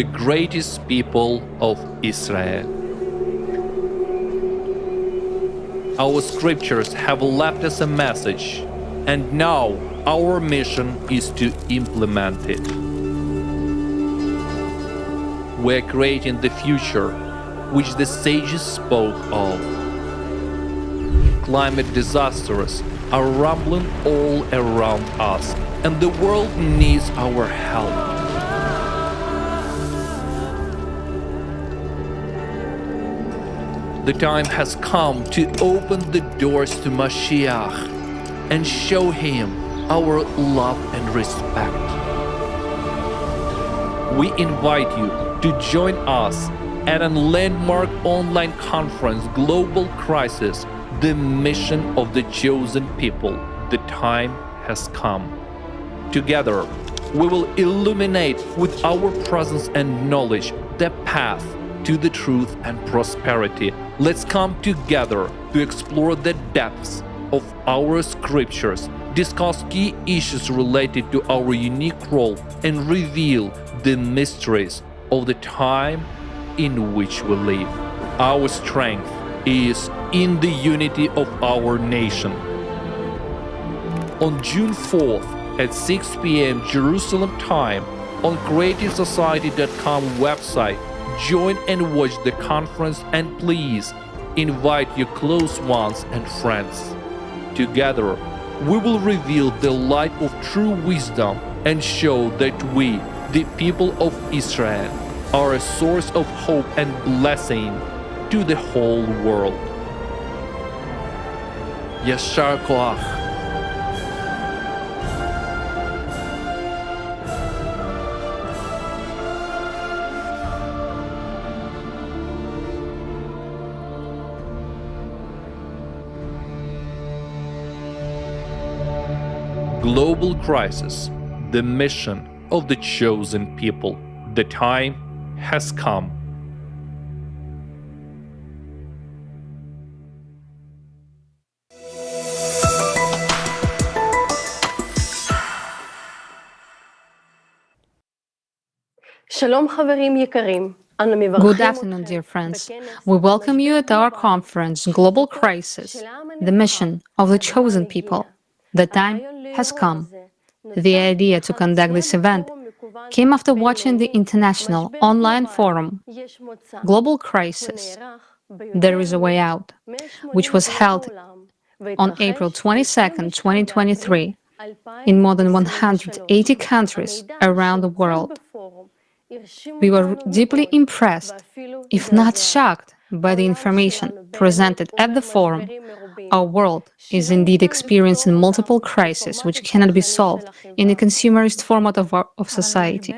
the greatest people of Israel. Our scriptures have left us a message, and now our mission is to implement it. We're creating the future which the sages spoke of. Climate disasters are rumbling all around us, and the world needs our help. The time has come to open the doors to Mashiach and show him our love and respect. We invite you to join us at a landmark online conference, Global Crisis, the mission of the chosen people. The time has come. Together, we will illuminate with our presence and knowledge the path to the truth and prosperity. Let's come together to explore the depths of our scriptures, discuss key issues related to our unique role, and reveal the mysteries of the time in which we live. Our strength is in the unity of our nation. On June 4th at 6 p.m. Jerusalem time, on CreativeSociety.com website, join and watch the conference, and please invite your close ones and friends. Together, we will reveal the light of true wisdom and show that we, the people of Israel, are a source of hope and blessing to the whole world. Yashar Koach. Global Crisis, the mission of the chosen people. The time has come. Good afternoon, dear friends. We welcome you at our conference, Global Crisis, the mission of the chosen people. The time has come. The idea to conduct this event came after watching the international online forum, Global Crisis, There is a Way Out, which was held on April 22, 2023, in more than 180 countries around the world. We were deeply impressed, if not shocked, by the information presented at the forum. Our world is indeed experiencing multiple crises which cannot be solved in a consumerist format of society.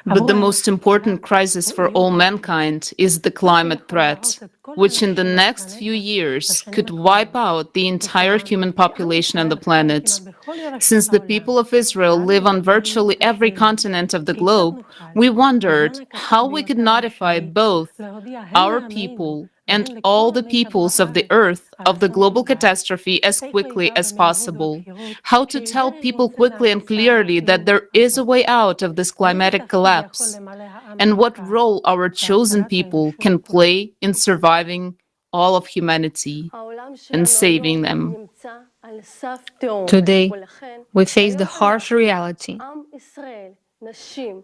But the most important crisis for all mankind is the climate threat, which in the next few years could wipe out the entire human population on the planet. Since the people of Israel live on virtually every continent of the globe, we wondered how we could notify both our people and all the peoples of the earth of the global catastrophe as quickly as possible. How to tell people quickly and clearly that there is a way out of this climatic collapse, and what role our chosen people can play in surviving all of humanity and saving them. Today, we face the harsh reality,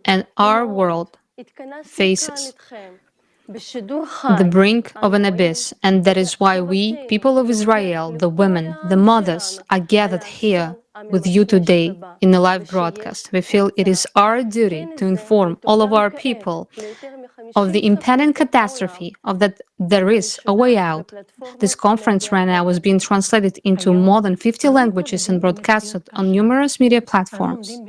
and our world faces the brink of an abyss, and that is why we, people of Israel, the women, the mothers, are gathered here with you today in a live broadcast. We feel it is our duty to inform all of our people of the impending catastrophe, of that there is a way out. This conference right now is being translated into more than 50 languages and broadcasted on numerous media platforms.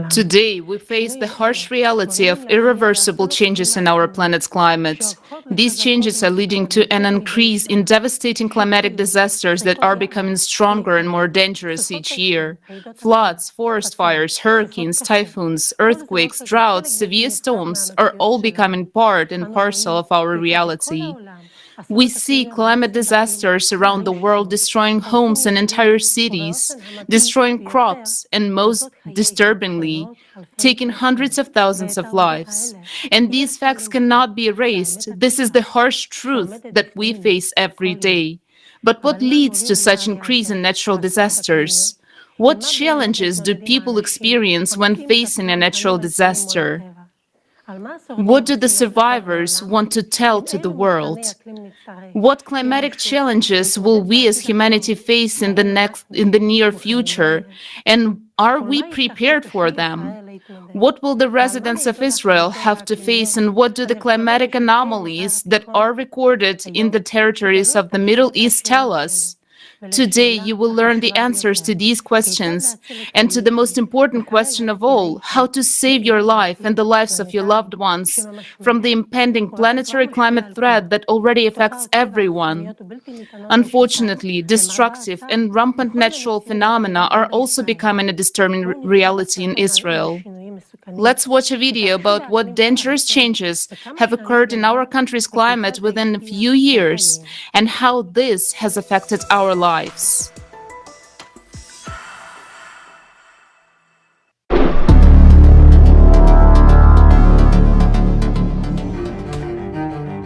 Today, we face the harsh reality of irreversible changes in our planet's climate. These changes are leading to an increase in devastating climatic disasters that are becoming stronger and more dangerous each year. Floods, forest fires, hurricanes, typhoons, earthquakes, droughts, severe storms are all becoming part and parcel of our reality. We see climate disasters around the world destroying homes and entire cities, destroying crops, and most disturbingly, taking hundreds of thousands of lives. And these facts cannot be erased. This is the harsh truth that we face every day. But what leads to such increase in natural disasters? What challenges do people experience when facing a natural disaster? What do the survivors want to tell to the world? What climatic challenges will we as humanity face in the near future? And are we prepared for them? What will the residents of Israel have to face, and what do the climatic anomalies that are recorded in the territories of the Middle East tell us? Today, you will learn the answers to these questions and to the most important question of all, how to save your life and the lives of your loved ones from the impending planetary climate threat that already affects everyone. Unfortunately, destructive and rampant natural phenomena are also becoming a disturbing reality in Israel. Let's watch a video about what dangerous changes have occurred in our country's climate within a few years and how this has affected our lives.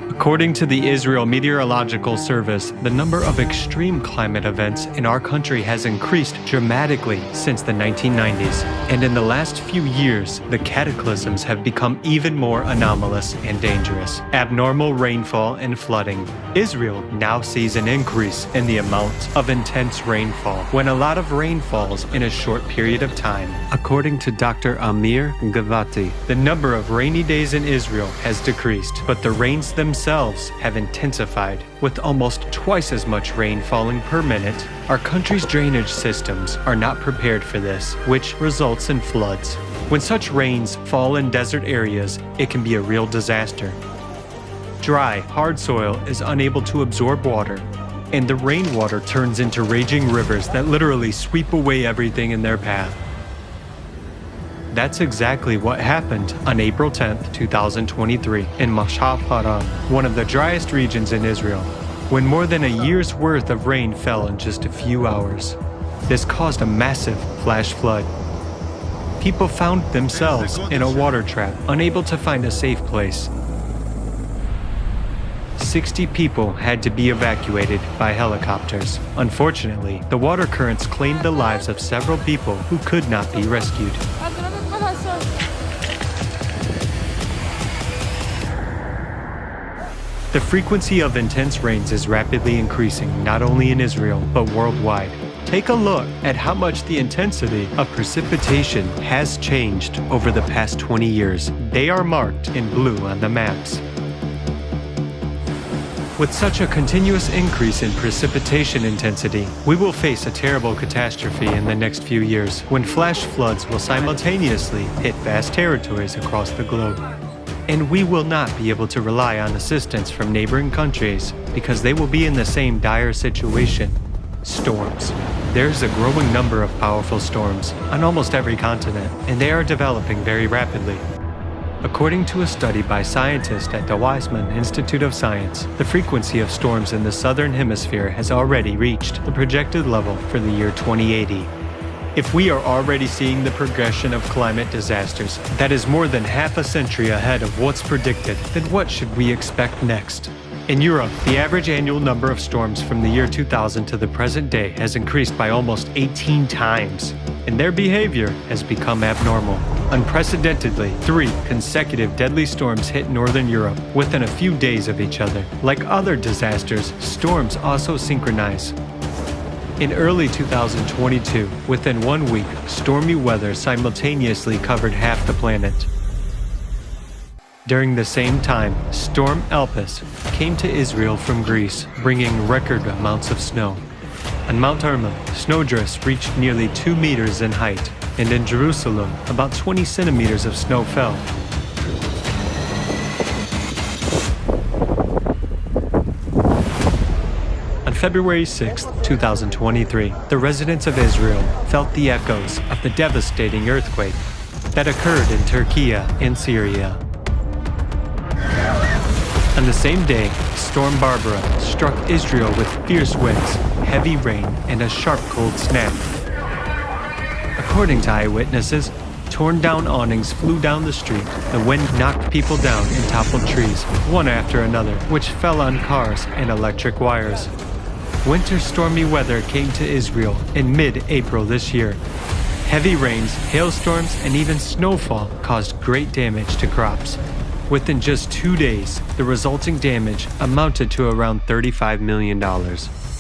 According to the Israel Meteorological Service, the number of extreme climate events in our country has increased dramatically since the 1990s. And in the last few years, the cataclysms have become even more anomalous and dangerous. Abnormal rainfall and flooding. Israel now sees an increase in the amount of intense rainfall when a lot of rain falls in a short period of time. According to Dr. Amir Gavati, the number of rainy days in Israel has decreased, but the rains themselves have intensified. With almost twice as much rain falling per minute, our country's drainage systems are not prepared for this, which results in floods. When such rains fall in desert areas, it can be a real disaster. Dry, hard soil is unable to absorb water, and the rainwater turns into raging rivers that literally sweep away everything in their path. That's exactly what happened on April 10, 2023 in Mashiach, one of the driest regions in Israel, when more than a year's worth of rain fell in just a few hours. This caused a massive flash flood. People found themselves in a water trap, unable to find a safe place. 60 people had to be evacuated by helicopters. Unfortunately, the water currents claimed the lives of several people who could not be rescued. The frequency of intense rains is rapidly increasing, not only in Israel, but worldwide. Take a look at how much the intensity of precipitation has changed over the past 20 years. They are marked in blue on the maps. With such a continuous increase in precipitation intensity, we will face a terrible catastrophe in the next few years, when flash floods will simultaneously hit vast territories across the globe. And we will not be able to rely on assistance from neighboring countries because they will be in the same dire situation. Storms. There's a growing number of powerful storms on almost every continent, and they are developing very rapidly. According to a study by scientists at the Weizmann Institute of Science, the frequency of storms in the southern hemisphere has already reached the projected level for the year 2080. If we are already seeing the progression of climate disasters that is more than half a century ahead of what's predicted, then what should we expect next? In Europe, the average annual number of storms from the year 2000 to the present day has increased by almost 18 times, and their behavior has become abnormal. Unprecedentedly, 3 consecutive deadly storms hit northern Europe within a few days of each other. Like other disasters, storms also synchronize. In early 2022, within 1 week, stormy weather simultaneously covered half the planet. During the same time, Storm Elpis came to Israel from Greece, bringing record amounts of snow. On Mount Hermon, snowdrifts reached nearly 2 meters in height, and in Jerusalem, about 20 centimeters of snow fell. On February 6, 2023, the residents of Israel felt the echoes of the devastating earthquake that occurred in Turkey and Syria. On On the same day, Storm Barbara struck Israel with fierce winds, heavy rain, and a sharp cold snap. According to eyewitnesses, torn down awnings flew down the street. The wind knocked people down and toppled trees, one after another, which fell on cars and electric wires. Winter stormy weather came to Israel in mid-April this year. Heavy rains, hailstorms, and even snowfall caused great damage to crops. Within just 2 days, the resulting damage amounted to around $35 million.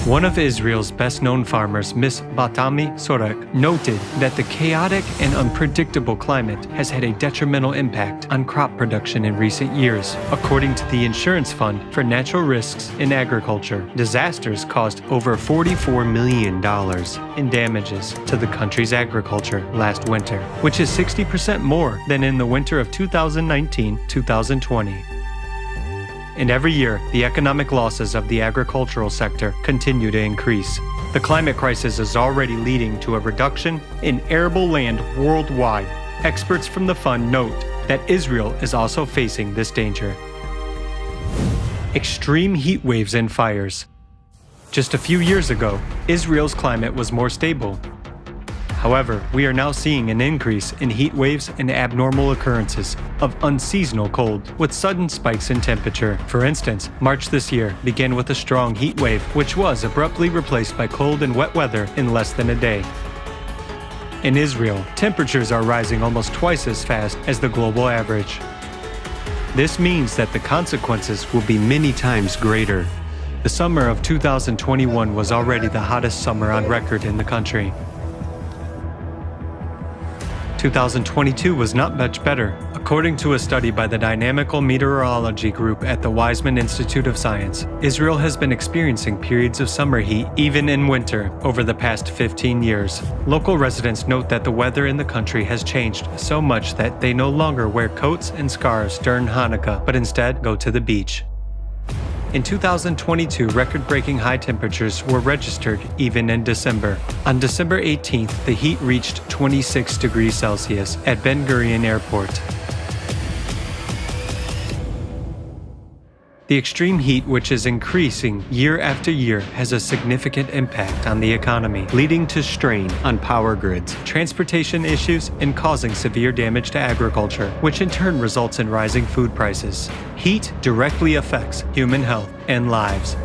One of Israel's best-known farmers, Miss Batami Sorek, noted that the chaotic and unpredictable climate has had a detrimental impact on crop production in recent years. According to the Insurance Fund for Natural Risks in Agriculture, disasters caused over $44 million in damages to the country's agriculture last winter, which is 60% more than in the winter of 2019-2020. And every year, the economic losses of the agricultural sector continue to increase. The climate crisis is already leading to a reduction in arable land worldwide. Experts from the fund note that Israel is also facing this danger. Extreme heat waves and fires. Just a few years ago, Israel's climate was more stable. However, we are now seeing an increase in heat waves and abnormal occurrences of unseasonal cold, with sudden spikes in temperature. For instance, March this year began with a strong heat wave, which was abruptly replaced by cold and wet weather in less than a day. In Israel, temperatures are rising almost twice as fast as the global average. This means that the consequences will be many times greater. The summer of 2021 was already the hottest summer on record in the country. 2022 was not much better. According to a study by the Dynamical Meteorology Group at the Weizmann Institute of Science, Israel has been experiencing periods of summer heat even in winter over the past 15 years. Local residents note that the weather in the country has changed so much that they no longer wear coats and scarves during Hanukkah, but instead go to the beach. In 2022, record-breaking high temperatures were registered even in December. On December 18th, the heat reached 26 degrees Celsius at Ben Gurion Airport. The extreme heat, which is increasing year after year, has a significant impact on the economy, leading to strain on power grids, transportation issues, and causing severe damage to agriculture, which in turn results in rising food prices. Heat directly affects human health and lives.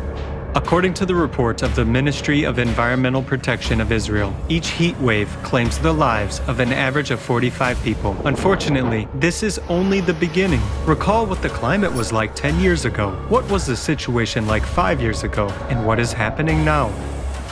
According to the report of the Ministry of Environmental Protection of Israel, each heat wave claims the lives of an average of 45 people. Unfortunately, this is only the beginning. Recall what the climate was like 10 years ago. What was the situation like 5 years ago? And what is happening now?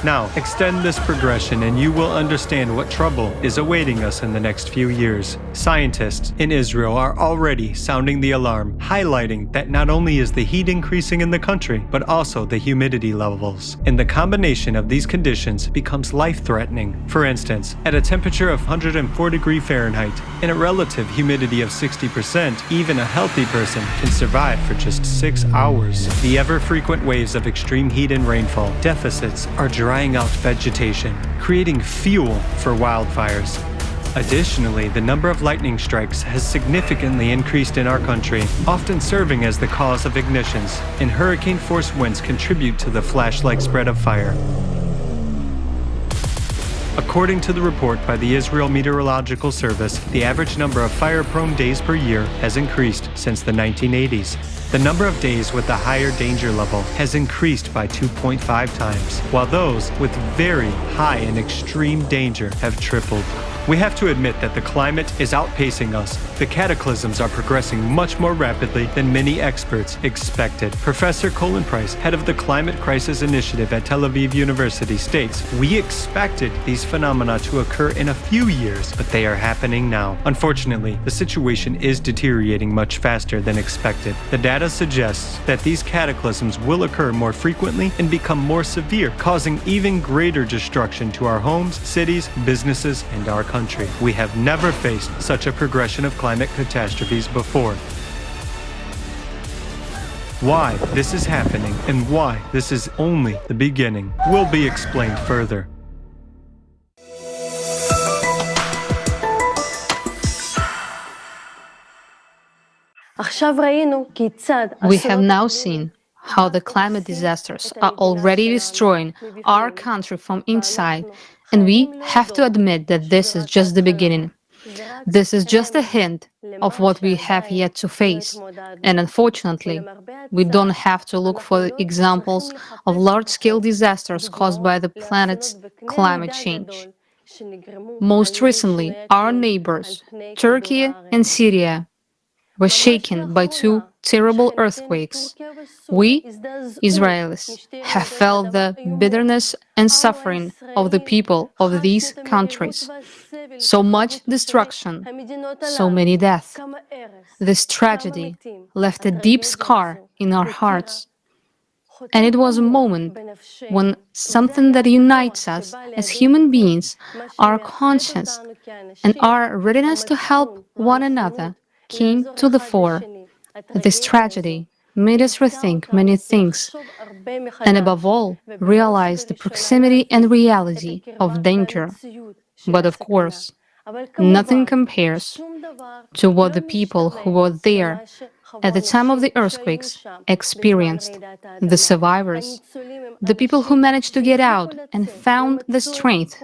Now, extend this progression and you will understand what trouble is awaiting us in the next few years. Scientists in Israel are already sounding the alarm, highlighting that not only is the heat increasing in the country, but also the humidity levels. And the combination of these conditions becomes life-threatening. For instance, at a temperature of 104 degrees Fahrenheit and a relative humidity of 60%, even a healthy person can survive for just 6 hours. The ever-frequent waves of extreme heat and rainfall deficits are drying out vegetation, creating fuel for wildfires. Additionally, the number of lightning strikes has significantly increased in our country, often serving as the cause of ignitions, and hurricane-force winds contribute to the flash-like spread of fire. According to the report by the Israel Meteorological Service, the average number of fire-prone days per year has increased since the 1980s. The number of days with a higher danger level has increased by 2.5 times, while those with very high and extreme danger have tripled. We have to admit that the climate is outpacing us. The cataclysms are progressing much more rapidly than many experts expected. Professor Colin Price, head of the Climate Crisis Initiative at Tel Aviv University, states, "We expected these phenomena to occur in a few years, but they are happening now." Unfortunately, the situation is deteriorating much faster than expected. The data suggests that these cataclysms will occur more frequently and become more severe, causing even greater destruction to our homes, cities, businesses, and our country. We have never faced such a progression of climate catastrophes before. Why this is happening and why this is only the beginning will be explained further. We have now seen how the climate disasters are already destroying our country from inside, and we have to admit that this is just the beginning. This is just a hint of what we have yet to face, and unfortunately, we don't have to look for examples of large-scale disasters caused by the planet's climate change. Most recently, our neighbors, Turkey and Syria, were shaken by two terrible earthquakes. We, Israelis, have felt the bitterness and suffering of the people of these countries. So much destruction, so many deaths. This tragedy left a deep scar in our hearts. And it was a moment when something that unites us as human beings, our conscience, and our readiness to help one another, came to the fore. This tragedy made us rethink many things, and above all, realize the proximity and reality of danger. But of course, nothing compares to what the people who were there at the time of the earthquakes experienced, the survivors, the people who managed to get out and found the strength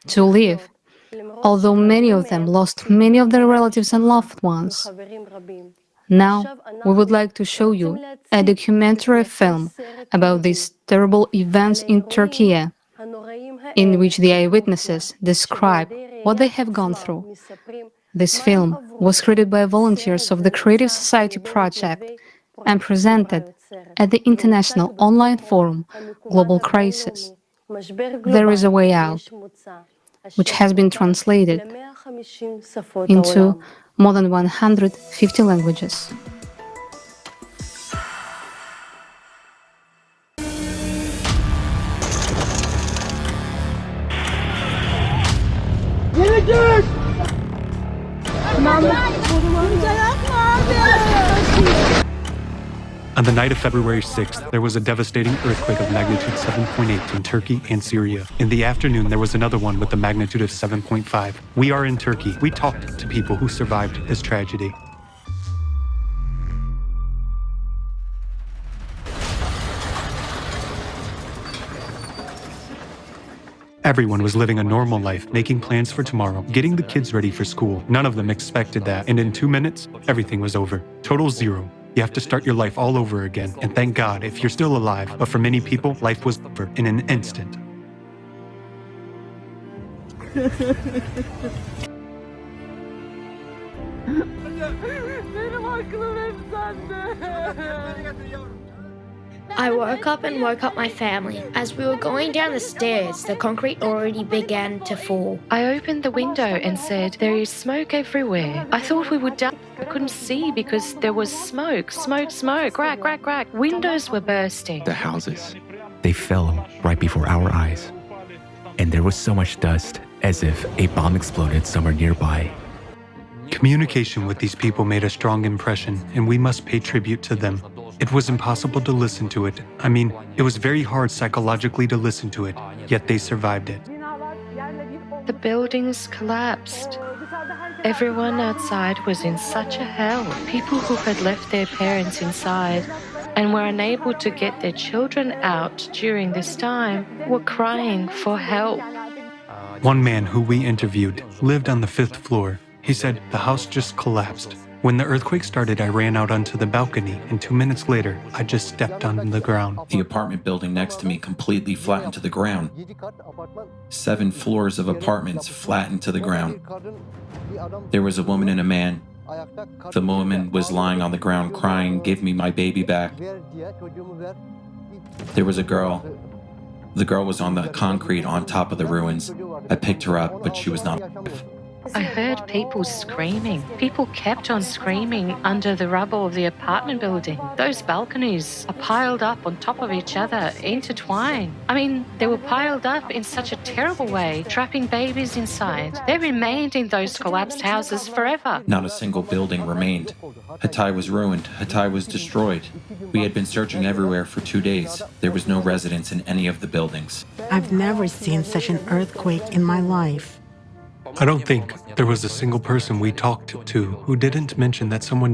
to live, although many of them lost many of their relatives and loved ones. Now, we would like to show you a documentary film about these terrible events in Turkey, in which the eyewitnesses describe what they have gone through. This film was created by volunteers of the Creative Society Project and presented at the international online forum Global Crisis. There is a Way Out, which has been translated into more than 150 languages. On the night of February 6th, there was a devastating earthquake of magnitude 7.8 in Turkey and Syria. In the afternoon, there was another one with a magnitude of 7.5. We are in Turkey. We talked to people who survived this tragedy. Everyone was living a normal life, making plans for tomorrow, getting the kids ready for school. None of them expected that, and in 2 minutes, everything was over. Total zero. You have to start your life all over again, and thank God if you're still alive, but for many people, life was over in an instant. I woke up and woke up my family. As we were going down the stairs, the concrete already began to fall. I opened the window and said, "There is smoke everywhere." I thought we would die. I couldn't see because there was smoke, crack, crack, crack. Windows were bursting. The houses, they fell right before our eyes. And there was so much dust, as if a bomb exploded somewhere nearby. Communication with these people made a strong impression, and we must pay tribute to them. It was impossible to listen to it. I mean, it was very hard psychologically to listen to it, yet they survived it. The buildings collapsed. Everyone outside was in such a hell. People who had left their parents inside and were unable to get their children out during this time were crying for help. One man who we interviewed lived on the 5th floor. He said the house just collapsed. When the earthquake started, I ran out onto the balcony, and 2 minutes later, I just stepped on the ground. The apartment building next to me completely flattened to the ground. 7 floors of apartments flattened to the ground. There was a woman and a man. The woman was lying on the ground crying, "Give me my baby back." There was a girl. The girl was on the concrete on top of the ruins. I picked her up, but she was not alive. I heard people screaming. People kept on screaming under the rubble of the apartment building. Those balconies are piled up on top of each other, intertwined. I mean, they were piled up in such a terrible way, trapping babies inside. They remained in those collapsed houses forever. Not a single building remained. Hatay was ruined. Hatay was destroyed. We had been searching everywhere for 2 days. There was no residents in any of the buildings. I've never seen such an earthquake in my life. I don't think there was a single person we talked to who didn't mention that someone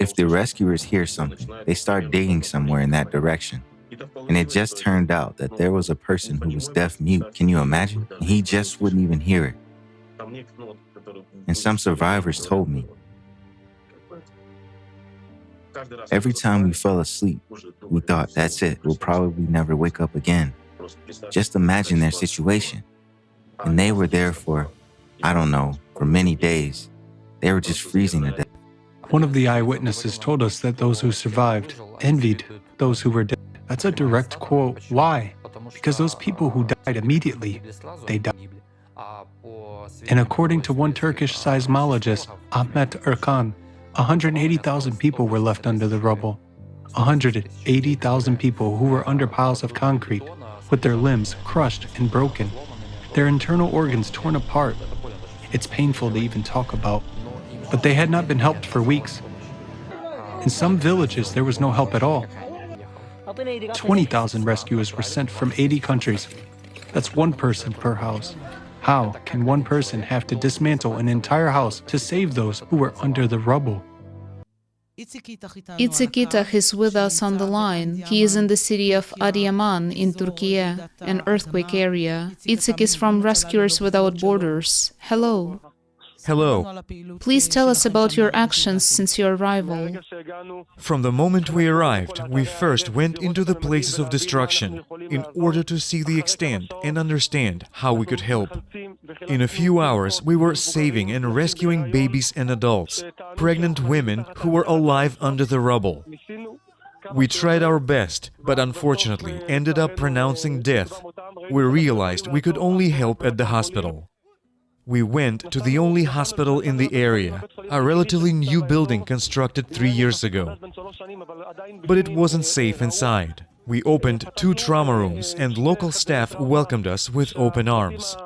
If the rescuers hear something, they start digging somewhere in that direction. And it just turned out that there was a person who was deaf-mute. Can you imagine? And he just wouldn't even hear it. And some survivors told me, every time we fell asleep, we thought, that's it, we'll probably never wake up again. Just imagine their situation. And they were there for, I don't know, for many days. They were just freezing to death. One of the eyewitnesses told us that those who survived envied those who were dead. That's a direct quote. Why? Because those people who died immediately, they died. And according to one Turkish seismologist, Ahmet Erkan, 180,000 people were left under the rubble. 180,000 people who were under piles of concrete, with their limbs crushed and broken, their internal organs torn apart. It's painful to even talk about. But they had not been helped for weeks. In some villages, there was no help at all. 20,000 rescuers were sent from 80 countries. That's one person per house. How can one person have to dismantle an entire house to save those who were under the rubble? Itzik is with us on the line. He is in the city of Adıyaman in Turkey, an earthquake area. Itzik is from Rescuers Without Borders. Hello. Hello. Please tell us about your actions since your arrival. From the moment we arrived, we first went into the places of destruction in order to see the extent and understand how we could help. In a few hours, we were saving and rescuing babies and adults, pregnant women who were alive under the rubble. We tried our best, but unfortunately ended up pronouncing death. We realized we could only help at the hospital. We went to the only hospital in the area, a relatively new building constructed 3 years ago. But it wasn't safe inside. We opened 2 trauma rooms and local staff welcomed us with open arms.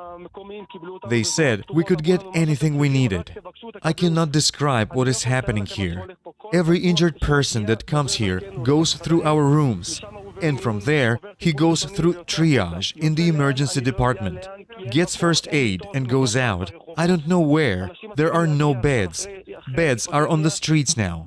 They said we could get anything we needed. I cannot describe what is happening here. Every injured person that comes here goes through our rooms. And from there, he goes through triage in the emergency department, gets first aid and goes out. I don't know where. There are no beds. Beds are on the streets now.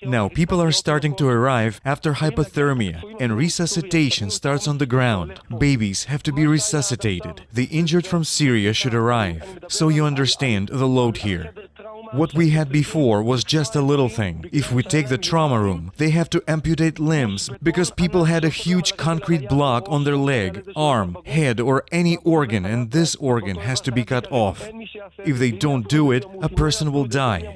Now people are starting to arrive after hypothermia and resuscitation starts on the ground. Babies have to be resuscitated. The injured from Syria should arrive. So you understand the load here. What we had before was just a little thing. If we take the trauma room, they have to amputate limbs because people had a huge concrete block on their leg, arm, head or any organ, and this organ has to be cut off. If they don't do it, a person will die.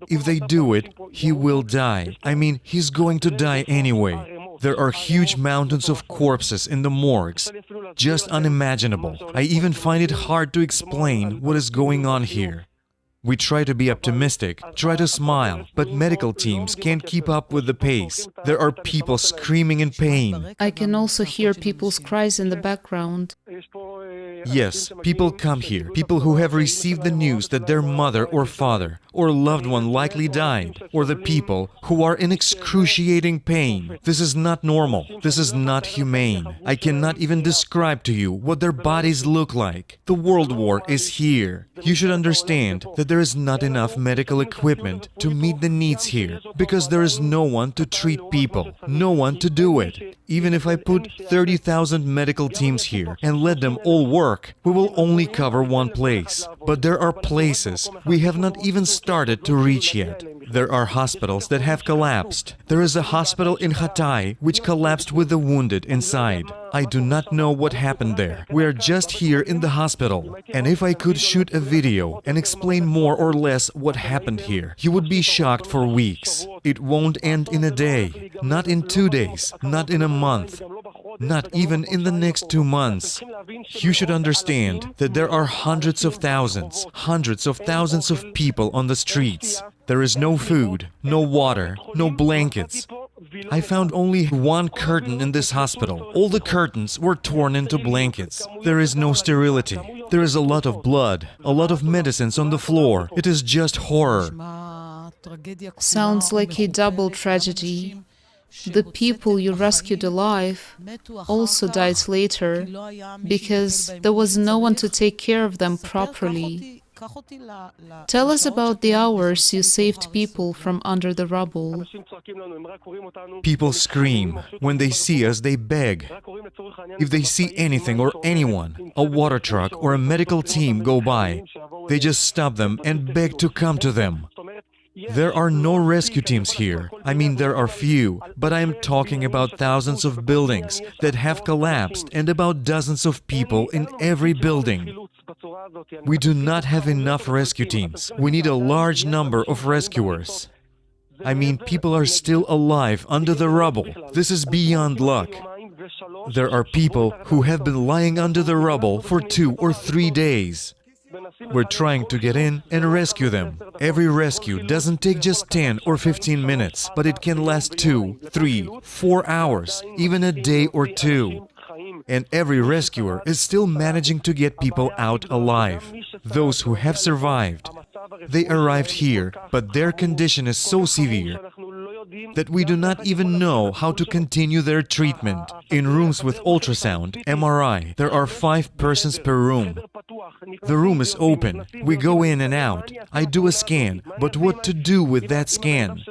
If they do it, he will die. I mean, he's going to die anyway. There are huge mountains of corpses in the morgues. Just unimaginable. I even find it hard to explain what is going on here. We try to be optimistic, try to smile, but medical teams can't keep up with the pace. There are people screaming in pain. I can also hear people's cries in the background. Yes, people come here, people who have received the news that their mother or father or loved one likely died, or the people who are in excruciating pain. This is not normal. This is not humane. I cannot even describe to you what their bodies look like. The World War is here. You should understand that there is not enough medical equipment to meet the needs here, because there is no one to treat people, no one to do it. Even if I put 30,000 medical teams here and let them all work, we will only cover one place. But there are places we have not even started to reach yet. There are hospitals that have collapsed. There is a hospital in Hatay which collapsed with the wounded inside. I do not know what happened there. We are just here in the hospital. And if I could shoot a video and explain more or less what happened here, you would be shocked for weeks. It won't end in a day, not in 2 days, not in a month, not even in the next 2 months. You should understand that there are hundreds of thousands of people on the streets. There is no food, no water, no blankets. I found only one curtain in this hospital. All the curtains were torn into blankets. There is no sterility. There is a lot of blood, a lot of medicines on the floor. It is just horror. Sounds like a double tragedy. The people you rescued alive also died later because there was no one to take care of them properly. Tell us about the hours you saved people from under the rubble. People scream. When they see us, they beg. If they see anything or anyone, a water truck or a medical team go by, they just stop them and beg to come to them. There are no rescue teams here. I mean, there are few, but I am talking about thousands of buildings that have collapsed and about dozens of people in every building. We do not have enough rescue teams. We need a large number of rescuers. I mean, people are still alive under the rubble. This is beyond luck. There are people who have been lying under the rubble for 2 or 3 days. We're trying to get in and rescue them. Every rescue doesn't take just 10 or 15 minutes, but it can last 2, 3, 4 hours, even a day or 2. And every rescuer is still managing to get people out alive. Those who have survived, they arrived here, but their condition is so severe that we do not even know how to continue their treatment. In rooms with ultrasound, MRI, there are 5 persons per room. The room is open. We go in and out. I do a scan, but what to do with that scan?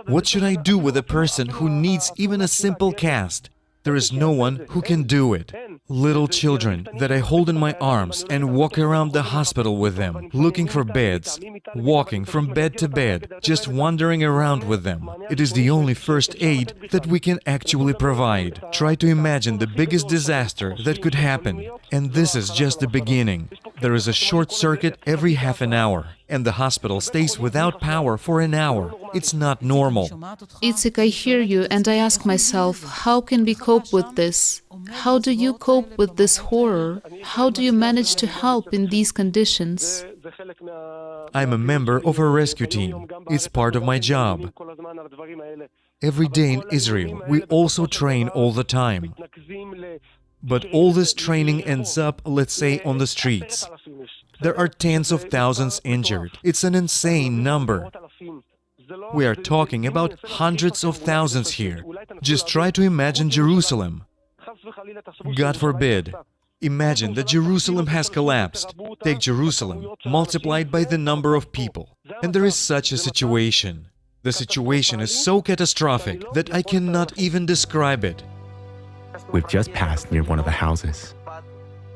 What should I do with a person who needs even a simple cast? There is no one who can do it. Little children that I hold in my arms and walk around the hospital with them, looking for beds, walking from bed to bed, just wandering around with them. It is the only first aid that we can actually provide. Try to imagine the biggest disaster that could happen. And this is just the beginning. There is a short circuit every half an hour, and the hospital stays without power for an hour. It's not normal. Itzik, I hear you, and I ask myself, how can we cope with this? How do you cope with this horror? How do you manage to help in these conditions? I'm a member of a rescue team. It's part of my job. Every day in Israel, we also train all the time. But all this training ends up, let's say, on the streets. There are tens of thousands injured. It's an insane number. We are talking about hundreds of thousands here. Just try to imagine Jerusalem. God forbid. Imagine that Jerusalem has collapsed. Take Jerusalem, multiplied by the number of people. And there is such a situation. The situation is so catastrophic that I cannot even describe it. We've just passed near one of the houses.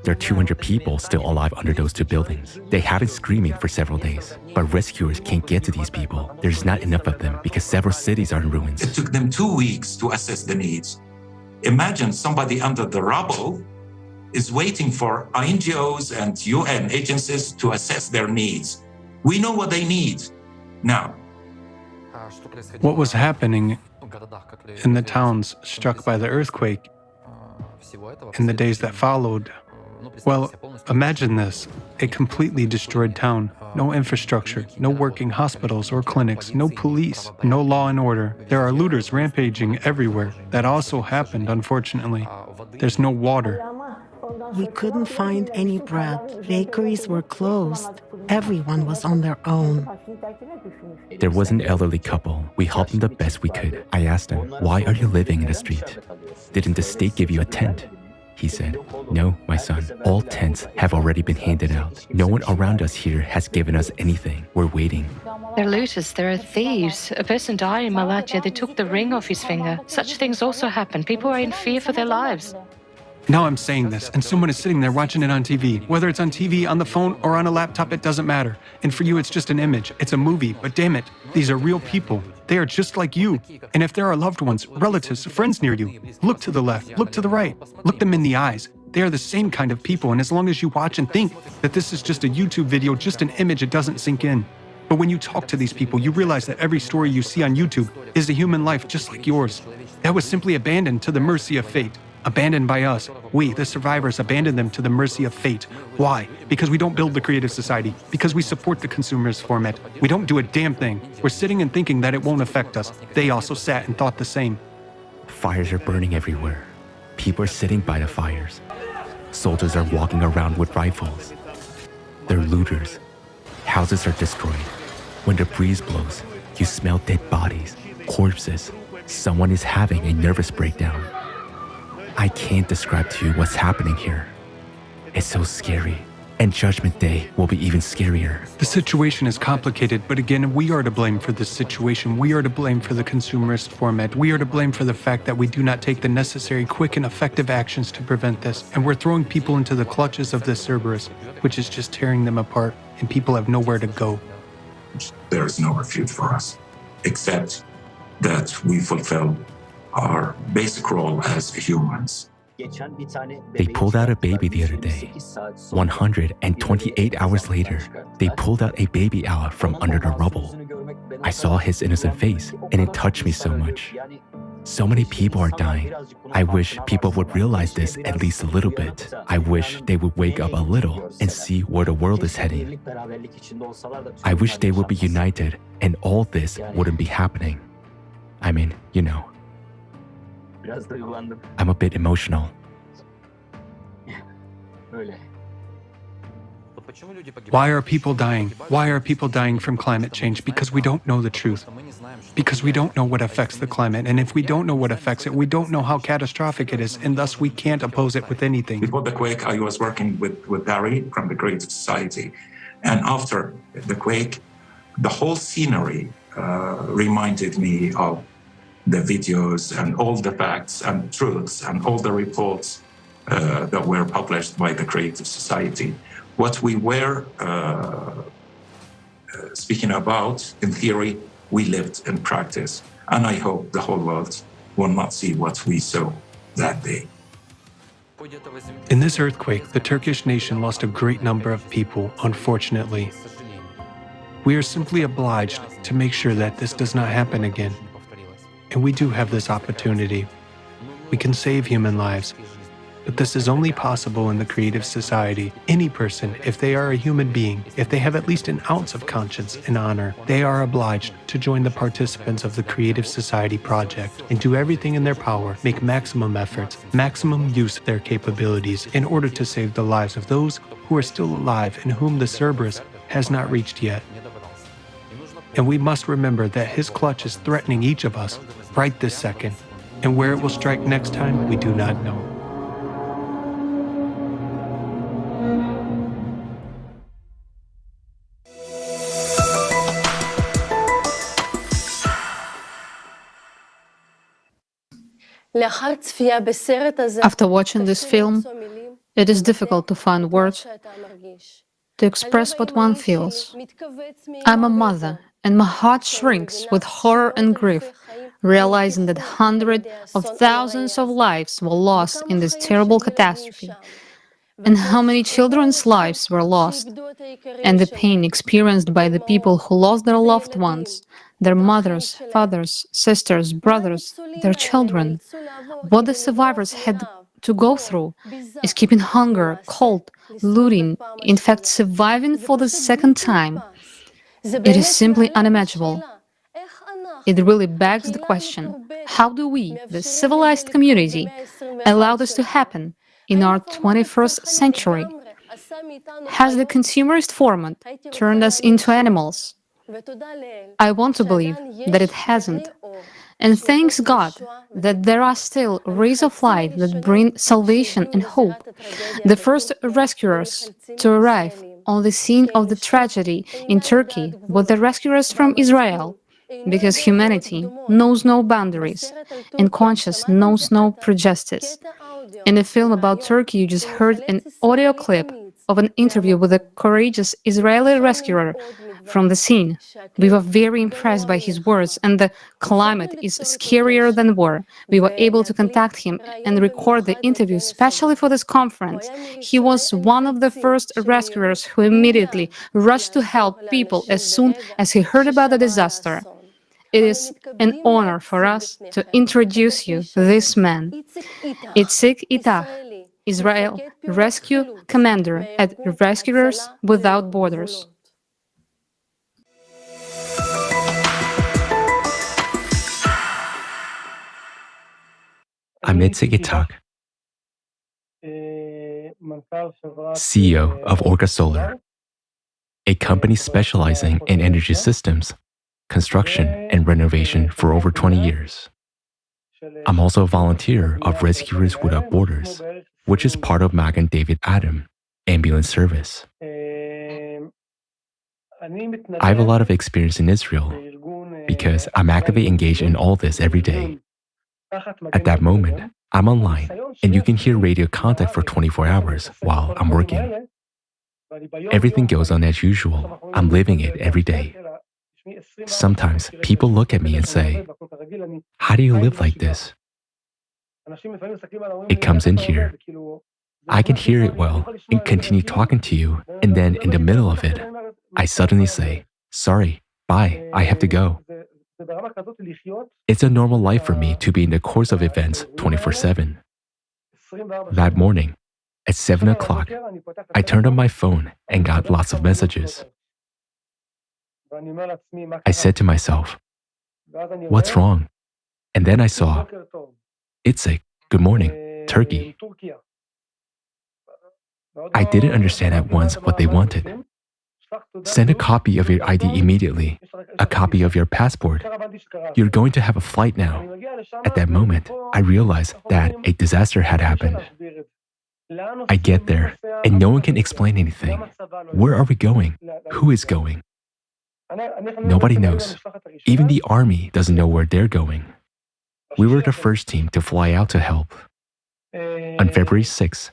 There are 200 people still alive under those 2 buildings. They have been screaming for several days, but rescuers can't get to these people. There's not enough of them because several cities are in ruins. It took them 2 weeks to assess the needs. Imagine somebody under the rubble is waiting for NGOs and UN agencies to assess their needs. We know what they need now. What was happening in the towns struck by the earthquake in the days that followed? Well, imagine this, a completely destroyed town, no infrastructure, no working hospitals or clinics, no police, no law and order. There are looters rampaging everywhere. That also happened, unfortunately. There's no water. We couldn't find any bread. Bakeries were closed. Everyone was on their own. There was an elderly couple. We helped them the best we could. I asked them, "Why are you living in the street? Didn't the state give you a tent?" He said, "No, my son. All tents have already been handed out. No one around us here has given us anything. We're waiting." They're looters, there are thieves. A person died in Malatya, they took the ring off his finger. Such things also happen. People are in fear for their lives. Now I'm saying this, and someone is sitting there watching it on TV. Whether it's on TV, on the phone, or on a laptop, it doesn't matter. And for you, it's just an image. It's a movie, but damn it, these are real people. They are just like you. And if there are loved ones, relatives, friends near you, look to the left, look to the right, look them in the eyes. They are the same kind of people, and as long as you watch and think that this is just a YouTube video, just an image, it doesn't sink in. But when you talk to these people, you realize that every story you see on YouTube is a human life just like yours. That was simply abandoned to the mercy of fate. Abandoned by us. We, the survivors, abandoned them to the mercy of fate. Why? Because we don't build the creative society. Because we support the consumerist format. We don't do a damn thing. We're sitting and thinking that it won't affect us. They also sat and thought the same. Fires are burning everywhere. People are sitting by the fires. Soldiers are walking around with rifles. They're looters. Houses are destroyed. When the breeze blows, you smell dead bodies, corpses. Someone is having a nervous breakdown. I can't describe to you what's happening here. It's so scary. And Judgment Day will be even scarier. The situation is complicated, but again, we are to blame for this situation. We are to blame for the consumerist format. We are to blame for the fact that we do not take the necessary, quick, and effective actions to prevent this. And we're throwing people into the clutches of this Cerberus, which is just tearing them apart, and people have nowhere to go. There is no refuge for us, except that we fulfill our basic role as humans. They pulled out a baby the other day. 128 hours later, they pulled out a baby out from under the rubble. I saw his innocent face, and it touched me so much. So many people are dying. I wish people would realize this at least a little bit. I wish they would wake up a little and see where the world is heading. I wish they would be united and all this wouldn't be happening. I mean, you know. I'm a bit emotional. Why are people dying? Why are people dying from climate change? Because we don't know the truth. Because we don't know what affects the climate. And if we don't know what affects it, we don't know how catastrophic it is. And thus we can't oppose it with anything. Before the quake, I was working with Barry from the Creative Society. And after the quake, the whole scenery reminded me of the videos and all the facts and truths and all the reports that were published by the Creative Society. What we were speaking about, in theory, we lived in practice. And I hope the whole world will not see what we saw that day. In this earthquake, the Turkish nation lost a great number of people, unfortunately. We are simply obliged to make sure that this does not happen again. And we do have this opportunity. We can save human lives. But this is only possible in the Creative Society. Any person, if they are a human being, if they have at least an ounce of conscience and honor, they are obliged to join the participants of the Creative Society project and do everything in their power, make maximum efforts, maximum use of their capabilities in order to save the lives of those who are still alive and whom the Cerberus has not reached yet. And we must remember that his clutch is threatening each of us right this second, and where it will strike next time, we do not know. After watching this film, it is difficult to find words to express what one feels. I'm a mother, and my heart shrinks with horror and grief, realizing that hundreds of thousands of lives were lost in this terrible catastrophe, and how many children's lives were lost, and the pain experienced by the people who lost their loved ones, their mothers, fathers, sisters, brothers, their children. What the survivors had to go through, escaping hunger, cold, looting, in fact surviving for the second time. It is simply unimaginable. It really begs the question, how do we, the civilized community, allow this to happen in our 21st century? Has the consumerist format turned us into animals? I want to believe that it hasn't. And thanks God that there are still rays of light that bring salvation and hope. The first rescuers to arrive on the scene of the tragedy in Turkey were the rescuers from Israel, because humanity knows no boundaries and conscience knows no prejudice. In the film about Turkey, you just heard an audio clip of an interview with a courageous Israeli rescuer from the scene. We were very impressed by his words, and the climate is scarier than war. We were able to contact him and record the interview specially for this conference. He was one of the first rescuers who immediately rushed to help people as soon as he heard about the disaster. It is an honor for us to introduce you to this man, Itzik Itach, Israel Rescue Commander at Rescuers Without Borders. I'm Itzik Itach, CEO of Orca Solar, a company specializing in energy systems, construction, and renovation for over 20 years. I'm also a volunteer of Rescuers Without Borders, which is part of Magen David Adom, ambulance service. I have a lot of experience in Israel because I'm actively engaged in all this every day. At that moment, I'm online and you can hear radio contact for 24 hours while I'm working. Everything goes on as usual. I'm living it every day. Sometimes people look at me and say, "How do you live like this?" It comes in here. I can hear it well and continue talking to you, and then in the middle of it, I suddenly say, "Sorry, bye, I have to go." It's a normal life for me to be in the course of events 24/7. That morning, at 7 o'clock, I turned on my phone and got lots of messages. I said to myself, "What's wrong?" And then I saw, "Itzik, good morning, Turkey." I didn't understand at once what they wanted. Send a copy of your ID immediately, a copy of your passport. You're going to have a flight now. At that moment, I realized that a disaster had happened. I get there, and no one can explain anything. Where are we going? Who is going? Nobody knows. Even the army doesn't know where they're going. We were the first team to fly out to help. On February 6th,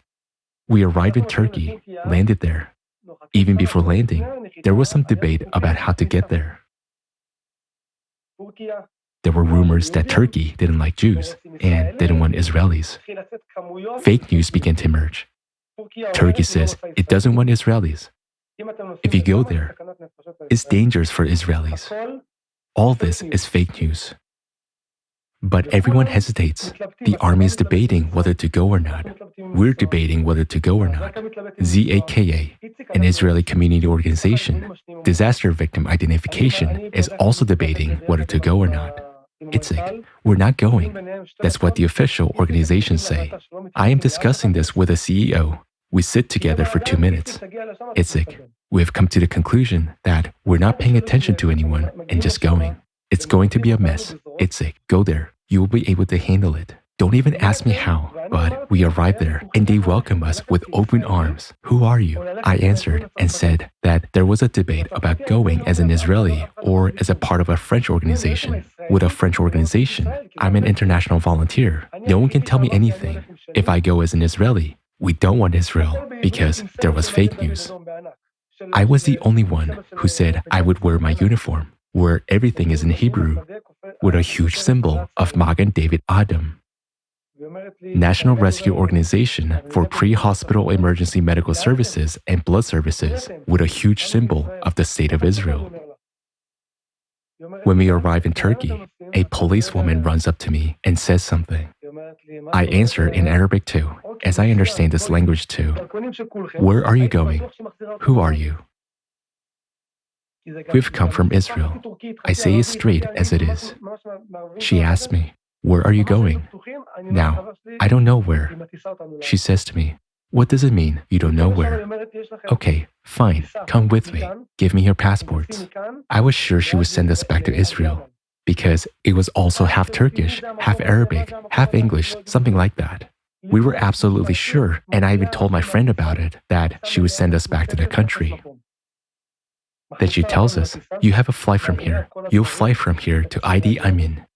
we arrived in Turkey, landed there. Even before landing, there was some debate about how to get there. There were rumors that Turkey didn't like Jews and didn't want Israelis. Fake news began to emerge. Turkey says it doesn't want Israelis. If you go there, it's dangerous for Israelis. All this is fake news. But everyone hesitates. The army is debating whether to go or not. We're debating whether to go or not. ZAKA, an Israeli community organization, Disaster Victim Identification, is also debating whether to go or not. Itzik, we're not going. That's what the official organizations say. I am discussing this with a CEO. We sit together for 2 minutes. Itzik, we have come to the conclusion that we're not paying attention to anyone and just going. It's going to be a mess. Itzik, go there. You will be able to handle it. Don't even ask me how, but we arrived there and they welcomed us with open arms. Who are you? I answered and said that there was a debate about going as an Israeli or as a part of a French organization. With a French organization, I'm an international volunteer. No one can tell me anything. If I go as an Israeli, we don't want Israel because there was fake news. I was the only one who said I would wear my uniform, where everything is in Hebrew, with a huge symbol of Magen David Adam, National Rescue Organization for Pre-Hospital Emergency Medical Services and Blood Services, with a huge symbol of the State of Israel. When we arrive in Turkey, a policewoman runs up to me and says something. I answer in Arabic too, as I understand this language too. Where are you going? Who are you? We've come from Israel. I say it straight as it is. She asks me, where are you going? Now, I don't know where. She says to me, what does it mean you don't know where? Okay, fine, come with me. Give me your passports. I was sure she would send us back to Israel because it was also half Turkish, half Arabic, half English, something like that. We were absolutely sure, and I even told my friend about it, that she would send us back to the country. Then she tells us, you have a flight from here. You'll fly from here to Idi Amin.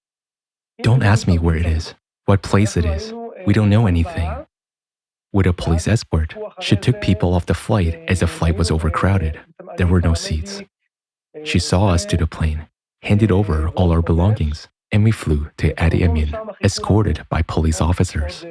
Don't ask me where it is, what place it is. We don't know anything. With a police escort, she took people off the flight as the flight was overcrowded. There were no seats. She saw us to the plane, handed over all our belongings, and we flew to Idi Amin, escorted by police officers.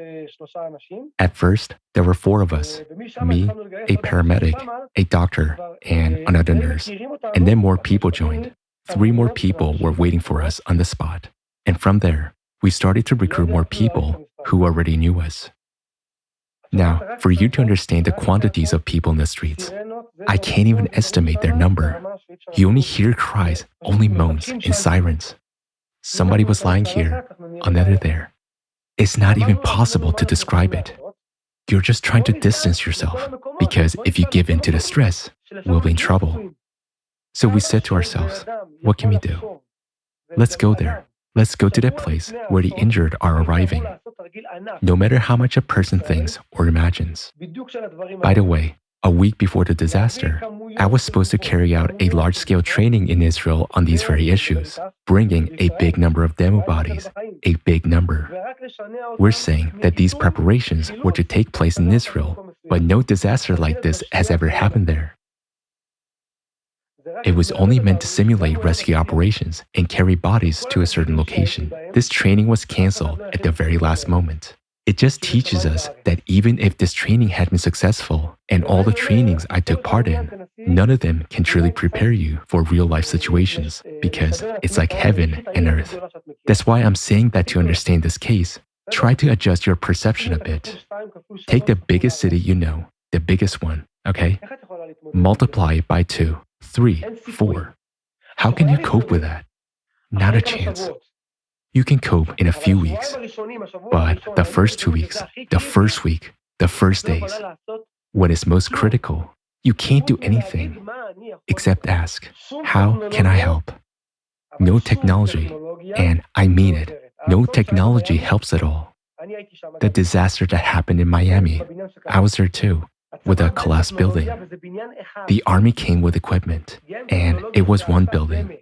At first, there were 4 of us, me, a paramedic, a doctor, and another nurse. And then more people joined. 3 more people were waiting for us on the spot. And from there, we started to recruit more people who already knew us. Now, for you to understand the quantities of people in the streets, I can't even estimate their number. You only hear cries, only moans and sirens. Somebody was lying here, another there. It's not even possible to describe it. You're just trying to distance yourself, because if you give in to the stress, we'll be in trouble. So we said to ourselves, what can we do? Let's go there. Let's go to that place where the injured are arriving, no matter how much a person thinks or imagines. By the way, A week before the disaster, I was supposed to carry out a large-scale training in Israel on these very issues, bringing a big number of demo bodies, a big number. We're saying that these preparations were to take place in Israel, but no disaster like this has ever happened there. It was only meant to simulate rescue operations and carry bodies to a certain location. This training was canceled at the very last moment. It just teaches us that even if this training had been successful and all the trainings I took part in, none of them can truly prepare you for real life situations because it's like heaven and earth. That's why I'm saying that to understand this case, try to adjust your perception a bit. Take the biggest city you know, the biggest one, okay? Multiply it by 2, 3, 4. How can you cope with that? Not a chance. You can cope in a few weeks, but the first 2 weeks, the first week, the first days, when it's most critical, you can't do anything except ask, how can I help? No technology, and I mean it, no technology helps at all. The disaster that happened in Miami, I was there too, with a collapsed building. The army came with equipment, and it was one building.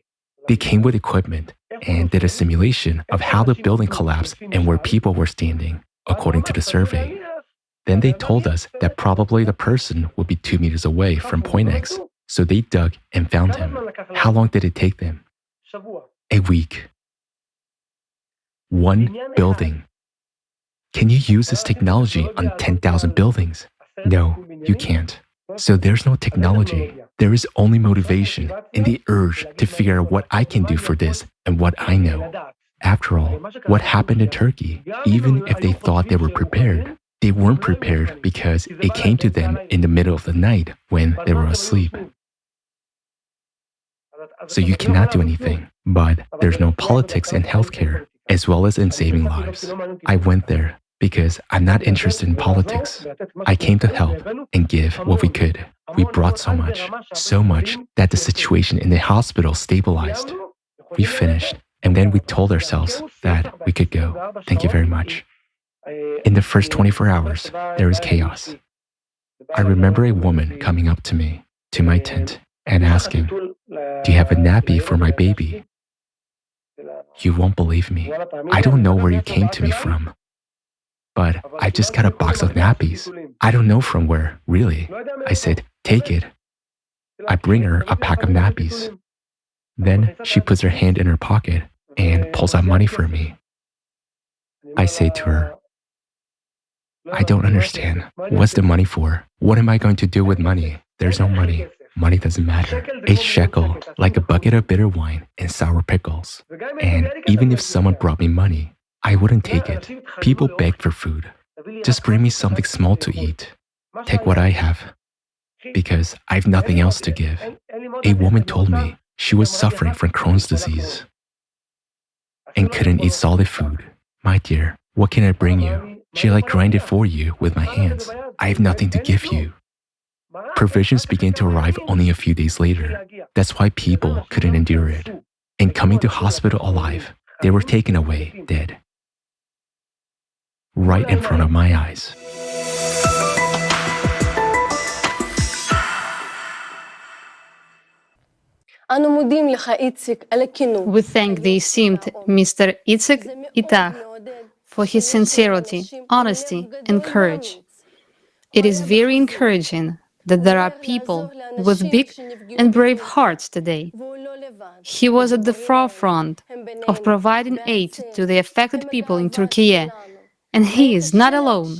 They came with equipment and did a simulation of how the building collapsed and where people were standing, according to the survey. Then they told us that probably the person would be 2 meters away from point X, so they dug and found him. How long did it take them? A week. One building. Can you use this technology on 10,000 buildings? No, you can't. So there's no technology. There is only motivation and the urge to figure out what I can do for this and what I know. After all, what happened in Turkey, even if they thought they were prepared, they weren't prepared because it came to them in the middle of the night when they were asleep. So you cannot do anything. But there's no politics in healthcare, as well as in saving lives. I went there because I'm not interested in politics. I came to help and give what we could. We brought so much that the situation in the hospital stabilized. We finished, and then we told ourselves that we could go. Thank you very much. In the first 24 hours, there was chaos. I remember a woman coming up to me, to my tent, and asking, "Do you have a nappy for my baby?" You won't believe me. I don't know where you came to me from. But I just got a box of nappies. I don't know from where, really. I said, "Take it." I bring her a pack of nappies. Then she puts her hand in her pocket and pulls out money for me. I say to her, "I don't understand. What's the money for? What am I going to do with money? There's no money. Money doesn't matter. A shekel, like a bucket of bitter wine and sour pickles. And even if someone brought me money, I wouldn't take it. People begged for food. Just bring me something small to eat. Take what I have, because I have nothing else to give." A woman told me she was suffering from Crohn's disease and couldn't eat solid food. "My dear, what can I bring you? Shall I grind it for you with my hands? I have nothing to give you." Provisions began to arrive only a few days later. That's why people couldn't endure it. And coming to hospital alive, they were taken away dead. Right in front of my eyes. We thank the esteemed Mr. Itzik Itach for his sincerity, honesty, and courage. It is very encouraging that there are people with big and brave hearts today. He was at the forefront of providing aid to the affected people in Turkey, and he is not alone.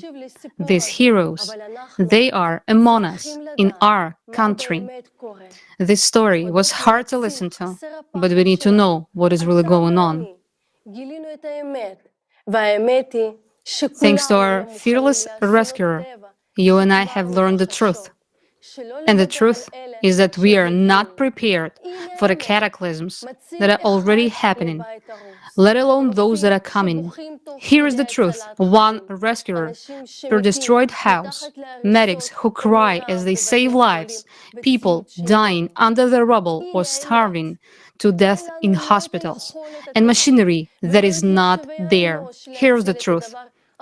These heroes, they are among us in our country. This story was hard to listen to, but we need to know what is really going on. Thanks to our fearless rescuer, you and I have learned the truth. And the truth is that we are not prepared for the cataclysms that are already happening, let alone those that are coming. Here is the truth: one rescuer per destroyed house, medics who cry as they save lives, people dying under the rubble or starving to death in hospitals, and machinery that is not there. Here's the truth: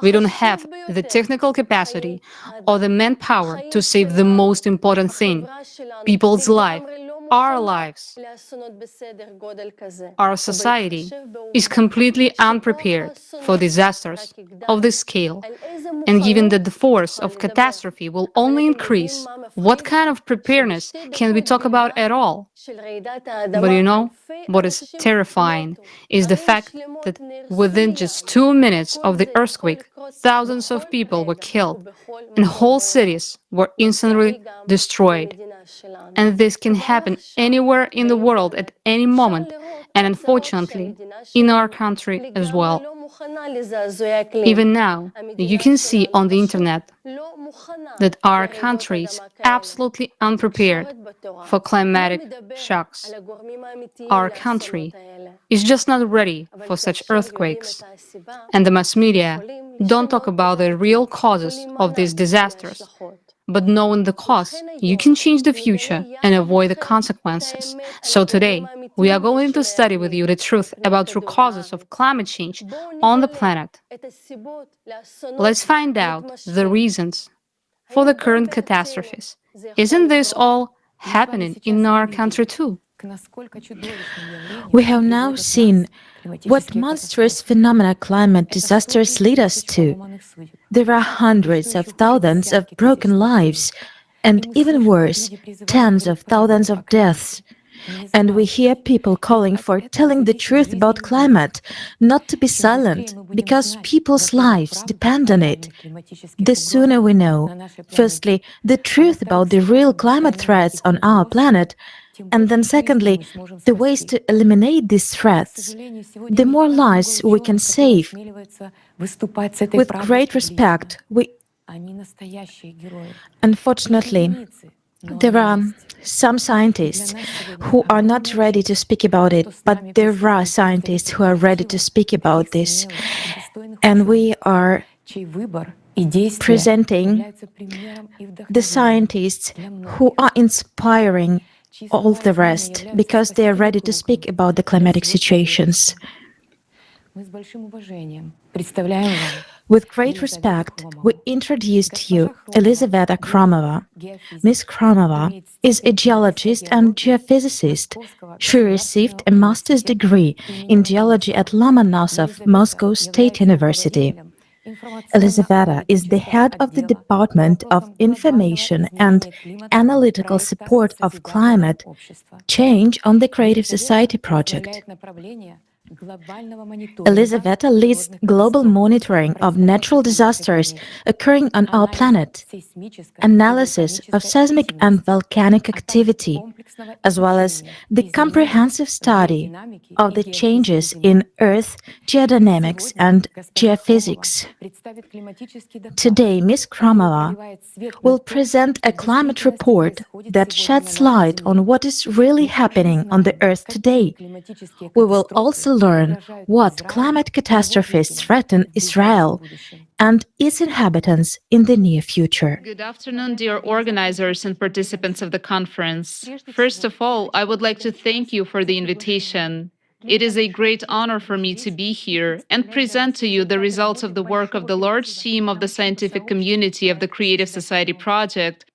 We don't have the technical capacity or the manpower to save the most important thing, people's life, our lives. Our society is completely unprepared for disasters of this scale. And given that the force of catastrophe will only increase, what kind of preparedness can we talk about at all? But you know, what is terrifying is the fact that within just 2 minutes of the earthquake, thousands of people were killed and whole cities were instantly destroyed. And this can happen anywhere in the world at any moment, and unfortunately, in our country as well. Even now, you can see on the internet that our country is absolutely unprepared for climatic shocks. Our country is just not ready for such earthquakes. And the mass media don't talk about the real causes of these disasters. But knowing the cause, you can change the future and avoid the consequences. So today, we are going to study with you the truth about true causes of climate change on the planet. Let's find out the reasons for the current catastrophes. Isn't this all happening in our country too? We have now seen what monstrous phenomena climate disasters lead us to. There are hundreds of thousands of broken lives, and even worse, tens of thousands of deaths. And we hear people calling for telling the truth about climate, not to be silent, because people's lives depend on it. The sooner we know, firstly, the truth about the real climate threats on our planet, and then secondly, the ways to eliminate these threats, the more lives we can save. With great respect, unfortunately, there are some scientists who are not ready to speak about it, but there are scientists who are ready to speak about this. And we are presenting the scientists who are inspiring all the rest because they are ready to speak about the climatic situations. With great respect, we introduce to you Elizaveta Kromova. Ms. Kromova is a geologist and geophysicist. She received a master's degree in geology at Lomonosov Moscow State University. Elizaveta is the head of the Department of Information and Analytical Support of Climate Change on the Creative Society project. Elizaveta leads global monitoring of natural disasters occurring on our planet, analysis of seismic and volcanic activity, as well as the comprehensive study of the changes in Earth geodynamics and geophysics. Today, Ms. Kromova will present a climate report that sheds light on what is really happening on the Earth today. We will also learn what climate catastrophes threaten Israel and its inhabitants in the near future. Good afternoon, dear organizers and participants of the conference. First of all, I would like to thank you for the invitation. It is a great honor for me to be here and present to you the results of the work of the large team of the scientific community of the Creative Society Project,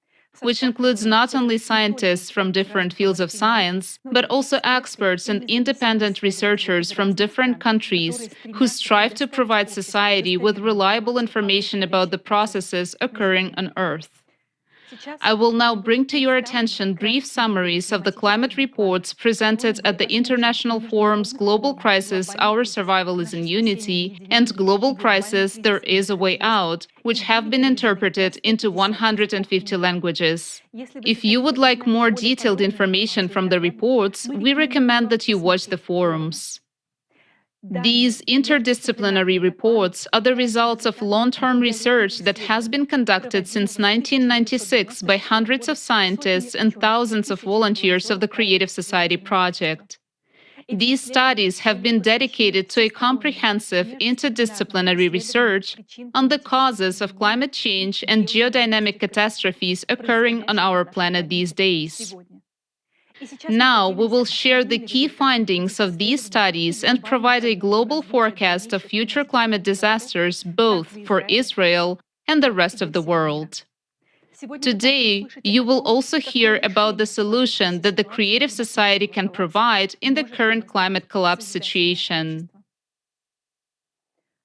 which includes not only scientists from different fields of science, but also experts and independent researchers from different countries who strive to provide society with reliable information about the processes occurring on Earth. I will now bring to your attention brief summaries of the climate reports presented at the international forums Global Crisis, Our Survival is in Unity, and Global Crisis, There is a Way Out, which have been interpreted into 150 languages. If you would like more detailed information from the reports, we recommend that you watch the forums. These interdisciplinary reports are the results of long-term research that has been conducted since 1996 by hundreds of scientists and thousands of volunteers of the Creative Society Project. These studies have been dedicated to a comprehensive interdisciplinary research on the causes of climate change and geodynamic catastrophes occurring on our planet these days. Now, we will share the key findings of these studies and provide a global forecast of future climate disasters both for Israel and the rest of the world. Today, you will also hear about the solution that the creative society can provide in the current climate collapse situation.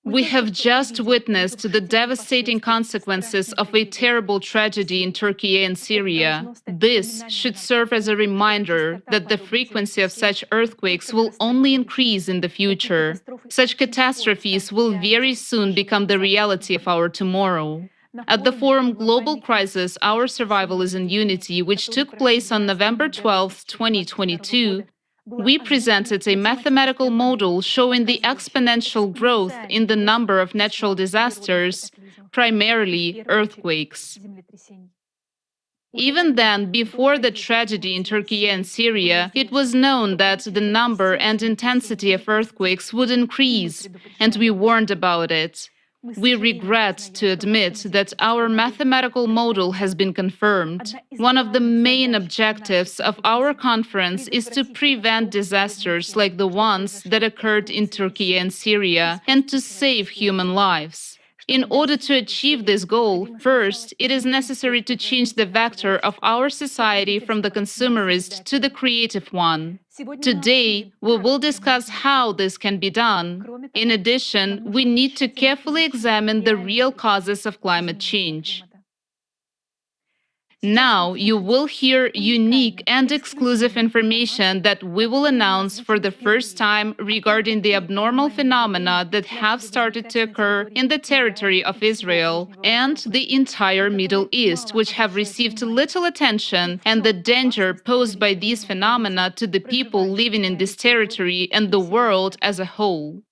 We have just witnessed the devastating consequences of a terrible tragedy in Turkey and Syria. This should serve as a reminder that the frequency of such earthquakes will only increase in the future. Such catastrophes will very soon become the reality of our tomorrow. At the forum Global Crisis, Our Survival is in Unity, which took place on November 12, 2022, we presented a mathematical model showing the exponential growth in the number of natural disasters, primarily earthquakes. Even then, before the tragedy in Turkey and Syria, it was known that the number and intensity of earthquakes would increase, and we warned about it. We regret to admit that our mathematical model has been confirmed. One of the main objectives of our conference is to prevent disasters like the ones that occurred in Turkey and Syria and to save human lives. In order to achieve this goal, first, it is necessary to change the vector of our society from the consumerist to the creative one. Today, we will discuss how this can be done. In addition, we need to carefully examine the real causes of climate change. Now, you will hear unique and exclusive information that we will announce for the first time regarding the abnormal phenomena that have started to occur in the territory of Israel and the entire Middle East, which have received little attention, and the danger posed by these phenomena to the people living in this territory and the world as a whole.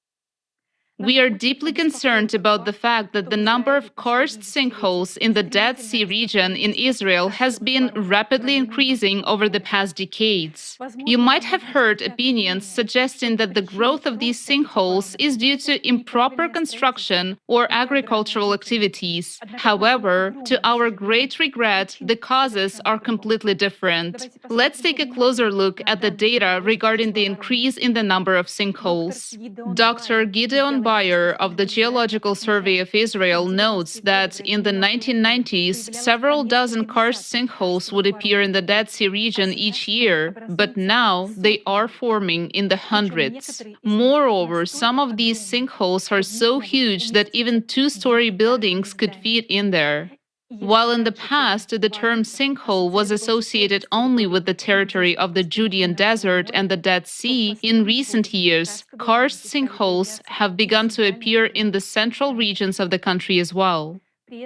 We are deeply concerned about the fact that the number of karst sinkholes in the Dead Sea region in Israel has been rapidly increasing over the past decades. You might have heard opinions suggesting that the growth of these sinkholes is due to improper construction or agricultural activities. However, to our great regret, the causes are completely different. Let's take a closer look at the data regarding the increase in the number of sinkholes. Dr. Gideon Bayer of the Geological Survey of Israel notes that in the 1990s, several dozen karst sinkholes would appear in the Dead Sea region each year, but now they are forming in the hundreds. Moreover, some of these sinkholes are so huge that even two-story buildings could fit in there. While in the past, the term sinkhole was associated only with the territory of the Judean Desert and the Dead Sea, in recent years, karst sinkholes have begun to appear in the central regions of the country as well.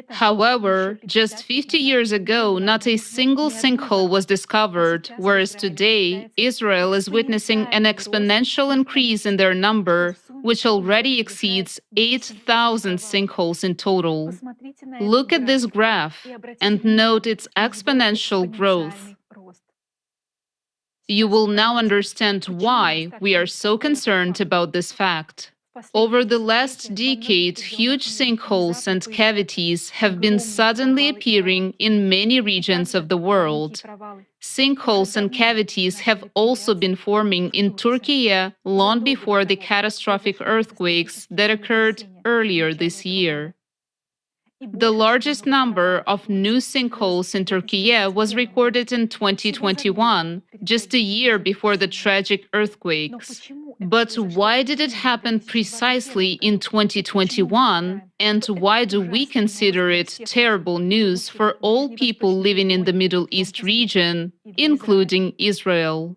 However, just 50 years ago, not a single sinkhole was discovered, whereas today, Israel is witnessing an exponential increase in their number, which already exceeds 8,000 sinkholes in total. Look at this graph and note its exponential growth. You will now understand why we are so concerned about this fact. Over the last decade, huge sinkholes and cavities have been suddenly appearing in many regions of the world. Sinkholes and cavities have also been forming in Turkey long before the catastrophic earthquakes that occurred earlier this year. The largest number of new sinkholes in Turkey was recorded in 2021, just a year before the tragic earthquakes. But why did it happen precisely in 2021, and why do we consider it terrible news for all people living in the Middle East region, including Israel?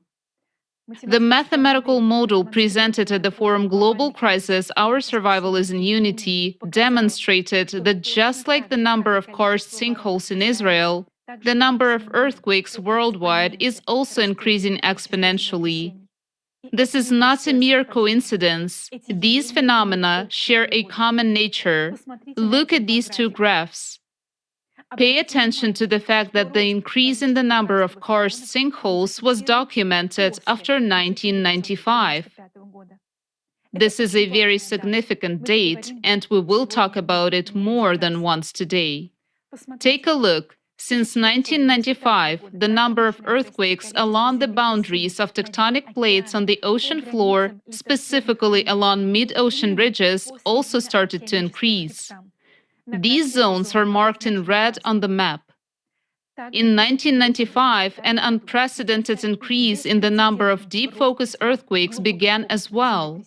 The mathematical model presented at the forum Global Crisis, Our Survival is in Unity demonstrated that just like the number of karst sinkholes in Israel, the number of earthquakes worldwide is also increasing exponentially. This is not a mere coincidence. These phenomena share a common nature. Look at these two graphs. Pay attention to the fact that the increase in the number of karst sinkholes was documented after 1995. This is a very significant date, and we will talk about it more than once today. Take a look. Since 1995, the number of earthquakes along the boundaries of tectonic plates on the ocean floor, specifically along mid-ocean ridges, also started to increase. These zones are marked in red on the map. In 1995, an unprecedented increase in the number of deep focus earthquakes began as well.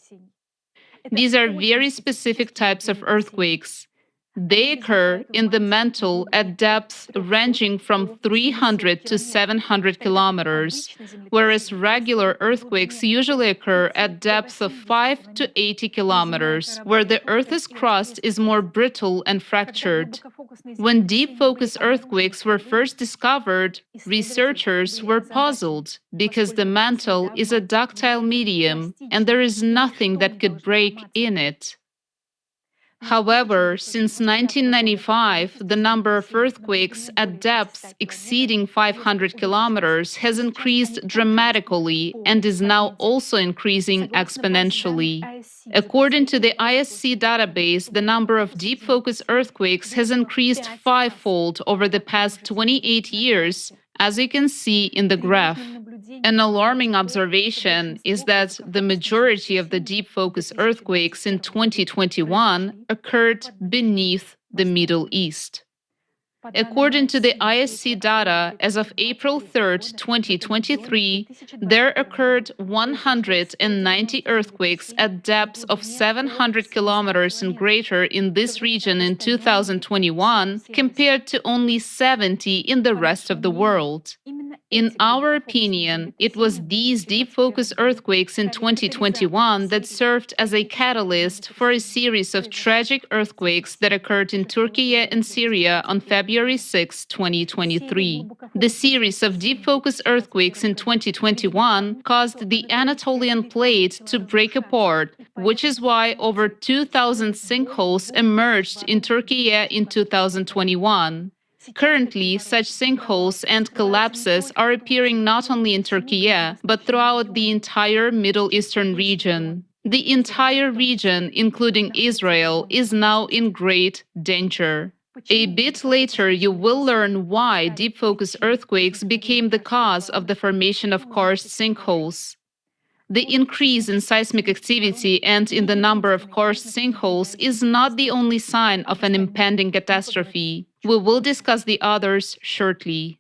These are very specific types of earthquakes. They occur in the mantle at depths ranging from 300 to 700 kilometers, whereas regular earthquakes usually occur at depths of 5 to 80 kilometers, where the Earth's crust is more brittle and fractured. When deep focus earthquakes were first discovered, researchers were puzzled because the mantle is a ductile medium and there is nothing that could break in it. However, since 1995, the number of earthquakes at depths exceeding 500 kilometers has increased dramatically and is now also increasing exponentially. According to the ISC database, the number of deep focus earthquakes has increased fivefold over the past 28 years, as you can see in the graph. An alarming observation is that the majority of the deep focus earthquakes in 2021 occurred beneath the Middle East. According to the ISC data, as of April 3, 2023, there occurred 190 earthquakes at depths of 700 kilometers and greater in this region in 2021, compared to only 70 in the rest of the world. In our opinion, it was these deep focus earthquakes in 2021 that served as a catalyst for a series of tragic earthquakes that occurred in Turkey and Syria on February 6, 2023. The series of deep focus earthquakes in 2021 caused the Anatolian plate to break apart, which is why over 2,000 sinkholes emerged in Turkey in 2021. Currently, such sinkholes and collapses are appearing not only in Turkey, but throughout the entire Middle Eastern region. The entire region, including Israel, is now in great danger. A bit later, you will learn why deep focus earthquakes became the cause of the formation of karst sinkholes. The increase in seismic activity and in the number of karst sinkholes is not the only sign of an impending catastrophe. We will discuss the others shortly.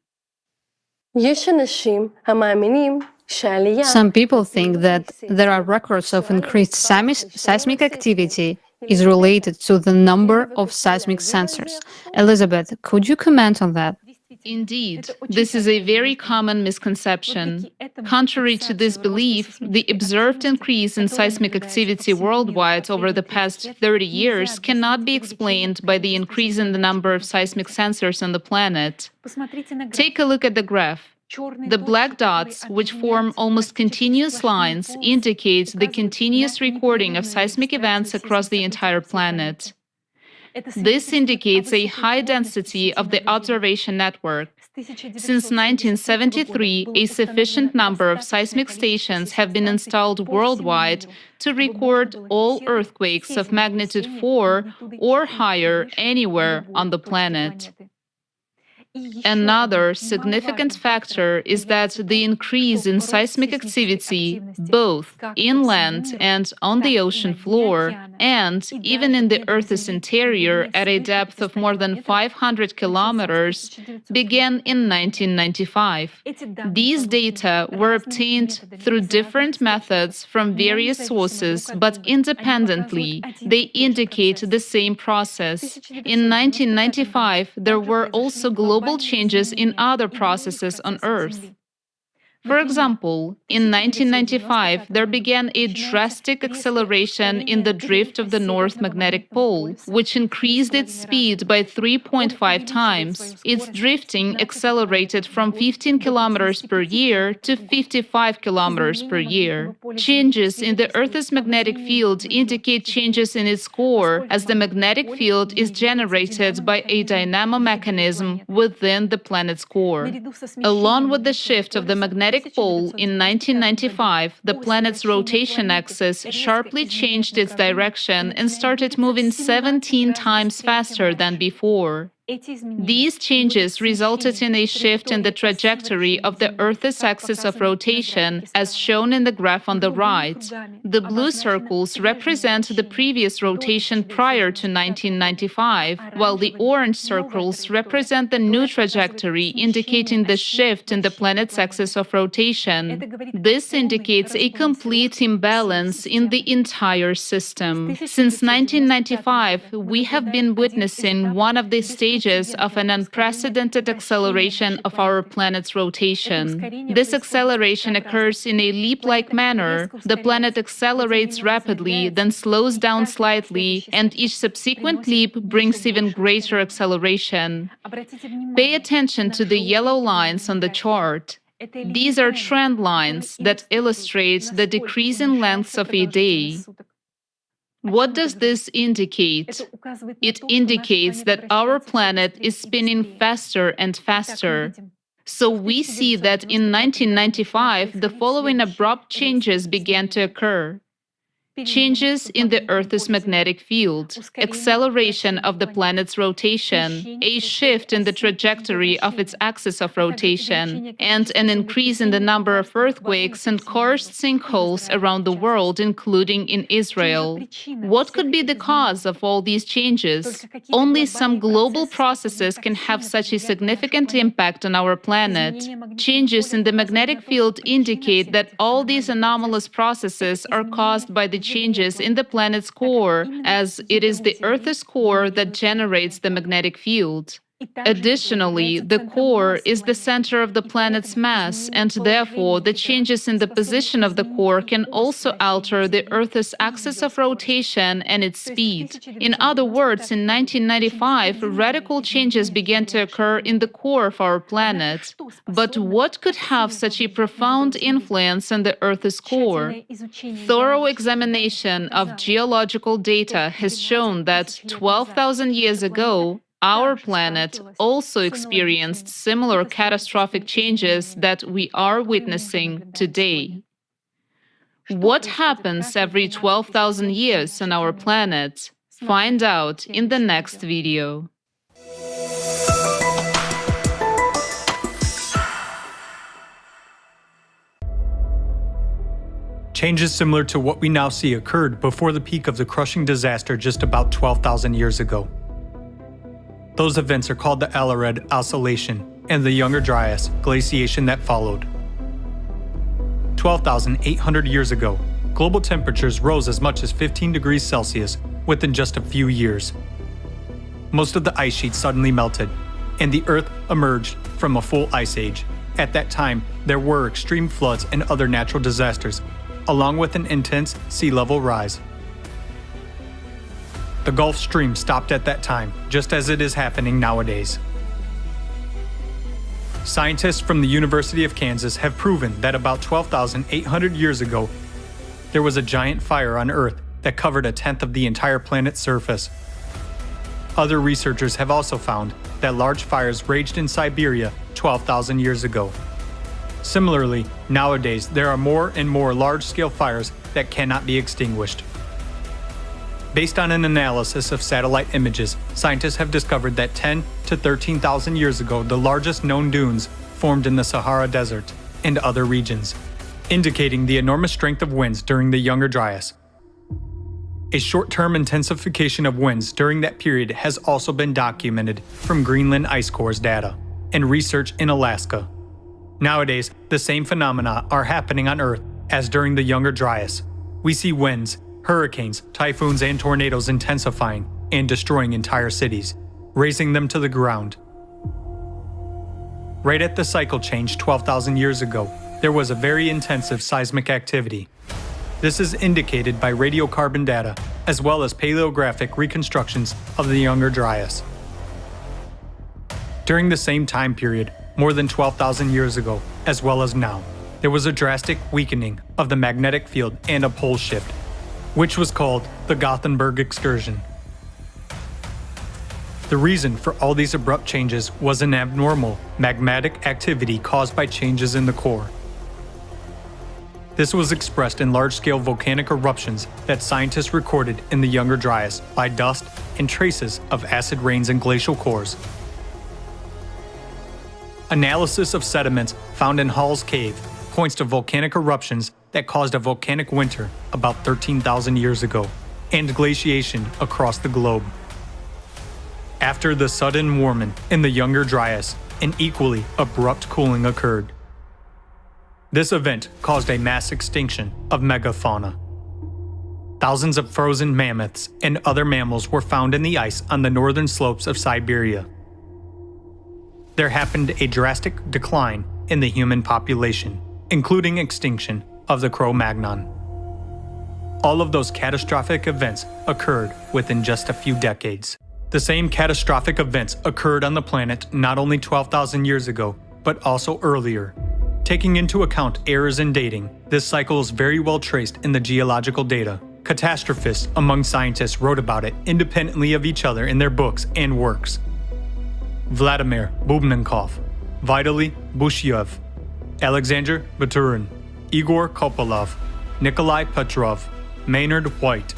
Some people think that there are records of increased seismic activity is related to the number of seismic sensors. Elizabeth, could you comment on that? Indeed, this is a very common misconception. Contrary to this belief, the observed increase in seismic activity worldwide over the past 30 years cannot be explained by the increase in the number of seismic sensors on the planet. Take a look at the graph. The black dots, which form almost continuous lines, indicate the continuous recording of seismic events across the entire planet. This indicates a high density of the observation network. Since 1973, a sufficient number of seismic stations have been installed worldwide to record all earthquakes of magnitude 4 or higher anywhere on the planet. Another significant factor is that the increase in seismic activity, both inland and on the ocean floor, and even in the Earth's interior at a depth of more than 500 kilometers, began in 1995. These data were obtained through different methods from various sources, but independently. They indicate the same process. In 1995, there were also global changes in other processes on Earth. For example, in 1995, there began a drastic acceleration in the drift of the North Magnetic Pole, which increased its speed by 3.5 times. Its drifting accelerated from 15 kilometers per year to 55 kilometers per year. Changes in the Earth's magnetic field indicate changes in its core, as the magnetic field is generated by a dynamo mechanism within the planet's core. Along with the shift of the magnetic pole in 1995, the planet's rotation axis sharply changed its direction and started moving 17 times faster than before. These changes resulted in a shift in the trajectory of the Earth's axis of rotation, as shown in the graph on the right. The blue circles represent the previous rotation prior to 1995, while the orange circles represent the new trajectory, indicating the shift in the planet's axis of rotation. This indicates a complete imbalance in the entire system. Since 1995, we have been witnessing one of the stages of an unprecedented acceleration of our planet's rotation. This acceleration occurs in a leap-like manner. The planet accelerates rapidly, then slows down slightly, and each subsequent leap brings even greater acceleration. Pay attention to the yellow lines on the chart. These are trend lines that illustrate the decreasing lengths of a day. What does this indicate? It indicates that our planet is spinning faster and faster. So we see that in 1995, the following abrupt changes began to occur. Changes in the Earth's magnetic field, acceleration of the planet's rotation, a shift in the trajectory of its axis of rotation, and an increase in the number of earthquakes and karst sinkholes around the world, including in Israel. What could be the cause of all these changes? Only some global processes can have such a significant impact on our planet. Changes in the magnetic field indicate that all these anomalous processes are caused by the changes in the planet's core, as it is the Earth's core that generates the magnetic field. Additionally, the core is the center of the planet's mass, and therefore the changes in the position of the core can also alter the Earth's axis of rotation and its speed. In other words, in 1995, radical changes began to occur in the core of our planet. But what could have such a profound influence on the Earth's core? Thorough examination of geological data has shown that 12,000 years ago, our planet also experienced similar catastrophic changes that we are witnessing today. What happens every 12,000 years on our planet? Find out in the next video. Changes similar to what we now see occurred before the peak of the crushing disaster just about 12,000 years ago. Those events are called the Alared Oscillation and the Younger Dryas glaciation that followed. 12,800 years ago, global temperatures rose as much as 15 degrees Celsius within just a few years. Most of the ice sheets suddenly melted, and the Earth emerged from a full ice age. At that time, there were extreme floods and other natural disasters, along with an intense sea level rise. The Gulf Stream stopped at that time, just as it is happening nowadays. Scientists from the University of Kansas have proven that about 12,800 years ago, there was a giant fire on Earth that covered a tenth of the entire planet's surface. Other researchers have also found that large fires raged in Siberia 12,000 years ago. Similarly, nowadays there are more and more large-scale fires that cannot be extinguished. Based on an analysis of satellite images, scientists have discovered that 10 to 13,000 years ago, the largest known dunes formed in the Sahara Desert and other regions, indicating the enormous strength of winds during the Younger Dryas. A short-term intensification of winds during that period has also been documented from Greenland ice cores data and research in Alaska. Nowadays, the same phenomena are happening on Earth as during the Younger Dryas. We see winds, hurricanes, typhoons, and tornadoes intensifying and destroying entire cities, razing them to the ground. Right at the cycle change 12,000 years ago, there was a very intensive seismic activity. This is indicated by radiocarbon data, as well as paleographic reconstructions of the Younger Dryas. During the same time period, more than 12,000 years ago, as well as now, there was a drastic weakening of the magnetic field and a pole shift, which was called the Gothenburg excursion. The reason for all these abrupt changes was an abnormal magmatic activity caused by changes in the core. This was expressed in large-scale volcanic eruptions that scientists recorded in the Younger Dryas by dust and traces of acid rains and glacial cores, Analysis of sediments found in Hall's Cave points to volcanic eruptions that caused a volcanic winter about 13,000 years ago, and glaciation across the globe. After the sudden warming in the Younger Dryas, an equally abrupt cooling occurred. This event caused a mass extinction of megafauna. Thousands of frozen mammoths and other mammals were found in the ice on the northern slopes of Siberia. There happened a drastic decline in the human population, including extinction of the Cro-Magnon. All of those catastrophic events occurred within just a few decades. The same catastrophic events occurred on the planet not only 12,000 years ago, but also earlier. Taking into account errors in dating, this cycle is very well traced in the geological data. Catastrophists among scientists wrote about it independently of each other in their books and works. Vladimir Bubnenkov, Vitaly Bushyev, Alexander Baturin, Igor Kopolov, Nikolai Petrov, Maynard White,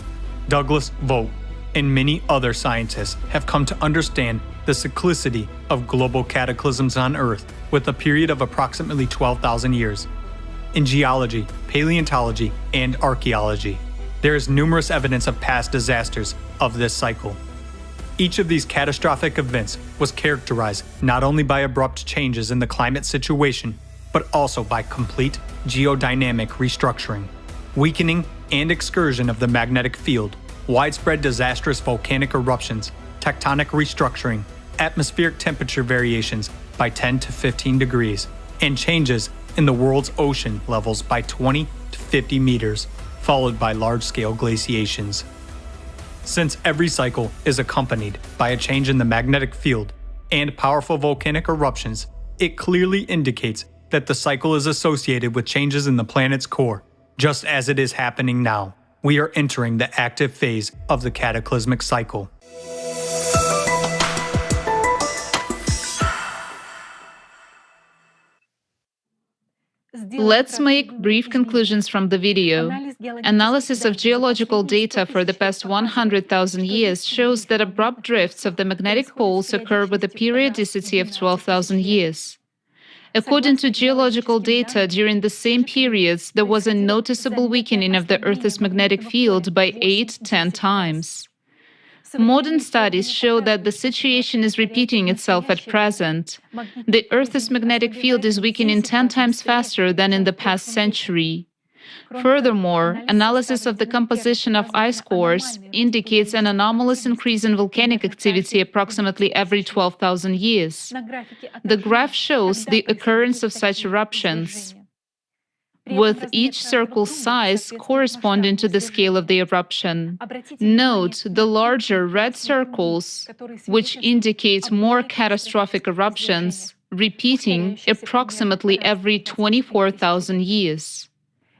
Douglas Vogt, and many other scientists have come to understand the cyclicity of global cataclysms on Earth with a period of approximately 12,000 years. In geology, paleontology, and archaeology, there is numerous evidence of past disasters of this cycle. Each of these catastrophic events was characterized not only by abrupt changes in the climate situation, but also by complete geodynamic restructuring, weakening and excursion of the magnetic field, widespread disastrous volcanic eruptions, tectonic restructuring, atmospheric temperature variations by 10 to 15 degrees, and changes in the world's ocean levels by 20 to 50 meters, followed by large-scale glaciations. Since every cycle is accompanied by a change in the magnetic field and powerful volcanic eruptions, it clearly indicates that the cycle is associated with changes in the planet's core, just as it is happening now. We are entering the active phase of the cataclysmic cycle. Let's make brief conclusions from the video. Analysis of geological data for the past 100,000 years shows that abrupt drifts of the magnetic poles occur with a periodicity of 12,000 years. According to geological data, during the same periods, there was a noticeable weakening of the Earth's magnetic field by 8-10 times. Modern studies show that the situation is repeating itself at present. The Earth's magnetic field is weakening 10 times faster than in the past century. Furthermore, analysis of the composition of ice cores indicates an anomalous increase in volcanic activity approximately every 12,000 years. The graph shows the occurrence of such eruptions, with each circle's size corresponding to the scale of the eruption. Note the larger red circles, which indicate more catastrophic eruptions, repeating approximately every 24,000 years.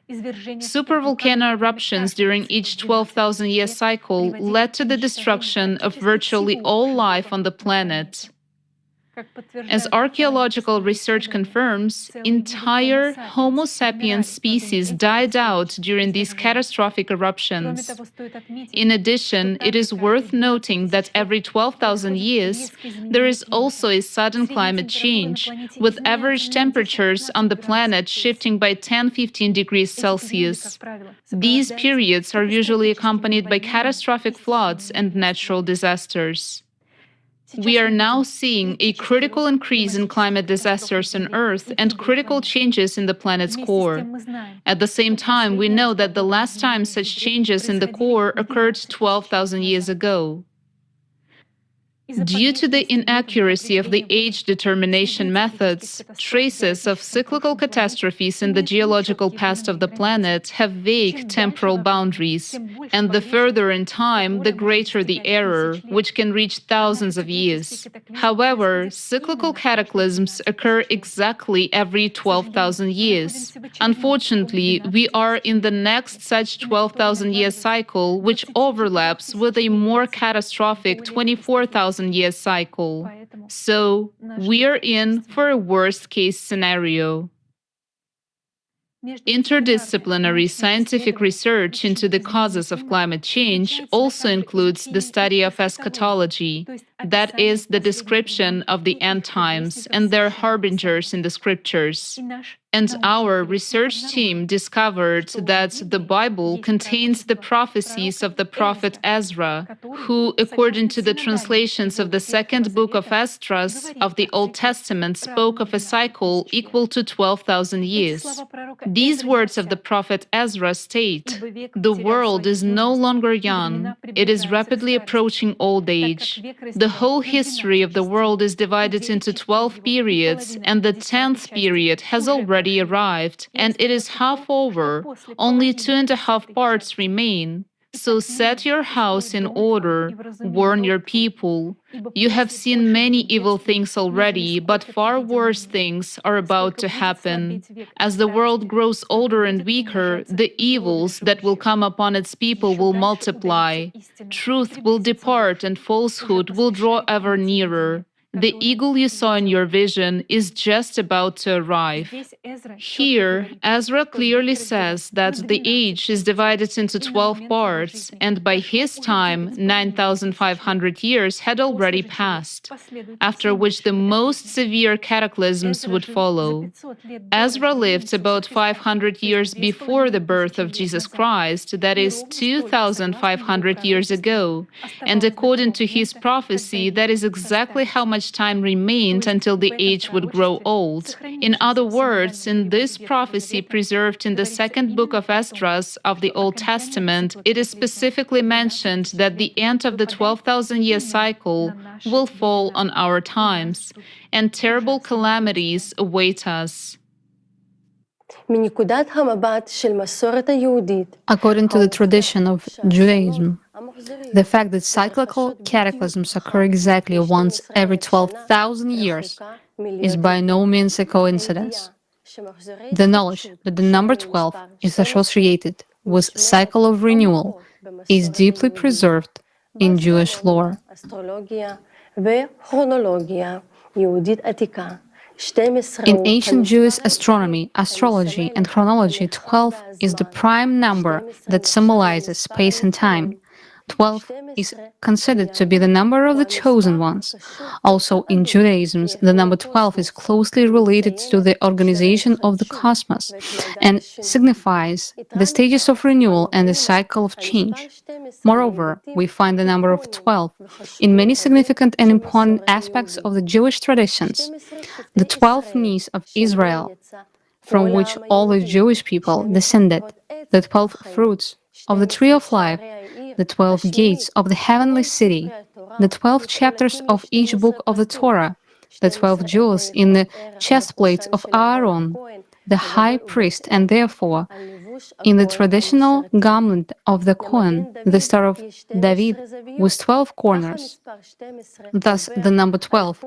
Supervolcano eruptions during each 12,000-year cycle led to the destruction of virtually all life on the planet. As archaeological research confirms, entire Homo sapiens species died out during these catastrophic eruptions. In addition, it is worth noting that every 12,000 years, there is also a sudden climate change, with average temperatures on the planet shifting by 10-15 degrees Celsius. These periods are usually accompanied by catastrophic floods and natural disasters. We are now seeing a critical increase in climate disasters on Earth and critical changes in the planet's core. At the same time, we know that the last time such changes in the core occurred 12,000 years ago. Due to the inaccuracy of the age determination methods, traces of cyclical catastrophes in the geological past of the planet have vague temporal boundaries, and the further in time, the greater the error, which can reach thousands of years. However, cyclical cataclysms occur exactly every 12,000 years. Unfortunately, we are in the next such 12,000-year cycle, which overlaps with a more catastrophic 24,000-year cycle. So, we are in for a worst-case scenario. Interdisciplinary scientific research into the causes of climate change also includes the study of eschatology, that is, the description of the end times and their harbingers in the scriptures. And our research team discovered that the Bible contains the prophecies of the prophet Ezra, who, according to the translations of the second book of Esdras of the Old Testament, spoke of a cycle equal to 12,000 years. These words of the prophet Ezra state, "The world is no longer young, it is rapidly approaching old age. The whole history of the world is divided into 12 periods, and the 10th period has already arrived, and it is half over. Only 2.5 parts remain. So set your house in order, warn your people. You have seen many evil things already, but far worse things are about to happen. As the world grows older and weaker, the evils that will come upon its people will multiply. Truth will depart and falsehood will draw ever nearer. The eagle you saw in your vision is just about to arrive." Here, Ezra clearly says that the age is divided into 12 parts, and by his time, 9,500 years had already passed, after which the most severe cataclysms would follow. Ezra lived about 500 years before the birth of Jesus Christ, that is 2,500 years ago, and according to his prophecy, that is exactly how much time remained until the age would grow old. In other words, in this prophecy preserved in the second book of Esdras of the Old Testament, it is specifically mentioned that the end of the 12,000-year cycle will fall on our times, and terrible calamities await us. According to the tradition of Judaism, the fact that cyclical cataclysms occur exactly once every 12,000 years is by no means a coincidence. The knowledge that the number 12 is associated with cycle of renewal is deeply preserved in Jewish lore. In ancient Jewish astronomy, astrology, and chronology, 12 is the prime number that symbolizes space and time. 12 is considered to be the number of the chosen ones. Also, in Judaism, the number 12 is closely related to the organization of the cosmos and signifies the stages of renewal and the cycle of change. Moreover, we find the number of 12 in many significant and important aspects of the Jewish traditions. The 12 knees of Israel, from which all the Jewish people descended, the 12 fruits of the tree of life, the 12 gates of the heavenly city, the 12 chapters of each book of the Torah, the 12 jewels in the chestplates of Aaron, the high priest, and therefore, in the traditional garment of the Kohen, the Star of David with 12 corners. Thus, the number 12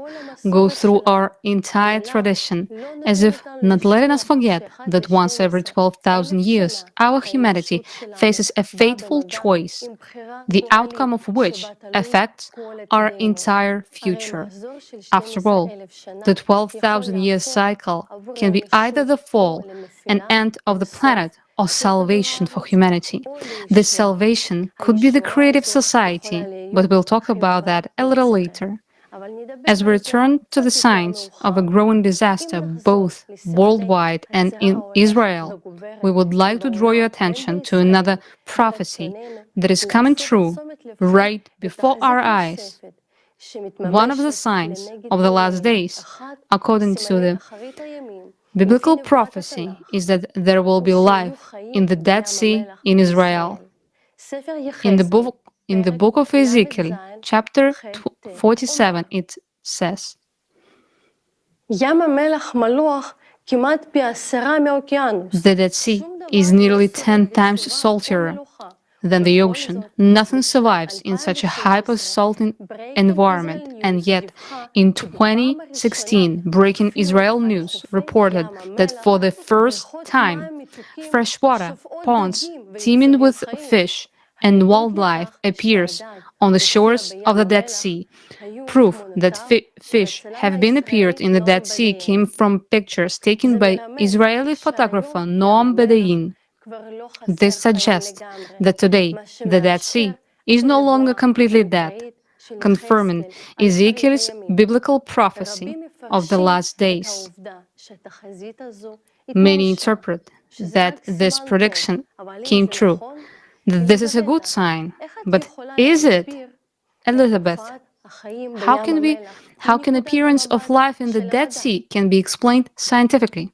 goes through our entire tradition, as if not letting us forget that once every 12,000 years, our humanity faces a fateful choice, the outcome of which affects our entire future. After all, the 12,000-year cycle can be either the fall and end of the planet or salvation for humanity. This salvation could be the creative society, but we'll talk about that a little later. As we return to the signs of a growing disaster both worldwide and in Israel, we would like to draw your attention to another prophecy that is coming true right before our eyes. One of the signs of the last days, according to the biblical prophecy, is that there will be life in the Dead Sea in Israel. In the book of Ezekiel, chapter 47, it says, "The Dead Sea is nearly 10 times saltier than the ocean. Nothing survives in such a hyper-salting environment, and yet in 2016, Breaking Israel News reported that for the first time, freshwater ponds teeming with fish and wildlife appears on the shores of the Dead Sea. Proof that fish have been appeared in the Dead Sea came from pictures taken by Israeli photographer Noam Bedayin. This suggests that today the Dead Sea is no longer completely dead, confirming Ezekiel's biblical prophecy of the last days. Many interpret that this prediction came true. This is a good sign, but is it? Elizabeth, how can appearance of life in the Dead Sea can be explained scientifically?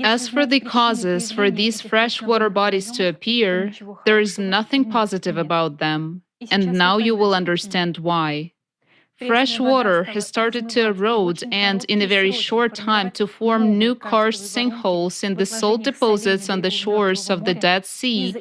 As for the causes for these freshwater bodies to appear, there is nothing positive about them, and now you will understand why. Fresh water has started to erode and, in a very short time, to form new karst sinkholes in the salt deposits on the shores of the Dead Sea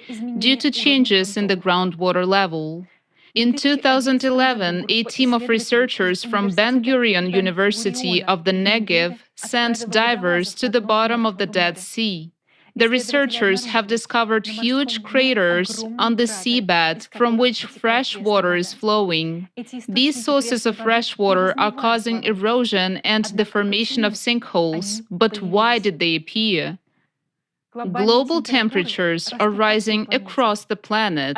due to changes in the groundwater level. In 2011, a team of researchers from Ben Gurion University of the Negev sent divers to the bottom of the Dead Sea. The researchers have discovered huge craters on the seabed from which fresh water is flowing. These sources of fresh water are causing erosion and the formation of sinkholes, but why did they appear? Global temperatures are rising across the planet,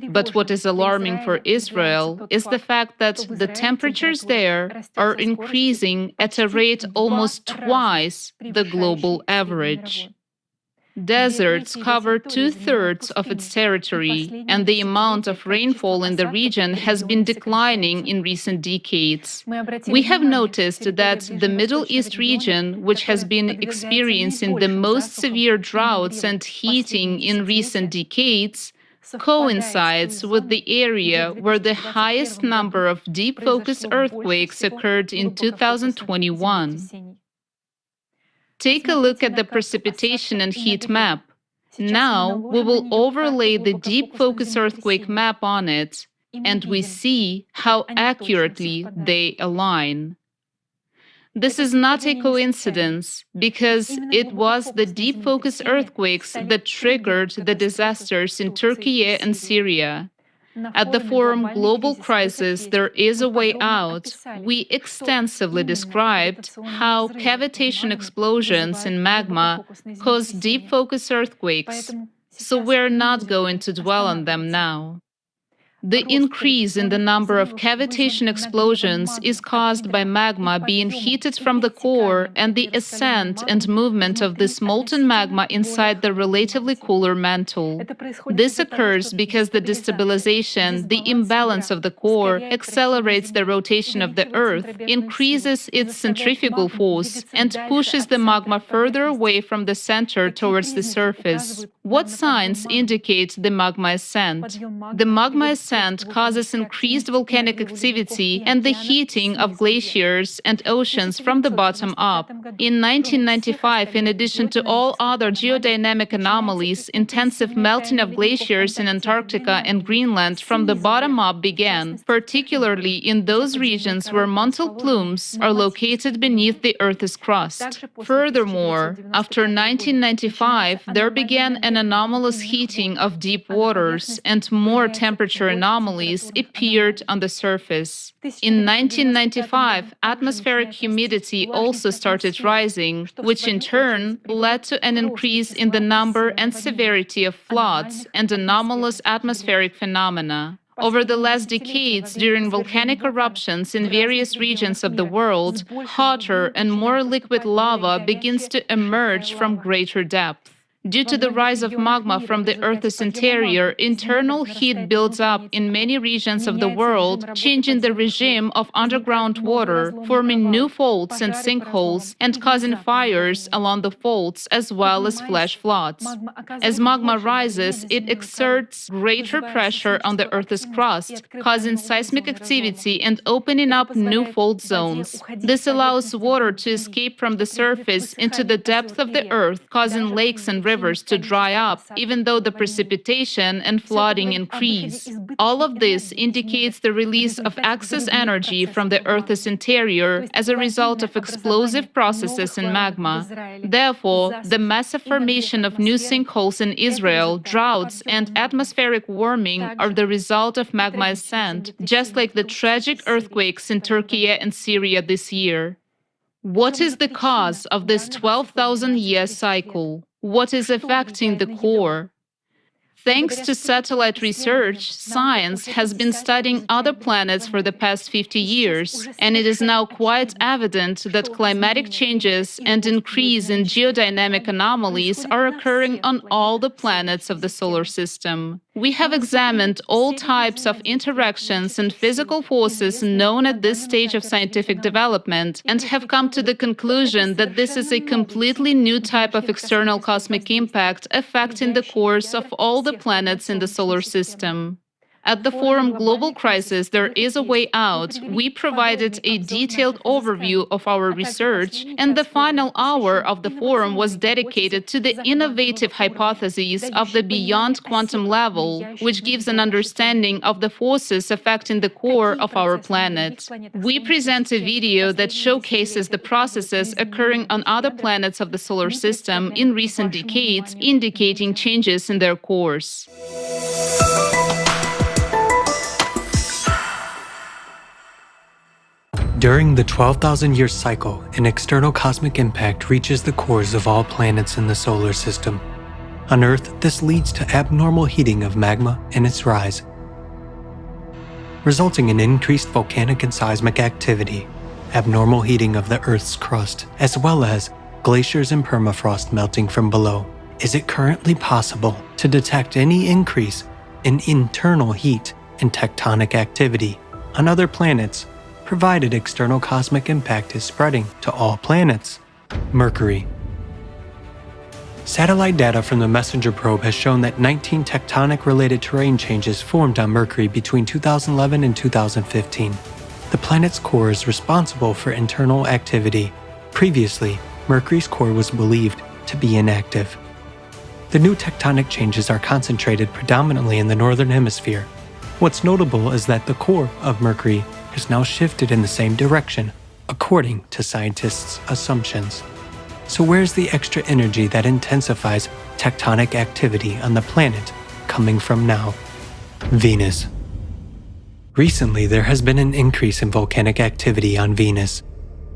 but what is alarming for Israel is the fact that the temperatures there are increasing at a rate almost twice the global average. Deserts cover 2/3 of its territory, and the amount of rainfall in the region has been declining in recent decades. We have noticed that the Middle East region, which has been experiencing the most severe droughts and heating in recent decades, coincides with the area where the highest number of deep focus earthquakes occurred in 2021. Take a look at the precipitation and heat map. Now we will overlay the deep focus earthquake map on it, and we see how accurately they align. This is not a coincidence, because it was the deep focus earthquakes that triggered the disasters in Turkey and Syria. At the forum Global Crisis, There Is a Way Out, we extensively described how cavitation explosions in magma cause deep focus earthquakes, so we're not going to dwell on them now. The increase in the number of cavitation explosions is caused by magma being heated from the core and the ascent and movement of this molten magma inside the relatively cooler mantle. This occurs because the destabilization, the imbalance of the core, accelerates the rotation of the Earth, increases its centrifugal force, and pushes the magma further away from the center towards the surface. What signs indicate the magma ascent? The magma ascent causes increased volcanic activity and the heating of glaciers and oceans from the bottom up. In 1995, in addition to all other geodynamic anomalies, intensive melting of glaciers in Antarctica and Greenland from the bottom up began, particularly in those regions where mantle plumes are located beneath the Earth's crust. Furthermore, after 1995, there began an anomalous heating of deep waters, and more temperature anomalies appeared on the surface. In 1995, atmospheric humidity also started rising, which in turn led to an increase in the number and severity of floods and anomalous atmospheric phenomena. Over the last decades, during volcanic eruptions in various regions of the world, hotter and more liquid lava begins to emerge from greater depth. Due to the rise of magma from the Earth's interior, internal heat builds up in many regions of the world, changing the regime of underground water, forming new faults and sinkholes, and causing fires along the faults as well as flash floods. As magma rises, it exerts greater pressure on the Earth's crust, causing seismic activity and opening up new fault zones. This allows water to escape from the surface into the depth of the Earth, causing lakes and rivers to dry up, even though the precipitation and flooding increase. All of this indicates the release of excess energy from the Earth's interior as a result of explosive processes in magma. Therefore, the massive formation of new sinkholes in Israel, droughts, and atmospheric warming are the result of magma ascent, just like the tragic earthquakes in Turkey and Syria this year. What is the cause of this 12,000-year cycle? What is affecting the core? Thanks to satellite research, science has been studying other planets for the past 50 years, and it is now quite evident that climatic changes and increase in geodynamic anomalies are occurring on all the planets of the solar system. We have examined all types of interactions and physical forces known at this stage of scientific development and have come to the conclusion that this is a completely new type of external cosmic impact affecting the cores of all the planets in the solar system. At the forum Global Crisis, There is a Way Out, we provided a detailed overview of our research, and the final hour of the forum was dedicated to the innovative hypotheses of the beyond quantum level, which gives an understanding of the forces affecting the core of our planet. We present a video that showcases the processes occurring on other planets of the solar system in recent decades, indicating changes in their cores. During the 12,000-year cycle, an external cosmic impact reaches the cores of all planets in the solar system. On Earth, this leads to abnormal heating of magma and its rise, resulting in increased volcanic and seismic activity, abnormal heating of the Earth's crust, as well as glaciers and permafrost melting from below. Is it currently possible to detect any increase in internal heat and tectonic activity on other planets, provided external cosmic impact is spreading to all planets? Mercury. Satellite data from the MESSENGER probe has shown that 19 tectonic-related terrain changes formed on Mercury between 2011 and 2015. The planet's core is responsible for internal activity. Previously, Mercury's core was believed to be inactive. The new tectonic changes are concentrated predominantly in the northern hemisphere. What's notable is that the core of Mercury has now shifted in the same direction, according to scientists' assumptions. So where's the extra energy that intensifies tectonic activity on the planet coming from now? Venus. Recently, there has been an increase in volcanic activity on Venus,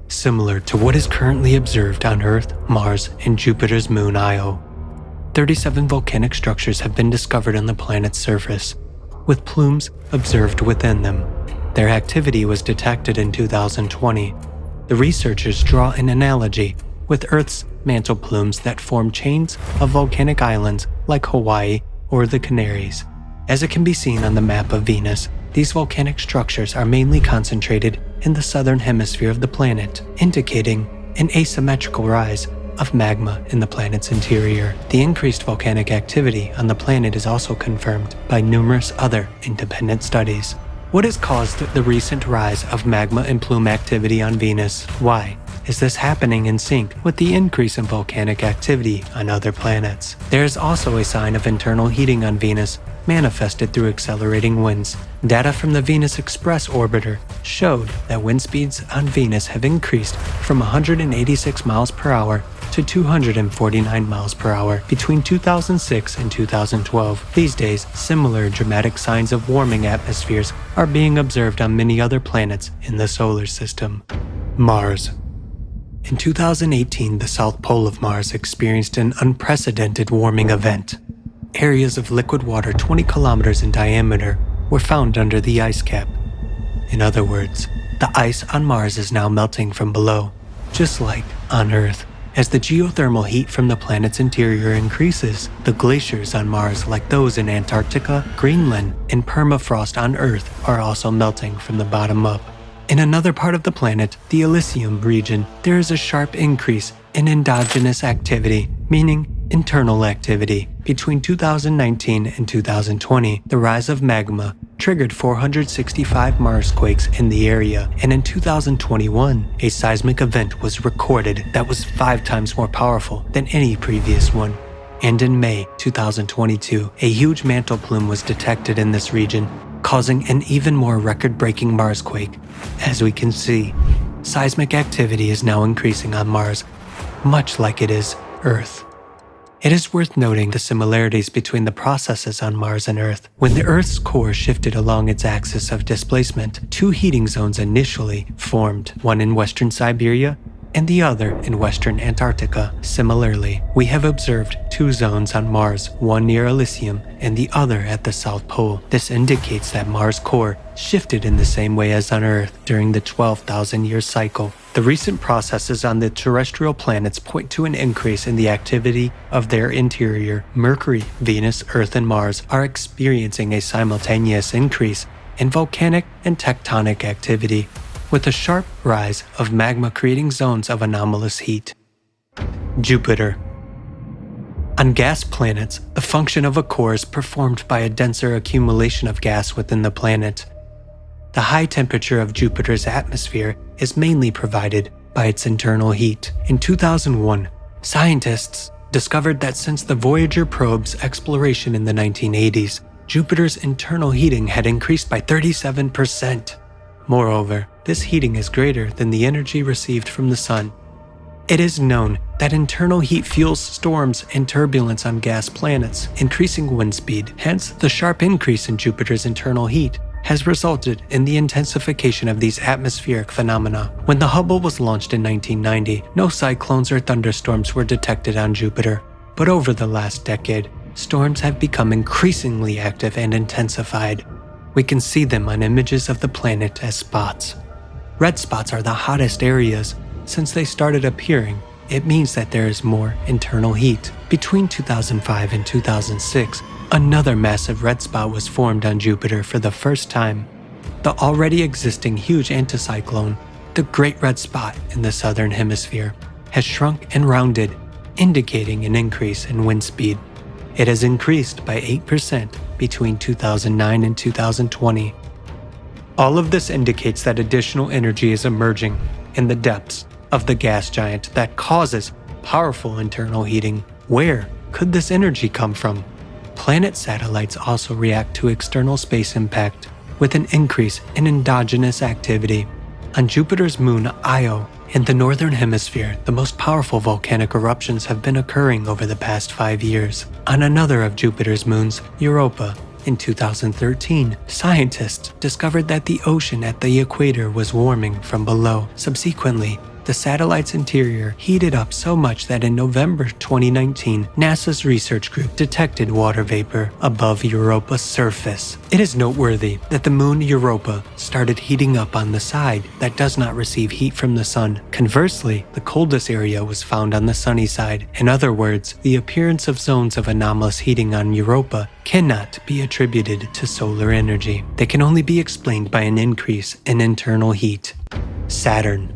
similar to what is currently observed on Earth, Mars, and Jupiter's moon Io. 37 volcanic structures have been discovered on the planet's surface, with plumes observed within them. Their activity was detected in 2020. The researchers draw an analogy with Earth's mantle plumes that form chains of volcanic islands like Hawaii or the Canaries. As it can be seen on the map of Venus, these volcanic structures are mainly concentrated in the southern hemisphere of the planet, indicating an asymmetrical rise of magma in the planet's interior. The increased volcanic activity on the planet is also confirmed by numerous other independent studies. What has caused the recent rise of magma and plume activity on Venus? Why is this happening in sync with the increase in volcanic activity on other planets? There is also a sign of internal heating on Venus, manifested through accelerating winds. Data from the Venus Express orbiter showed that wind speeds on Venus have increased from 186 miles per hour to 249 miles per hour between 2006 and 2012. These days, similar dramatic signs of warming atmospheres are being observed on many other planets in the solar system. Mars. In 2018, the south pole of Mars experienced an unprecedented warming event. Areas of liquid water 20 kilometers in diameter were found under the ice cap. In other words, the ice on Mars is now melting from below, just like on Earth. As the geothermal heat from the planet's interior increases, the glaciers on Mars, like those in Antarctica, Greenland, and permafrost on Earth, are also melting from the bottom up. In another part of the planet, the Elysium region, there is a sharp increase in endogenous activity, meaning internal activity. Between 2019 and 2020, the rise of magma triggered 465 Marsquakes in the area, and in 2021, a seismic event was recorded that was 5 times more powerful than any previous one. And in May 2022, a huge mantle plume was detected in this region, causing an even more record-breaking Marsquake. As we can see, seismic activity is now increasing on Mars, much like it is Earth. It is worth noting the similarities between the processes on Mars and Earth. When the Earth's core shifted along its axis of displacement, two heating zones initially formed, one in western Siberia and the other in western Antarctica. Similarly, we have observed two zones on Mars, one near Elysium and the other at the South Pole. This indicates that Mars' core shifted in the same way as on Earth during the 12,000-year cycle. The recent processes on the terrestrial planets point to an increase in the activity of their interior. Mercury, Venus, Earth, and Mars are experiencing a simultaneous increase in volcanic and tectonic activity, with a sharp rise of magma creating zones of anomalous heat. Jupiter. On gas planets, the function of a core is performed by a denser accumulation of gas within the planet. The high temperature of Jupiter's atmosphere is mainly provided by its internal heat. In 2001, scientists discovered that since the Voyager probe's exploration in the 1980s, Jupiter's internal heating had increased by 37%. Moreover, this heating is greater than the energy received from the sun. It is known that internal heat fuels storms and turbulence on gas planets, increasing wind speed. Hence, the sharp increase in Jupiter's internal heat has resulted in the intensification of these atmospheric phenomena. When the Hubble was launched in 1990, no cyclones or thunderstorms were detected on Jupiter. But over the last decade, storms have become increasingly active and intensified. We can see them on images of the planet as spots. Red spots are the hottest areas. Since they started appearing, it means that there is more internal heat. Between 2005 and 2006, another massive red spot was formed on Jupiter for the first time. The already existing huge anticyclone, the Great Red Spot in the southern hemisphere, has shrunk and rounded, indicating an increase in wind speed. It has increased by 8% between 2009 and 2020. All of this indicates that additional energy is emerging in the depths of the gas giant that causes powerful internal heating. Where could this energy come from? Planet satellites also react to external space impact with an increase in endogenous activity. On Jupiter's moon Io, in the northern hemisphere, the most powerful volcanic eruptions have been occurring over the past 5 years. On another of Jupiter's moons, Europa, in 2013, scientists discovered that the ocean at the equator was warming from below. Subsequently, the satellite's interior heated up so much that in November 2019, NASA's research group detected water vapor above Europa's surface. It is noteworthy that the moon Europa started heating up on the side that does not receive heat from the sun. Conversely, the coldest area was found on the sunny side. In other words, the appearance of zones of anomalous heating on Europa cannot be attributed to solar energy. They can only be explained by an increase in internal heat. Saturn.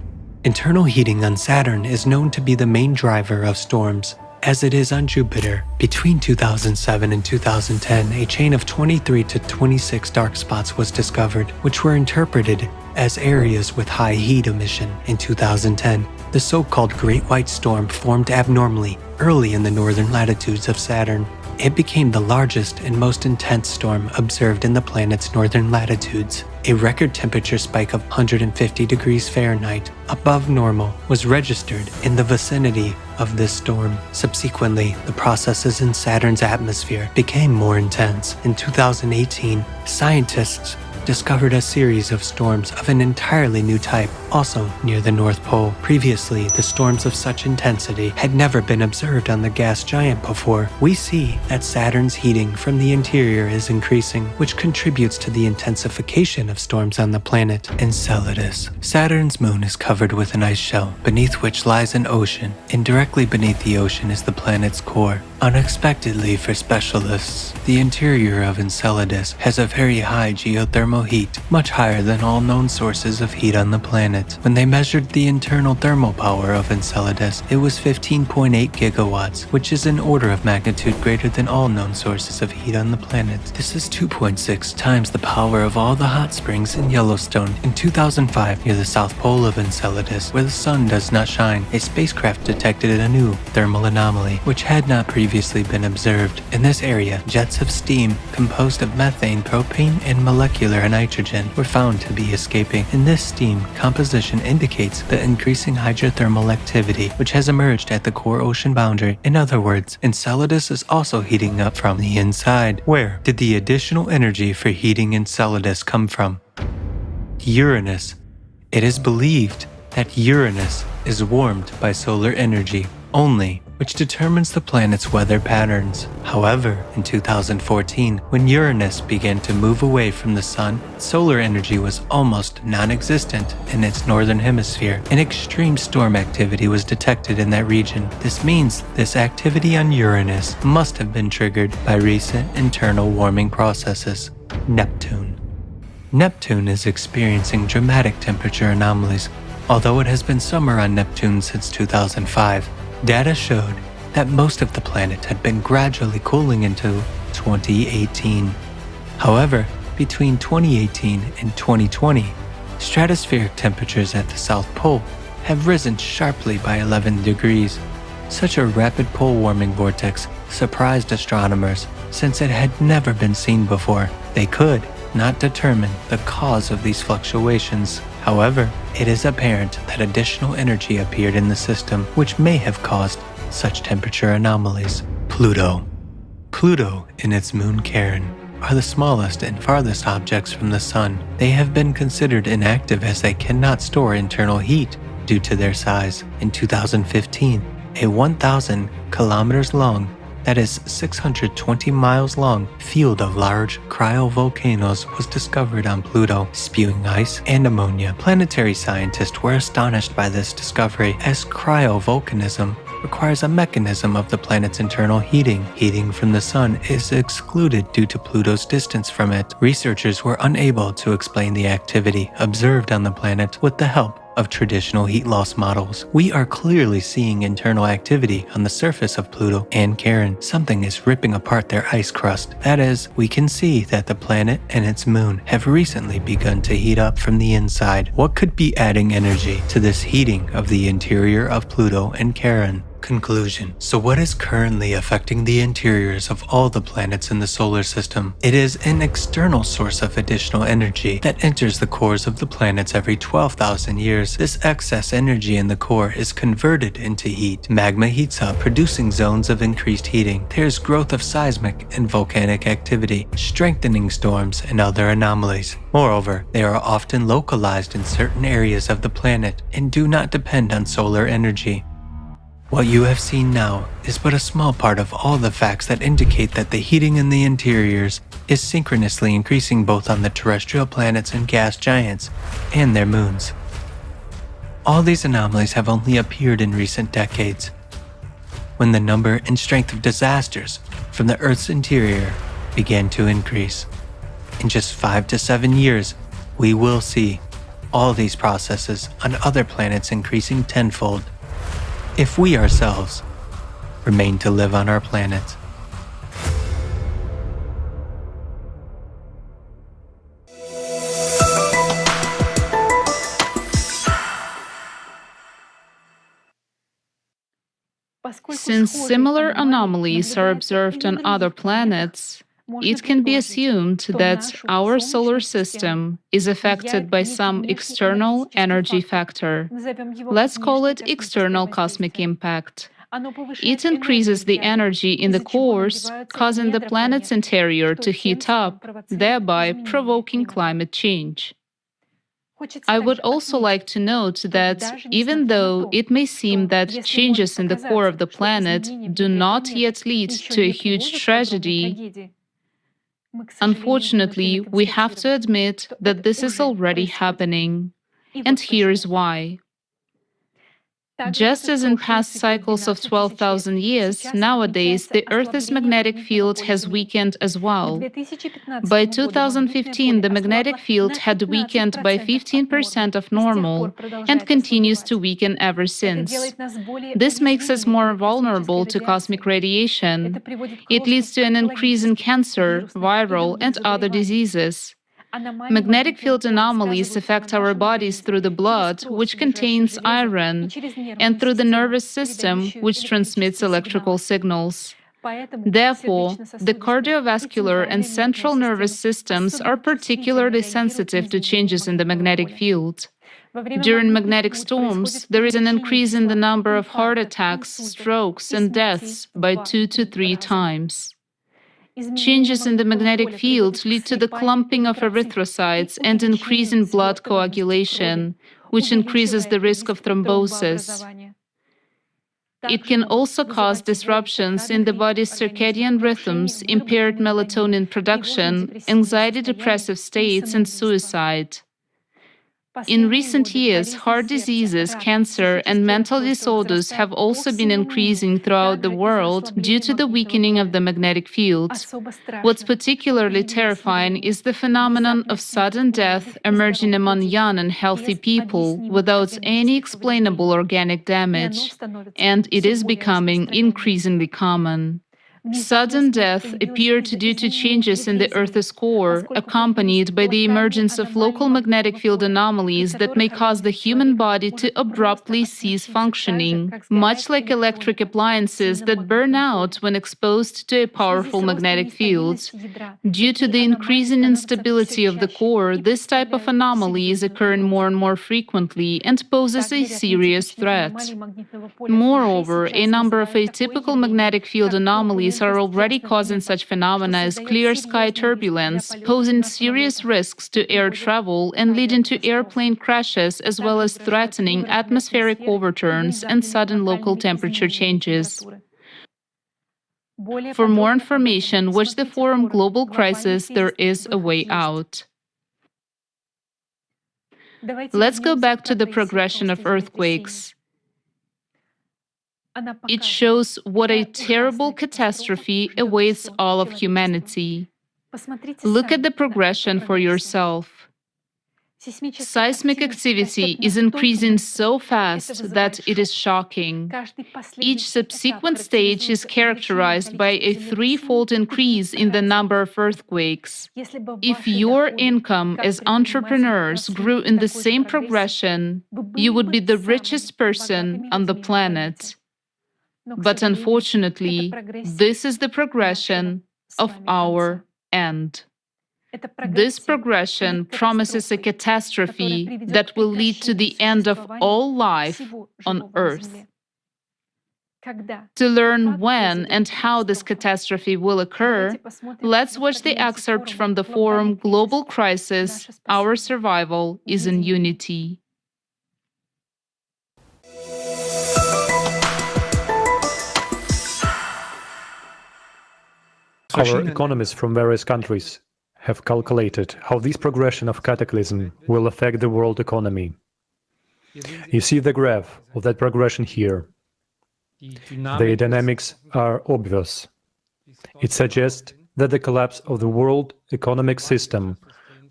Internal heating on Saturn is known to be the main driver of storms, as it is on Jupiter. Between 2007 and 2010, a chain of 23 to 26 dark spots was discovered, which were interpreted as areas with high heat emission. In 2010, the so-called Great White Storm formed abnormally early in the northern latitudes of Saturn. It became the largest and most intense storm observed in the planet's northern latitudes. A record temperature spike of 150 degrees Fahrenheit above normal was registered in the vicinity of this storm. Subsequently, the processes in Saturn's atmosphere became more intense. In 2018, scientists discovered a series of storms of an entirely new type, also near the North Pole. Previously, the storms of such intensity had never been observed on the gas giant before. We see that Saturn's heating from the interior is increasing, which contributes to the intensification of storms on the planet. Enceladus. Saturn's moon is covered with an ice shell, beneath which lies an ocean, and directly beneath the ocean is the planet's core. Unexpectedly for specialists, the interior of Enceladus has a very high geothermal heat, much higher than all known sources of heat on the planet. When they measured the internal thermal power of Enceladus, it was 15.8 gigawatts, which is an order of magnitude greater than all known sources of heat on the planet. This is 2.6 times the power of all the hot springs in Yellowstone. In 2005, near the south pole of Enceladus, where the sun does not shine, a spacecraft detected a new thermal anomaly, which had not previously previously been observed. In this area, jets of steam composed of methane, propane, and molecular nitrogen were found to be escaping. In this steam, composition indicates the increasing hydrothermal activity which has emerged at the core ocean boundary. In other words, Enceladus is also heating up from the inside. Where did the additional energy for heating Enceladus come from? Uranus. It is believed that Uranus is warmed by solar energy only, which determines the planet's weather patterns. However, in 2014, when Uranus began to move away from the Sun, solar energy was almost non-existent in its northern hemisphere, and extreme storm activity was detected in that region. This means this activity on Uranus must have been triggered by recent internal warming processes. Neptune. Neptune is experiencing dramatic temperature anomalies. Although it has been summer on Neptune since 2005, data showed that most of the planet had been gradually cooling into 2018. However, between 2018 and 2020, stratospheric temperatures at the South Pole have risen sharply by 11 degrees. Such a rapid pole warming vortex surprised astronomers since it had never been seen before. They could not determine the cause of these fluctuations. However, it is apparent that additional energy appeared in the system which may have caused such temperature anomalies. Pluto. Pluto and its moon Charon are the smallest and farthest objects from the Sun. They have been considered inactive as they cannot store internal heat due to their size. In 2015, a 1,000 kilometers long, that is 620 miles long, field of large cryovolcanoes was discovered on Pluto, spewing ice and ammonia. Planetary scientists were astonished by this discovery, as cryovolcanism requires a mechanism of the planet's internal heating. Heating from the Sun is excluded due to Pluto's distance from it. Researchers were unable to explain the activity observed on the planet with the help of traditional heat loss models. We are clearly seeing internal activity on the surface of Pluto and Charon. Something is ripping apart their ice crust. That is, we can see that the planet and its moon have recently begun to heat up from the inside. What could be adding energy to this heating of the interior of Pluto and Charon? Conclusion. So what is currently affecting the interiors of all the planets in the solar system? It is an external source of additional energy that enters the cores of the planets every 12,000 years. This excess energy in the core is converted into heat. Magma heats up, producing zones of increased heating. There's growth of seismic and volcanic activity, strengthening storms and other anomalies. Moreover, they are often localized in certain areas of the planet and do not depend on solar energy. What you have seen now is but a small part of all the facts that indicate that the heating in the interiors is synchronously increasing both on the terrestrial planets and gas giants and their moons. All these anomalies have only appeared in recent decades, when the number and strength of disasters from the Earth's interior began to increase. In just 5 to 7 years, we will see all these processes on other planets increasing tenfold, if we ourselves remain to live on our planet. Since similar anomalies are observed on other planets, it can be assumed that our solar system is affected by some external energy factor. Let's call it external cosmic impact. It increases the energy in the cores, causing the planet's interior to heat up, thereby provoking climate change. I would also like to note that even though it may seem that changes in the core of the planet do not yet lead to a huge tragedy, unfortunately, we have to admit that this is already happening. And here's why. Just as in past cycles of 12,000 years, nowadays the Earth's magnetic field has weakened as well. By 2015, the magnetic field had weakened by 15% of normal and continues to weaken ever since. This makes us more vulnerable to cosmic radiation. It leads to an increase in cancer, viral, and other diseases. Magnetic field anomalies affect our bodies through the blood, which contains iron, and through the nervous system, which transmits electrical signals. Therefore, the cardiovascular and central nervous systems are particularly sensitive to changes in the magnetic field. During magnetic storms, there is an increase in the number of heart attacks, strokes, and deaths by 2 to 3 times. Changes in the magnetic field lead to the clumping of erythrocytes and increase in blood coagulation, which increases the risk of thrombosis. It can also cause disruptions in the body's circadian rhythms, impaired melatonin production, anxiety, depressive states, and suicide. In recent years, heart diseases, cancer, and mental disorders have also been increasing throughout the world due to the weakening of the magnetic field. What's particularly terrifying is the phenomenon of sudden death emerging among young and healthy people without any explainable organic damage, and it is becoming increasingly common. Sudden death appeared due to changes in the Earth's core, accompanied by the emergence of local magnetic field anomalies that may cause the human body to abruptly cease functioning, much like electric appliances that burn out when exposed to a powerful magnetic field. Due to the increasing instability of the core, this type of anomaly is occurring more and more frequently and poses a serious threat. Moreover, a number of atypical magnetic field anomalies are already causing such phenomena as clear sky turbulence, posing serious risks to air travel and leading to airplane crashes, as well as threatening atmospheric overturns and sudden local temperature changes. For more information, watch the forum Global Crisis, There is a Way Out. Let's go back to the progression of earthquakes. It shows what a terrible catastrophe awaits all of humanity. Look at the progression for yourself. Seismic activity is increasing so fast that it is shocking. Each subsequent stage is characterized by a threefold increase in the number of earthquakes. If your income as entrepreneurs grew in the same progression, you would be the richest person on the planet. But unfortunately, this is the progression of our end. This progression promises a catastrophe that will lead to the end of all life on Earth. To learn when and how this catastrophe will occur, let's watch the excerpt from the forum Global Crisis, Our Survival is in Unity. Our economists from various countries have calculated how this progression of cataclysm will affect the world economy. You see the graph of that progression here. The dynamics are obvious. It suggests that the collapse of the world economic system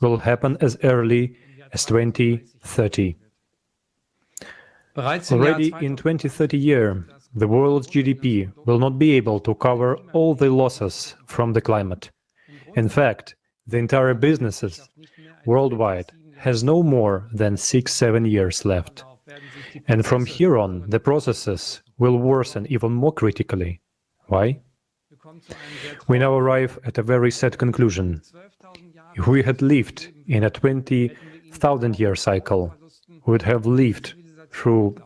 will happen as early as 2030. Already in 2030 the world's GDP will not be able to cover all the losses from the climate. In fact, the entire businesses worldwide has no more than 6-7 years left. And from here on, the processes will worsen even more critically. Why? We now arrive at a very sad conclusion. If we had lived in a 20,000-year cycle, we would have lived through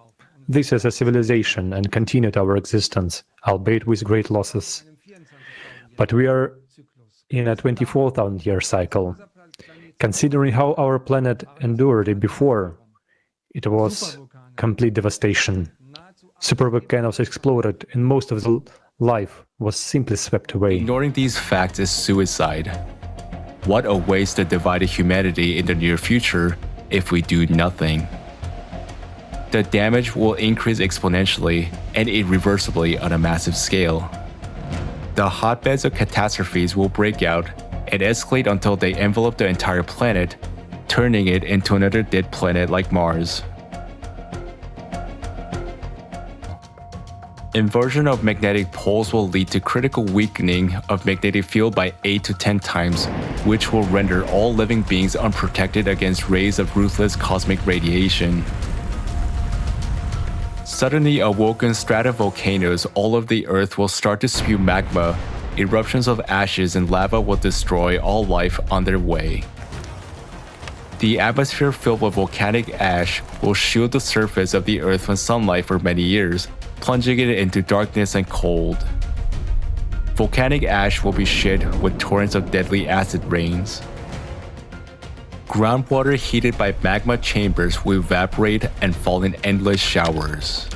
this as a civilization and continued our existence, albeit with great losses. But we are in a 24,000-year cycle. Considering how our planet endured it before, it was complete devastation. Supervolcanoes exploded and most of the life was simply swept away. Ignoring these facts is suicide. What awaits the divided humanity in the near future if we do nothing? The damage will increase exponentially and irreversibly on a massive scale. The hotbeds of catastrophes will break out and escalate until they envelop the entire planet, turning it into another dead planet like Mars. Inversion of magnetic poles will lead to critical weakening of magnetic field by 8 to 10 times, which will render all living beings unprotected against rays of ruthless cosmic radiation. suddenly awoken stratovolcanoes all over the Earth will start to spew magma. Eruptions of ashes and lava will destroy all life on their way. The atmosphere filled with volcanic ash will shield the surface of the Earth from sunlight for many years, plunging it into darkness and cold. Volcanic ash will be shed with torrents of deadly acid rains. Groundwater heated by magma chambers will evaporate and fall in endless showers.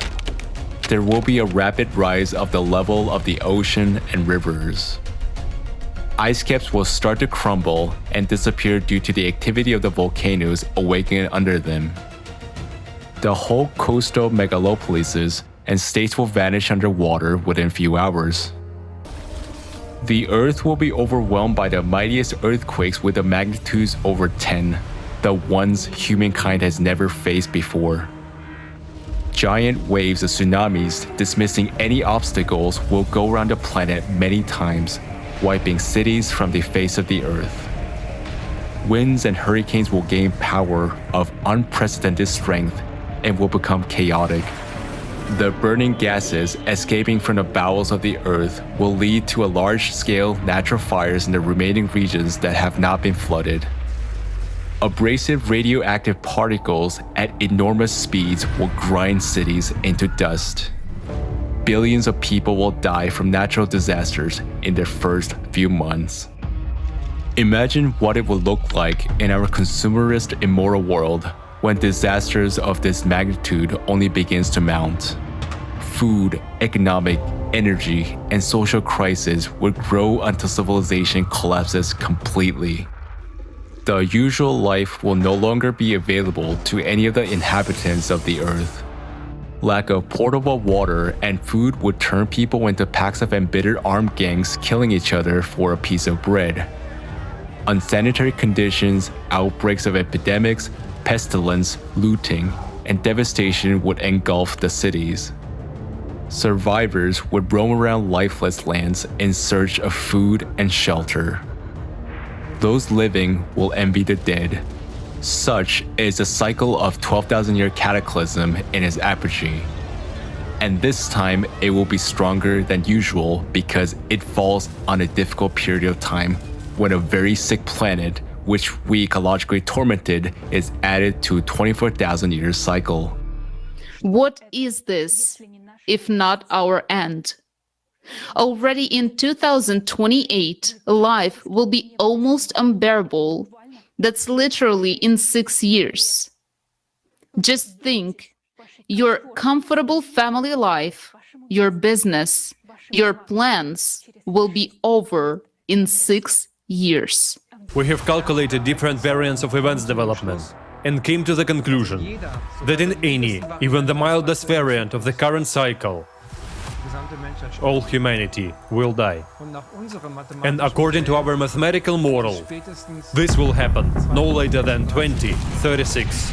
There will be a rapid rise of the level of the ocean and rivers. Ice caps will start to crumble and disappear due to the activity of the volcanoes awakening under them. The whole coastal megalopolises and states will vanish underwater within few hours. The Earth will be overwhelmed by the mightiest earthquakes with the magnitudes over 10, the ones humankind has never faced before. Giant waves of tsunamis, dismissing any obstacles, will go around the planet many times, wiping cities from the face of the Earth. Winds and hurricanes will gain power of unprecedented strength and will become chaotic. The burning gases escaping from the bowels of the Earth will lead to a large-scale natural fires in the remaining regions that have not been flooded. Abrasive radioactive particles at enormous speeds will grind cities into dust. Billions of people will die from natural disasters in their first few months. Imagine what it will look like in our consumerist, immoral world when disasters of this magnitude only begins to mount. Food, economic, energy, and social crises would grow until civilization collapses completely. The usual life will no longer be available to any of the inhabitants of the Earth. Lack of portable water and food would turn people into packs of embittered armed gangs killing each other for a piece of bread. Unsanitary conditions, outbreaks of epidemics, pestilence, looting, and devastation would engulf the cities. Survivors would roam around lifeless lands in search of food and shelter. Those living will envy the dead. Such is the cycle of 12,000-year cataclysm in its apogee. And this time it will be stronger than usual because it falls on a difficult period of time when a very sick planet, which we ecologically tormented, is added to a 24,000-year cycle. What is this, if not our end? Already in 2028, life will be almost unbearable. That's literally in 6 years. Just think, your comfortable family life, your business, your plans will be over in 6 years. We have calculated different variants of events development and came to the conclusion that in any, even the mildest variant of the current cycle, all humanity will die. And according to our mathematical model, this will happen no later than 2036.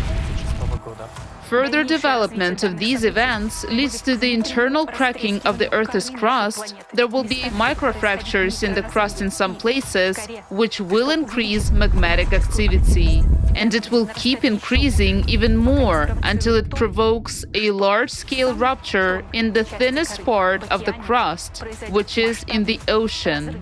Further development of these events leads to the internal cracking of the Earth's crust. There will be microfractures in the crust in some places, which will increase magmatic activity. And it will keep increasing even more until it provokes a large-scale rupture in the thinnest part of the crust, which is in the ocean.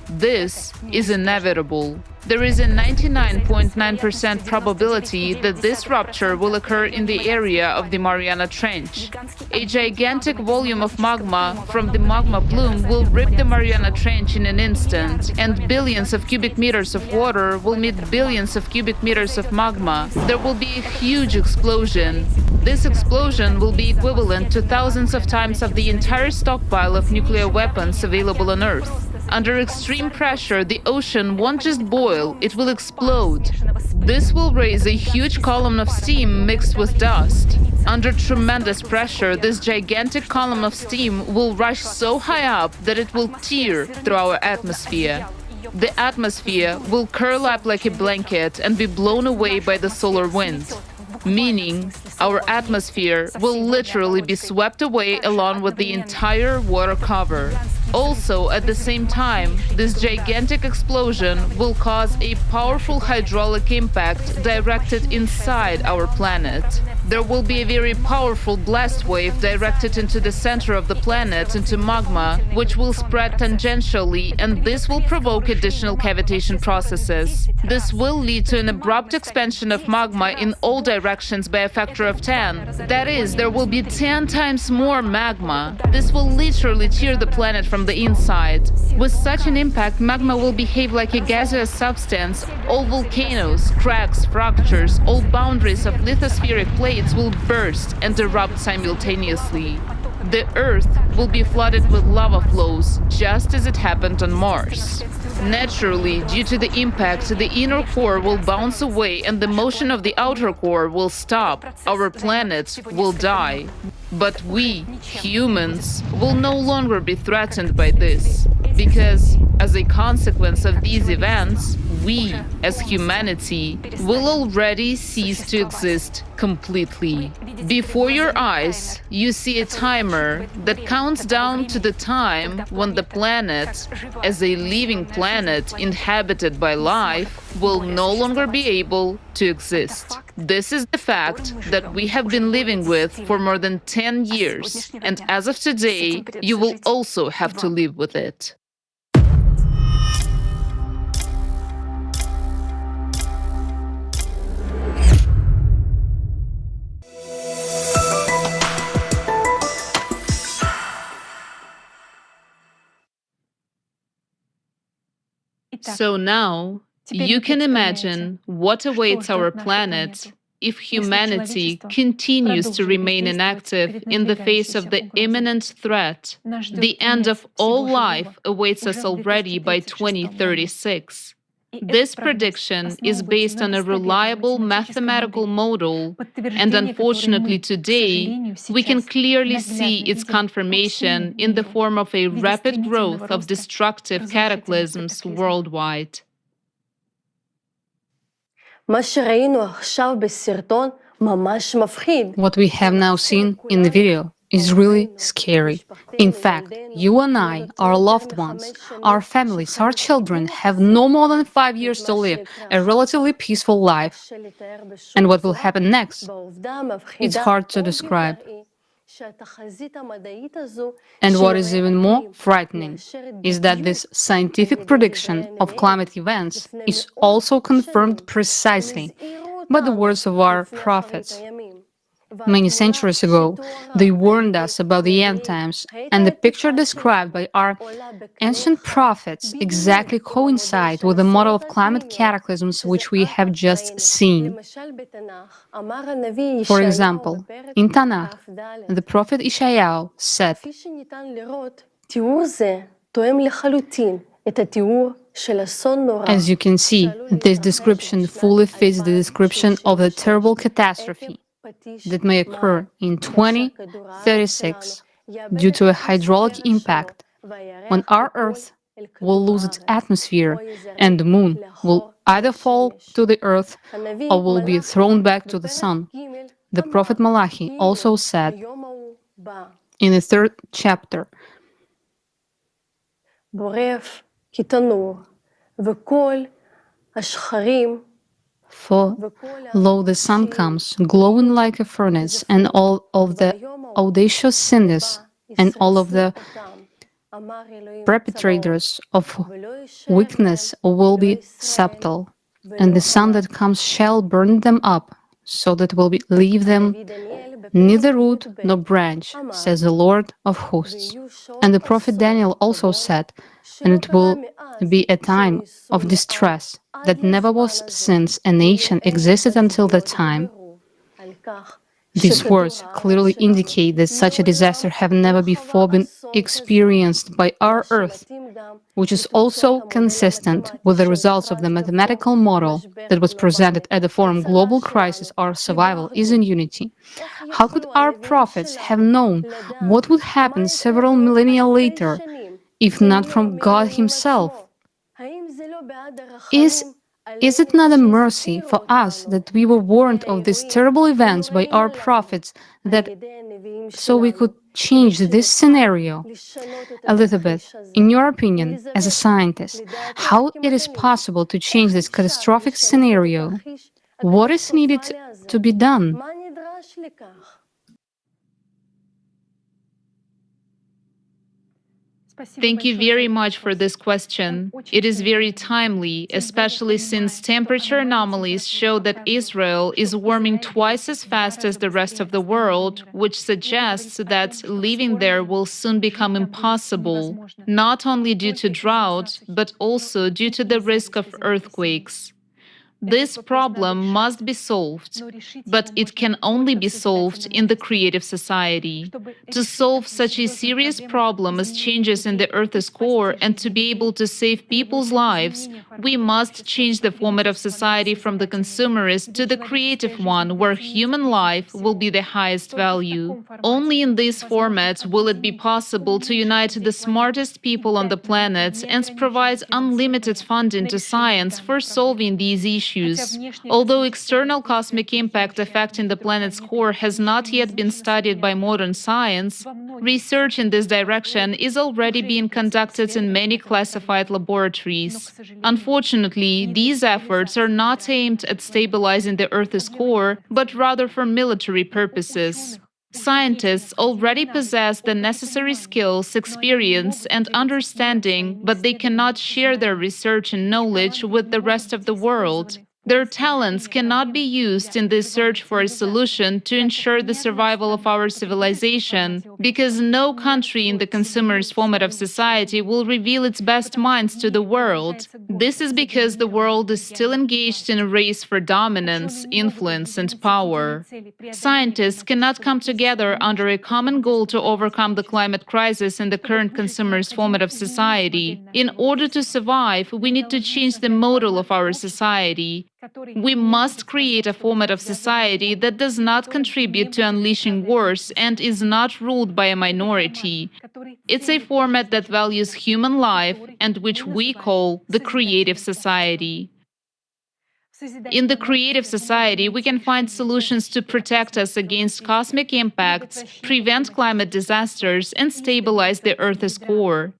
This is inevitable. There is a 99.9% probability that this rupture will occur in the area of the Mariana Trench. A gigantic volume of magma from the magma plume will rip the Mariana Trench in an instant, and billions of cubic meters of water will meet billions of cubic meters of magma. There will be a huge explosion. This explosion will be equivalent to thousands of times of the entire stockpile of nuclear weapons available on Earth. Under extreme pressure, the ocean won't just boil, it will explode. This will raise a huge column of steam mixed with dust. Under tremendous pressure, this gigantic column of steam will rush so high up that it will tear through our atmosphere. The atmosphere will curl up like a blanket and be blown away by the solar wind. Meaning, our atmosphere will literally be swept away along with the entire water cover. Also, at the same time, this gigantic explosion will cause a powerful hydraulic impact directed inside our planet. There will be a very powerful blast wave directed into the center of the planet, into magma, which will spread tangentially, and this will provoke additional cavitation processes. This will lead to an abrupt expansion of magma in all directions by a factor of 10. That is, there will be 10 times more magma. This will literally tear the planet from the inside. With such an impact, magma will behave like a gaseous substance. All volcanoes, cracks, fractures, all boundaries of lithospheric plates will burst and erupt simultaneously. The Earth will be flooded with lava flows, just as it happened on Mars. Naturally, due to the impact, the inner core will bounce away and the motion of the outer core will stop. Our planet will die. But we, humans, will no longer be threatened by this, because as a consequence of these events, we, as humanity, will already cease to exist completely. Before your eyes, you see a timer that counts down to the time when the planet, as a living planet inhabited by life, will no longer be able to exist. This is the fact that we have been living with for more than 10 years, and as of today, you will also have to live with it. So now, you can imagine what awaits our planet if humanity continues to remain inactive in the face of the imminent threat. The end of all life awaits us already by 2036. This prediction is based on a reliable mathematical model, and unfortunately today, we can clearly see its confirmation in the form of a rapid growth of destructive cataclysms worldwide. What we have now seen in the video is really scary. In fact, you and I, our loved ones, our families, our children have no more than 5 years to live a relatively peaceful life. And what will happen next? It's hard to describe. And what is even more frightening is that this scientific prediction of climate events is also confirmed precisely by the words of our prophets. Many centuries ago, they warned us about the end times, and the picture described by our ancient prophets exactly coincide with the model of climate cataclysms which we have just seen. For example, in Tanakh, the prophet Isaiah said, "As you can see, this description fully fits the description of the terrible catastrophe that may occur in 2036 due to a hydraulic impact when our Earth will lose its atmosphere and the Moon will either fall to the Earth or will be thrown back to the Sun." The prophet Malachi also said in the 3rd chapter, "For lo, the sun comes, glowing like a furnace, and all of the audacious sinners and all of the perpetrators of weakness will be subtle, and the sun that comes shall burn them up, so that will leave them neither root nor branch, says the Lord of hosts." And the prophet Daniel also said, "And it will be a time of distress that never was since a nation existed until that time." These words clearly indicate that such a disaster have never before been experienced by our Earth, which is also consistent with the results of the mathematical model that was presented at the forum Global Crisis, Our Survival is in Unity. How could our prophets have known what would happen several millennia later, if not from God Himself? Is it not a mercy for us that we were warned of these terrible events by our prophets, that so we could change this scenario? Elizabeth, in your opinion, as a scientist, how it is possible to change this catastrophic scenario? What is needed to be done? Thank you very much for this question. It is very timely, especially since temperature anomalies show that Israel is warming twice as fast as the rest of the world, which suggests that living there will soon become impossible, not only due to drought, but also due to the risk of earthquakes. This problem must be solved, but it can only be solved in the creative society. To solve such a serious problem as changes in the Earth's core and to be able to save people's lives, we must change the format of society from the consumerist to the creative one, where human life will be the highest value. Only in this format will it be possible to unite the smartest people on the planet and provide unlimited funding to science for solving these issues. Although external cosmic impact affecting the planet's core has not yet been studied by modern science, research in this direction is already being conducted in many classified laboratories. Unfortunately, these efforts are not aimed at stabilizing the Earth's core, but rather for military purposes. Scientists already possess the necessary skills, experience, and understanding, but they cannot share their research and knowledge with the rest of the world. Their talents cannot be used in this search for a solution to ensure the survival of our civilization, because no country in the consumerist format of society will reveal its best minds to the world. This is because the world is still engaged in a race for dominance, influence, and power. Scientists cannot come together under a common goal to overcome the climate crisis in the current consumerist format of society. In order to survive, we need to change the model of our society. We must create a format of society that does not contribute to unleashing wars and is not ruled by a minority. It's a format that values human life and which we call the creative society. In the creative society, we can find solutions to protect us against cosmic impacts, prevent climate disasters, and stabilize the Earth's core.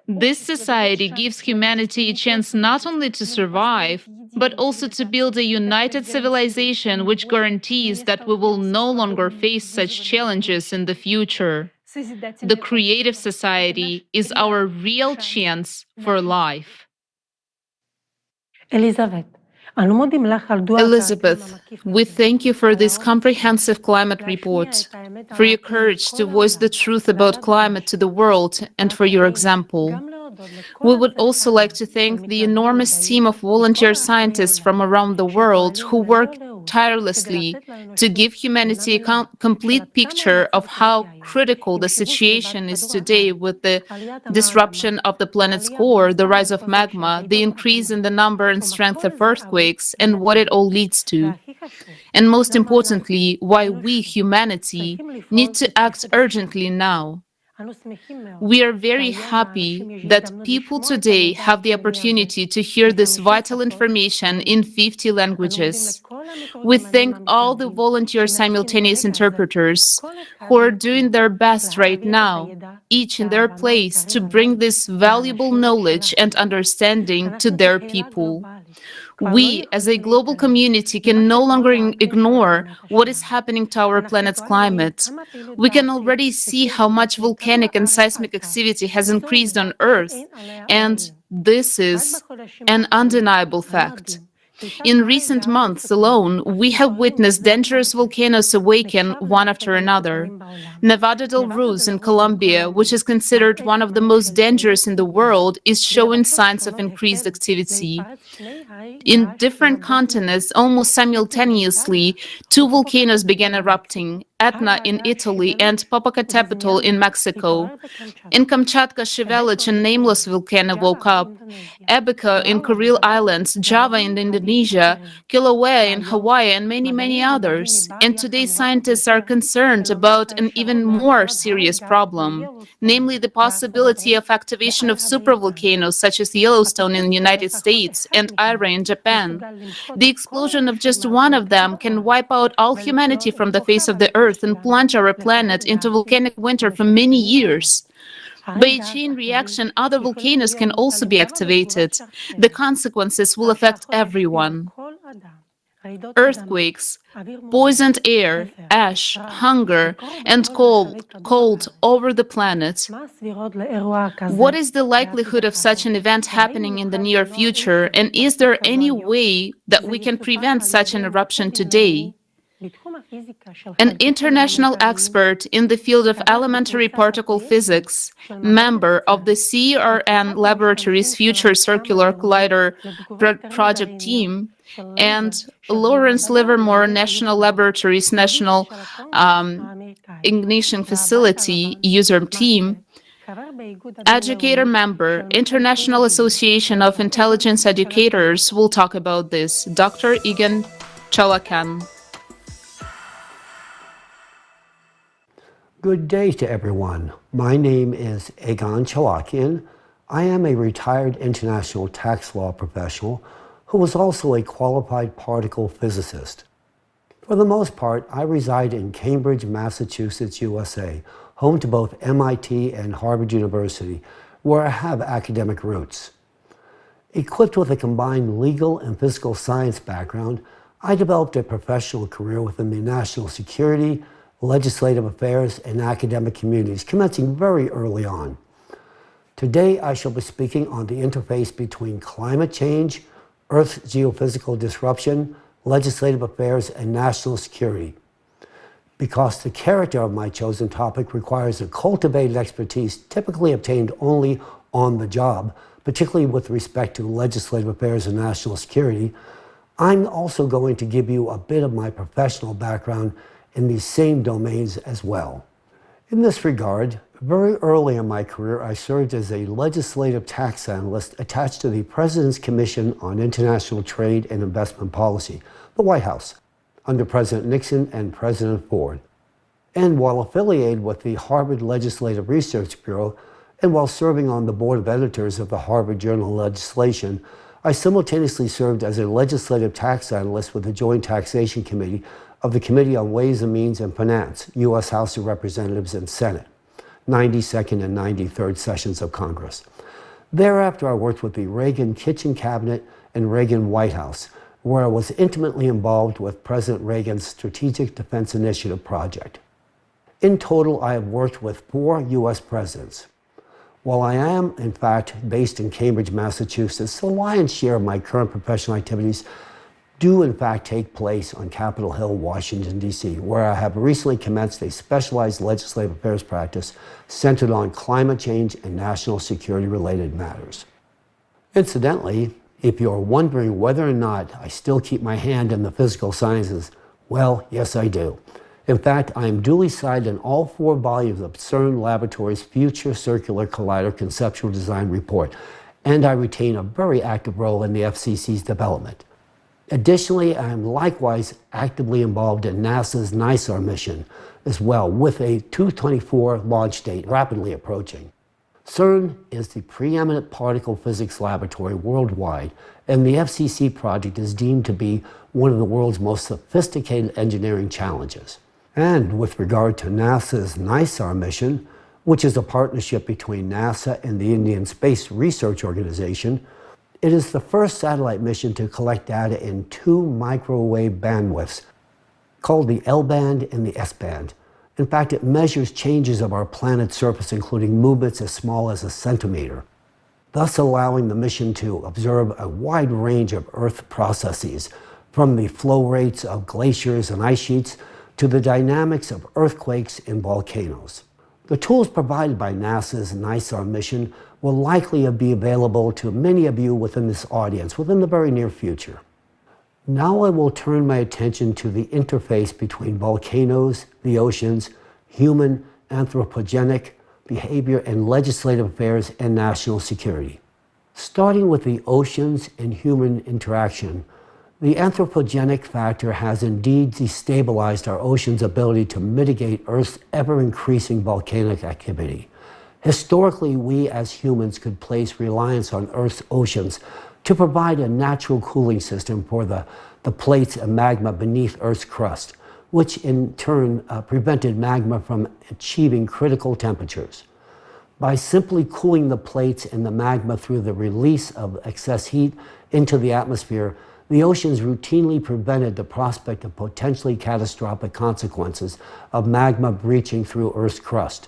This society gives humanity a chance not only to survive, but also to build a united civilization which guarantees that we will no longer face such challenges in the future. The creative society is our real chance for life. Elizabeth, we thank you for this comprehensive climate report, for your courage to voice the truth about climate to the world, and for your example. We would also like to thank the enormous team of volunteer scientists from around the world who work tirelessly to give humanity a complete picture of how critical the situation is today, with the disruption of the planet's core, the rise of magma, the increase in the number and strength of earthquakes, and what it all leads to. And most importantly, why we, humanity, need to act urgently now. We are very happy that people today have the opportunity to hear this vital information in 50 languages. We thank all the volunteer simultaneous interpreters who are doing their best right now, each in their place, to bring this valuable knowledge and understanding to their people. We, as a global community, can no longer ignore what is happening to our planet's climate. We can already see how much volcanic and seismic activity has increased on Earth, and this is an undeniable fact. In recent months alone, we have witnessed dangerous volcanoes awaken one after another. Nevada del Ruiz in Colombia, which is considered one of the most dangerous in the world, is showing signs of increased activity. In different continents, almost simultaneously, two volcanoes began erupting, Etna in Italy and Popocatépetl in Mexico. In Kamchatka, Shevelich, a nameless volcano woke up. Ebica in Kuril Islands, Java in Indonesia, Indonesia, Kilauea in Hawaii, and many, many others. And today, scientists are concerned about an even more serious problem, namely the possibility of activation of supervolcanoes such as Yellowstone in the United States and Ira in Japan. The explosion of just one of them can wipe out all humanity from the face of the earth and plunge our planet into volcanic winter for many years. By a chain reaction, other volcanoes can also be activated. The consequences will affect everyone. Earthquakes, poisoned air, ash, hunger, and cold over the planet. What is the likelihood of such an event happening in the near future, and is there any way that we can prevent such an eruption today? An international expert in the field of elementary particle physics, member of the CERN Laboratories Future Circular Collider project team, and Lawrence Livermore National Laboratories National Ignition Facility user team, educator member, International Association of Intelligence Educators will talk about this. Dr. Egan Chalakan. Good day to everyone. My name is Egan Chalakian. I am a retired international tax law professional who was also a qualified particle physicist. For the most part, I reside in Cambridge, Massachusetts, USA, home to both MIT and Harvard University, where I have academic roots. Equipped with a combined legal and physical science background, I developed a professional career within the national security, legislative affairs, and academic communities, commencing very early on. Today, I shall be speaking on the interface between climate change, Earth's geophysical disruption, legislative affairs, and national security. Because the character of my chosen topic requires a cultivated expertise typically obtained only on the job, particularly with respect to legislative affairs and national security, I'm also going to give you a bit of my professional background in these same domains as well. In this regard, very early in my career, I served as a legislative tax analyst attached to the President's Commission on International Trade and Investment Policy, the White House, under President Nixon and President Ford. And while affiliated with the Harvard Legislative Research Bureau, and while serving on the board of editors of the Harvard Journal of Legislation, I simultaneously served as a legislative tax analyst with the Joint Taxation Committee of the Committee on Ways and Means and Finance, U.S. House of Representatives and Senate, 92nd and 93rd sessions of Congress. Thereafter, I worked with the Reagan Kitchen Cabinet and Reagan White House, where I was intimately involved with President Reagan's Strategic Defense Initiative project. In total, I have worked with 4 U.S. presidents. While I am, in fact, based in Cambridge, Massachusetts, the lion's share of my current professional activities do in fact take place on Capitol Hill, Washington, D.C., where I have recently commenced a specialized legislative affairs practice centered on climate change and national security-related matters. Incidentally, if you're wondering whether or not I still keep my hand in the physical sciences, well, yes, I do. In fact, I am duly cited in all 4 volumes of CERN Laboratories' Future Circular Collider Conceptual Design Report, and I retain a very active role in the FCC's development. Additionally, I am likewise actively involved in NASA's NISAR mission as well, with a 2024 launch date rapidly approaching. CERN is the preeminent particle physics laboratory worldwide, and the FCC project is deemed to be one of the world's most sophisticated engineering challenges. And with regard to NASA's NISAR mission, which is a partnership between NASA and the Indian Space Research Organization, it is the first satellite mission to collect data in 2 microwave bandwidths, called the L-band and the S-band. In fact, it measures changes of our planet's surface, including movements as small as a centimeter, thus allowing the mission to observe a wide range of Earth processes, from the flow rates of glaciers and ice sheets to the dynamics of earthquakes and volcanoes. The tools provided by NASA's NISAR mission will likely be available to many of you within this audience within the very near future. Now I will turn my attention to the interface between volcanoes, the oceans, human anthropogenic behavior, and legislative affairs and national security. Starting with the oceans and human interaction, The anthropogenic factor has indeed destabilized our ocean's ability to mitigate Earth's ever-increasing volcanic activity. Historically, we as humans could place reliance on Earth's oceans to provide a natural cooling system for the plates and magma beneath Earth's crust, which in turn prevented magma from achieving critical temperatures. By simply cooling the plates and the magma through the release of excess heat into the atmosphere, the oceans routinely prevented the prospect of potentially catastrophic consequences of magma breaching through Earth's crust.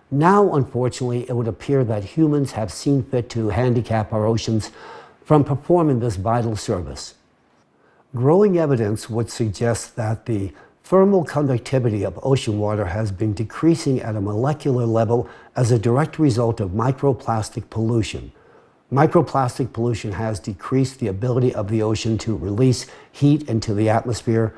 Now, unfortunately, it would appear that humans have seen fit to handicap our oceans from performing this vital service. Growing evidence would suggest that the thermal conductivity of ocean water has been decreasing at a molecular level as a direct result of microplastic pollution. Microplastic pollution has decreased the ability of the ocean to release heat into the atmosphere,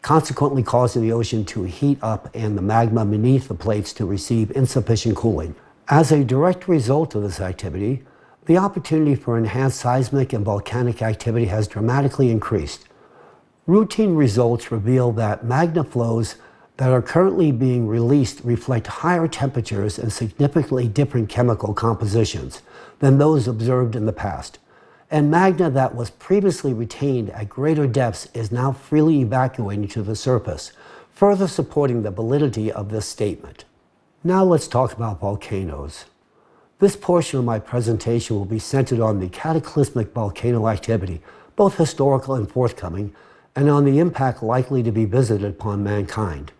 consequently causing the ocean to heat up and the magma beneath the plates to receive insufficient cooling. As a direct result of this activity, the opportunity for enhanced seismic and volcanic activity has dramatically increased. Routine results reveal that magma flows that are currently being released reflect higher temperatures and significantly different chemical compositions than those observed in the past. And magma that was previously retained at greater depths is now freely evacuating to the surface, further supporting the validity of this statement. Now let's talk about volcanoes. This portion of my presentation will be centered on the cataclysmic volcano activity, both historical and forthcoming, and on the impact likely to be visited upon mankind.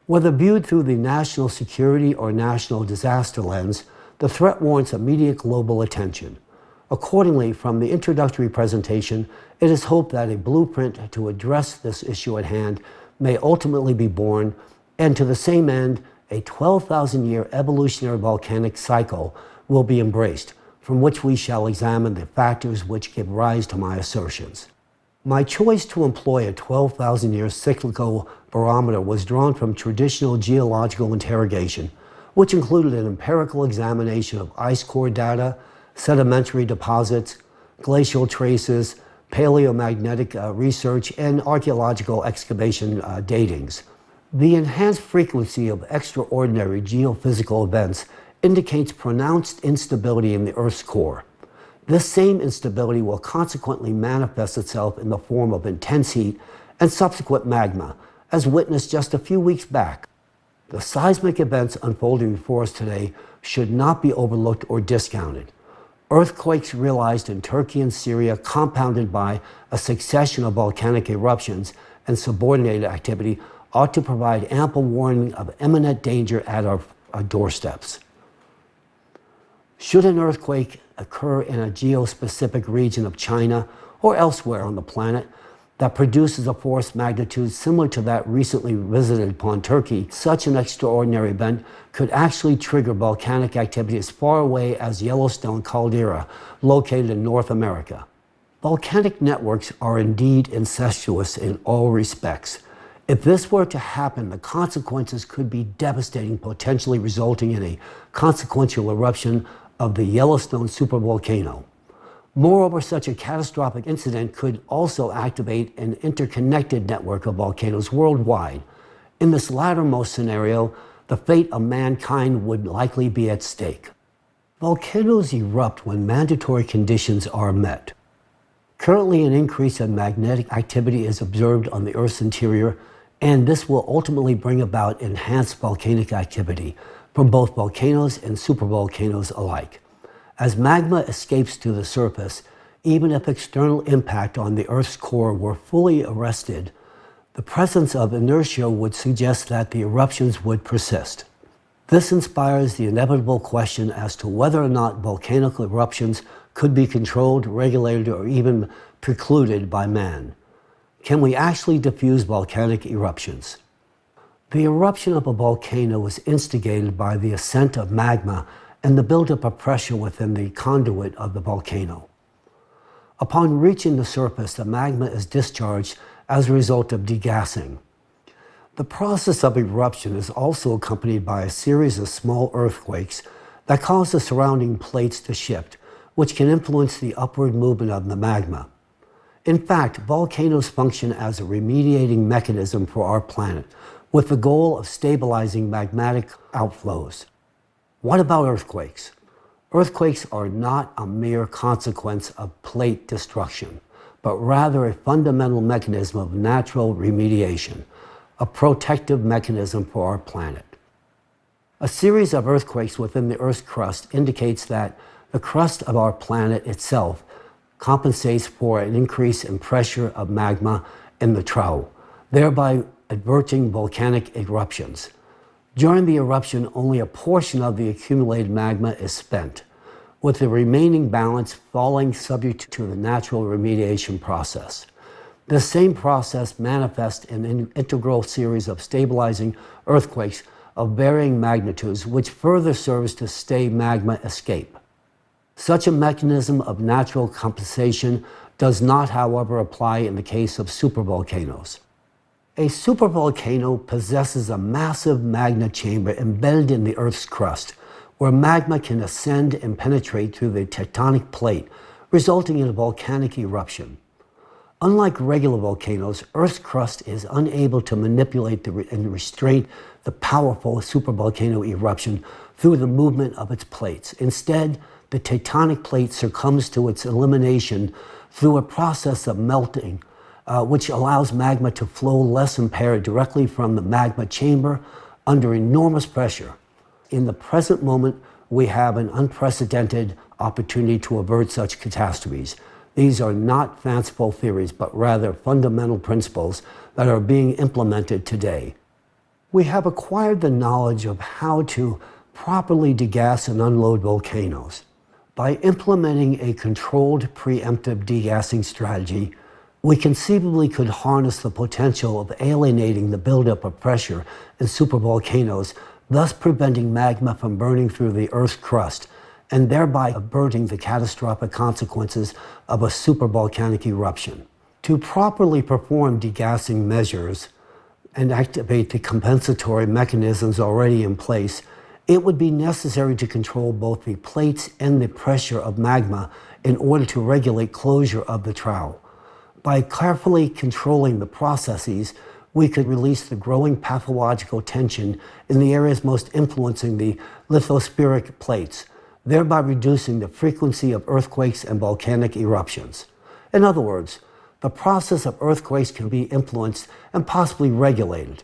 Whether viewed through the national security or national disaster lens, the threat warrants immediate global attention. Accordingly, from the introductory presentation, it is hoped that a blueprint to address this issue at hand may ultimately be born, and to the same end, a 12,000-year evolutionary volcanic cycle will be embraced, from which we shall examine the factors which give rise to my assertions. My choice to employ a 12,000-year cyclical barometer was drawn from traditional geological interrogation, which included an empirical examination of ice core data, sedimentary deposits, glacial traces, paleomagnetic research, and archaeological excavation datings. The enhanced frequency of extraordinary geophysical events indicates pronounced instability in the Earth's core. This same instability will consequently manifest itself in the form of intense heat and subsequent magma, as witnessed just a few weeks back. The seismic events unfolding before us today should not be overlooked or discounted. Earthquakes realized in Turkey and Syria, compounded by a succession of volcanic eruptions and subordinated activity, ought to provide ample warning of imminent danger at our doorsteps. Should an earthquake occur in a geospecific region of China or elsewhere on the planet that produces a force magnitude similar to that recently visited upon Turkey, such an extraordinary event could actually trigger volcanic activity as far away as Yellowstone caldera, located in North America. Volcanic networks are indeed incestuous in all respects. If this were to happen, the consequences could be devastating, potentially resulting in a consequential eruption of the Yellowstone supervolcano. Moreover, such a catastrophic incident could also activate an interconnected network of volcanoes worldwide. In this lattermost scenario, the fate of mankind would likely be at stake. Volcanoes erupt when mandatory conditions are met. Currently, an increase in magnetic activity is observed on the Earth's interior, and this will ultimately bring about enhanced volcanic activity from both volcanoes and supervolcanoes alike. As magma escapes to the surface, even if external impact on the Earth's core were fully arrested, the presence of inertia would suggest that the eruptions would persist. This inspires the inevitable question as to whether or not volcanic eruptions could be controlled, regulated, or even precluded by man. Can we actually diffuse volcanic eruptions? The eruption of a volcano is instigated by the ascent of magma and the buildup of pressure within the conduit of the volcano. Upon reaching the surface, the magma is discharged as a result of degassing. The process of eruption is also accompanied by a series of small earthquakes that cause the surrounding plates to shift, which can influence the upward movement of the magma. In fact, volcanoes function as a remediating mechanism for our planet, with the goal of stabilizing magmatic outflows. What about earthquakes? Earthquakes are not a mere consequence of plate destruction, but rather a fundamental mechanism of natural remediation, a protective mechanism for our planet. A series of earthquakes within the Earth's crust indicates that the crust of our planet itself compensates for an increase in pressure of magma in the trough, thereby averting volcanic eruptions. During the eruption, only a portion of the accumulated magma is spent, with the remaining balance falling subject to the natural remediation process. This same process manifests in an integral series of stabilizing earthquakes of varying magnitudes, which further serves to stay magma escape. Such a mechanism of natural compensation does not, however, apply in the case of supervolcanoes. A supervolcano possesses a massive magma chamber embedded in the Earth's crust, where magma can ascend and penetrate through the tectonic plate, resulting in a volcanic eruption. Unlike regular volcanoes, Earth's crust is unable to manipulate and restrain the powerful supervolcano eruption through the movement of its plates. Instead, the tectonic plate succumbs to its elimination through a process of melting, which allows magma to flow less impaired directly from the magma chamber under enormous pressure. In the present moment, we have an unprecedented opportunity to avert such catastrophes. These are not fanciful theories, but rather fundamental principles that are being implemented today. We have acquired the knowledge of how to properly degas and unload volcanoes. By implementing a controlled preemptive degassing strategy, we conceivably could harness the potential of alienating the buildup of pressure in supervolcanoes, thus preventing magma from burning through the Earth's crust, and thereby averting the catastrophic consequences of a supervolcanic eruption. To properly perform degassing measures and activate the compensatory mechanisms already in place, it would be necessary to control both the plates and the pressure of magma in order to regulate closure of the trough. By carefully controlling the processes, we could release the growing pathological tension in the areas most influencing the lithospheric plates, thereby reducing the frequency of earthquakes and volcanic eruptions. In other words, the process of earthquakes can be influenced and possibly regulated.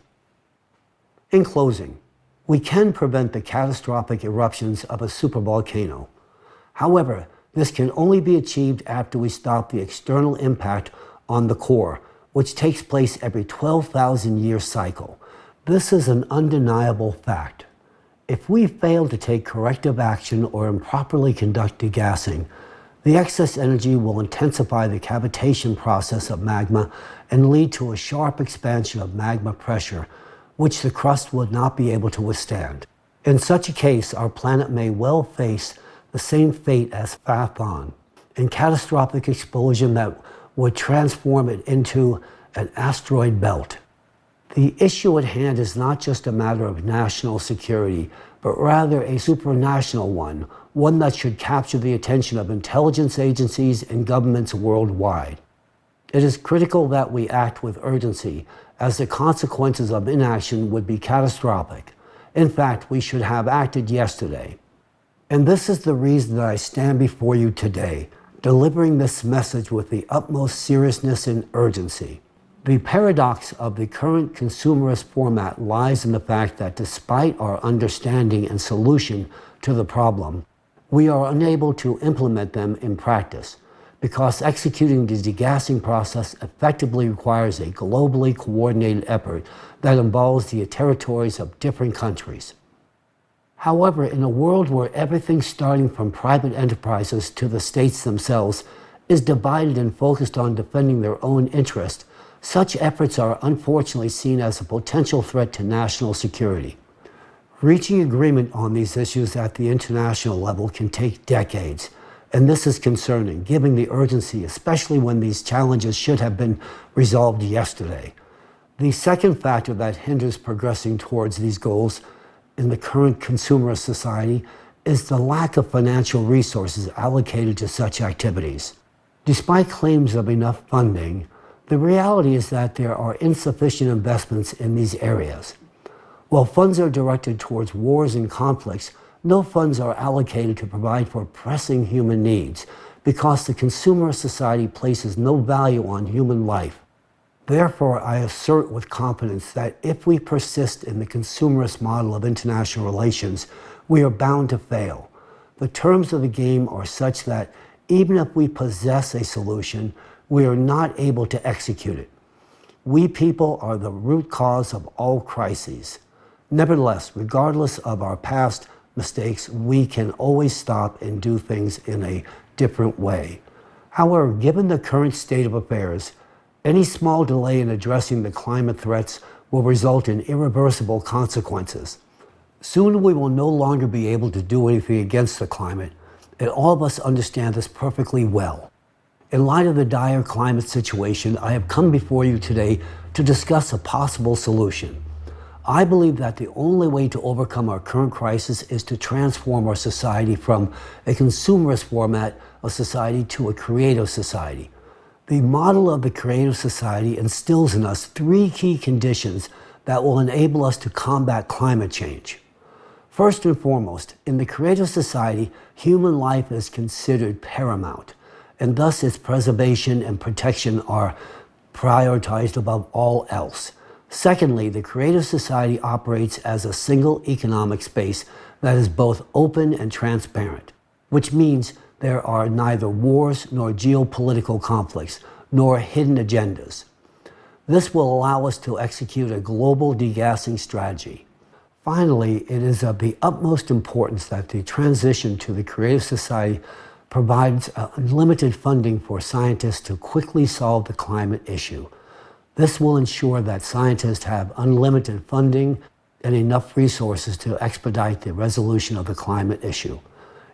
In closing, we can prevent the catastrophic eruptions of a supervolcano. However, this can only be achieved after we stop the external impact on the core, which takes place every 12,000-year cycle. This is an undeniable fact. If we fail to take corrective action or improperly conduct degassing, the excess energy will intensify the cavitation process of magma and lead to a sharp expansion of magma pressure, which the crust would not be able to withstand. In such a case, our planet may well face the same fate as Phaethon, a catastrophic explosion that would transform it into an asteroid belt. The issue at hand is not just a matter of national security, but rather a supranational one that should capture the attention of intelligence agencies and governments worldwide. It is critical that we act with urgency, as the consequences of inaction would be catastrophic. In fact, we should have acted yesterday. And this is the reason that I stand before you today, delivering this message with the utmost seriousness and urgency. The paradox of the current consumerist format lies in the fact that despite our understanding and solution to the problem, we are unable to implement them in practice, because executing the degassing process effectively requires a globally coordinated effort that involves the territories of different countries. However, in a world where everything starting from private enterprises to the states themselves is divided and focused on defending their own interest, such efforts are unfortunately seen as a potential threat to national security. Reaching agreement on these issues at the international level can take decades, and this is concerning, given the urgency, especially when these challenges should have been resolved yesterday. The second factor that hinders progressing towards these goals in the current consumerist society is the lack of financial resources allocated to such activities. Despite claims of enough funding, the reality is that there are insufficient investments in these areas. While funds are directed towards wars and conflicts, no funds are allocated to provide for pressing human needs because the consumerist society places no value on human life. Therefore, I assert with confidence that if we persist in the consumerist model of international relations, we are bound to fail. The terms of the game are such that even if we possess a solution, we are not able to execute it. We people are the root cause of all crises. Nevertheless, regardless of our past mistakes, we can always stop and do things in a different way. However, given the current state of affairs, any small delay in addressing the climate threats will result in irreversible consequences. Soon we will no longer be able to do anything against the climate, and all of us understand this perfectly well. In light of the dire climate situation, I have come before you today to discuss a possible solution. I believe that the only way to overcome our current crisis is to transform our society from a consumerist format of society to a creative society. The model of the creative society instills in us three key conditions that will enable us to combat climate change. First and foremost, in the creative society, human life is considered paramount, and thus its preservation and protection are prioritized above all else. Secondly, the creative society operates as a single economic space that is both open and transparent, which means there are neither wars nor geopolitical conflicts, nor hidden agendas. This will allow us to execute a global degassing strategy. Finally, it is of the utmost importance that the transition to the creative society provides unlimited funding for scientists to quickly solve the climate issue. This will ensure that scientists have unlimited funding and enough resources to expedite the resolution of the climate issue.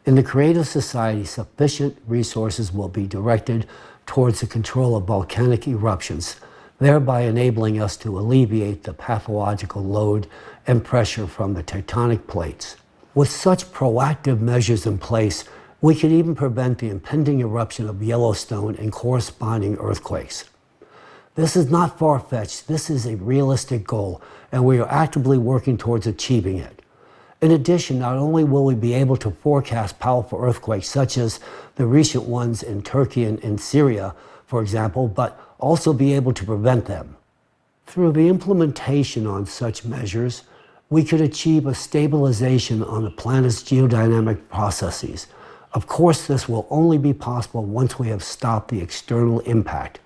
In the creative society, sufficient resources will be directed towards the control of volcanic eruptions, thereby enabling us to alleviate the pathological load and pressure from the tectonic plates. With such proactive measures in place, we could even prevent the impending eruption of Yellowstone and corresponding earthquakes. This is not far-fetched, this is a realistic goal, and we are actively working towards achieving it. In addition, not only will we be able to forecast powerful earthquakes such as the recent ones in Turkey and in Syria, for example, but also be able to prevent them. Through the implementation on such measures, we could achieve a stabilization on the planet's geodynamic processes. Of course, this will only be possible once we have stopped the external impact.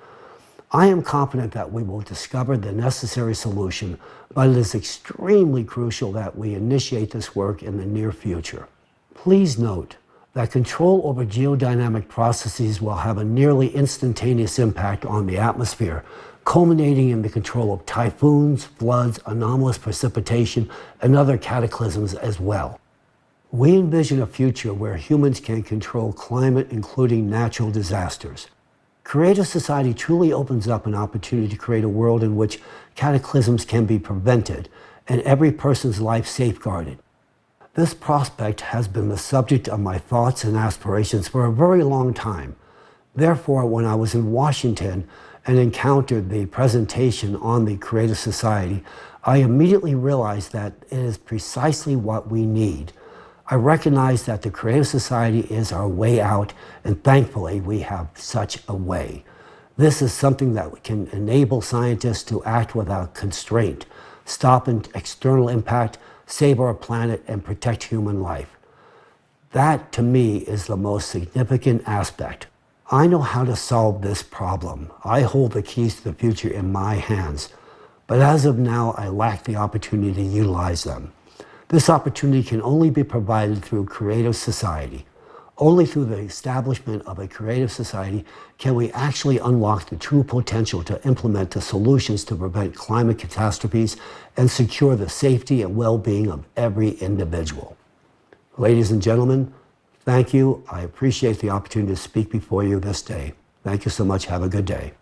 I am confident that we will discover the necessary solution, but it is extremely crucial that we initiate this work in the near future. Please note that control over geodynamic processes will have a nearly instantaneous impact on the atmosphere, culminating in the control of typhoons, floods, anomalous precipitation, and other cataclysms as well. We envision a future where humans can control climate, including natural disasters. Creative society truly opens up an opportunity to create a world in which cataclysms can be prevented and every person's life safeguarded. This prospect has been the subject of my thoughts and aspirations for a very long time. Therefore, when I was in Washington and encountered the presentation on the creative society, I immediately realized that it is precisely what we need. I recognize that the creative society is our way out, and thankfully we have such a way. This is something that can enable scientists to act without constraint, stop an external impact, save our planet, and protect human life. That, to me, is the most significant aspect. I know how to solve this problem. I hold the keys to the future in my hands. But as of now, I lack the opportunity to utilize them. This opportunity can only be provided through creative society. Only through the establishment of a creative society can we actually unlock the true potential to implement the solutions to prevent climate catastrophes and secure the safety and well-being of every individual. Ladies and gentlemen, thank you. I appreciate the opportunity to speak before you this day. Thank you so much. Have a good day.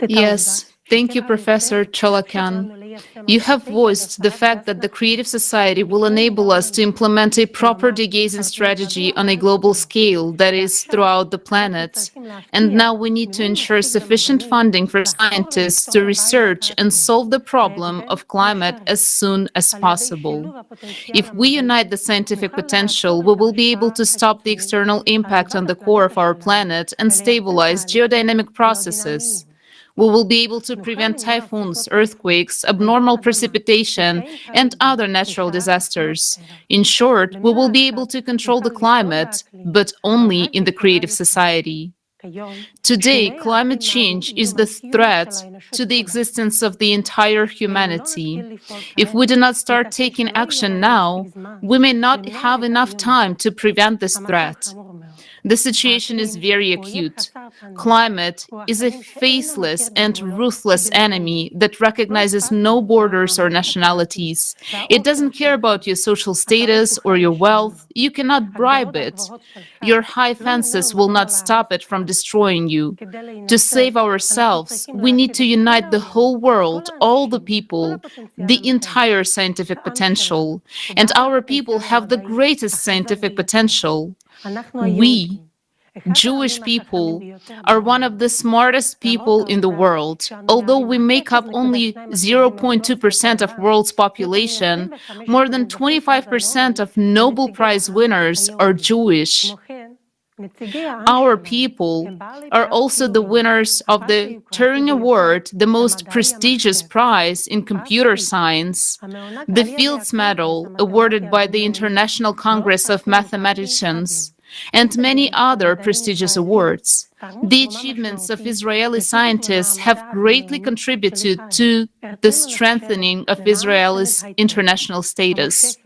Yes, Thank you, Professor Cholakan. You have voiced the fact that the Creative Society will enable us to implement a proper degazing strategy on a global scale, that is, throughout the planet. And now we need to ensure sufficient funding for scientists to research and solve the problem of climate as soon as possible. If we unite the scientific potential, we will be able to stop the external impact on the core of our planet and stabilize geodynamic processes. We will be able to prevent typhoons, earthquakes, abnormal precipitation, and other natural disasters. In short, we will be able to control the climate, but only in the creative society. Today, climate change is the threat to the existence of the entire humanity. If we do not start taking action now, we may not have enough time to prevent this threat. The situation is very acute. Climate is a faceless and ruthless enemy that recognizes no borders or nationalities. It doesn't care about your social status or your wealth. You cannot bribe it. Your high fences will not stop it from destroying you. To save ourselves, we need to unite the whole world, all the people, the entire scientific potential. And our people have the greatest scientific potential. We, Jewish people, are one of the smartest people in the world. Although we make up only 0.2% of world's population, more than 25% of Nobel Prize winners are Jewish. Our people are also the winners of the Turing Award, the most prestigious prize in computer science, the Fields Medal, awarded by the International Congress of Mathematicians, and many other prestigious awards. The achievements of Israeli scientists have greatly contributed to the strengthening of Israel's international status.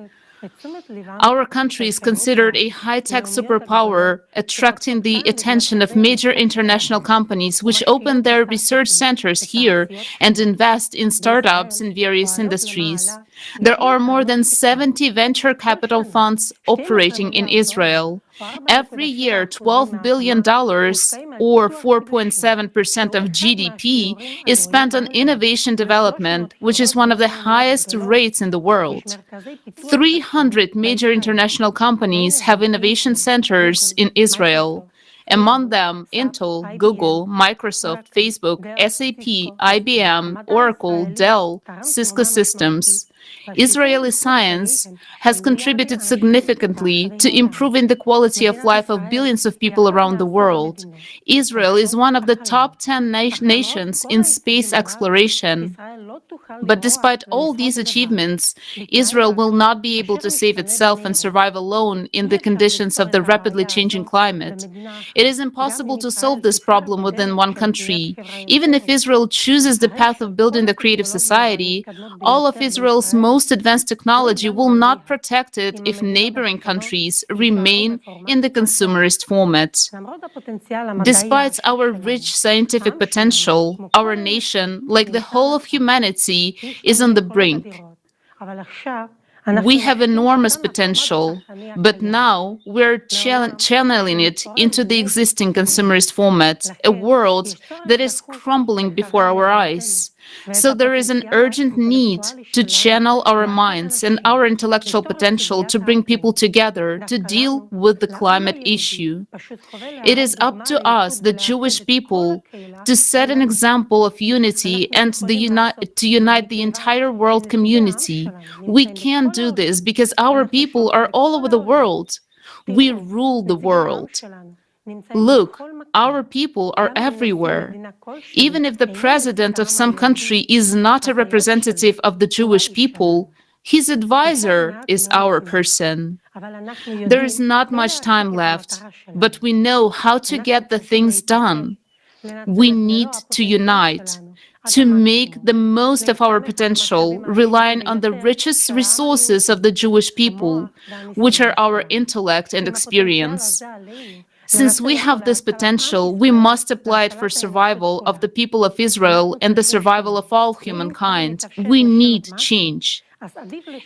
Our country is considered a high-tech superpower, attracting the attention of major international companies which open their research centers here and invest in startups in various industries. There are more than 70 venture capital funds operating in Israel. Every year, $12 billion, or 4.7% of GDP, is spent on innovation development, which is one of the highest rates in the world. 300 major international companies have innovation centers in Israel. Among them, Intel, Google, Microsoft, Facebook, SAP, IBM, Oracle, Dell, Cisco Systems. Israeli science has contributed significantly to improving the quality of life of billions of people around the world. Israel is one of the top 10 nations in space exploration. But despite all these achievements, Israel will not be able to save itself and survive alone in the conditions of the rapidly changing climate. It is impossible to solve this problem within one country. Even if Israel chooses the path of building the creative society, all of Israel's most advanced technology will not protect it if neighboring countries remain in the consumerist format. Despite our rich scientific potential, our nation, like the whole of humanity, is on the brink. We have enormous potential, but now we're channeling it into the existing consumerist format, a world that is crumbling before our eyes. So there is an urgent need to channel our minds and our intellectual potential to bring people together to deal with the climate issue. It is up to us, the Jewish people, to set an example of unity and to unite the entire world community. We can do this because our people are all over the world. We rule the world. Look, our people are everywhere. Even if the president of some country is not a representative of the Jewish people, his advisor is our person. There is not much time left, but we know how to get the things done. We need to unite, to make the most of our potential, relying on the richest resources of the Jewish people, which are our intellect and experience. Since we have this potential, we must apply it for survival of the people of Israel and the survival of all humankind. We need change.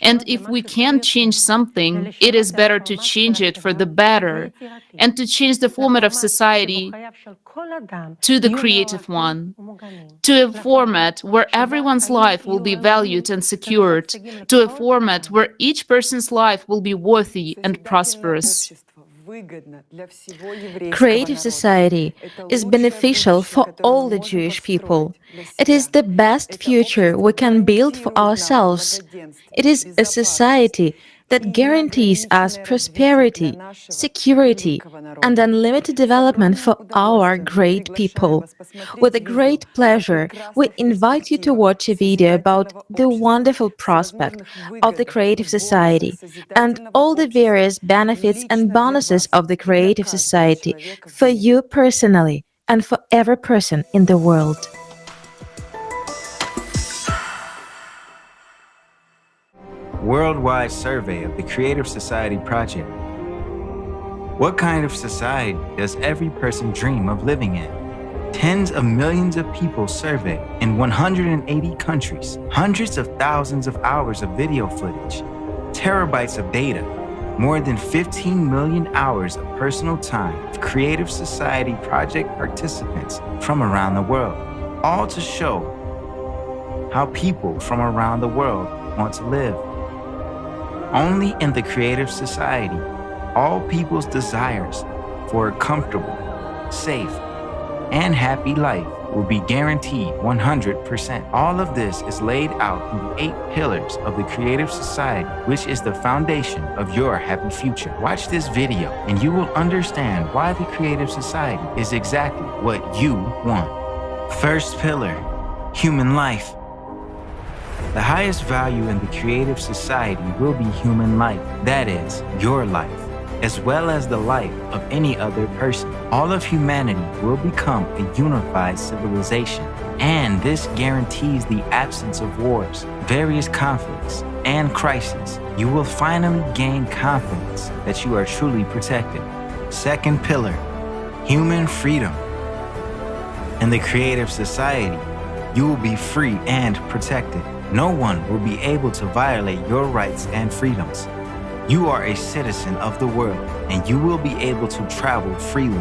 And if we can't change something, it is better to change it for the better and to change the format of society to the creative one, to a format where everyone's life will be valued and secured, to a format where each person's life will be worthy and prosperous. Creative society is beneficial for all the Jewish people. It is the best future we can build for ourselves. It is a society that guarantees us prosperity, security, and unlimited development for our great people. With a great pleasure, we invite you to watch a video about the wonderful prospect of the Creative Society and all the various benefits and bonuses of the Creative Society for you personally and for every person in the world. Worldwide survey of the Creative Society Project. What kind of society does every person dream of living in? Tens of millions of people surveyed in 180 countries, hundreds of thousands of hours of video footage, terabytes of data, more than 15 million hours of personal time of Creative Society Project participants from around the world, all to show how people from around the world want to live. Only in the Creative Society, all people's desires for a comfortable, safe, and happy life will be guaranteed 100%. All of this is laid out in the 8 pillars of the Creative Society, which is the foundation of your happy future. Watch this video and you will understand why the Creative Society is exactly what you want. First pillar, human life. The highest value in the Creative Society will be human life, that is, your life, as well as the life of any other person. All of humanity will become a unified civilization, and this guarantees the absence of wars, various conflicts, and crises. You will finally gain confidence that you are truly protected. Second pillar, human freedom. In the Creative Society, you will be free and protected. No one will be able to violate your rights and freedoms. You are a citizen of the world, and you will be able to travel freely.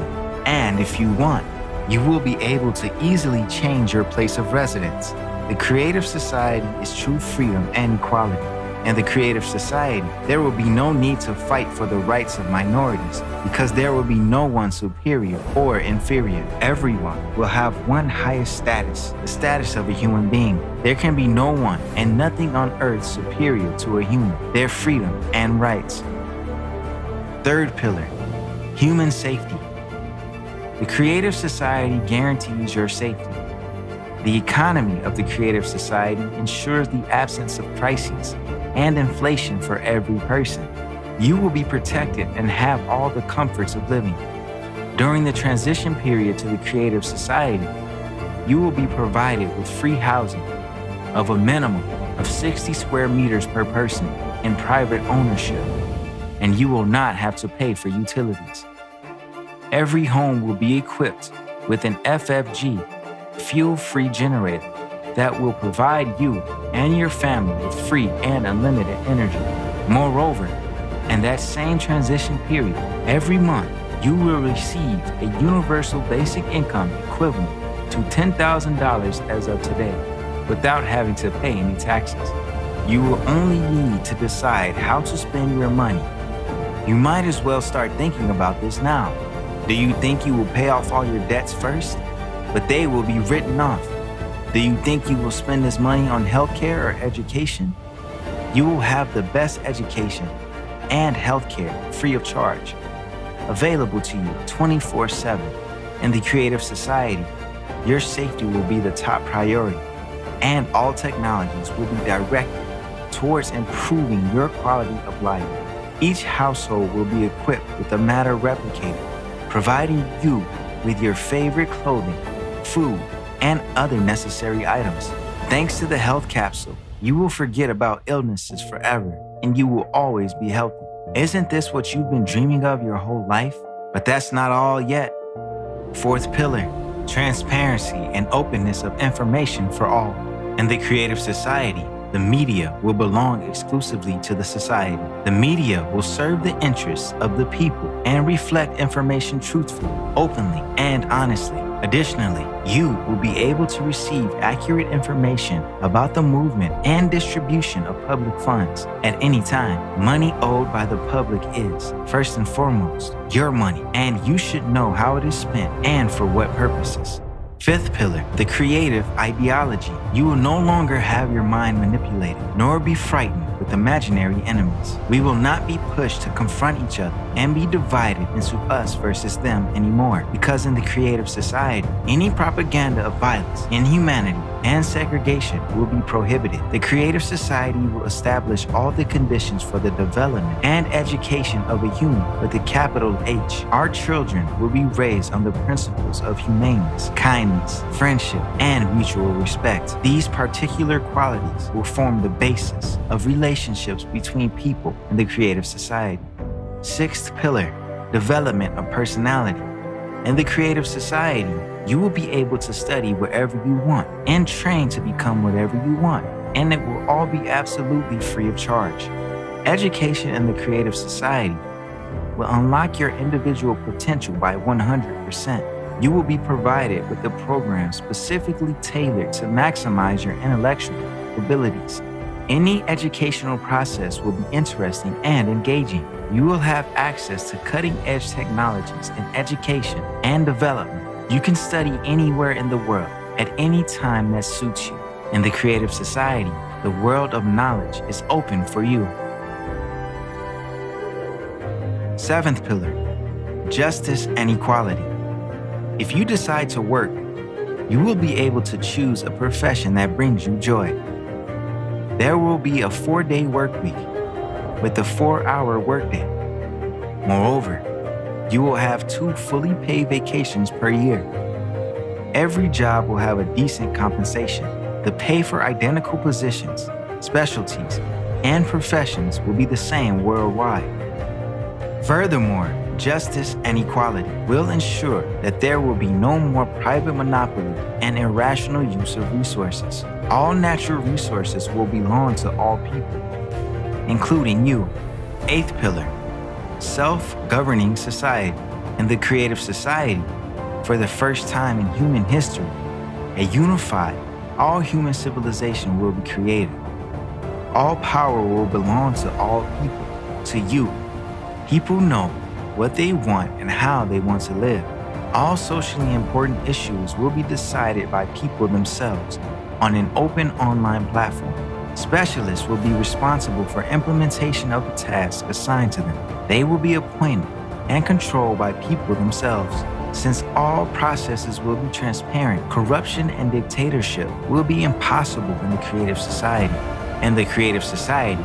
And if you want, you will be able to easily change your place of residence. The Creative Society is true freedom and equality. In the Creative Society, there will be no need to fight for the rights of minorities because there will be no one superior or inferior. Everyone will have one highest status, the status of a human being. There can be no one and nothing on earth superior to a human, their freedom and rights. Third pillar, human safety. The Creative Society guarantees your safety. The economy of the Creative Society ensures the absence of crises and inflation for every person. You will be protected and have all the comforts of living. During the transition period to the Creative Society, you will be provided with free housing of a minimum of 60 square meters per person in private ownership, and you will not have to pay for utilities. Every home will be equipped with an FFG, fuel-free generator, that will provide you and your family with free and unlimited energy. Moreover, in that same transition period, every month you will receive a universal basic income equivalent to $10,000 as of today, without having to pay any taxes. You will only need to decide how to spend your money. You might as well start thinking about this now. Do you think you will pay off all your debts first? But they will be written off. Do you think you will spend this money on healthcare or education? You will have the best education and healthcare free of charge, available to you 24/7. In the Creative Society, your safety will be the top priority, and all technologies will be directed towards improving your quality of life. Each household will be equipped with a matter replicator, providing you with your favorite clothing, food, and other necessary items. Thanks to the health capsule, you will forget about illnesses forever, and you will always be healthy. Isn't this what you've been dreaming of your whole life? But that's not all yet. Fourth pillar, transparency and openness of information for all. In the Creative Society, The media will belong exclusively to the society. The media will serve the interests of the people and reflect information truthfully, openly, and honestly. Additionally, you will be able to receive accurate information about the movement and distribution of public funds at any time. Money owed by the public is, first and foremost, your money, and you should know how it is spent and for what purposes. Fifth pillar, the creative ideology. You will no longer have your mind manipulated, nor be frightened with imaginary enemies. We will not be pushed to confront each other and be divided into us versus them anymore, because in the creative society, any propaganda of violence, inhumanity, and segregation will be prohibited. The creative society will establish all the conditions for the development and education of a human with a capital H. Our children will be raised on the principles of humaneness, kindness, friendship, and mutual respect. These particular qualities will form the basis of relationships between people in the creative society. Sixth pillar, development of personality. In the creative society, you will be able to study wherever you want and train to become whatever you want, and it will all be absolutely free of charge. Education in the creative society will unlock your individual potential by 100%. You will be provided with a program specifically tailored to maximize your intellectual abilities. Any educational process will be interesting and engaging. You will have access to cutting-edge technologies in education and development. You can study anywhere in the world at any time that suits you. In the creative society, the world of knowledge is open for you. Seventh pillar, justice and equality. If you decide to work, you will be able to choose a profession that brings you joy. There will be a 4-day work week with a 4-hour workday. Moreover, you will have 2 fully paid vacations per year. Every job will have a decent compensation. The pay for identical positions, specialties, and professions will be the same worldwide. Furthermore, justice and equality will ensure that there will be no more private monopoly and irrational use of resources. All natural resources will belong to all people, including you. Eighth pillar, self-governing society. In the creative society, for the first time in human history, a unified, all-human civilization will be created. All power will belong to all people, to you. People know what they want and how they want to live. All socially important issues will be decided by people themselves on an open online platform. Specialists will be responsible for implementation of the tasks assigned to them. They will be appointed and controlled by people themselves. Since all processes will be transparent, corruption and dictatorship will be impossible in the creative society. In the creative society,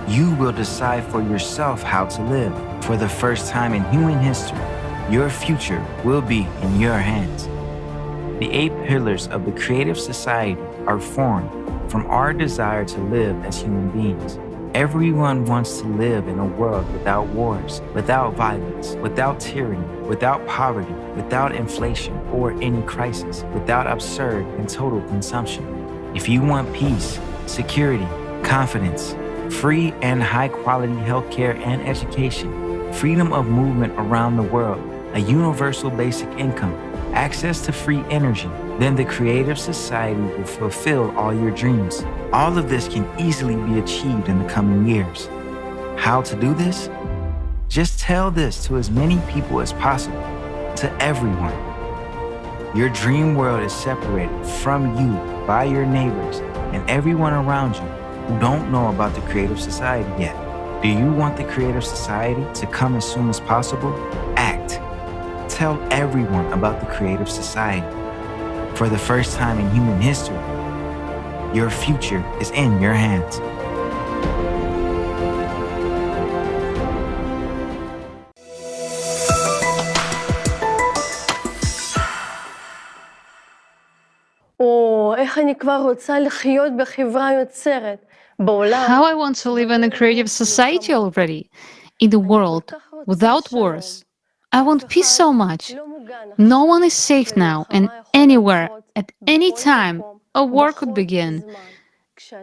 you will decide for yourself how to live. For the first time in human history, your future will be in your hands. The 8 pillars of the creative society are formed from our desire to live as human beings. Everyone wants to live in a world without wars, without violence, without tyranny, without poverty, without inflation or any crisis, without absurd and total consumption. If you want peace, security, confidence, free and high-quality healthcare and education, freedom of movement around the world, a universal basic income, access to free energy, then the creative society will fulfill all your dreams. All of this can easily be achieved in the coming years. How to do this? Just tell this to as many people as possible, to everyone. Your dream world is separated from you by your neighbors and everyone around you who don't know about the creative society yet. Do you want the creative society to come as soon as possible? Act. Tell everyone about the creative society. For the first time in human history, your future is in your hands. How I want to live in a creative society already, in the world without wars. I want peace so much. No one is safe now, and anywhere, at any time, a war could begin.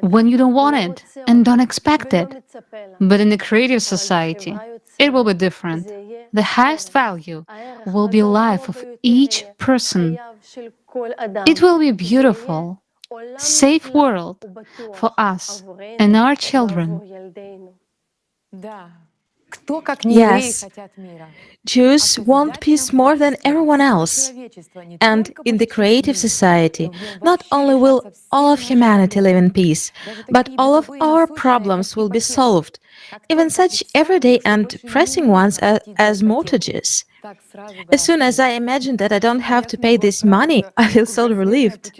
when you don't want it and don't expect it. But in the creative society, it will be different. The highest value will be life of each person. It will be beautiful, safe world for us and our children. Yes, Jews want peace more than everyone else. And in the creative society, not only will all of humanity live in peace, but all of our problems will be solved, even such everyday and pressing ones as mortgages. As soon as I imagine that I don't have to pay this money, I feel so relieved.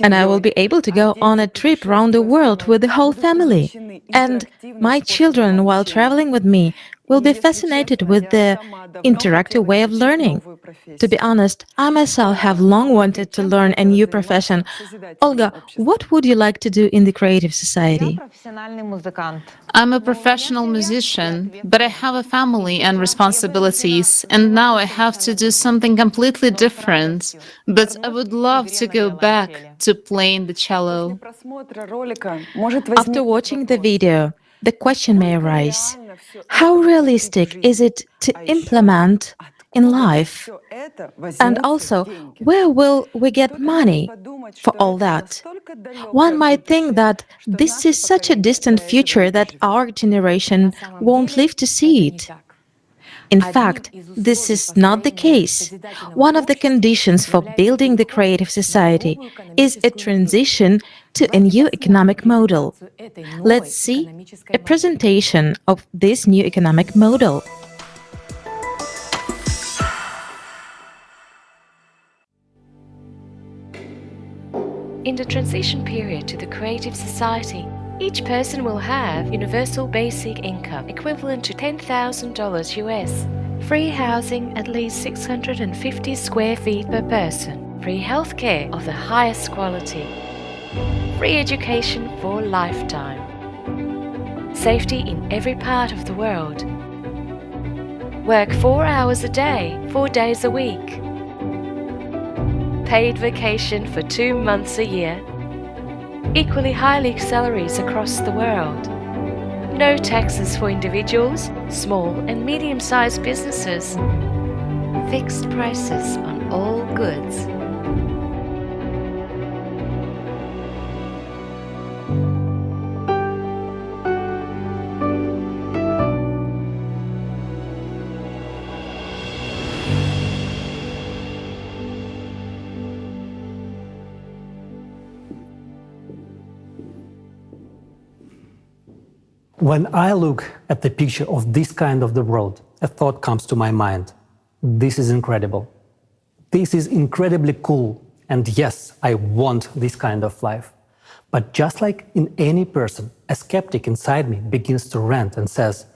And I will be able to go on a trip around the world with the whole family. And my children, while traveling with me, will be fascinated with the interactive way of learning. To be honest, I myself have long wanted to learn a new profession. Olga, what would you like to do in the creative society? I'm a professional musician, but I have a family and responsibilities, and now I have to do something completely different. But I would love to go back to playing the cello. After watching the video, the question may arise: how realistic is it to implement in life? And also, where will we get money for all that? One might think that this is such a distant future that our generation won't live to see it. In fact, this is not the case. One of the conditions for building the creative society is a transition to a new economic model. Let's see a presentation of this new economic model. In the transition period to the creative society, each person will have universal basic income equivalent to $10,000 US, free housing at least 650 square feet per person, free healthcare of the highest quality, free education for a lifetime, safety in every part of the world, work 4 hours a day, 4 days a week, paid vacation for 2 months a year, equally high salaries across the world, no taxes for individuals, small and medium-sized businesses, fixed prices on all goods. When I look at the picture of this kind of the world, a thought comes to my mind. This is incredible. This is incredibly cool. And yes, I want this kind of life. But just like in any person, a skeptic inside me begins to rant and says,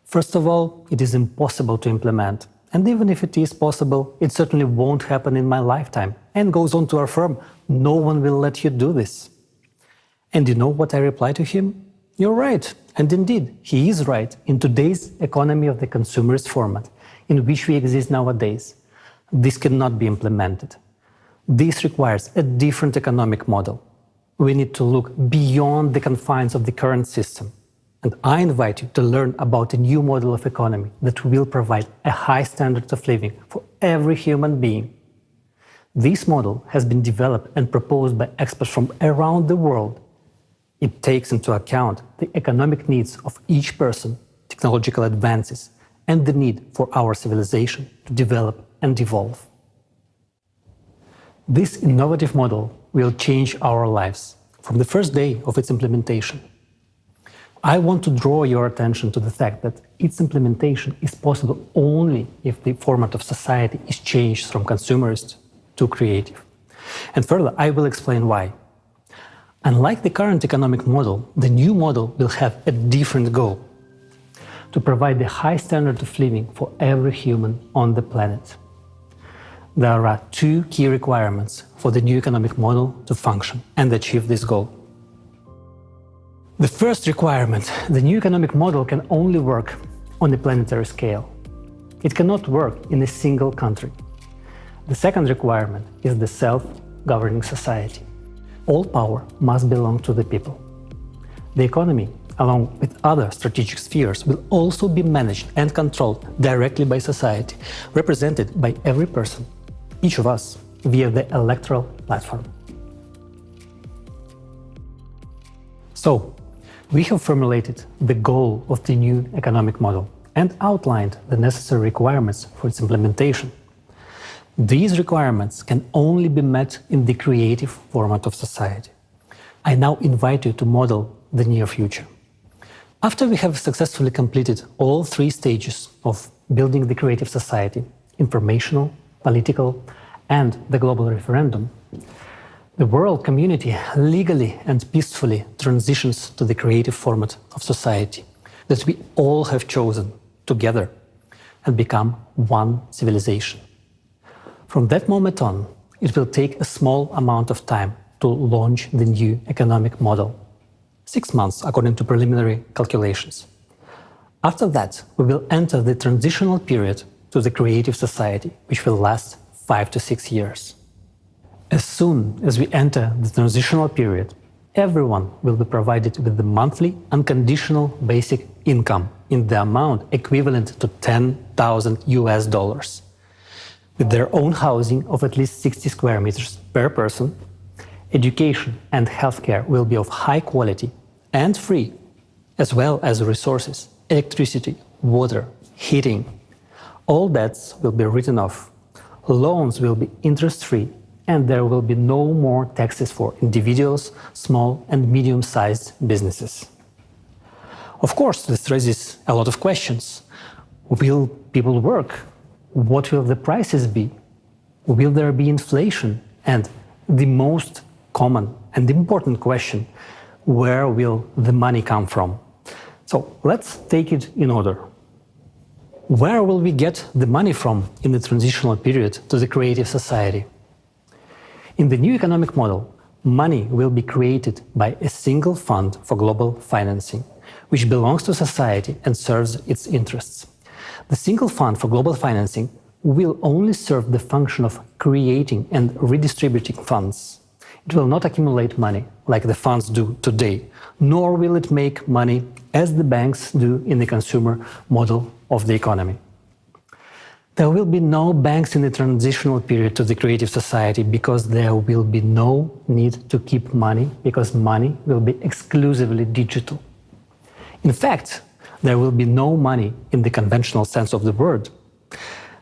first of all, it is impossible to implement. And even if it is possible, it certainly won't happen in my lifetime. And goes on to affirm, no one will let you do this. And you know what I reply to him? You're right. And indeed, he is right in today's economy of the consumerist format in which we exist nowadays. This cannot be implemented. This requires a different economic model. We need to look beyond the confines of the current system. And I invite you to learn about a new model of economy that will provide a high standard of living for every human being. This model has been developed and proposed by experts from around the world. It takes into account the economic needs of each person, technological advances, and the need for our civilization to develop and evolve. This innovative model will change our lives from the first day of its implementation. I want to draw your attention to the fact that its implementation is possible only if the format of society is changed from consumerist to creative. And further, I will explain why. Unlike the current economic model, the new model will have a different goal: to provide the high standard of living for every human on the planet. There are two key requirements for the new economic model to function and achieve this goal. The first requirement: the new economic model can only work on a planetary scale. It cannot work in a single country. The second requirement is the self-governing society. all power must belong to the people. The economy, along with other strategic spheres, will also be managed and controlled directly by society, represented by every person, each of us, via the electoral platform. So, we have formulated the goal of the new economic model and outlined the necessary requirements for its implementation. These requirements can only be met in the creative format of society. I now invite you to model the near future. After we have successfully completed all three stages of building the creative society, informational, political, and the global referendum, the world community legally and peacefully transitions to the creative format of society that we all have chosen together and become one civilization. From that moment on, it will take a small amount of time to launch the new economic model. 6 months, according to preliminary calculations. After that, we will enter the transitional period to the creative society, which will last 5 to 6 years. As soon as we enter the transitional period, everyone will be provided with the monthly unconditional basic income in the amount equivalent to $10,000, with their own housing of at least 60 square meters per person. Education and healthcare will be of high quality and free, as well as resources, electricity, water, heating. All debts will be written off. Loans will be interest-free, and there will be no more taxes for individuals, small and medium-sized businesses. Of course, this raises a lot of questions. Will people work? What will the prices be? Will there be inflation? And the most common and important question, where will the money come from? So let's take it in order. Where will we get the money from in the transitional period to the creative society? In the new economic model, money will be created by a single fund for global financing, which belongs to society and serves its interests. The single fund for global financing will only serve the function of creating and redistributing funds. It will not accumulate money like the funds do today, nor will it make money as the banks do in the consumer model of the economy. There will be no banks in the transitional period to the creative society because there will be no need to keep money, because money will be exclusively digital. In fact, there will be no money in the conventional sense of the word.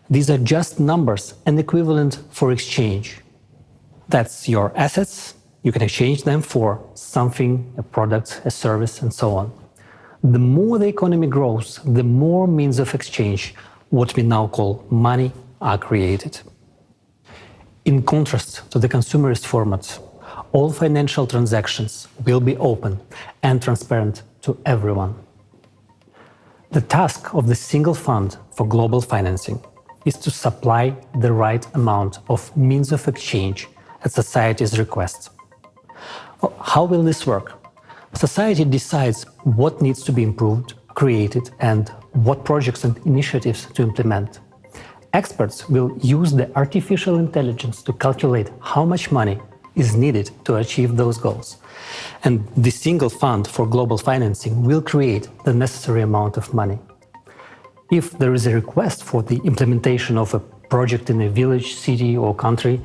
These are just numbers and equivalent for exchange. That's your assets. You can exchange them for something, a product, a service, and so on. The more the economy grows, the more means of exchange, what we now call money, are created. In contrast to the consumerist format, all financial transactions will be open and transparent to everyone. The task of the single fund for global financing is to supply the right amount of means of exchange at society's request. How will this work? Society decides what needs to be improved, created, and what projects and initiatives to implement. Experts will use the artificial intelligence to calculate how much money is needed to achieve those goals. And the single fund for global financing will create the necessary amount of money. If there is a request for the implementation of a project in a village, city, or country,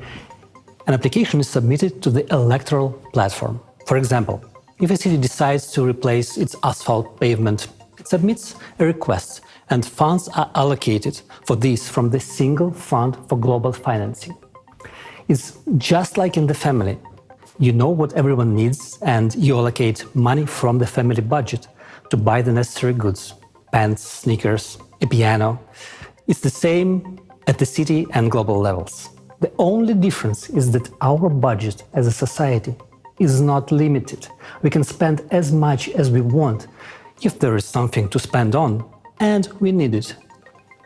an application is submitted to the electoral platform. For example, if a city decides to replace its asphalt pavement, it submits a request, and funds are allocated for this from the single fund for global financing. It's just like in the family. You know what everyone needs, and you allocate money from the family budget to buy the necessary goods, pants, sneakers, a piano. It's the same at the city and global levels. The only difference is that our budget as a society is not limited. We can spend as much as we want if there is something to spend on, and we need it.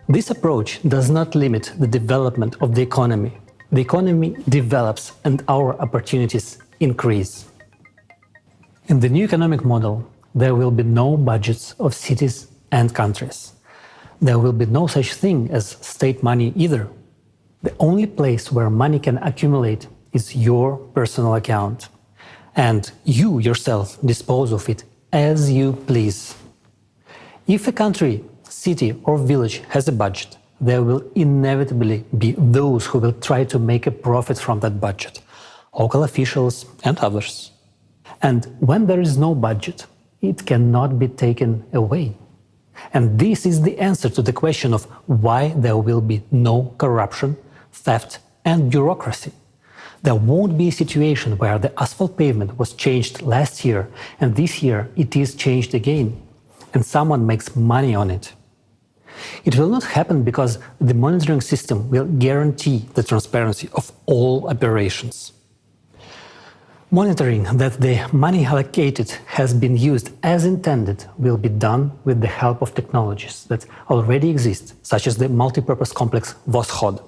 This approach does not limit the development of the economy. The economy develops and our opportunities increase. In the new economic model, there will be no budgets of cities and countries. There will be no such thing as state money either. The only place where money can accumulate is your personal account. and you yourself dispose of it as you please. If a country, city or village has a budget, there will inevitably be those who will try to make a profit from that budget, local officials and others. And when there is no budget, it cannot be taken away. And this is the answer to the question of why there will be no corruption, theft and bureaucracy. There won't be a situation where the asphalt pavement was changed last year and this year it is changed again, and someone makes money on it. It will not happen because the monitoring system will guarantee the transparency of all operations. Monitoring that the money allocated has been used as intended will be done with the help of technologies that already exist, such as the multipurpose complex Voskhod.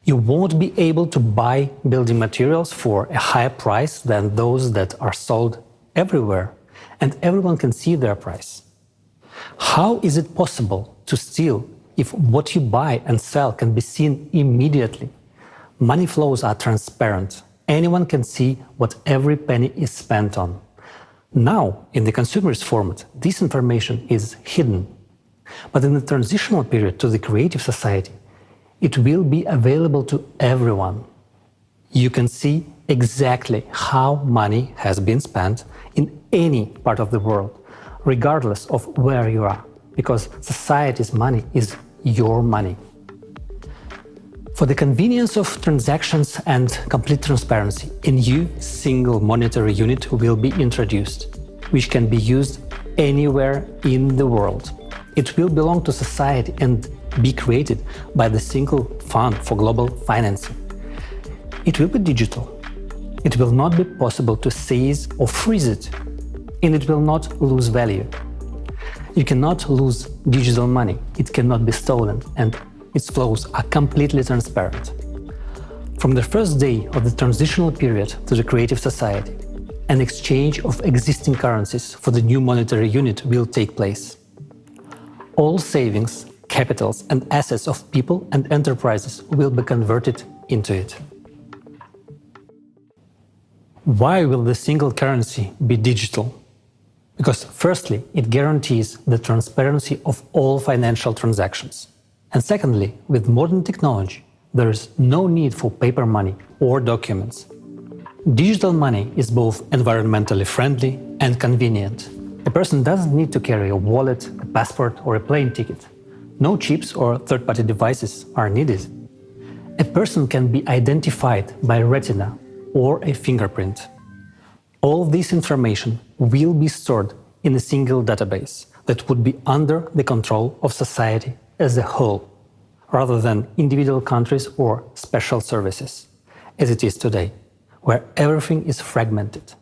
You won't be able to buy building materials for a higher price than those that are sold everywhere, and everyone can see their price. How is it possible to steal if what you buy and sell can be seen immediately? Money flows are transparent. Anyone can see what every penny is spent on. Now, in the consumerist format, this information is hidden. But in the transitional period to the creative society, it will be available to everyone. You can see exactly how money has been spent in any part of the world, regardless of where you are, because society's money is your money. For the convenience of transactions and complete transparency, a new single monetary unit will be introduced, which can be used anywhere in the world. It will belong to society and be created by the single fund for global financing. It will be digital. It will not be possible to seize or freeze it, and it will not lose value. You cannot lose digital money. It cannot be stolen, and its flows are completely transparent. From the first day of the transitional period to the creative society, an exchange of existing currencies for the new monetary unit will take place. All savings, capitals and assets of people and enterprises will be converted into it. Why will the single currency be digital? Because firstly, it guarantees the transparency of all financial transactions. And secondly, with modern technology, there is no need for paper money or documents. Digital money is both environmentally friendly and convenient. A person doesn't need to carry a wallet, a passport or a plane ticket. No chips or third-party devices are needed. A person can be identified by retina or a fingerprint. All this information will be stored in a single database that would be under the control of society as a whole, rather than individual countries or special services, as it is today, where everything is fragmented.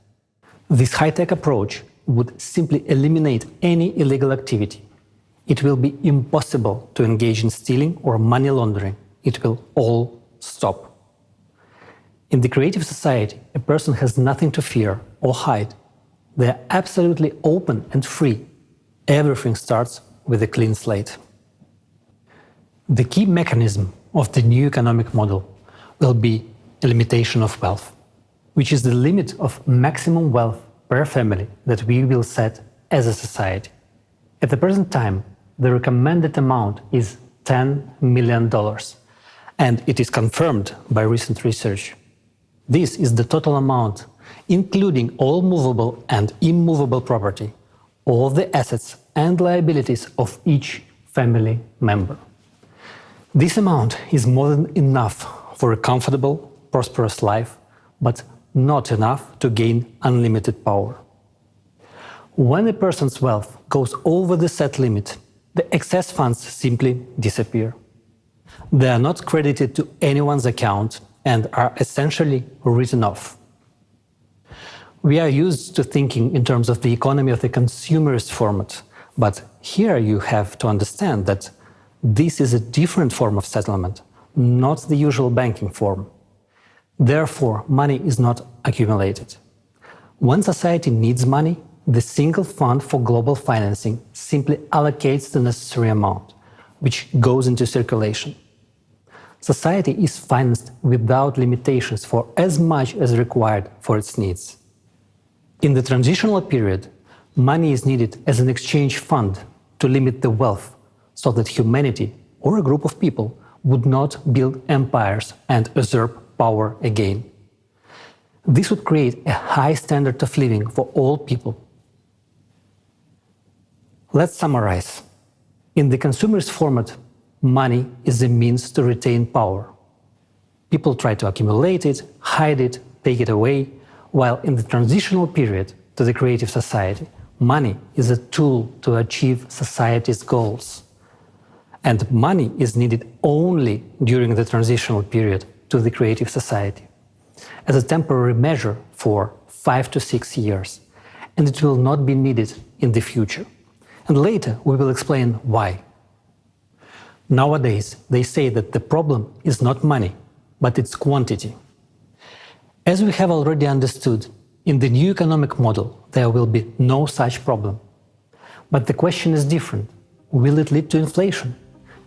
This high-tech approach would simply eliminate any illegal activity. It will be impossible to engage in stealing or money laundering. It will all stop. In the creative society, a person has nothing to fear or hide. They are absolutely open and free. Everything starts with a clean slate. The key mechanism of the new economic model will be a limitation of wealth, which is the limit of maximum wealth per family that we will set as a society. At the present time, the recommended amount is $10 million, and it is confirmed by recent research. This is the total amount, including all movable and immovable property, all the assets and liabilities of each family member. This amount is more than enough for a comfortable, prosperous life, but not enough to gain unlimited power. When a person's wealth goes over the set limit, the excess funds simply disappear. They are not credited to anyone's account and are essentially written off. We are used to thinking in terms of the economy of the consumerist format, but here you have to understand that this is a different form of settlement, not the usual banking form. Therefore, money is not accumulated. When society needs money, the single fund for global financing simply allocates the necessary amount, which goes into circulation. Society is financed without limitations for as much as required for its needs. In the transitional period, money is needed as an exchange fund to limit the wealth so that humanity or a group of people would not build empires and usurp power again. This would create a high standard of living for all people. Let's summarize. In the consumerist format, money is a means to retain power. People try to accumulate it, hide it, take it away, while in the transitional period to the creative society, money is a tool to achieve society's goals. And money is needed only during the transitional period to the creative society, as a temporary measure for 5 to 6 years, and it will not be needed in the future. And later we will explain why. Nowadays, they say that the problem is not money, but its quantity. As we have already understood, in the new economic model, there will be no such problem. But the question is different. Will it lead to inflation?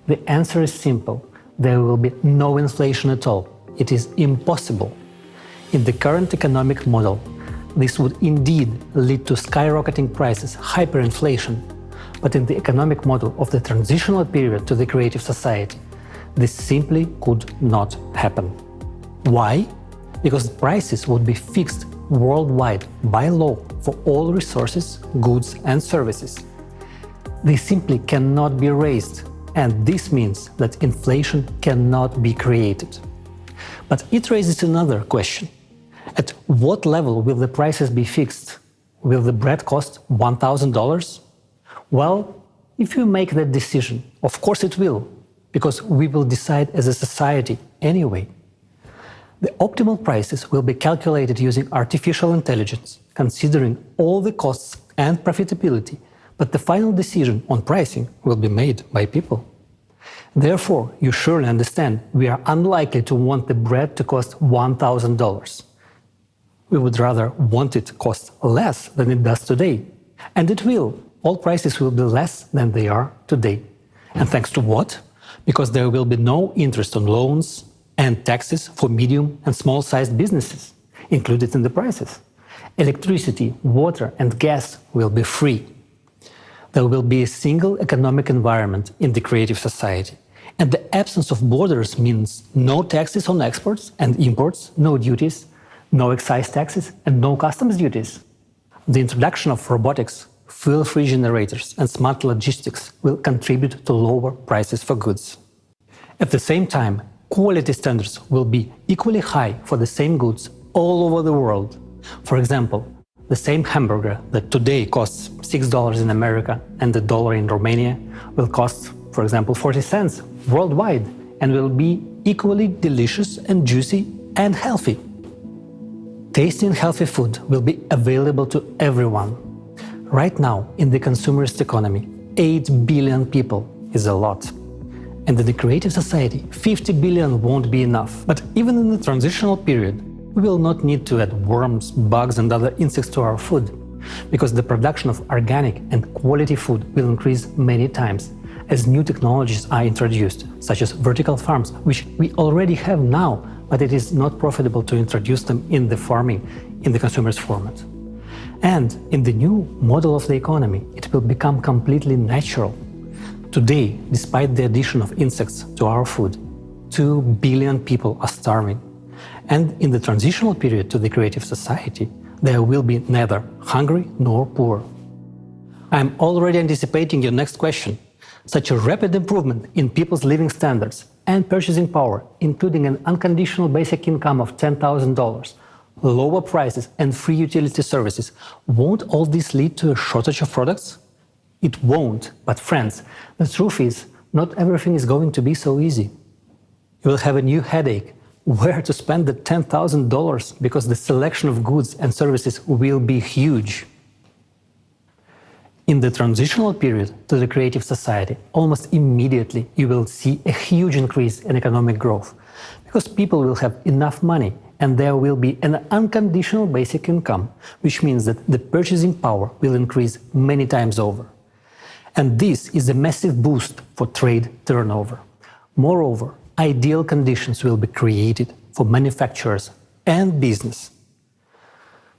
The answer is simple. There will be no inflation at all. It is impossible. In the current economic model, this would indeed lead to skyrocketing prices, hyperinflation. But in the economic model of the transitional period to the creative society, this simply could not happen. Why? Because prices would be fixed worldwide by law for all resources, goods and services. They simply cannot be raised, and this means that inflation cannot be created. But it raises another question. At what level will the prices be fixed? Will the bread cost $1,000? Well, if you make that decision, of course it will, because we will decide as a society anyway. The optimal prices will be calculated using artificial intelligence, considering all the costs and profitability, but the final decision on pricing will be made by people. Therefore, you surely understand we are unlikely to want the bread to cost $1,000. We would rather want it to cost less than it does today. And it will. All prices will be less than they are today. And thanks to what? Because there will be no interest on loans and taxes for medium and small-sized businesses included in the prices. Electricity, water and gas will be free. There will be a single economic environment in the creative society. And the absence of borders means no taxes on exports and imports, no duties, no excise taxes and no customs duties. The introduction of robotics, fuel-free generators and smart logistics will contribute to lower prices for goods. At the same time, quality standards will be equally high for the same goods all over the world. For example, the same hamburger that today costs $6 in America and $1 in Romania will cost, for example, 40 cents worldwide and will be equally delicious and juicy and healthy. Tasty and healthy food will be available to everyone. Right now, in the consumerist economy, 8 billion people is a lot. And in the creative society, 50 billion won't be enough. But even in the transitional period, we will not need to add worms, bugs and other insects to our food, because the production of organic and quality food will increase many times as new technologies are introduced, such as vertical farms, which we already have now, but it is not profitable to introduce them in the farming in the consumer's format. And in the new model of the economy, it will become completely natural. Today, despite the addition of insects to our food, 2 billion people are starving. And in the transitional period to the creative society, there will be neither hungry nor poor. I'm already anticipating your next question. Such a rapid improvement in people's living standards and purchasing power, including an unconditional basic income of $10,000, lower prices and free utility services, won't all this lead to a shortage of products? It won't, but friends, the truth is, not everything is going to be so easy. You will have a new headache, where to spend the $10,000, because the selection of goods and services will be huge. In the transitional period to the creative society, almost immediately you will see a huge increase in economic growth, because people will have enough money and there will be an unconditional basic income, which means that the purchasing power will increase many times over. And this is a massive boost for trade turnover. Moreover, ideal conditions will be created for manufacturers and business.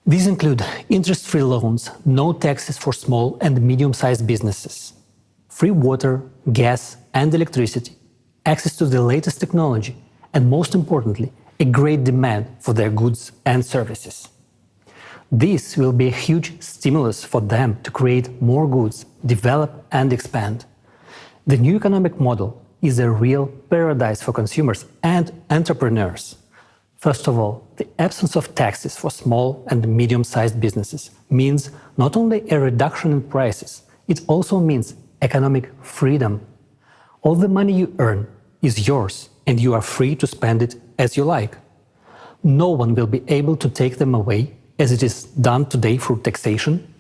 These include interest-free loans, no taxes for small and medium-sized businesses, free water, gas, and electricity, access to the latest technology, and most importantly, a great demand for their goods and services. This will be a huge stimulus for them to create more goods, develop and expand. The new economic model is a real paradise for consumers and entrepreneurs. First of all, the absence of taxes for small and medium-sized businesses means not only a reduction in prices, it also means economic freedom. All the money you earn is yours and you are free to spend it as you like. No one will be able to take them away as it is done today through taxation.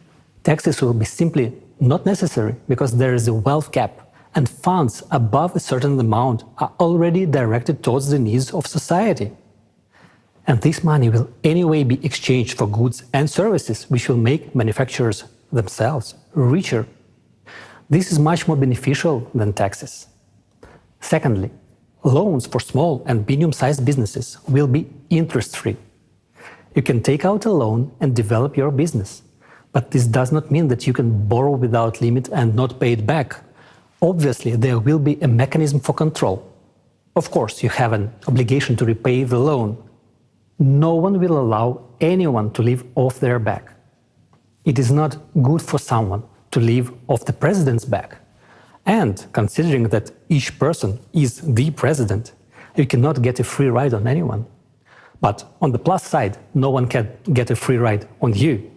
Taxes will be simply not necessary because there is a wealth cap and funds above a certain amount are already directed towards the needs of society. And this money will anyway be exchanged for goods and services which will make manufacturers themselves richer. This is much more beneficial than taxes. Secondly, loans for small and medium-sized businesses will be interest-free. You can take out a loan and develop your business, but this does not mean that you can borrow without limit and not pay it back. Obviously, there will be a mechanism for control. Of course, you have an obligation to repay the loan. No one will allow anyone to live off their back. It is not good for someone to live off the president's back. And considering that each person is the president, you cannot get a free ride on anyone. But on the plus side, no one can get a free ride on you.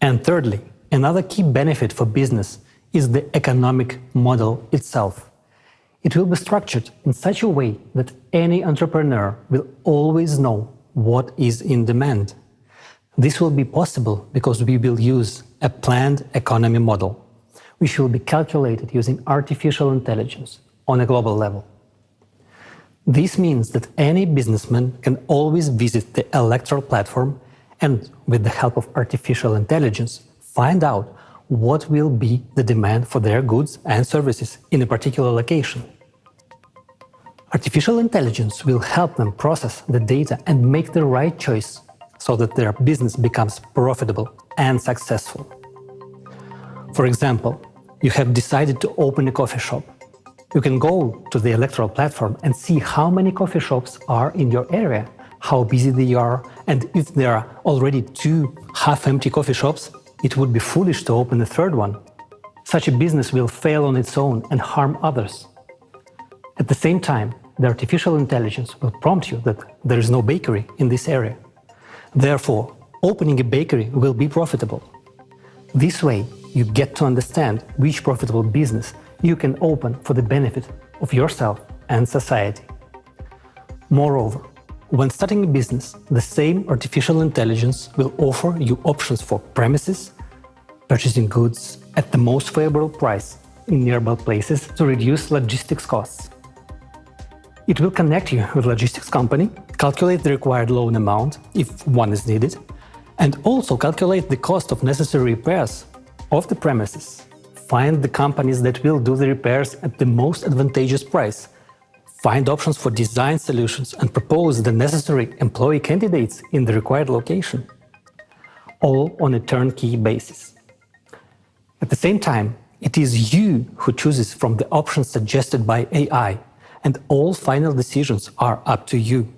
And thirdly, another key benefit for business is the economic model itself. It will be structured in such a way that any entrepreneur will always know what is in demand. This will be possible because we will use a planned economy model, which will be calculated using artificial intelligence on a global level. This means that any businessman can always visit the electoral platform and, with the help of artificial intelligence, find out what will be the demand for their goods and services in a particular location. Artificial intelligence will help them process the data and make the right choice so that their business becomes profitable and successful. For example, you have decided to open a coffee shop. You can go to the electoral platform and see how many coffee shops are in your area, how busy they are, and if there are already 2 half-empty coffee shops, it would be foolish to open a third one. Such a business will fail on its own and harm others. At the same time, the artificial intelligence will prompt you that there is no bakery in this area. Therefore, opening a bakery will be profitable. This way, you get to understand which profitable business you can open for the benefit of yourself and society. Moreover, when starting a business, the same artificial intelligence will offer you options for premises, purchasing goods at the most favorable price in nearby places to reduce logistics costs. It will connect you with a logistics company, calculate the required loan amount if one is needed, and also calculate the cost of necessary repairs of the premises. Find the companies that will do the repairs at the most advantageous price. Find options for design solutions and propose the necessary employee candidates in the required location. All on a turnkey basis. At the same time, it is you who chooses from the options suggested by AI, and all final decisions are up to you.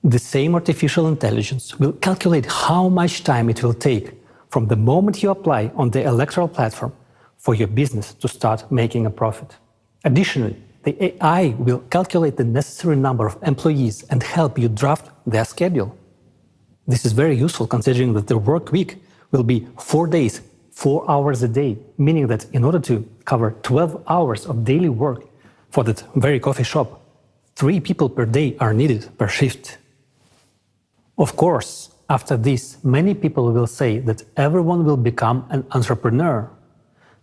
The same artificial intelligence will calculate how much time it will take from the moment you apply on the electoral platform for your business to start making a profit. Additionally, the AI will calculate the necessary number of employees and help you draft their schedule. This is very useful considering that the work week will be 4 days, 4 hours a day, meaning that in order to cover 12 hours of daily work for that very coffee shop, 3 people per day are needed per shift. Of course, after this, many people will say that everyone will become an entrepreneur.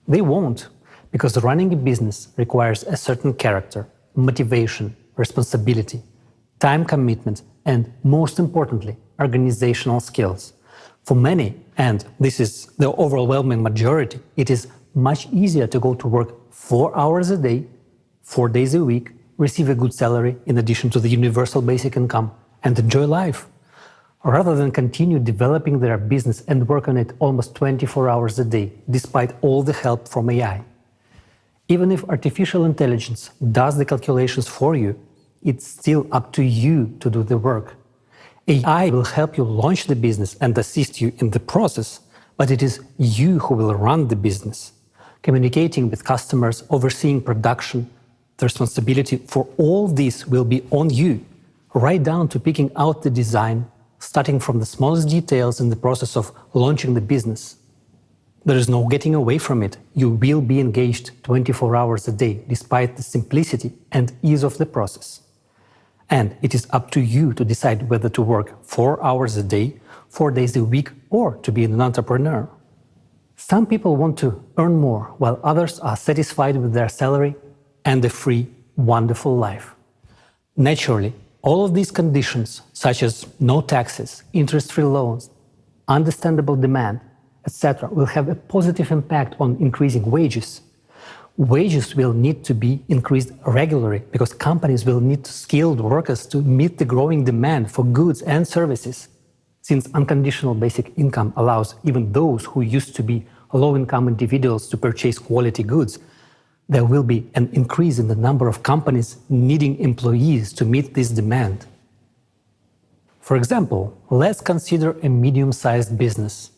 They won't, because running a business requires a certain character, motivation, responsibility, time commitment, and most importantly, organizational skills. For many, and this is the overwhelming majority, it is much easier to go to work 4 hours a day, 4 days a week, receive a good salary in addition to the universal basic income, and enjoy life. rather than continue developing their business and work on it almost 24 hours a day, despite all the help from AI. Even if artificial intelligence does the calculations for you, it's still up to you to do the work. AI will help you launch the business and assist you in the process, but it is you who will run the business. Communicating with customers, overseeing production, the responsibility for all this will be on you, right down to picking out the design, starting from the smallest details in the process of launching the business. There is no getting away from it. You will be engaged 24 hours a day, despite the simplicity and ease of the process. And it is up to you to decide whether to work 4 hours a day, 4 days a week, or to be an entrepreneur. Some people want to earn more, while others are satisfied with their salary and a free, wonderful life. Naturally, all of these conditions, such as no taxes, interest-free loans, understandable demand, etc., will have a positive impact on increasing wages. Wages will need to be increased regularly because companies will need skilled workers to meet the growing demand for goods and services. Since unconditional basic income allows even those who used to be low-income individuals to purchase quality goods, there will be an increase in the number of companies needing employees to meet this demand. For example, let's consider a medium-sized business.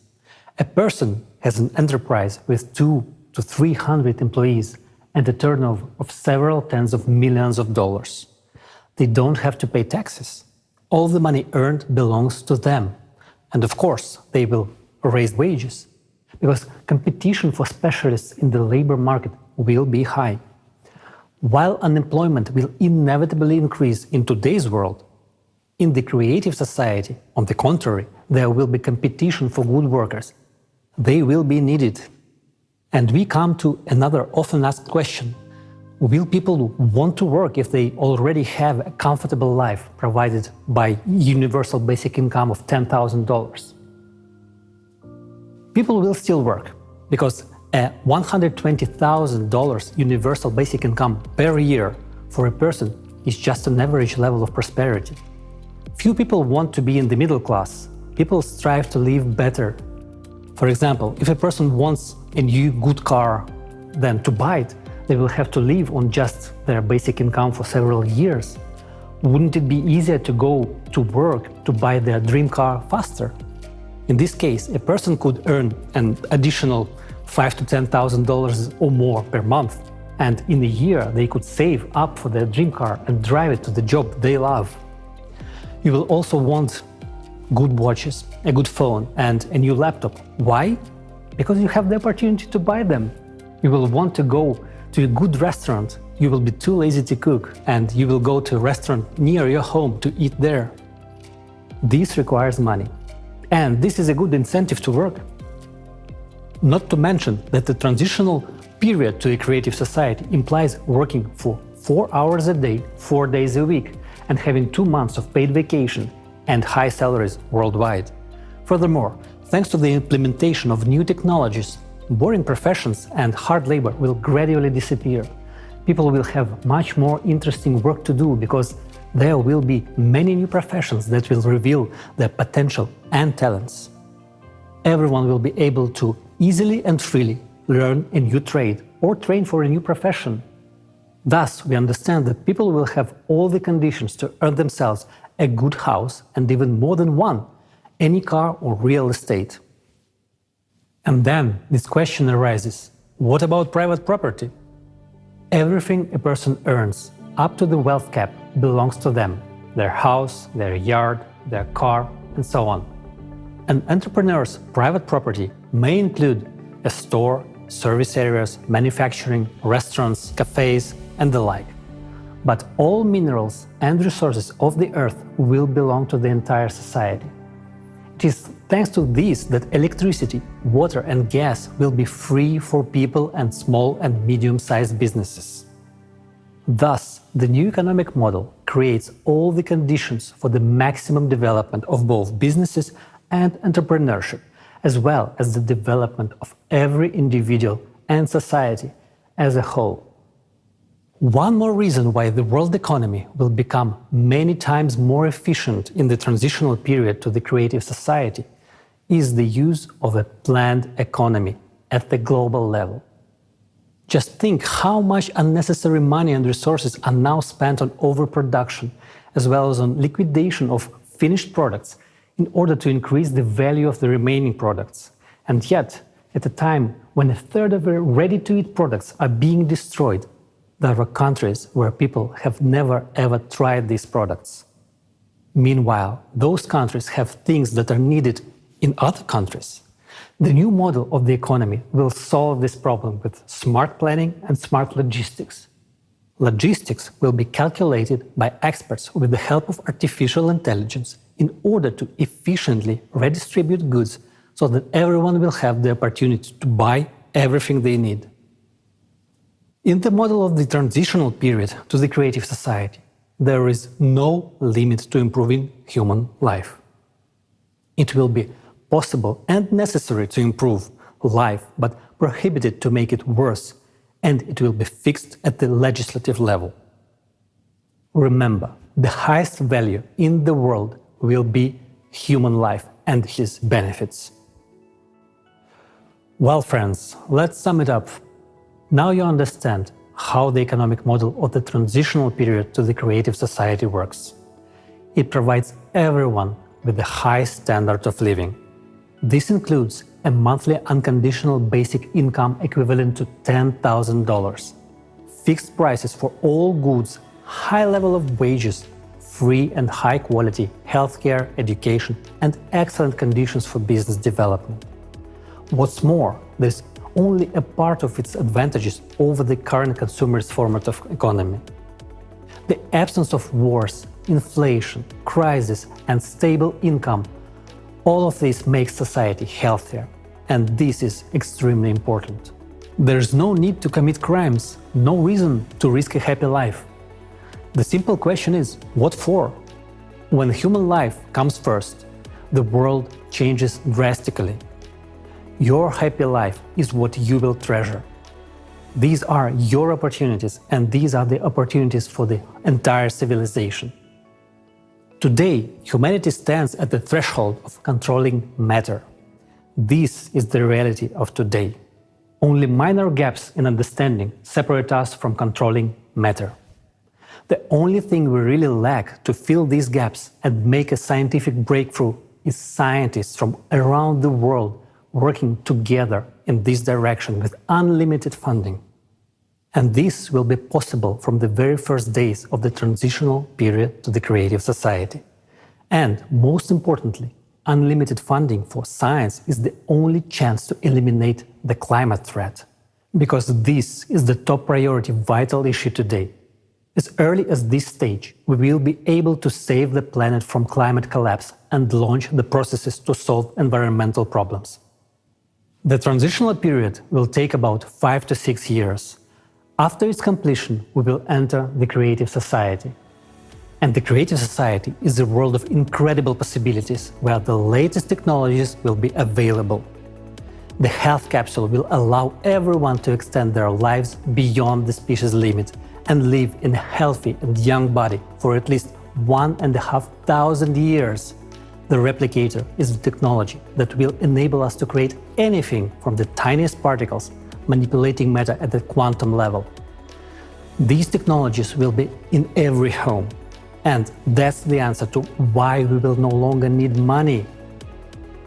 A person has an enterprise with 200 to 300 employees and a turnover of several tens of millions of dollars. They don't have to pay taxes. All the money earned belongs to them. And of course, they will raise wages, because competition for specialists in the labor market will be high. While unemployment will inevitably increase in today's world, in the creative society, on the contrary, there will be competition for good workers. They will be needed. And we come to another often asked question. Will people want to work if they already have a comfortable life provided by universal basic income of $10,000? People will still work because a $120,000 universal basic income per year for a person is just an average level of prosperity. Few people want to be in the middle class. People strive to live better. For example, if a person wants a new good car, then to buy it, they will have to live on just their basic income for several years. Wouldn't it be easier to go to work to buy their dream car faster? In this case, a person could earn an additional $5,000 to $10,000 or more per month, and in a year they could save up for their dream car and drive it to the job they love. You will also want good watches, a good phone, and a new laptop. Why? Because you have the opportunity to buy them. You will want to go to a good restaurant. You will be too lazy to cook, and you will go to a restaurant near your home to eat there. This requires money, and this is a good incentive to work. Not to mention that the transitional period to a creative society implies working for 4 hours a day, 4 days a week, and having 2 months of paid vacation and high salaries worldwide. Furthermore, thanks to the implementation of new technologies, boring professions and hard labor will gradually disappear. People will have much more interesting work to do because there will be many new professions that will reveal their potential and talents. Everyone will be able to easily and freely learn a new trade or train for a new profession. Thus, we understand that people will have all the conditions to earn themselves a good house and even more than one, any car or real estate. And then this question arises, what about private property? Everything a person earns, up to the wealth cap, belongs to them, their house, their yard, their car, and so on. An entrepreneur's private property may include a store, service areas, manufacturing, restaurants, cafes, and the like. But all minerals and resources of the earth will belong to the entire society. It is thanks to this that electricity, water, and gas will be free for people and small and medium-sized businesses. Thus, the new economic model creates all the conditions for the maximum development of both businesses and entrepreneurship, as well as the development of every individual and society as a whole. One more reason why the world economy will become many times more efficient in the transitional period to the creative society is the use of a planned economy at the global level. Just think how much unnecessary money and resources are now spent on overproduction, as well as on liquidation of finished products in order to increase the value of the remaining products. And yet, at a time when a third of the ready-to-eat products are being destroyed, there are countries where people have never ever tried these products. Meanwhile, those countries have things that are needed in other countries. The new model of the economy will solve this problem with smart planning and smart logistics. Logistics will be calculated by experts with the help of artificial intelligence in order to efficiently redistribute goods so that everyone will have the opportunity to buy everything they need. In the model of the transitional period to the creative society, there is no limit to improving human life. It will be possible and necessary to improve life, but prohibited to make it worse, and it will be fixed at the legislative level. Remember, the highest value in the world will be human life and his benefits. Well, friends, let's sum it up. Now you understand how the economic model of the transitional period to the creative society works. It provides everyone with a high standard of living. This includes a monthly unconditional basic income equivalent to $10,000, fixed prices for all goods, high level of wages, free and high quality healthcare, education, and excellent conditions for business development. What's more, there's only a part of its advantages over the current consumerist format of economy. The absence of wars, inflation, crisis, and stable income, all of this makes society healthier, and this is extremely important. There's no need to commit crimes, no reason to risk a happy life. The simple question is, what for? When human life comes first, the world changes drastically. Your happy life is what you will treasure. These are your opportunities, and these are the opportunities for the entire civilization. Today, humanity stands at the threshold of controlling matter. This is the reality of today. Only minor gaps in understanding separate us from controlling matter. The only thing we really lack to fill these gaps and make a scientific breakthrough is scientists from around the world working together in this direction with unlimited funding. And this will be possible from the very first days of the transitional period to the creative society. And most importantly, unlimited funding for science is the only chance to eliminate the climate threat. Because this is the top priority vital issue today. As early as this stage, we will be able to save the planet from climate collapse and launch the processes to solve environmental problems. The transitional period will take about 5 to 6 years. After its completion, we will enter the creative society. And the creative society is a world of incredible possibilities where the latest technologies will be available. The health capsule will allow everyone to extend their lives beyond the species limit and live in a healthy and young body for at least 1,500 years. The replicator is the technology that will enable us to create anything from the tiniest particles, manipulating matter at the quantum level. These technologies will be in every home. And that's the answer to why we will no longer need money.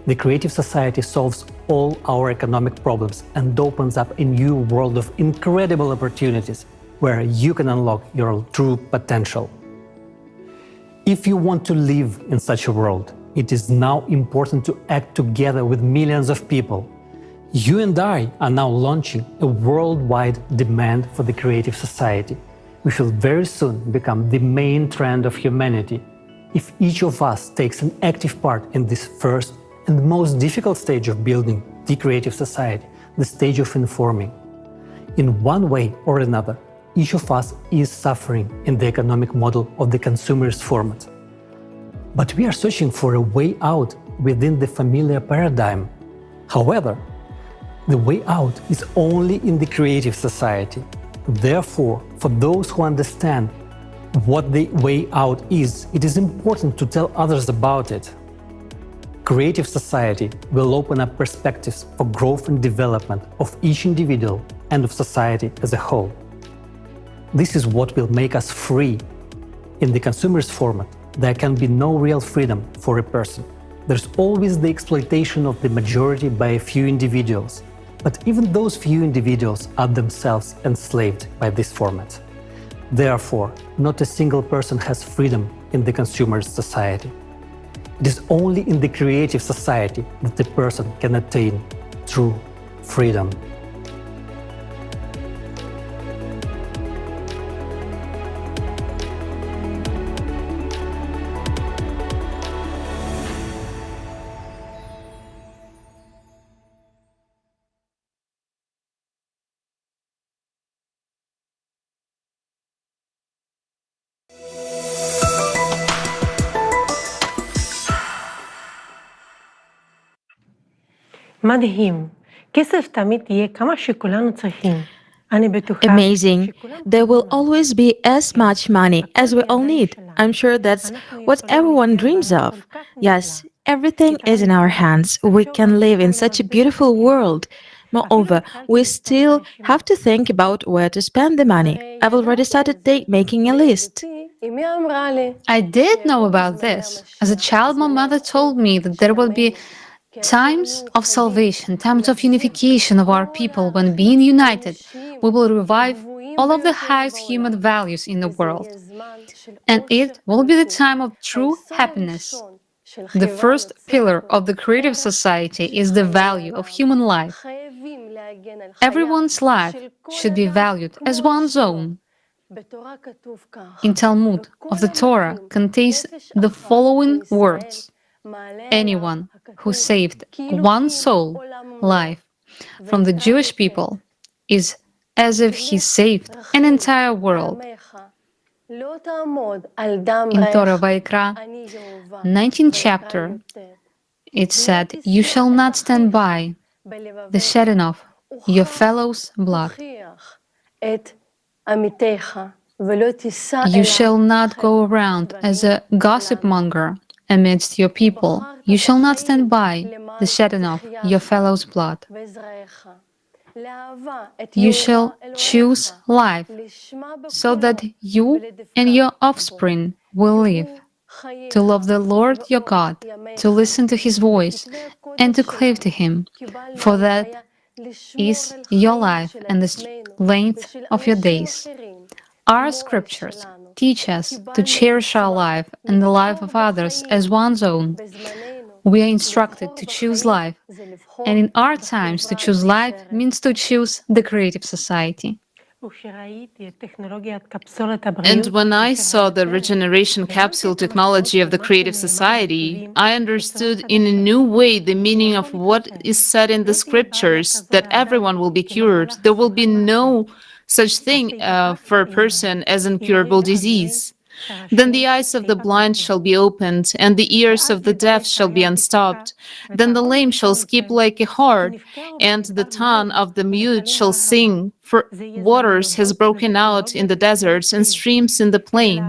The creative society solves all our economic problems and opens up a new world of incredible opportunities where you can unlock your true potential. If you want to live in such a world, it is now important to act together with millions of people. You and I are now launching a worldwide demand for the creative society, which will very soon become the main trend of humanity. If each of us takes an active part in this first and most difficult stage of building the creative society, the stage of informing. In one way or another, each of us is suffering in the economic model of the consumerist format. But we are searching for a way out within the familiar paradigm. However, the way out is only in the creative society. Therefore, for those who understand what the way out is, it is important to tell others about it. Creative society will open up perspectives for growth and development of each individual and of society as a whole. This is what will make us free. In the consumerist format, there can be no real freedom for a person. There's always the exploitation of the majority by a few individuals. But even those few individuals are themselves enslaved by this format. Therefore, not a single person has freedom in the consumerist society. It is only in the creative society that the person can attain true freedom. מדהים. כסף תמיד יהיה כמה שכולנו צריכים. Amazing. There will always be as much money as we all need. I'm sure that's what everyone dreams of. Yes, everything is in our hands. We can live in such a beautiful world. Moreover, we still have to think about where to spend the money. I've already started making a list. I did know about this. As a child, my mother told me that there will be times of salvation, times of unification of our people. When being united, we will revive all of the highest human values in the world. And it will be the time of true happiness. The first pillar of the creative society is the value of human life. Everyone's life should be valued as one's own. In Talmud of the Torah contains the following words: anyone who saved one soul life from the Jewish people is as if he saved an entire world. In Torah Vayikra, 19th chapter, it said, "You shall not stand by the shedding of your fellow's blood. You shall not go around as a gossip monger amidst your people. You shall not stand by the shedding of your fellow's blood. You shall choose life, so that you and your offspring will live, to love the Lord your God, to listen to his voice, and to cleave to him, for that is your life and the length of your days." Our scriptures teach us to cherish our life and the life of others as one's own. We are instructed to choose life, and in our times, to choose life means to choose the creative society. And when I saw the regeneration capsule technology of the creative society, I understood in a new way the meaning of what is said in the scriptures, that everyone will be cured. There will be no such thing for a person as incurable disease. Then the eyes of the blind shall be opened, and the ears of the deaf shall be unstopped. Then the lame shall skip like a hart, and the tongue of the mute shall sing. For waters has broken out in the deserts and streams in the plain.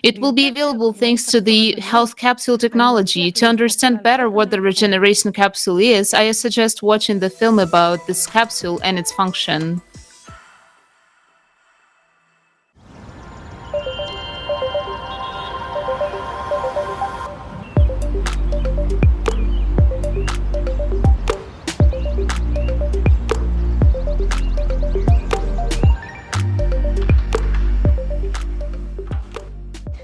It will be available thanks to the health capsule technology. To understand better what the regeneration capsule is, I suggest watching the film about this capsule and its function.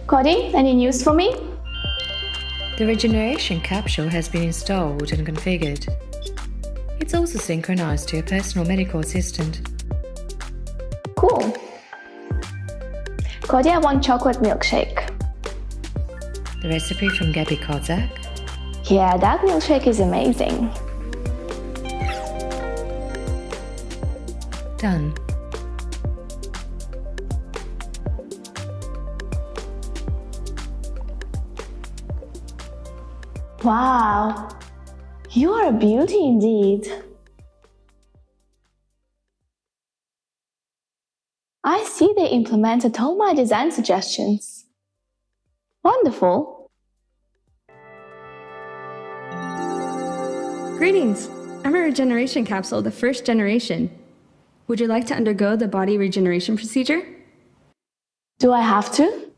Cody, any news for me? The regeneration capsule has been installed and configured. It's also synchronized to your personal medical assistant. Cool. Cody, I want chocolate milkshake. The recipe from Gabby Kozak? Yeah, that milkshake is amazing. Done. Wow, you are a beauty indeed. I see they implemented all my design suggestions. Wonderful. Greetings! I'm a regeneration capsule, the first generation. Would you like to undergo the body regeneration procedure? Do I have to?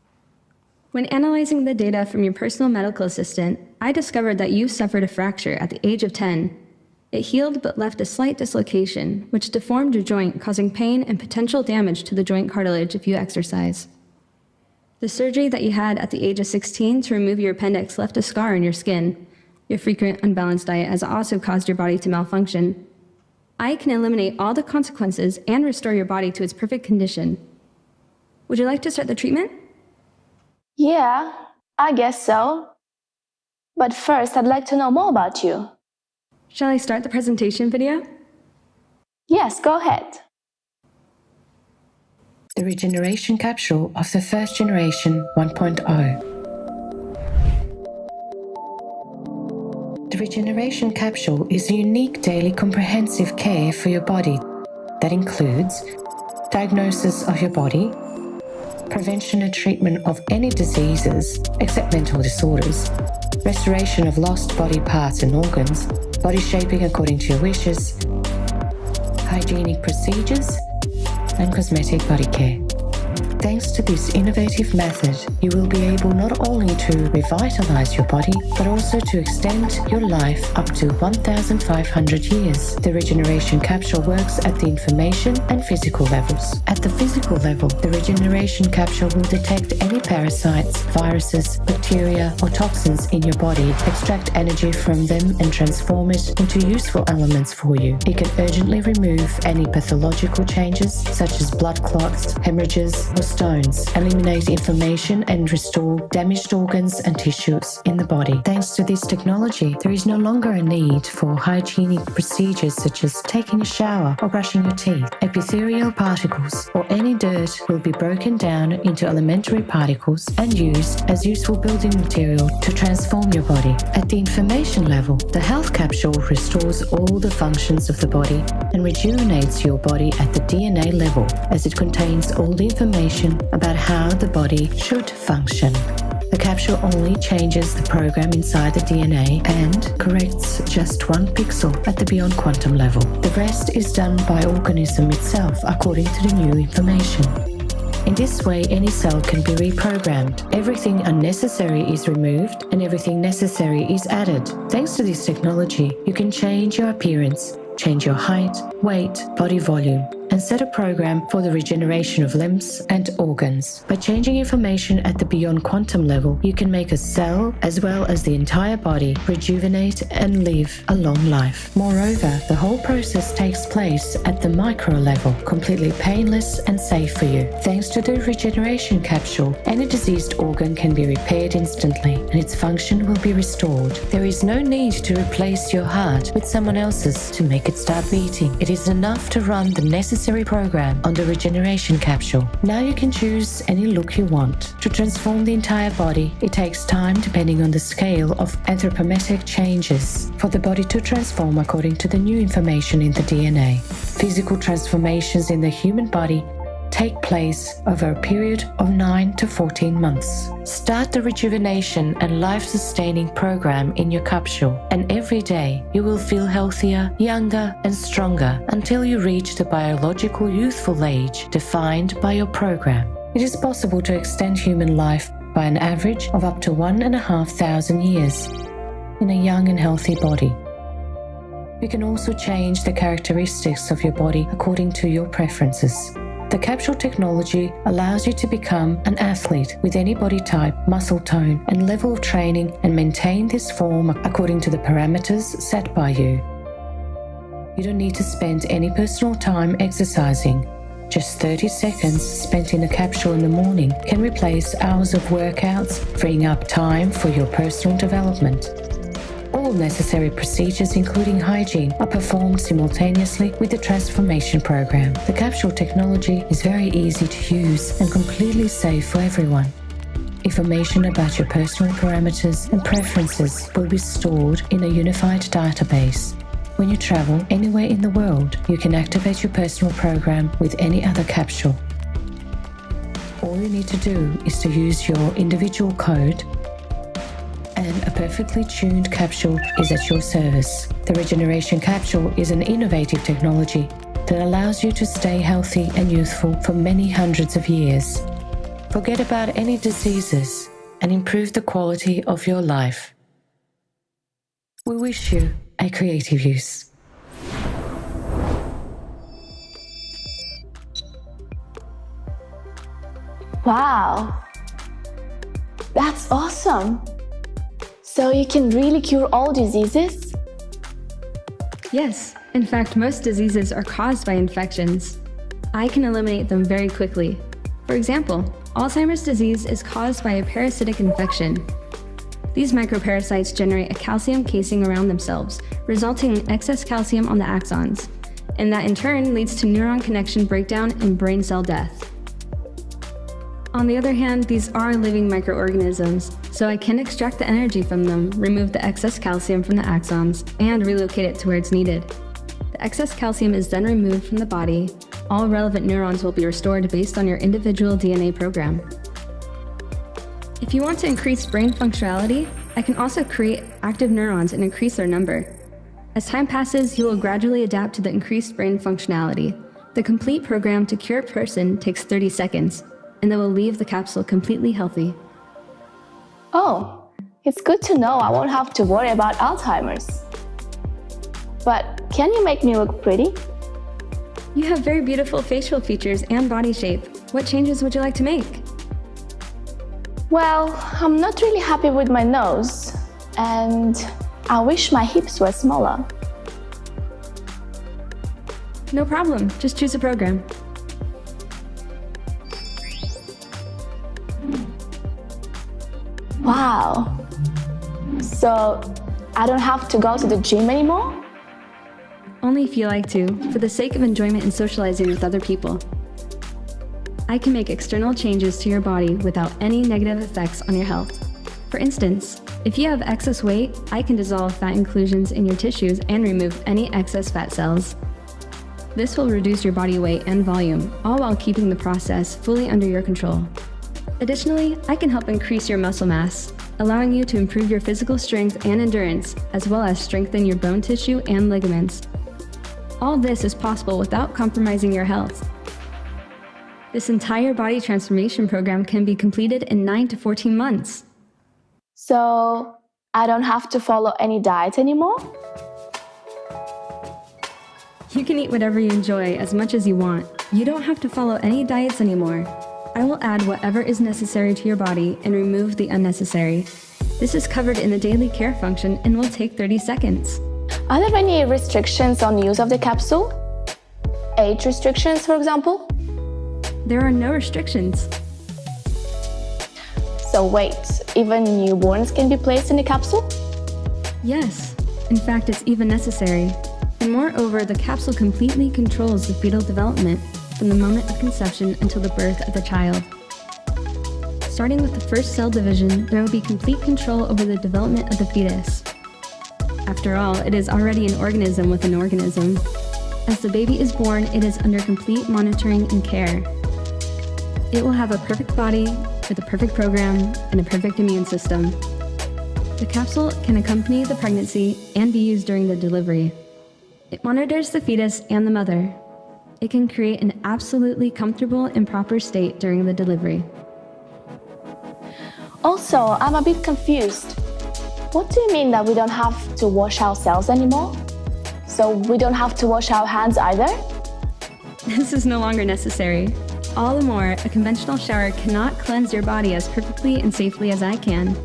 When analyzing the data from your personal medical assistant, I discovered that you suffered a fracture at the age of 10. It healed but left a slight dislocation, which deformed your joint, causing pain and potential damage to the joint cartilage if you exercise. The surgery that you had at the age of 16 to remove your appendix left a scar on your skin. Your frequent unbalanced diet has also caused your body to malfunction. I can eliminate all the consequences and restore your body to its perfect condition. Would you like to start the treatment? Yeah, I guess so. But first, I'd like to know more about you. Shall I start the presentation video? Yes, go ahead. The regeneration capsule of the first generation 1.0. The regeneration capsule is a unique daily comprehensive care for your body that includes diagnosis of your body, prevention and treatment of any diseases except mental disorders, restoration of lost body parts and organs, body shaping according to your wishes, hygienic procedures, and cosmetic body care. Thanks to this innovative method, you will be able not only to revitalize your body, but also to extend your life up to 1,500 years. The regeneration capsule works at the information and physical levels. At the physical level, the regeneration capsule will detect any parasites, viruses, bacteria, or toxins in your body, extract energy from them, and transform it into useful elements for you. It can urgently remove any pathological changes, such as blood clots, hemorrhages, or stones, eliminate inflammation, and restore damaged organs and tissues in the body. Thanks to this technology, there is no longer a need for hygienic procedures such as taking a shower or brushing your teeth. Epithelial particles or any dirt will be broken down into elementary particles and used as useful building material to transform your body. At the information level, the health capsule restores all the functions of the body and rejuvenates your body at the DNA level, as it contains all the information about how the body should function. The capsule only changes the program inside the DNA and corrects just one pixel at the beyond quantum level. The rest is done by organism itself according to the new information. In this way, any cell can be reprogrammed. Everything unnecessary is removed and everything necessary is added. Thanks to this technology, you can change your appearance, change your height, weight, body volume, and set a program for the regeneration of limbs and organs. By changing information at the beyond quantum level, you can make a cell, as well as the entire body, rejuvenate and live a long life. Moreover, the whole process takes place at the micro level, completely painless and safe for you. Thanks to the regeneration capsule, any diseased organ can be repaired instantly, and its function will be restored. There is no need to replace your heart with someone else's to make it start beating. It is enough to run the necessary program on the regeneration capsule. Now you can choose any look you want. To transform the entire body, it takes time depending on the scale of anthropometric changes for the body to transform according to the new information in the DNA. Physical transformations in the human body take place over a period of 9 to 14 months. Start the rejuvenation and life-sustaining program in your capsule, and every day you will feel healthier, younger, and stronger until you reach the biological youthful age defined by your program. It is possible to extend human life by an average of up to 1,500 years in a young and healthy body. You can also change the characteristics of your body according to your preferences. The capsule technology allows you to become an athlete with any body type, muscle tone, and level of training, and maintain this form according to the parameters set by you. You don't need to spend any personal time exercising. Just 30 seconds spent in a capsule in the morning can replace hours of workouts, freeing up time for your personal development. All necessary procedures, including hygiene, are performed simultaneously with the transformation program. The capsule technology is very easy to use and completely safe for everyone. Information about your personal parameters and preferences will be stored in a unified database. When you travel anywhere in the world, you can activate your personal program with any other capsule. All you need to do is to use your individual code, and a perfectly tuned capsule is at your service. The regeneration capsule is an innovative technology that allows you to stay healthy and youthful for many hundreds of years. Forget about any diseases and improve the quality of your life. We wish you a creative use. Wow, that's awesome. So you can really cure all diseases? Yes, in fact, most diseases are caused by infections. I can eliminate them very quickly. For example, Alzheimer's disease is caused by a parasitic infection. These microparasites generate a calcium casing around themselves, resulting in excess calcium on the axons, and that in turn leads to neuron connection breakdown and brain cell death. On the other hand, these are living microorganisms, so I can extract the energy from them, remove the excess calcium from the axons, and relocate it to where it's needed. The excess calcium is then removed from the body. All relevant neurons will be restored based on your individual DNA program. If you want to increase brain functionality, I can also create active neurons and increase their number. As time passes, you will gradually adapt to the increased brain functionality. The complete program to cure a person takes 30 seconds, and they will leave the capsule completely healthy. Oh, it's good to know I won't have to worry about Alzheimer's. But can you make me look pretty? You have very beautiful facial features and body shape. What changes would you like to make? Well, I'm not really happy with my nose, and I wish my hips were smaller. No problem, just choose a program. Wow. So I don't have to go to the gym anymore? Only if you like to, for the sake of enjoyment and socializing with other people. I can make external changes to your body without any negative effects on your health. For instance, if you have excess weight, I can dissolve fat inclusions in your tissues and remove any excess fat cells. This will reduce your body weight and volume, all while keeping the process fully under your control. Additionally, I can help increase your muscle mass, allowing you to improve your physical strength and endurance, as well as strengthen your bone tissue and ligaments. All this is possible without compromising your health. This entire body transformation program can be completed in 9 to 14 months. So I don't have to follow any diet anymore? You can eat whatever you enjoy as much as you want. You don't have to follow any diets anymore. I will add whatever is necessary to your body and remove the unnecessary. This is covered in the daily care function and will take 30 seconds. Are there any restrictions on use of the capsule? Age restrictions, for example? There are no restrictions. So wait, even newborns can be placed in the capsule? Yes. In fact, it's even necessary. And moreover, the capsule completely controls the fetal development from the moment of conception until the birth of the child. Starting with the first cell division, there will be complete control over the development of the fetus. After all, it is already an organism with an organism. As the baby is born, it is under complete monitoring and care. It will have a perfect body, with a perfect program, and a perfect immune system. The capsule can accompany the pregnancy and be used during the delivery. It monitors the fetus and the mother. It can create an absolutely comfortable and proper state during the delivery. Also, I'm a bit confused. What do you mean that we don't have to wash ourselves anymore? So we don't have to wash our hands either? This is no longer necessary. All the more, a conventional shower cannot cleanse your body as perfectly and safely as I can.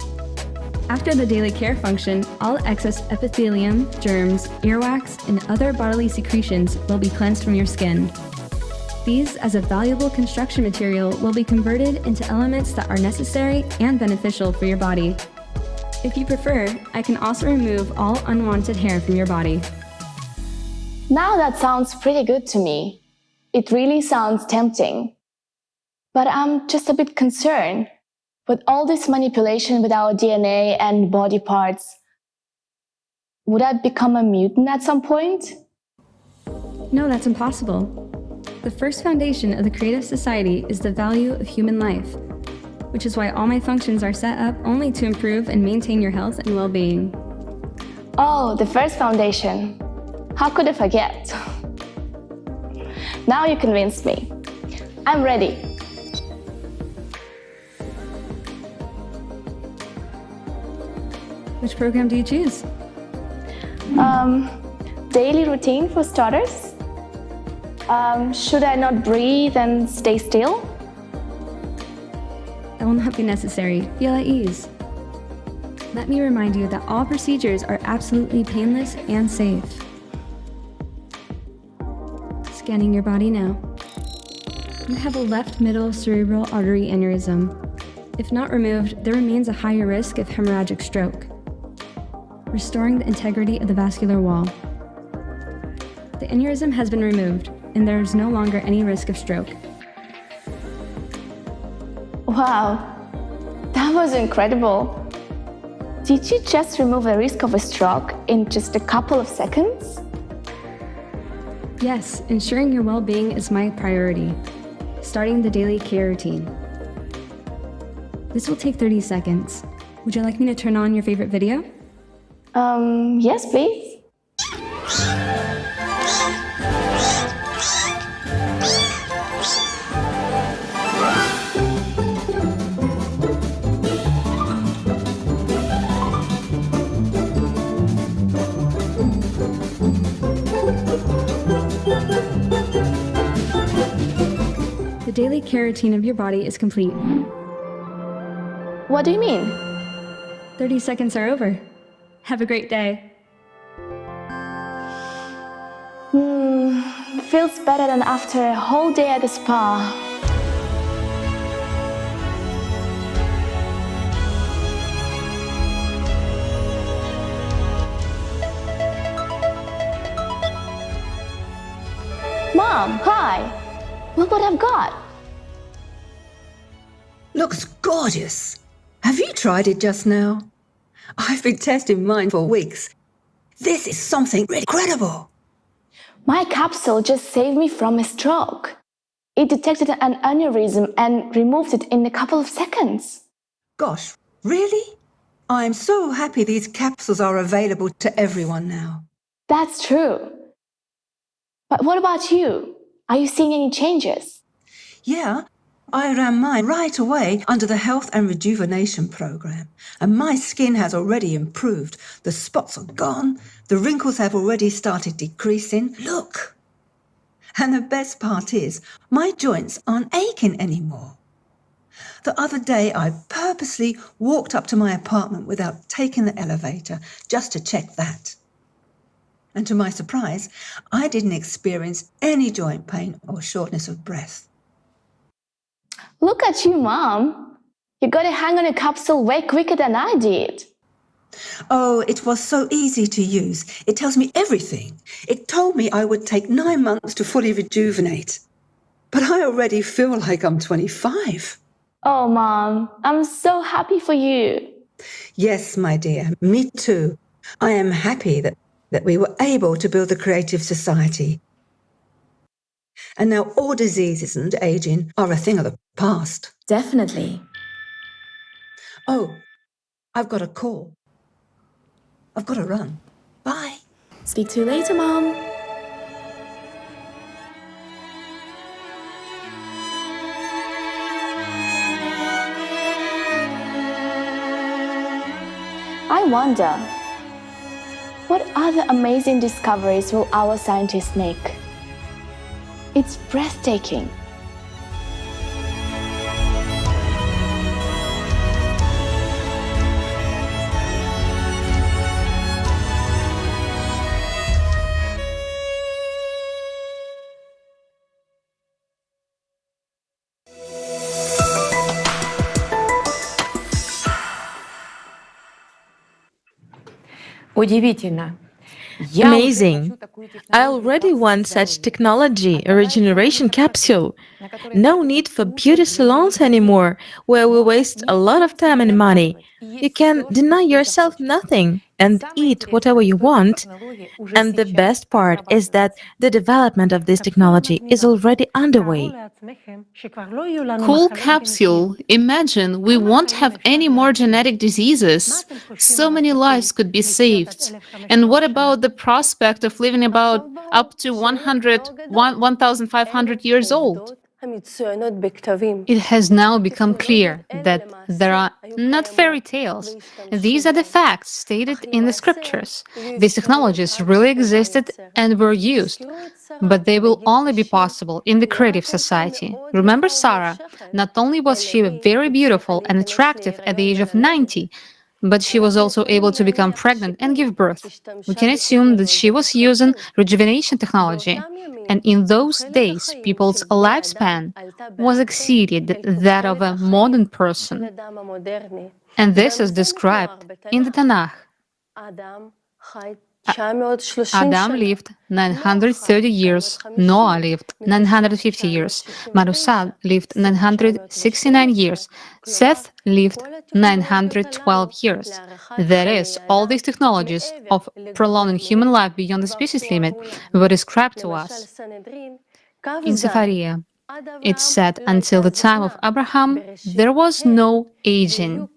After the daily care function, all excess epithelium, germs, earwax, and other bodily secretions will be cleansed from your skin. These, as a valuable construction material, will be converted into elements that are necessary and beneficial for your body. If you prefer, I can also remove all unwanted hair from your body. Now that sounds pretty good to me. It really sounds tempting. But I'm just a bit concerned. With all this manipulation with our DNA and body parts, would I become a mutant at some point? No, that's impossible. The first foundation of the creative society is the value of human life, which is why all my functions are set up only to improve and maintain your health and well-being. Oh, the first foundation. How could I forget? Now you convinced me. I'm ready. Which program do you choose? Daily routine for starters. Should I not breathe and stay still? That will not be necessary. Feel at ease. Let me remind you that all procedures are absolutely painless and safe. Scanning your body now. You have a left middle cerebral artery aneurysm. If not removed, there remains a higher risk of hemorrhagic stroke, restoring the integrity of the vascular wall. The aneurysm has been removed, and there is no longer any risk of stroke. Wow, that was incredible. Did you just remove the risk of a stroke in just a couple of seconds? Yes, ensuring your well-being is my priority. Starting the daily care routine. This will take 30 seconds. Would you like me to turn on your favorite video? Yes, please. The daily care routine of your body is complete. What do you mean? 30 seconds are over. Have a great day. Feels better than after a whole day at the spa. Mom, hi! Look what I've got! Looks gorgeous. Have you tried it just now? I've been testing mine for weeks. This is something incredible. My capsule just saved me from a stroke. It detected an aneurysm and removed it in a couple of seconds. Gosh, really? I'm so happy these capsules are available to everyone now. That's true. But what about you? Are you seeing any changes? Yeah, I ran mine right away under the Health and Rejuvenation Program, and my skin has already improved. The spots are gone, the wrinkles have already started decreasing. Look! And the best part is, my joints aren't aching anymore. The other day, I purposely walked up to my apartment without taking the elevator, just to check that. And to my surprise, I didn't experience any joint pain or shortness of breath. Look at you, Mom. You got a hang on a capsule way quicker than I did. Oh, it was so easy to use. It tells me everything. It told me I would take 9 months to fully rejuvenate. But I already feel like I'm 25. Oh, Mom, I'm so happy for you. Yes, my dear, me too. I am happy that we were able to build the creative society. And now all diseases and aging are a thing of the past. Definitely. Oh, I've got a call. I've got to run. Bye. Speak to you later, Mom. I wonder, what other amazing discoveries will our scientists make? It's breathtaking. Amazing. I already want such technology, a regeneration capsule. No need for beauty salons anymore, where we waste a lot of time and money. You can deny yourself nothing. and eat whatever you want. And the best part is that the development of this technology is already underway. Cool capsule. Imagine we won't have any more genetic diseases. So many lives could be saved. And what about the prospect of living about up to 1,500 years old? It has now become clear that there are not fairy tales. These are the facts stated in the scriptures. These technologies really existed and were used, but they will only be possible in the creative society. Remember Sarah? Not only was she very beautiful and attractive at the age of 90, but she was also able to become pregnant and give birth. We can assume that she was using rejuvenation technology. And in those days, people's lifespan was exceeded that of a modern person. And this is described in the Tanakh. Adam lived 930 years, Noah lived 950 years, Marusa lived 969 years, Seth lived 912 years. That is, all these technologies of prolonging human life beyond the species limit were described to us. In Sephariah, it said, until the time of Abraham, there was no aging.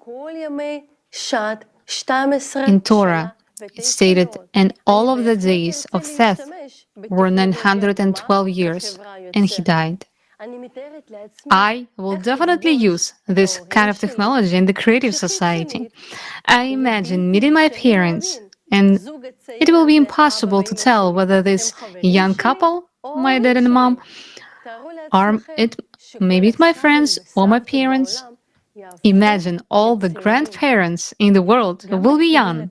In Torah, it stated, and all of the days of Seth were 912 years, and he died. I will definitely use this kind of technology in the creative society. I imagine meeting my parents, and it will be impossible to tell whether this young couple, my dad and mom, are maybe it's my friends or my parents. Imagine all the grandparents in the world who will be young.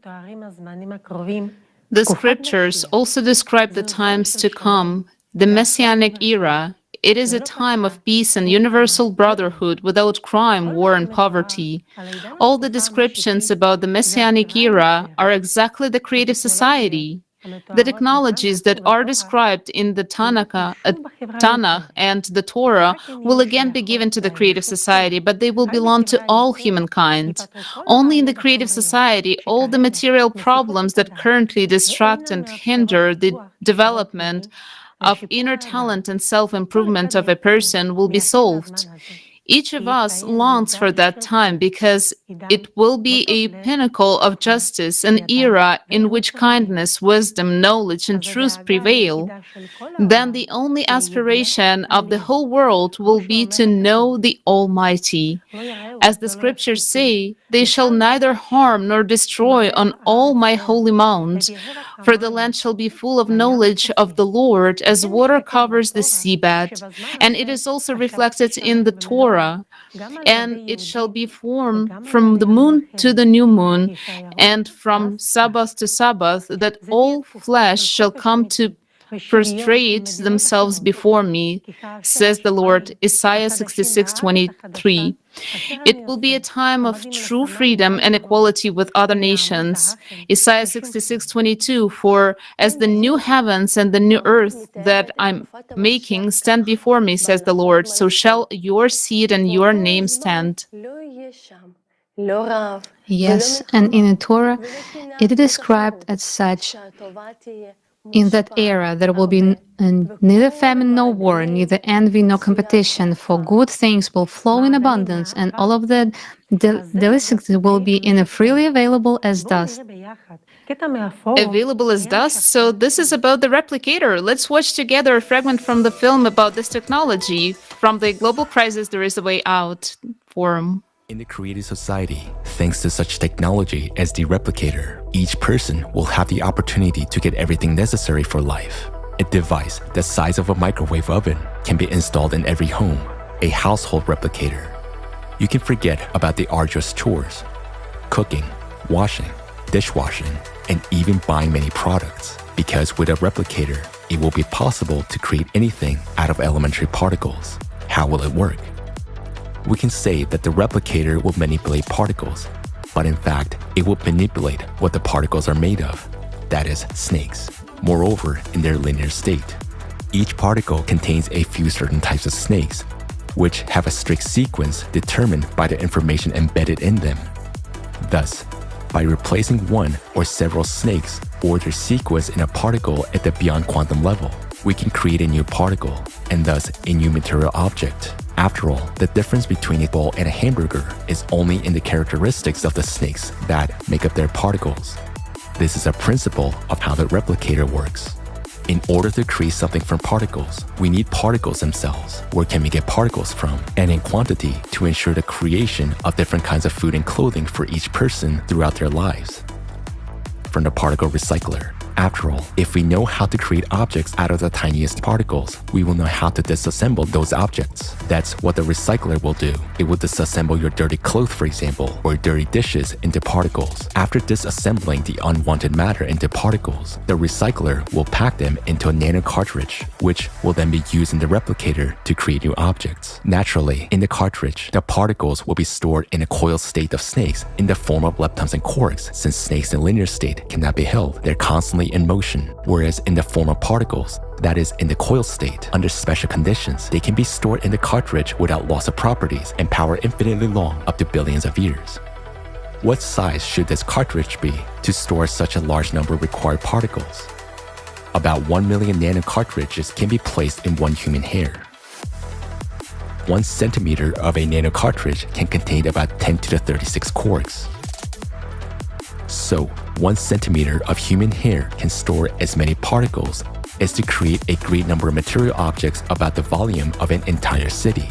The scriptures also describe the times to come, the Messianic era. It is a time of peace and universal brotherhood without crime, war, and poverty. All the descriptions about the Messianic era are exactly the creative society. The technologies that are described in the Tanakh and the Torah will again be given to the creative society, but they will belong to all humankind. Only in the creative society, all the material problems that currently distract and hinder the development of inner talent and self-improvement of a person will be solved. Each of us longs for that time because it will be a pinnacle of justice, an era in which kindness, wisdom, knowledge, and truth prevail. Then the only aspiration of the whole world will be to know the Almighty. As the scriptures say, they shall neither harm nor destroy on all my holy mounds, for the land shall be full of knowledge of the Lord as water covers the seabed. And it is also reflected in the Torah. And it shall be formed from the moon to the new moon, and from Sabbath to Sabbath, that all flesh shall come to prostrate themselves before me, says the Lord. Isaiah 66:23. It will be a time of true freedom and equality with other nations. Isaiah 66:22. For as the new heavens and the new earth that I'm making stand before me, says the Lord, so shall your seed and your name stand. Yes, and in the Torah, it is described as such. In that era, there will be neither famine nor war, neither envy nor competition, for good things will flow in abundance, and all of the delicacies will be freely available as dust. Available as dust? So this is about the replicator. Let's watch together a fragment from the film about this technology. From the Global Crisis, There is a Way Out forum. In the creative society, thanks to such technology as the replicator, each person will have the opportunity to get everything necessary for life. A device the size of a microwave oven can be installed in every home, a household replicator. You can forget about the arduous chores, cooking, washing, dishwashing, and even buying many products, because with a replicator, it will be possible to create anything out of elementary particles. How will it work? We can say that the replicator will manipulate particles, but in fact, it will manipulate what the particles are made of, that is, snakes. Moreover, in their linear state, each particle contains a few certain types of snakes, which have a strict sequence determined by the information embedded in them. Thus, by replacing one or several snakes or their sequence in a particle at the beyond quantum level. We can create a new particle, and thus a new material object. After all, the difference between a ball and a hamburger is only in the characteristics of the snakes that make up their particles. This is a principle of how the replicator works. In order to create something from particles, we need particles themselves. Where can we get particles from? And in quantity to ensure the creation of different kinds of food and clothing for each person throughout their lives. From the particle recycler. After all, if we know how to create objects out of the tiniest particles, we will know how to disassemble those objects. That's what the recycler will do. It will disassemble your dirty clothes, for example, or dirty dishes into particles. After disassembling the unwanted matter into particles, the recycler will pack them into a nano cartridge, which will then be used in the replicator to create new objects. Naturally, in the cartridge, the particles will be stored in a coiled state of snakes in the form of leptons and quarks. Since snakes in linear state cannot be held, they're constantly in motion, whereas in the form of particles, that is, in the coil state, under special conditions, they can be stored in the cartridge without loss of properties and power infinitely long, up to billions of years. What size should this cartridge be to store such a large number of required particles? About 1 million nano cartridges can be placed in one human hair. 1 centimeter of a nano cartridge can contain about 10 to the 36 quarks. So, 1 centimeter of human hair can store as many particles as to create a great number of material objects about the volume of an entire city.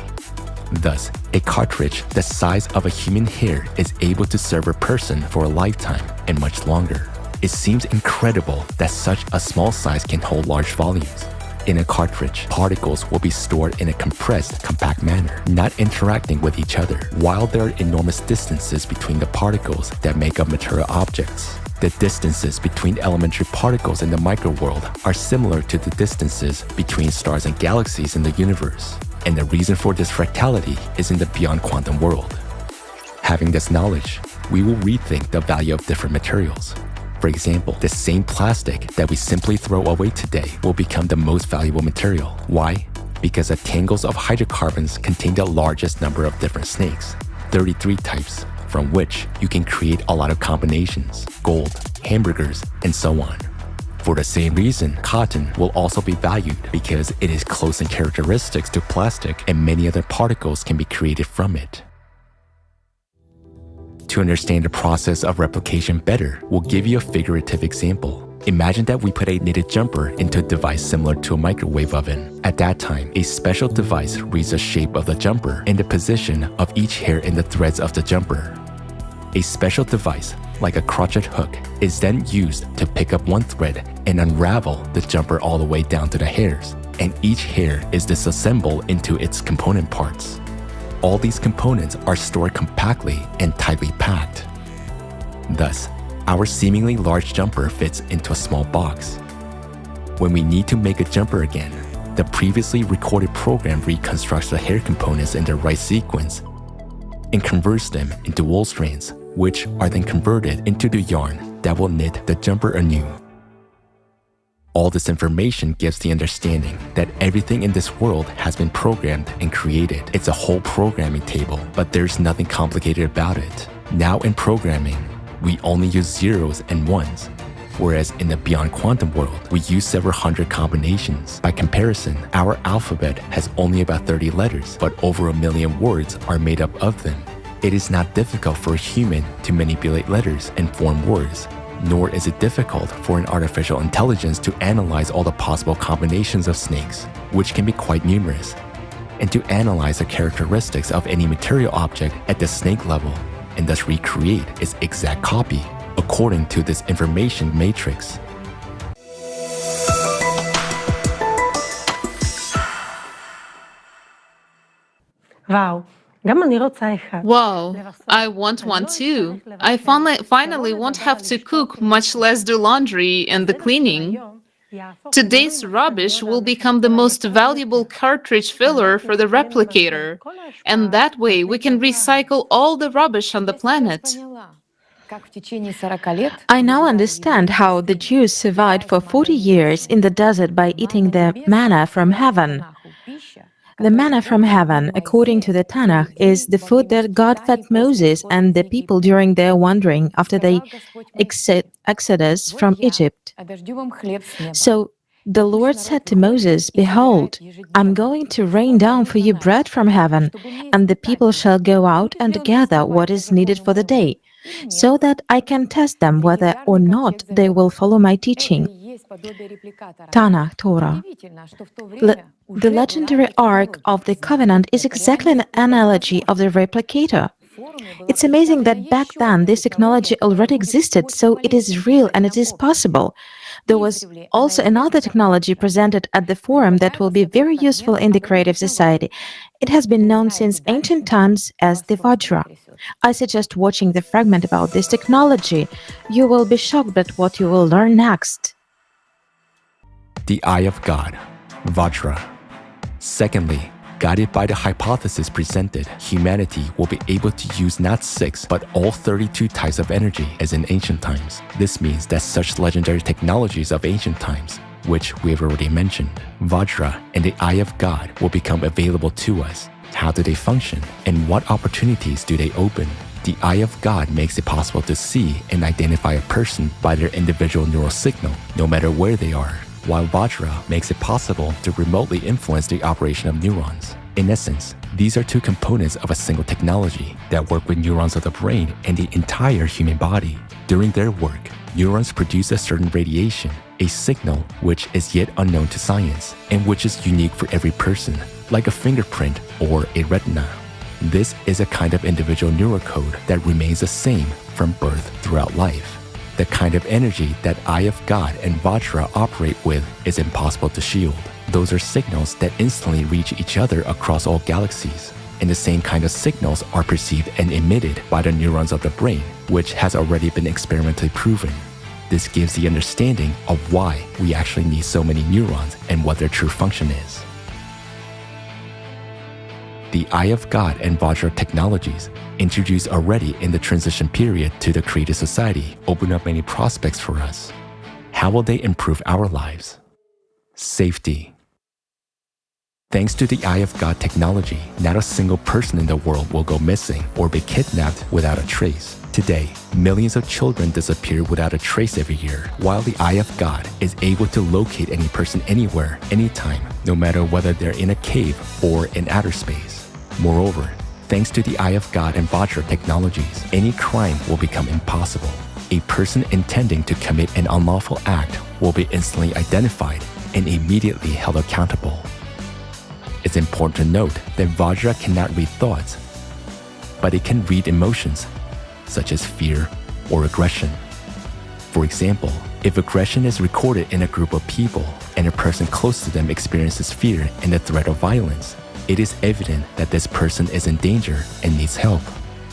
Thus, a cartridge the size of a human hair is able to serve a person for a lifetime and much longer. It seems incredible that such a small size can hold large volumes. In a cartridge, particles will be stored in a compressed, compact manner, not interacting with each other, while there are enormous distances between the particles that make up material objects. The distances between elementary particles in the microworld are similar to the distances between stars and galaxies in the universe, and the reason for this fractality is in the beyond quantum world. Having this knowledge, we will rethink the value of different materials. For example, the same plastic that we simply throw away today will become the most valuable material. Why? Because the tangles of hydrocarbons contain the largest number of different snakes, 33 types, from which you can create a lot of combinations, gold, hamburgers, and so on. For the same reason, cotton will also be valued because it is close in characteristics to plastic and many other particles can be created from it. To understand the process of replication better, we'll give you a figurative example. Imagine that we put a knitted jumper into a device similar to a microwave oven. At that time, a special device reads the shape of the jumper and the position of each hair in the threads of the jumper. A special device, like a crochet hook, is then used to pick up one thread and unravel the jumper all the way down to the hairs, and each hair is disassembled into its component parts. All these components are stored compactly and tightly packed. Thus, our seemingly large jumper fits into a small box. When we need to make a jumper again, the previously recorded program reconstructs the hair components in the right sequence and converts them into wool strands, which are then converted into the yarn that will knit the jumper anew. All this information gives the understanding that everything in this world has been programmed and created. It's a whole programming table, but there's nothing complicated about it. Now in programming, we only use zeros and ones, whereas in the beyond quantum world, we use several hundred combinations. By comparison, our alphabet has only about 30 letters, but over 1 million words are made up of them. It is not difficult for a human to manipulate letters and form words, nor is it difficult for an artificial intelligence to analyze all the possible combinations of snakes, which can be quite numerous, and to analyze the characteristics of any material object at the snake level, and thus recreate its exact copy according to this information matrix. Wow, I want one too. I finally won't have to cook, much less do laundry and the cleaning. Today's rubbish will become the most valuable cartridge filler for the replicator, and that way we can recycle all the rubbish on the planet. I now understand how the Jews survived for 40 years in the desert by eating the manna from heaven. The manna from heaven, according to the Tanakh, is the food that God fed Moses and the people during their wandering after the exodus from Egypt. So the Lord said to Moses, "Behold, I'm going to rain down for you bread from heaven, and the people shall go out and gather what is needed for the day, so that I can test them whether or not they will follow my teaching." Tanakh, Torah. The legendary Ark of the Covenant is exactly an analogy of the replicator. It's amazing that back then this technology already existed, so it is real and it is possible. There was also another technology presented at the forum that will be very useful in the creative society. It has been known since ancient times as the Vajra. I suggest watching the fragment about this technology. You will be shocked at what you will learn next. The Eye of God, Vajra. Secondly, guided by the hypothesis presented, humanity will be able to use not 6 but all 32 types of energy as in ancient times. This means that such legendary technologies of ancient times, which we have already mentioned, Vajra and the Eye of God, will become available to us. How do they function, and what opportunities do they open? The Eye of God makes it possible to see and identify a person by their individual neural signal, no matter where they are, while Vajra makes it possible to remotely influence the operation of neurons. In essence, these are two components of a single technology that work with neurons of the brain and the entire human body. During their work, neurons produce a certain radiation, a signal which is yet unknown to science, and which is unique for every person, like a fingerprint or a retina. This is a kind of individual neural code that remains the same from birth throughout life. The kind of energy that Eye of God and Vajra operate with is impossible to shield. Those are signals that instantly reach each other across all galaxies. And the same kind of signals are perceived and emitted by the neurons of the brain, which has already been experimentally proven. This gives the understanding of why we actually need so many neurons and what their true function is. The Eye of God and Vajra technologies, introduced already in the transition period to the creative society, open up many prospects for us. How will they improve our lives? Safety. Thanks to the Eye of God technology, not a single person in the world will go missing or be kidnapped without a trace. Today, millions of children disappear without a trace every year, while the Eye of God is able to locate any person anywhere, anytime, no matter whether they're in a cave or in outer space. Moreover, thanks to the Eye of God and Vajra technologies, any crime will become impossible. A person intending to commit an unlawful act will be instantly identified and immediately held accountable. It's important to note that Vajra cannot read thoughts, but it can read emotions, such as fear or aggression. For example, if aggression is recorded in a group of people and a person close to them experiences fear and the threat of violence, it is evident that this person is in danger and needs help.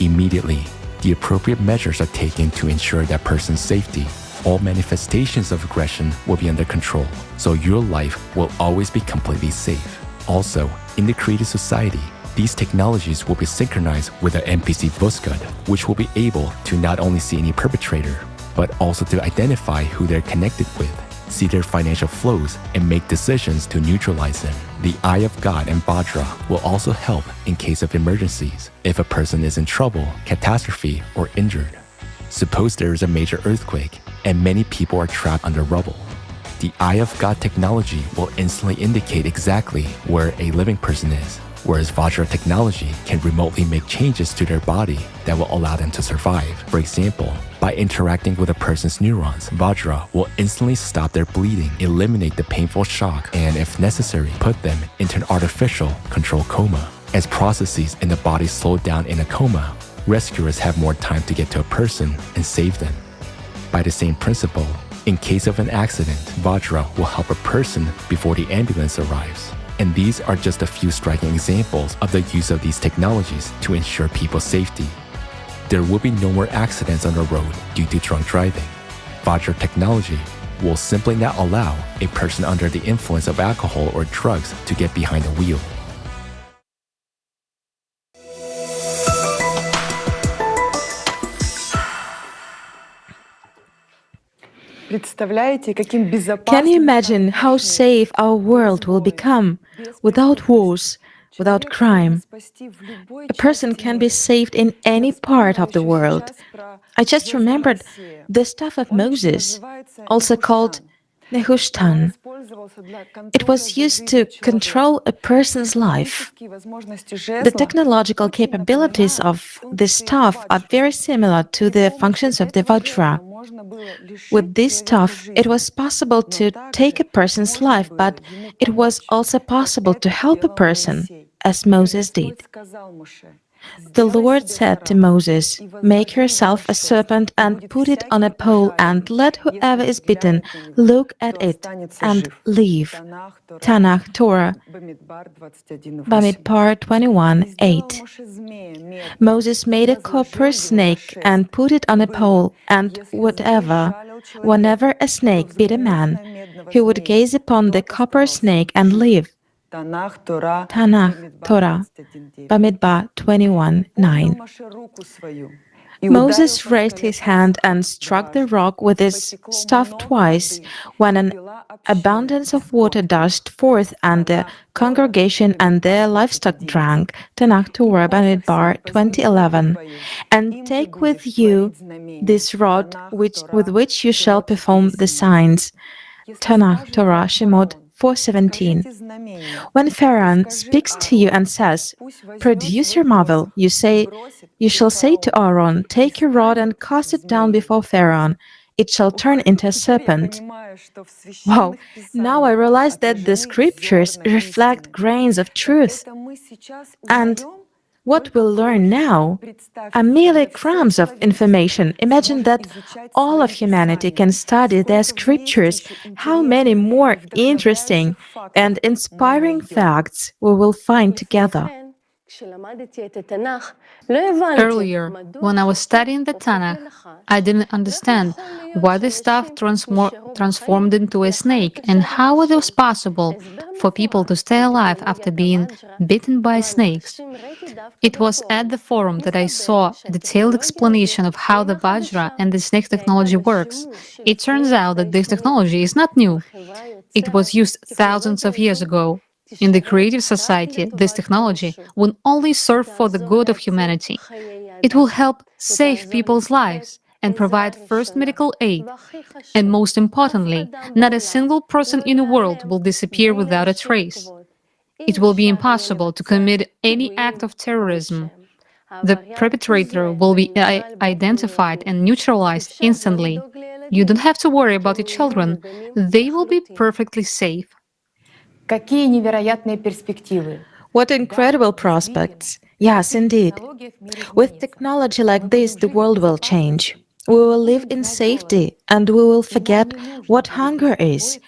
Immediately, the appropriate measures are taken to ensure that person's safety. All manifestations of aggression will be under control, so your life will always be completely safe. Also, in the creative society, these technologies will be synchronized with an NPC Voskad, which will be able to not only see any perpetrator, but also to identify who they're connected with, see their financial flows, and make decisions to neutralize them. The Eye of God and Vajra will also help in case of emergencies, if a person is in trouble, catastrophe, or injured. Suppose there is a major earthquake, and many people are trapped under rubble. The Eye of God technology will instantly indicate exactly where a living person is, whereas Vajra technology can remotely make changes to their body that will allow them to survive. For example, by interacting with a person's neurons, Vajra will instantly stop their bleeding, eliminate the painful shock, and if necessary, put them into an artificial controlled coma. As processes in the body slow down in a coma, rescuers have more time to get to a person and save them. By the same principle, in case of an accident, Vajra will help a person before the ambulance arrives. And these are just a few striking examples of the use of these technologies to ensure people's safety. There will be no more accidents on the road due to drunk driving. Vajra technology will simply not allow a person under the influence of alcohol or drugs to get behind the wheel. Can you imagine how safe our world will become without wars, without crime. A person can be saved in any part of the world. I just remembered the staff of Moses, also called Nehushtan. It was used to control a person's life. The technological capabilities of this staff are very similar to the functions of the Vajra. With this staff, it was possible to take a person's life, but it was also possible to help a person, as Moses did. The Lord said to Moses, "Make yourself a serpent and put it on a pole, and let whoever is bitten look at it and live." Tanakh, Torah, Bamidbar 21:8. Moses made a copper snake and put it on a pole, and whenever a snake bit a man, he would gaze upon the copper snake and live. Tanakh, Torah, Bamidbar 21:9. Moses raised his hand and struck the rock with his staff twice, when an abundance of water dashed forth, and the congregation and their livestock drank. Tanakh, Torah, Bamidbar 20:11. And take with you this rod with which you shall perform the signs. Tanakh, Torah, Shemot 4:17. When Pharaoh speaks to you and says, "Produce your marvel," you shall say to Aaron, "Take your rod and cast it down before Pharaoh. It shall turn into a serpent." Wow, now I realize that the scriptures reflect grains of truth. And what we'll learn now are merely crumbs of information. Imagine that all of humanity can study their scriptures. How many more interesting and inspiring facts we will find together. Earlier, when I was studying the Tanakh, I didn't understand why the staff transformed into a snake and how it was possible for people to stay alive after being bitten by snakes. It was at the forum that I saw a detailed explanation of how the Vajra and the snake technology works. It turns out that this technology is not new. It was used thousands of years ago. In the creative society, this technology will only serve for the good of humanity. It will help save people's lives and provide first medical aid. And most importantly, not a single person in the world will disappear without a trace. It will be impossible to commit any act of terrorism. The perpetrator will be identified and neutralized instantly. You don't have to worry about your children. They will be perfectly safe. What incredible prospects. Yes, indeed. With technology like this, the world will change. We will live in safety, and we will forget what hunger is.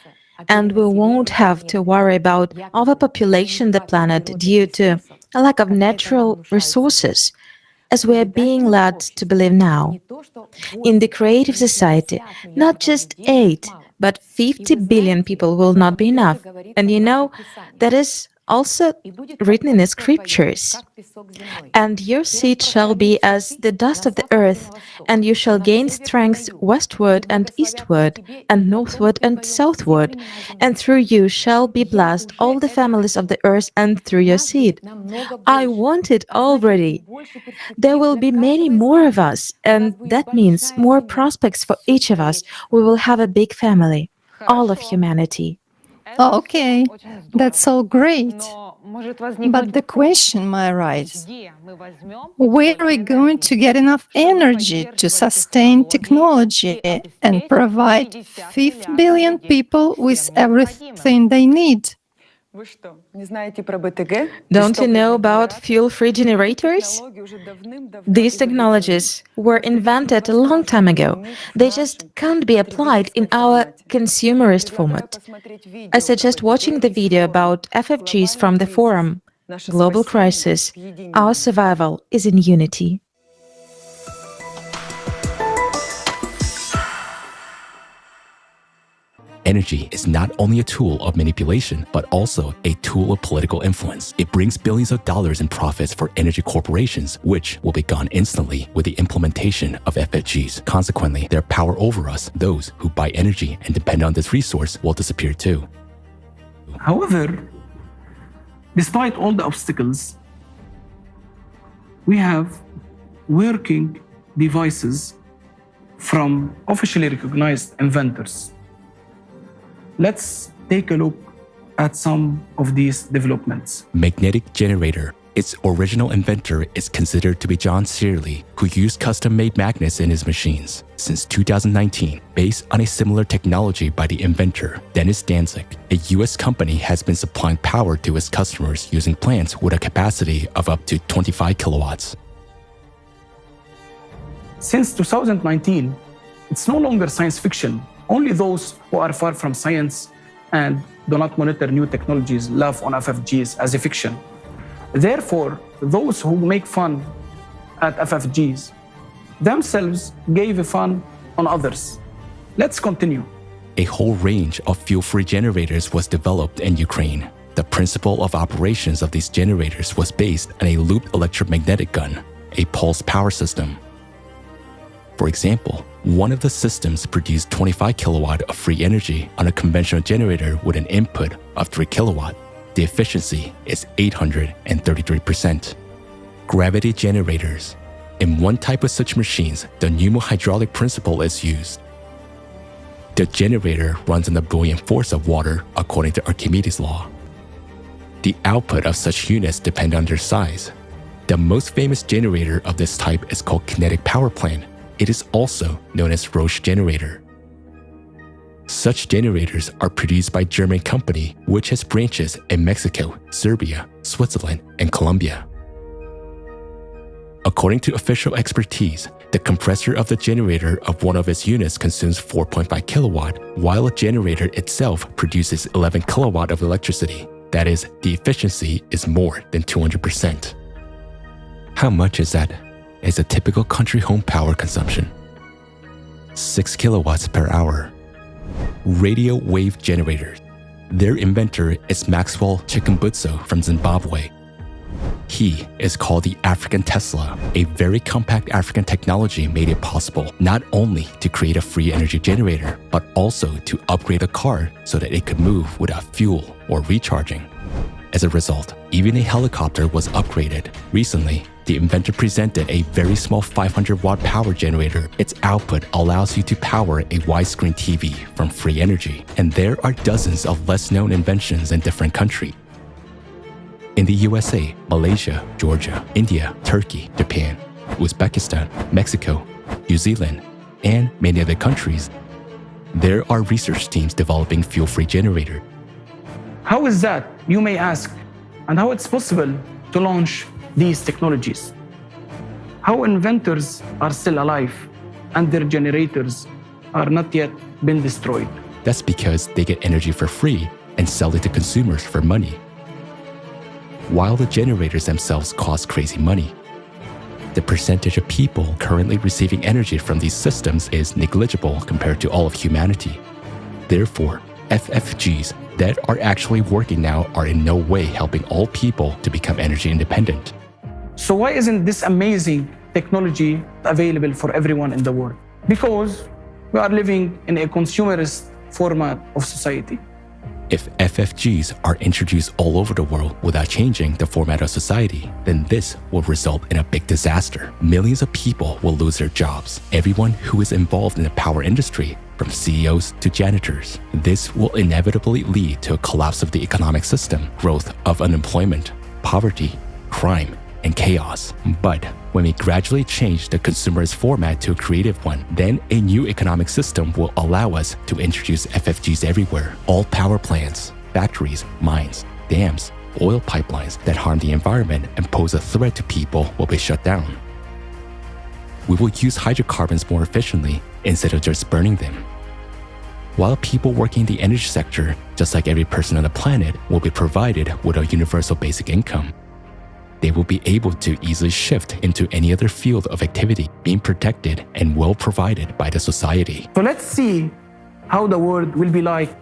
And we won't have to worry about overpopulation the planet due to a lack of natural resources, as we are being led to believe now. In the creative society, not just 8, but 50 billion people will not be enough. And you know, that is also written in the scriptures. "And your seed shall be as the dust of the earth, and you shall gain strength westward and eastward, and northward and southward, and through you shall be blessed all the families of the earth, and through your seed." I want it already. There will be many more of us, and that means more prospects for each of us. We will have a big family, all of humanity. Okay, that's all great. But the question might arise, where are we going to get enough energy to sustain technology and provide 50 billion people with everything they need? Don't you know about fuel-free generators? These technologies were invented a long time ago. They just can't be applied in our consumerist format. I suggest watching the video about FFGs from the forum. Global Crisis. Our survival is in unity. Energy is not only a tool of manipulation, but also a tool of political influence. It brings billions of dollars in profits for energy corporations, which will be gone instantly with the implementation of FFGs. Consequently, their power over us, those who buy energy and depend on this resource, will disappear too. However, Despite all the obstacles, we have working devices from officially recognized inventors. Let's take a look at some of these developments. Magnetic generator. Its original inventor is considered to be John Searle, who used custom-made magnets in his machines. Since 2019, based on a similar technology by the inventor, Dennis Danzig, a US company has been supplying power to its customers using plants with a capacity of up to 25 kilowatts. Since 2019, it's no longer science fiction. Only those who are far from science and do not monitor new technologies laugh on FFGs as a fiction. Therefore, those who make fun at FFGs themselves gave fun on others. Let's continue. A whole range of fuel-free generators was developed in Ukraine. The principle of operations of these generators was based on a looped electromagnetic gun, a pulse power system. For example, one of the systems produced 25 kilowatt of free energy on a conventional generator with an input of 3 kilowatt. The efficiency is 833%. Gravity generators. In one type of such machines, the pneumohydraulic principle is used. The generator runs on the buoyant force of water according to Archimedes' law. The output of such units depend on their size. The most famous generator of this type is called kinetic power plant. It is also known as Roche generator. Such generators are produced by a German company which has branches in Mexico, Serbia, Switzerland, and Colombia. According to official expertise, the compressor of the generator of one of its units consumes 4.5 kilowatt, while a generator itself produces 11 kilowatt of electricity. That is, the efficiency is more than 200%. How much is that? Is a typical country home power consumption? 6 kilowatts per hour. Radio wave generators. Their inventor is Maxwell Chikumbutso from Zimbabwe. He is called the African Tesla. A very compact African technology made it possible not only to create a free energy generator, but also to upgrade a car so that it could move without fuel or recharging. As a result, even a helicopter was upgraded. Recently, the inventor presented a very small 500-watt power generator. Its output allows you to power a widescreen TV from free energy. And there are dozens of less-known inventions in different countries. In the USA, Malaysia, Georgia, India, Turkey, Japan, Uzbekistan, Mexico, New Zealand, and many other countries, there are research teams developing fuel-free generators. How is that, you may ask, and how it's possible to launch these technologies? How inventors are still alive and their generators are not yet been destroyed? That's because they get energy for free and sell it to consumers for money, while the generators themselves cost crazy money. The percentage of people currently receiving energy from these systems is negligible compared to all of humanity. Therefore, FFGs that are actually working now are in no way helping all people to become energy independent. So why isn't this amazing technology available for everyone in the world? Because we are living in a consumerist format of society. If FFGs are introduced all over the world without changing the format of society, then this will result in a big disaster. Millions of people will lose their jobs. Everyone who is involved in the power industry, from CEOs to janitors. This will inevitably lead to a collapse of the economic system, growth of unemployment, poverty, crime, and chaos. But when we gradually change the consumerist format to a creative one, then a new economic system will allow us to introduce FFGs everywhere. All power plants, factories, mines, dams, oil pipelines that harm the environment and pose a threat to people will be shut down. We will use hydrocarbons more efficiently instead of just burning them. While people working in the energy sector, just like every person on the planet, will be provided with a universal basic income, they will be able to easily shift into any other field of activity, being protected and well provided by the society. So let's see how the world will be like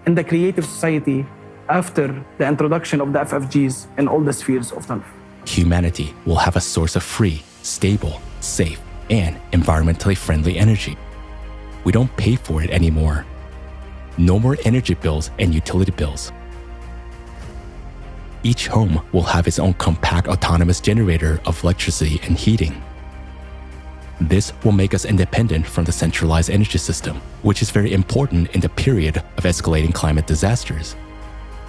in the creative society after the introduction of the FFGs in all the spheres of life. Humanity will have a source of free, stable, safe, and environmentally friendly energy. We don't pay for it anymore. No more energy bills and utility bills. Each home will have its own compact autonomous generator of electricity and heating. This will make us independent from the centralized energy system, which is very important in the period of escalating climate disasters.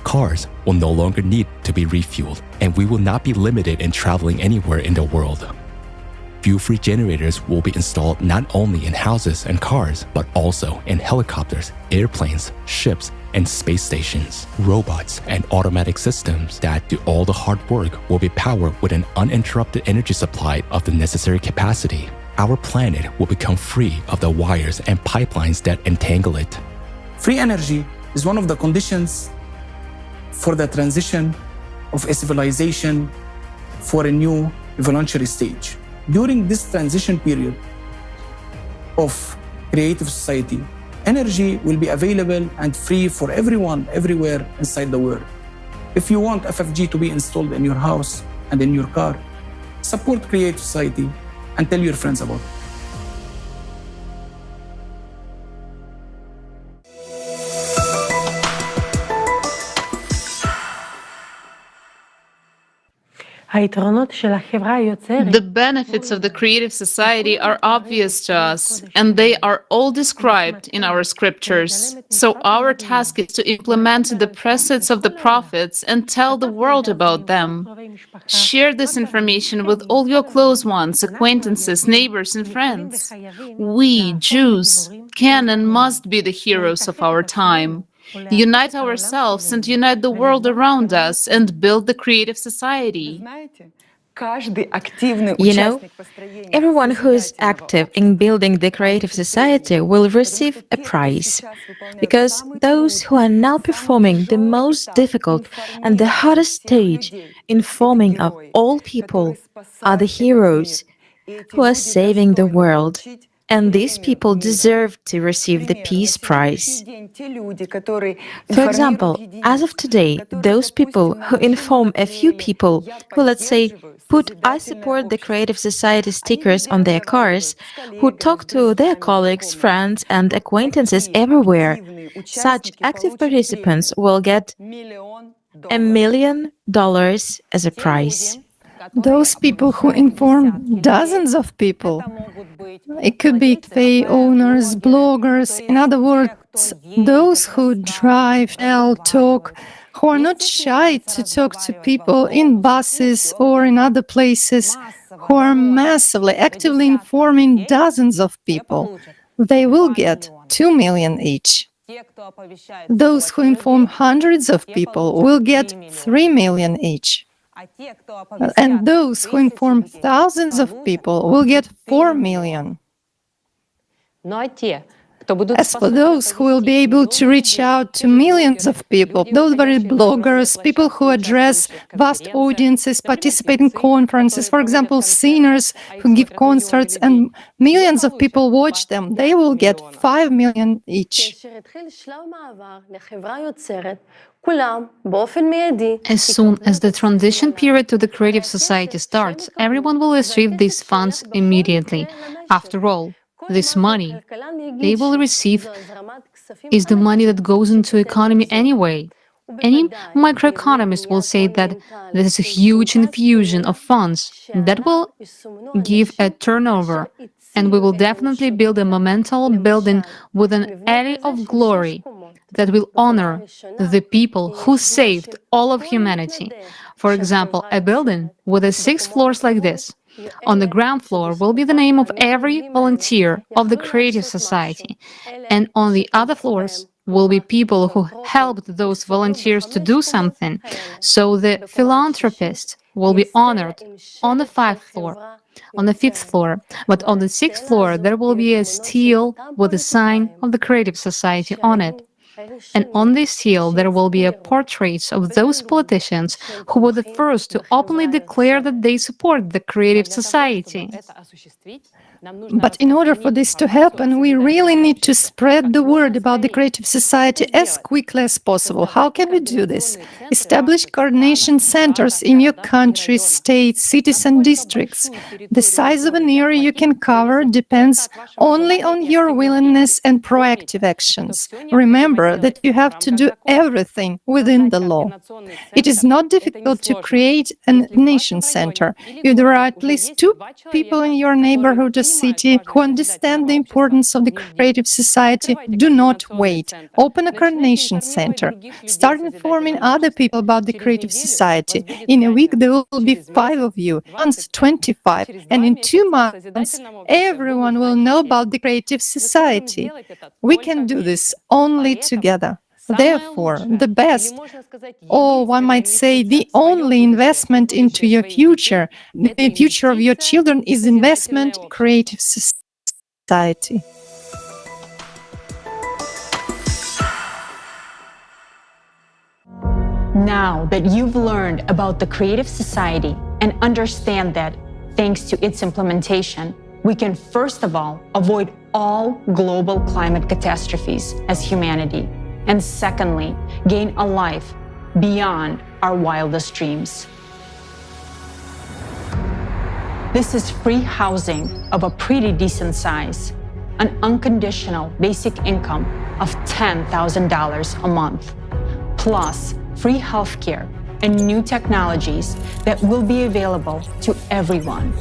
Cars will no longer need to be refueled, and we will not be limited in traveling anywhere in the world. Fuel-free generators will be installed not only in houses and cars, but also in helicopters, airplanes, ships, and space stations. Robots and automatic systems that do all the hard work will be powered with an uninterrupted energy supply of the necessary capacity. Our planet will become free of the wires and pipelines that entangle it. Free energy is one of the conditions for the transition of a civilization for a new evolutionary stage. During this transition period of creative society, energy will be available and free for everyone, everywhere inside the world. If you want FFG to be installed in your house and in your car, support creative society and tell your friends about it. The benefits of the creative society are obvious to us, and they are all described in our scriptures. So our task is to implement the precepts of the prophets and tell the world about them. Share this information with all your close ones, acquaintances, neighbors, and friends. We, Jews, can and must be the heroes of our time. Unite ourselves and unite the world around us and build the creative society. You know, everyone who is active in building the creative society will receive a prize, because those who are now performing the most difficult and the hardest stage in forming of all people are the heroes who are saving the world. And these people deserve to receive the Peace Prize. For example, as of today, those people who inform a few people who, let's say, put "I support the Creative Society" stickers on their cars, who talk to their colleagues, friends, and acquaintances everywhere, such active participants will get $1 million as a prize. Those people who inform dozens of people. It could be cafe owners, bloggers, in other words, those who drive, tell, talk, who are not shy to talk to people in buses or in other places, who are massively, actively informing dozens of people. They will get 2 million each. Those who inform hundreds of people will get 3 million each. And those who inform thousands of people will get 4 million. As for those who will be able to reach out to millions of people, those very bloggers, people who address vast audiences, participate in conferences, for example, singers who give concerts and millions of people watch them, they will get 5 million each. As soon as the transition period to the creative society starts, everyone will receive these funds immediately. After all, this money they will receive is the money that goes into economy anyway. Any microeconomist will say that this is a huge infusion of funds that will give a turnover, and we will definitely build a monumental building with an alley of glory that will honor the people who saved all of humanity. For example, a building with 6 floors like this. On the ground floor will be the name of every volunteer of the Creative Society, and on the other floors will be people who helped those volunteers to do something. So the philanthropist will be honored on the 5th floor. On the 5th floor, but on the 6th floor there will be a stele with a sign of the Creative Society on it. And on this stele there will be portraits of those politicians who were the first to openly declare that they support the Creative Society. But in order for this to happen, we really need to spread the word about the Creative Society as quickly as possible. How can we do this? Establish coordination centers in your country, states, cities, and districts. The size of an area you can cover depends only on your willingness and proactive actions. Remember, remember that you have to do everything within the law. It is not difficult to create a nation center. If there are at least 2 people in your neighborhood or city who understand the importance of the creative society, do not wait. Open a coordination center. Start informing other people about the creative society. In a week, there will be 5 of you, once 25, and in 2 months, everyone will know about the creative society. We can do this only together. Therefore, the best, or one might say the only investment into your future, the future of your children, is investment in creative society. Now that you've learned about the Creative Society and understand that, thanks to its implementation, we can first of all avoid all global climate catastrophes as humanity, and secondly, gain a life beyond our wildest dreams. This is free housing of a pretty decent size, an unconditional basic income of $10,000 a month, plus free healthcare and new technologies that will be available to everyone.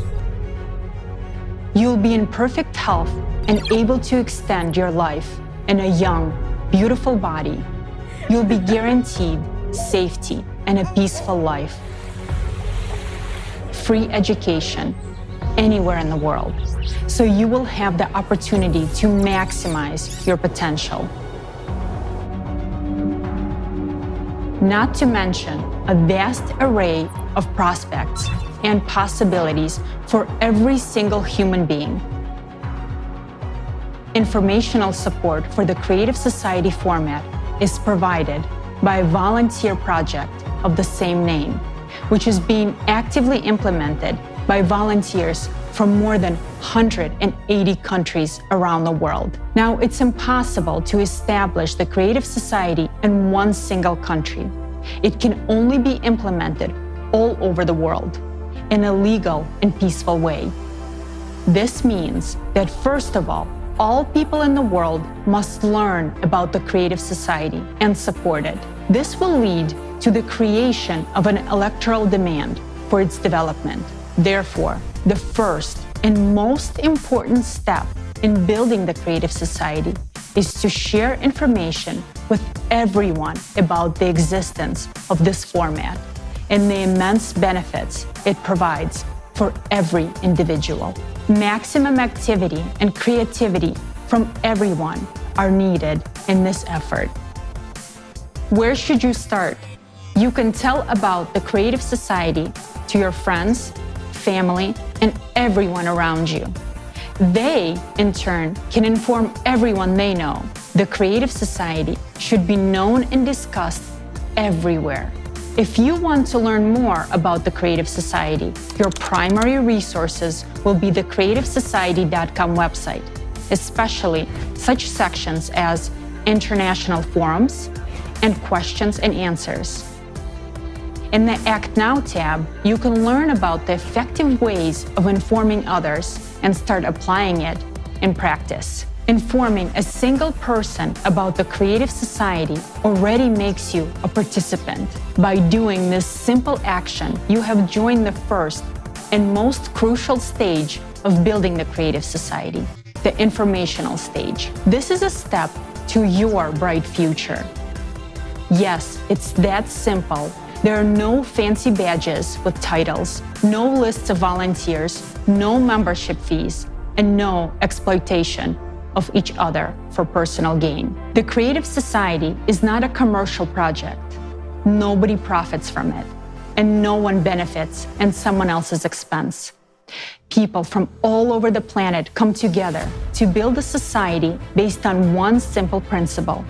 You'll be in perfect health and able to extend your life in a young, beautiful body. You'll be guaranteed safety and a peaceful life. Free education anywhere in the world, so you will have the opportunity to maximize your potential. Not to mention a vast array of prospects and possibilities for every single human being. Informational support for the Creative Society format is provided by a volunteer project of the same name, which is being actively implemented by volunteers from more than 180 countries around the world. Now, it's impossible to establish the Creative Society in one single country. It can only be implemented all over the world in a legal and peaceful way. This means that, first of all people in the world must learn about the Creative Society and support it. This will lead to the creation of an electoral demand for its development. Therefore, the first and most important step in building the Creative Society is to share information with everyone about the existence of this format and the immense benefits it provides for every individual. Maximum activity and creativity from everyone are needed in this effort. Where should you start? You can tell about the Creative Society to your friends, family, and everyone around you. They, in turn, can inform everyone they know. The Creative Society should be known and discussed everywhere. If you want to learn more about the Creative Society, your primary resources will be the creativesociety.com website, especially such sections as international forums and questions and answers. In the Act Now tab, you can learn about the effective ways of informing others and start applying it in practice. Informing a single person about the Creative Society already makes you a participant. By doing this simple action, you have joined the first and most crucial stage of building the Creative Society, the informational stage. This is a step to your bright future. Yes, it's that simple. There are no fancy badges with titles, no lists of volunteers, no membership fees, and no exploitation of each other for personal gain. The Creative Society is not a commercial project. Nobody profits from it, and no one benefits at someone else's expense. People from all over the planet come together to build a society based on one simple principle.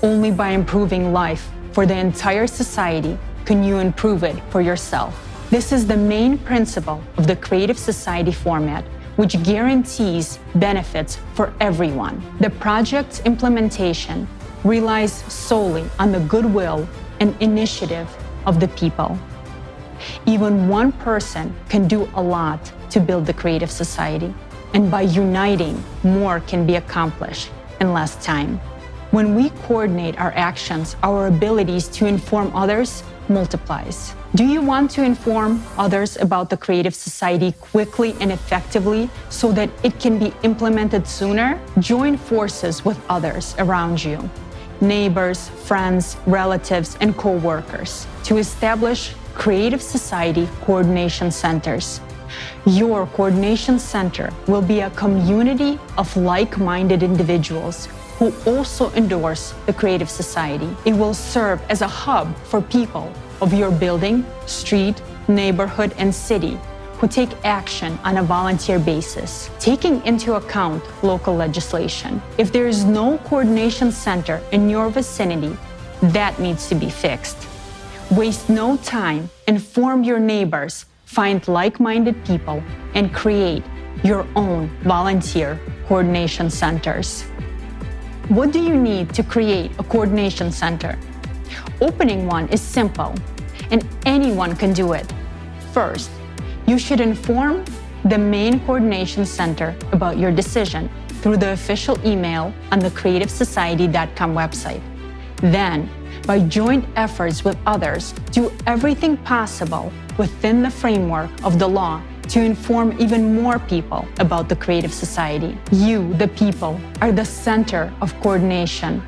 Only by improving life for the entire society can you improve it for yourself. This is the main principle of the Creative Society format, which guarantees benefits for everyone. The project's implementation relies solely on the goodwill and initiative of the people. Even one person can do a lot to build the Creative Society, and by uniting, more can be accomplished in less time. When we coordinate our actions, our abilities to inform others multiplies. Do you want to inform others about the Creative Society quickly and effectively so that it can be implemented sooner? Join forces with others around you, neighbors, friends, relatives, and co-workers, to establish Creative Society coordination centers. Your coordination center will be a community of like-minded individuals who also endorse the Creative Society. It will serve as a hub for people of your building, street, neighborhood, and city who take action on a volunteer basis, taking into account local legislation. If there is no coordination center in your vicinity, that needs to be fixed. Waste no time, inform your neighbors, find like-minded people, and create your own volunteer coordination centers. What do you need to create a coordination center? Opening one is simple, and anyone can do it. First, you should inform the main coordination center about your decision through the official email on the creativesociety.com website. Then, by joint efforts with others, do everything possible within the framework of the law to inform even more people about the Creative Society. You, the people, are the center of coordination.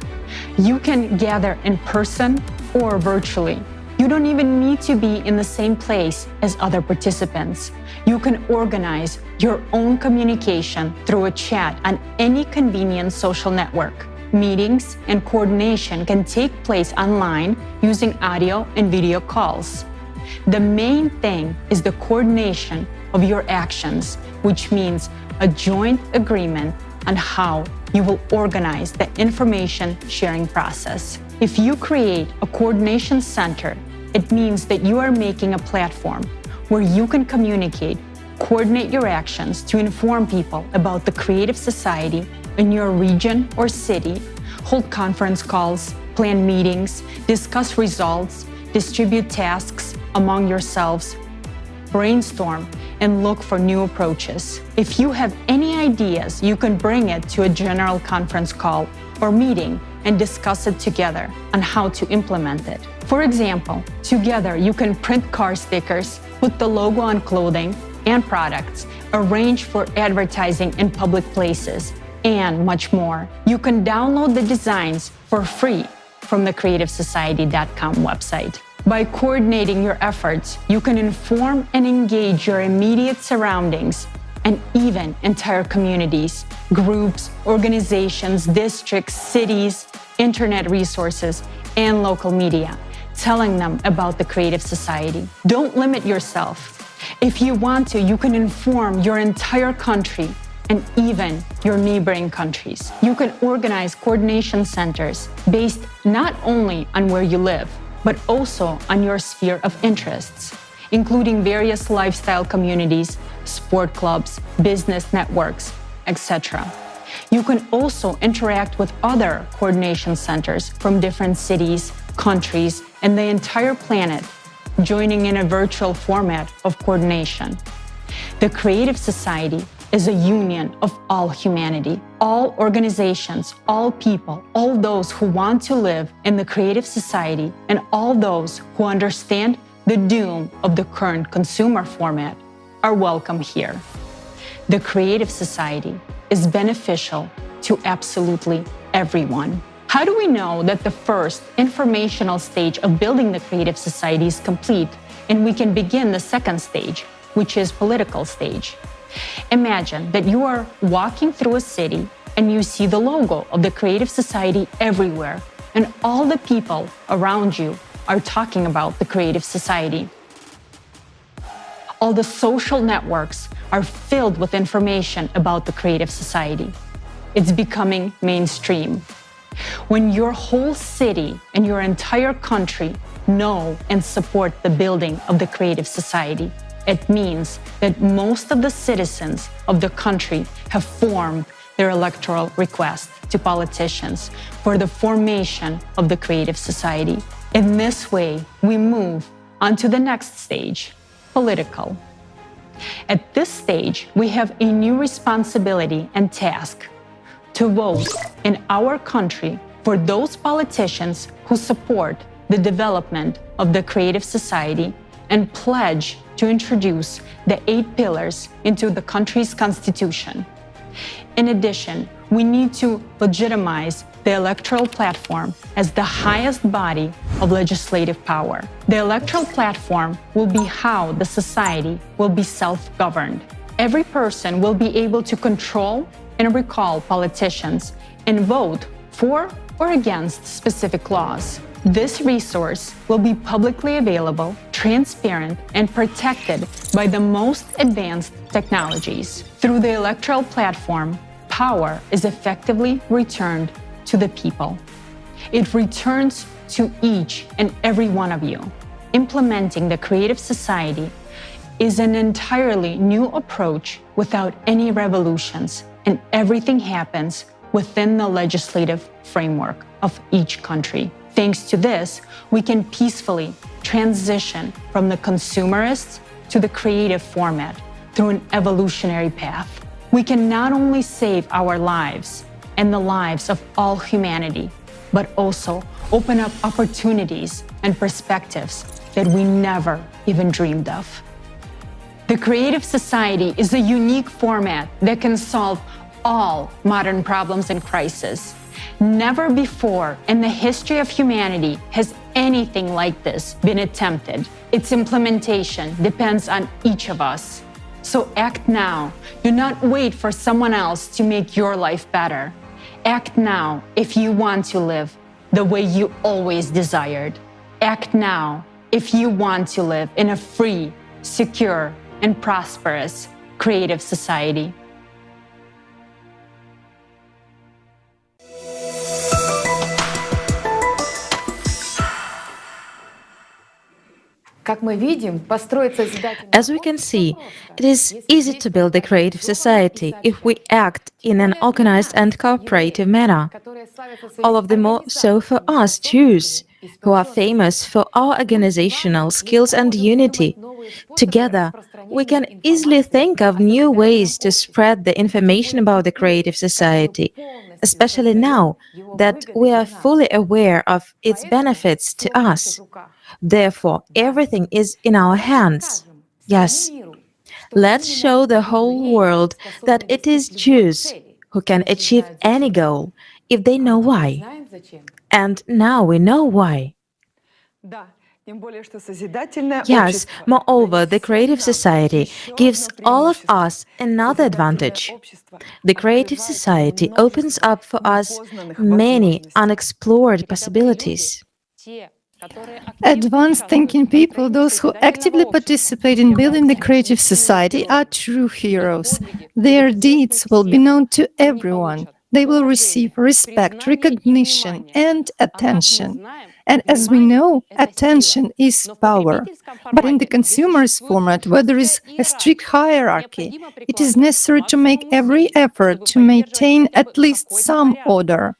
You can gather in person or virtually. You don't even need to be in the same place as other participants. You can organize your own communication through a chat on any convenient social network. Meetings and coordination can take place online using audio and video calls. The main thing is the coordination of your actions, which means a joint agreement on how you will organize the information sharing process. If you create a coordination center, it means that you are making a platform where you can communicate, coordinate your actions to inform people about the Creative Society in your region or city, hold conference calls, plan meetings, discuss results, distribute tasks among yourselves, brainstorm, and look for new approaches. If you have any ideas, you can bring it to a general conference call or meeting and discuss it together on how to implement it. For example, together you can print car stickers, put the logo on clothing and products, arrange for advertising in public places, and much more. You can download the designs for free from the creativesociety.com website. By coordinating your efforts, you can inform and engage your immediate surroundings and even entire communities, groups, organizations, districts, cities, internet resources, and local media, telling them about the Creative Society. Don't limit yourself. If you want to, you can inform your entire country and even your neighboring countries. You can organize coordination centers based not only on where you live, but also on your sphere of interests, including various lifestyle communities, sport clubs, business networks, etc. You can also interact with other coordination centers from different cities, countries, and the entire planet, joining in a virtual format of coordination. The Creative Society is a union of all humanity, all organizations, all people, all those who want to live in the Creative Society, and all those who understand the doom of the current consumer format are welcome here. The Creative Society is beneficial to absolutely everyone. How do we know that the first informational stage of building the Creative Society is complete and we can begin the second stage, which is political stage? Imagine that you are walking through a city and you see the logo of the Creative Society everywhere, and all the people around you are talking about the Creative Society. All the social networks are filled with information about the Creative Society. It's becoming mainstream. When your whole city and your entire country know and support the building of the Creative Society, it means that most of the citizens of the country have formed their electoral request to politicians for the formation of the Creative Society. In this way, we move on to the next stage, political. At this stage, we have a new responsibility and task: to vote in our country for those politicians who support the development of the creative society and pledge to introduce the 8 pillars into the country's constitution. In addition, we need to legitimize the electoral platform as the highest body of legislative power. The electoral platform will be how the society will be self-governed. Every person will be able to control and recall politicians and vote for or against specific laws. This resource will be publicly available, transparent, and protected by the most advanced technologies. Through the electoral platform, power is effectively returned to the people. It returns to each and every one of you. Implementing the creative society is an entirely new approach without any revolutions, and everything happens within the legislative framework of each country. Thanks to this, we can peacefully transition from the consumerist to the creative format through an evolutionary path. We can not only save our lives and the lives of all humanity, but also open up opportunities and perspectives that we never even dreamed of. The creative society is a unique format that can solve all modern problems and crises. Never before in the history of humanity has anything like this been attempted. Its implementation depends on each of us. So act now. Do not wait for someone else to make your life better. Act now if you want to live the way you always desired. Act now if you want to live in a free, secure, and prosperous creative society. As we can see, it is easy to build a creative society if we act in an organized and cooperative manner. All of the more so for us Jews, who are famous for our organizational skills and unity. Together, we can easily think of new ways to spread the information about the creative society, especially now that we are fully aware of its benefits to us. Therefore, everything is in our hands. Yes, let's show the whole world that it is Jews who can achieve any goal if they know why. And now we know why. Yes, moreover, the creative society gives all of us another advantage. The creative society opens up for us many unexplored possibilities. Advanced thinking people, those who actively participate in building the creative society, are true heroes. Their deeds will be known to everyone. They will receive respect, recognition, and attention. And as we know, attention is power. But in the consumerist format, where there is a strict hierarchy, it is necessary to make every effort to maintain at least some order.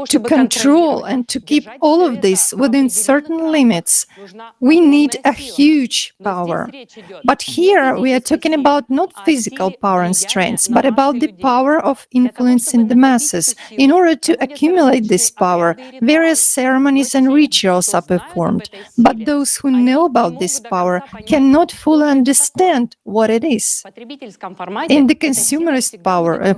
To control and to keep all of this within certain limits, we need a huge power. But here we are talking about not physical power and strength, but about the power of influencing the masses. In order to accumulate this power, various ceremonies and rituals are performed. But those who know about this power cannot fully understand what it is. In the consumerist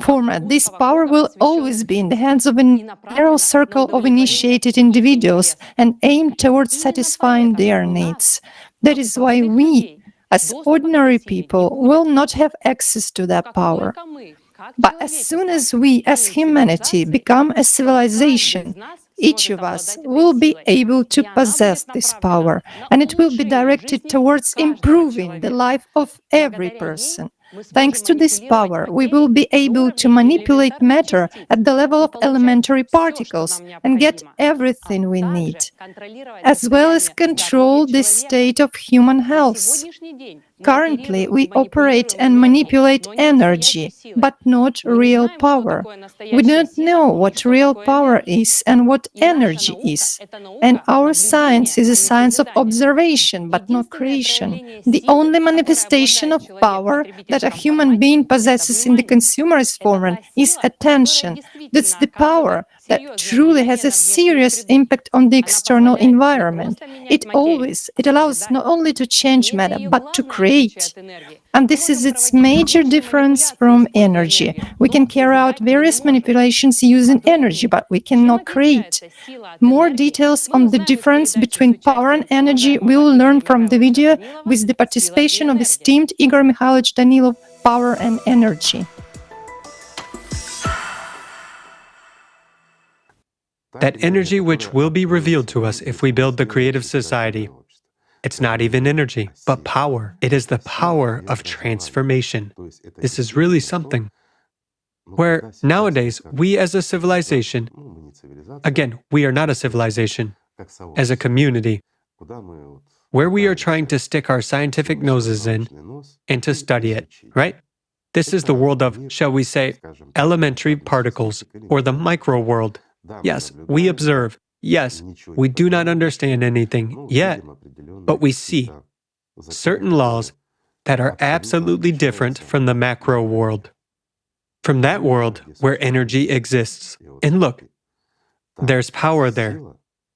format, this power will always be in the hands of a narrow circle of initiated individuals and aim towards satisfying their needs. That is why we, as ordinary people, will not have access to that power. But as soon as we, as humanity, become a civilization, each of us will be able to possess this power, and it will be directed towards improving the life of every person. Thanks to this power, we will be able to manipulate matter at the level of elementary particles and get everything we need, as well as control the state of human health. Currently, we operate and manipulate energy, but not real power. We do not know what real power is and what energy is. And our science is a science of observation, but not creation. The only manifestation of power that a human being possesses in the consumerist format is attention. That's the power, that truly has a serious impact on the external environment. It allows not only to change matter, but to create. And this is its major difference from energy. We can carry out various manipulations using energy, but we cannot create. More details on the difference between power and energy we will learn from the video with the participation of esteemed Igor Mikhailovich Danilov, Power and Energy. That energy which will be revealed to us if we build the creative society. It's not even energy, but power. It is the power of transformation. This is really something. Where nowadays, we as a civilization, again, we are not a civilization, as a community, where we are trying to stick our scientific noses in and to study it, right? This is the world of, shall we say, elementary particles, or the micro world. Yes, we observe. Yes, we do not understand anything yet, but we see certain laws that are absolutely different from the macro world, from that world where energy exists. And look, there's power there,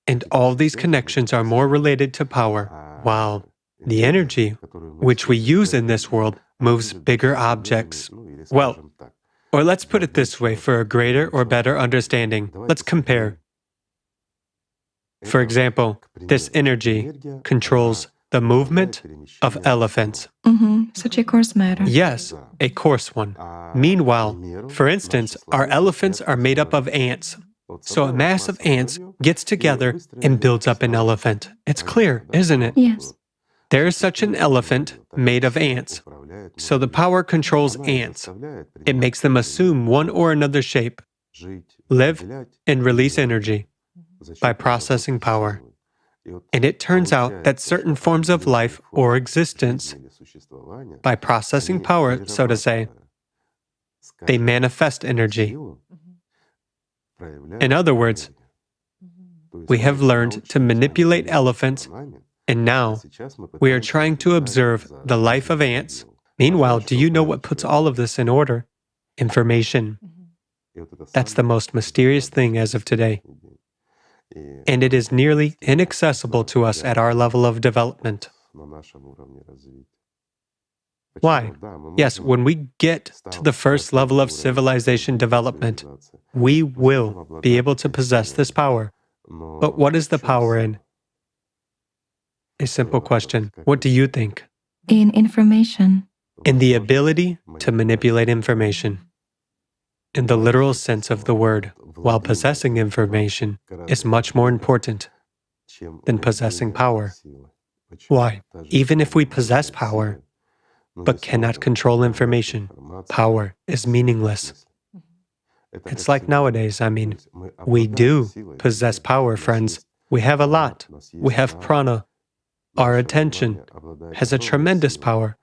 and all these connections are more related to power, while the energy which we use in this world moves bigger objects. Well, or let's put it this way for a greater or better understanding. Let's compare. For example, this energy controls the movement of elephants. Such a coarse matter. Yes, a coarse one. Meanwhile, for instance, our elephants are made up of ants. So a mass of ants gets together and builds up an elephant. It's clear, isn't it? Yes. There is such an elephant made of ants. So the power controls ants. It makes them assume one or another shape, live, and release energy by processing power. And it turns out that certain forms of life or existence, by processing power, so to say, they manifest energy. In other words, we have learned to manipulate elephants, and now we are trying to observe the life of ants. Meanwhile, do you know what puts all of this in order? Information. That's the most mysterious thing as of today. And it is nearly inaccessible to us at our level of development. Why? Yes, when we get to the first level of civilization development, we will be able to possess this power. But what is the power in? A simple question. What do you think? In information. In the ability to manipulate information. In the literal sense of the word, while possessing information is much more important than possessing power. Why? Even if we possess power, but cannot control information, power is meaningless. It's like nowadays, we do possess power, friends. We have a lot. We have prana. Our attention has a tremendous power.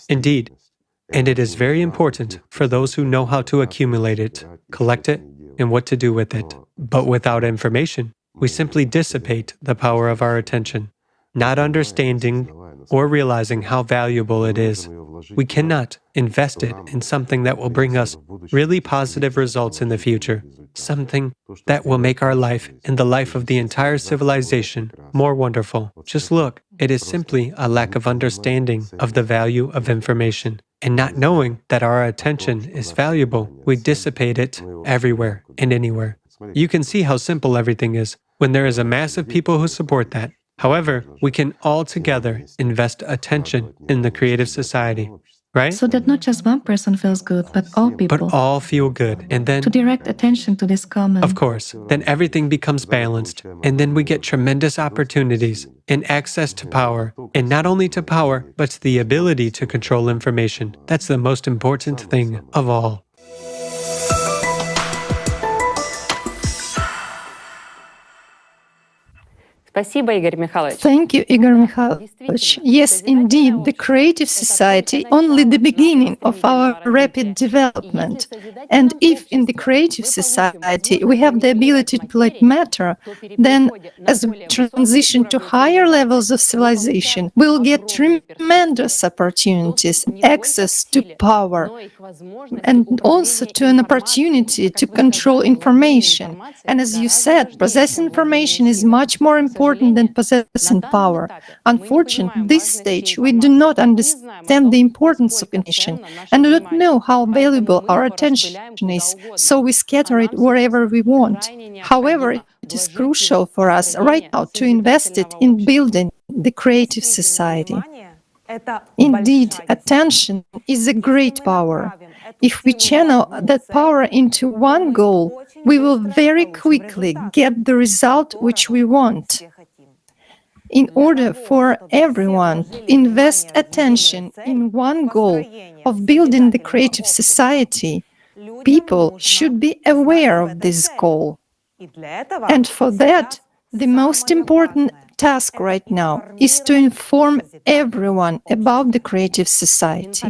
Indeed. And it is very important for those who know how to accumulate it, collect it, and what to do with it. But without information, we simply dissipate the power of our attention, not understanding or realizing how valuable it is. We cannot invest it in something that will bring us really positive results in the future, something that will make our life and the life of the entire civilization more wonderful. Just look, it is simply a lack of understanding of the value of information. And not knowing that our attention is valuable, we dissipate it everywhere and anywhere. You can see how simple everything is when there is a mass of people who support that. However, we can all together invest attention in the creative society, right? So that not just one person feels good, but all people. But all feel good, and then... To direct attention to this common. Of course, then everything becomes balanced, and then we get tremendous opportunities and access to power, and not only to power, but to the ability to control information. That's the most important thing of all. Thank you, Igor Mikhailovich. Yes, indeed, the creative society only the beginning of our rapid development. And if in the creative society we have the ability to manipulate matter, then as we transition to higher levels of civilization, we'll get tremendous opportunities, access to power, and also to an opportunity to control information. And as you said, possessing information is much more important than possessing power. Unfortunately, at this stage, we do not understand the importance of information and do not know how valuable our attention is, so we scatter it wherever we want. However, it is crucial for us right now to invest it in building the creative society. Indeed, attention is a great power. If we channel that power into one goal, we will very quickly get the result which we want. In order for everyone to invest attention in one goal of building the creative society, people should be aware of this goal. And for that, the most important task right now is to inform everyone about the creative society.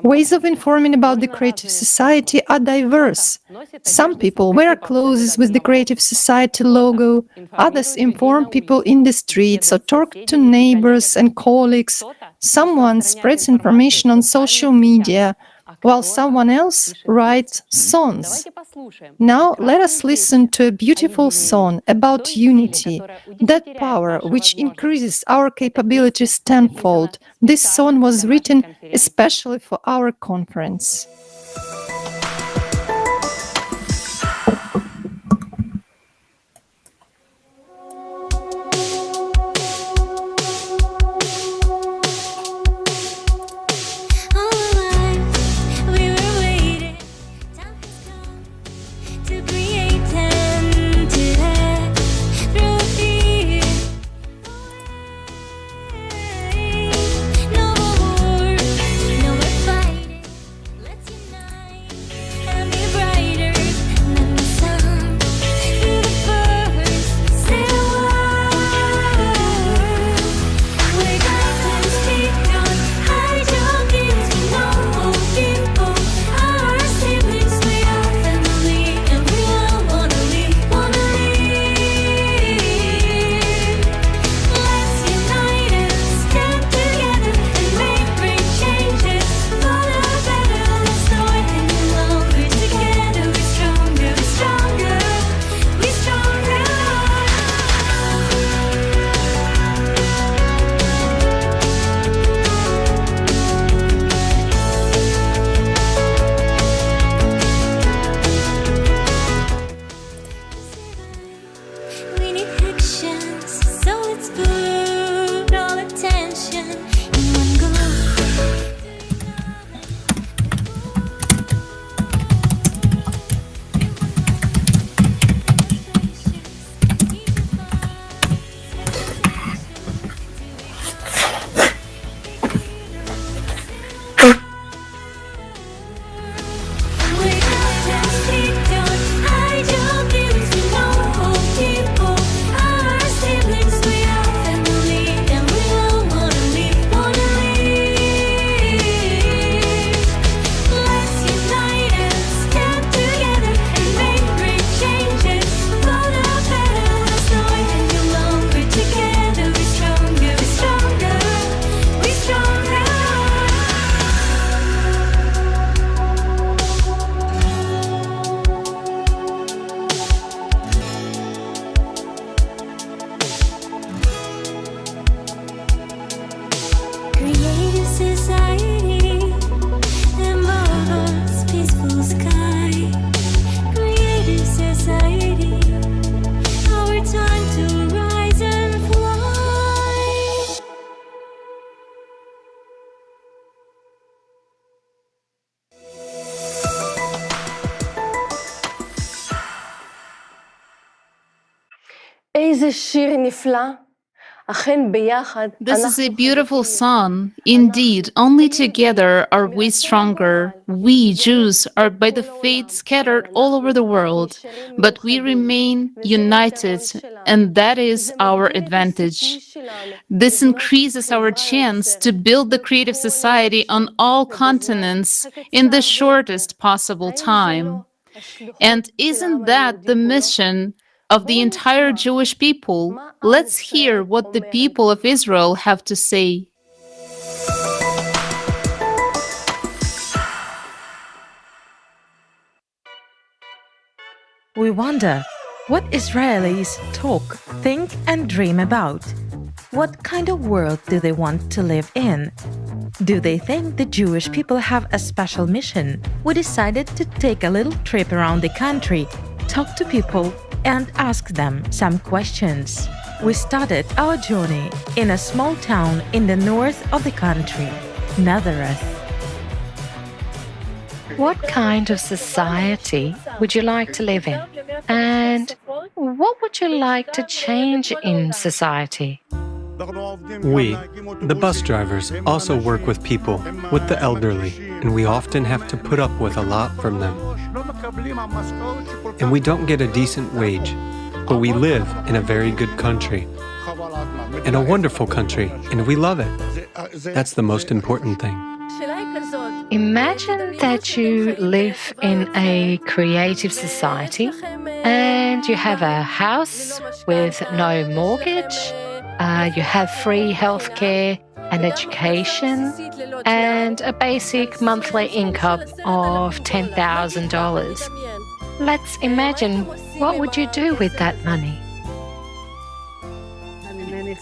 Ways of informing about the creative society are diverse. Some people wear clothes with the creative society logo, others inform people in the streets or talk to neighbors and colleagues. Someone spreads information on social media, while someone else writes songs. Now let us listen to a beautiful song about unity, that power which increases our capabilities tenfold. This song was written especially for our conference. איזה שיר נפלא. This is a beautiful song. Indeed, only together are we stronger. We, Jews, are by the faith scattered all over the world, but we remain united, and that is our advantage. This increases our chance to build the creative society on all continents in the shortest possible time. And isn't that the mission of the entire Jewish people? Let's hear what the people of Israel have to say. We wonder what Israelis talk, think, and dream about. What kind of world do they want to live in? Do they think the Jewish people have a special mission? We decided to take a little trip around the country, talk to people, and ask them some questions. We started our journey in a small town in the north of the country, Nazareth. What kind of society would you like to live in? And what would you like to change in society? We, the bus drivers, also work with people, with the elderly, and we often have to put up with a lot from them. And we don't get a decent wage, but we live in a very good country. In a wonderful country, and we love it. That's the most important thing. Imagine that you live in a creative society and you have a house with no mortgage, you have free healthcare and education, and a basic monthly income of $10,000. Let's imagine, what would you do with that money?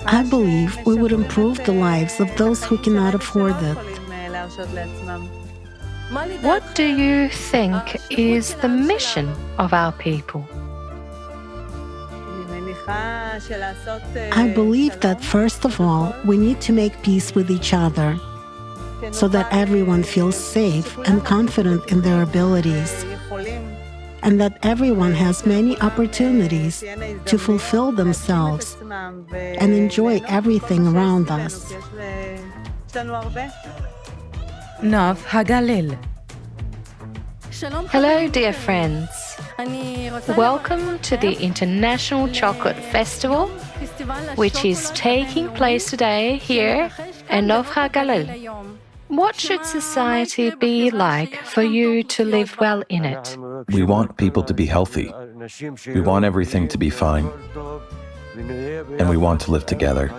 I believe we would improve the lives of those who cannot afford it. What do you think is the mission of our people? I believe that first of all, we need to make peace with each other so that everyone feels safe and confident in their abilities, and that everyone has many opportunities to fulfill themselves and enjoy everything around us. Nov Hagalil. Hello, dear friends. Welcome to the International Chocolate Festival, which is taking place today here in Nov Hagalil. What should society be like for you to live well in it? We want people to be healthy. We want everything to be fine. And we want to live together.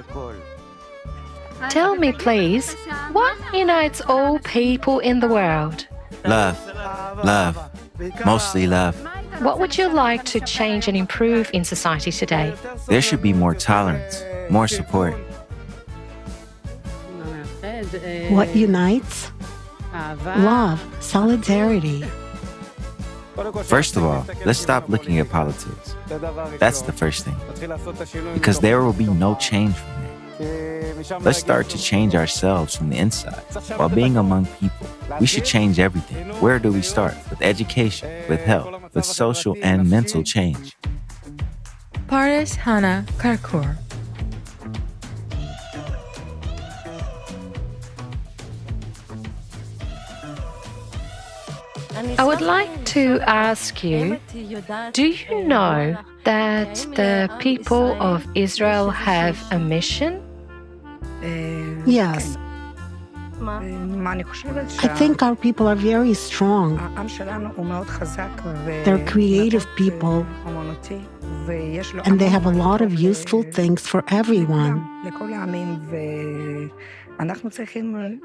Tell me, please, what unites all people in the world? Love. Love. Mostly love. What would you like to change and improve in society today? There should be more tolerance, more support. What unites? Love, solidarity. First of all, let's stop looking at politics. That's the first thing. Because there will be no change from there. Let's start to change ourselves from the inside. While being among people, we should change everything. Where do we start? With education, with health, with social and mental change. Paris Hannah Karkur. I would like to ask you, do you know that the people of Israel have a mission? Yes. I think our people are very strong. They're creative people, and they have a lot of useful things for everyone.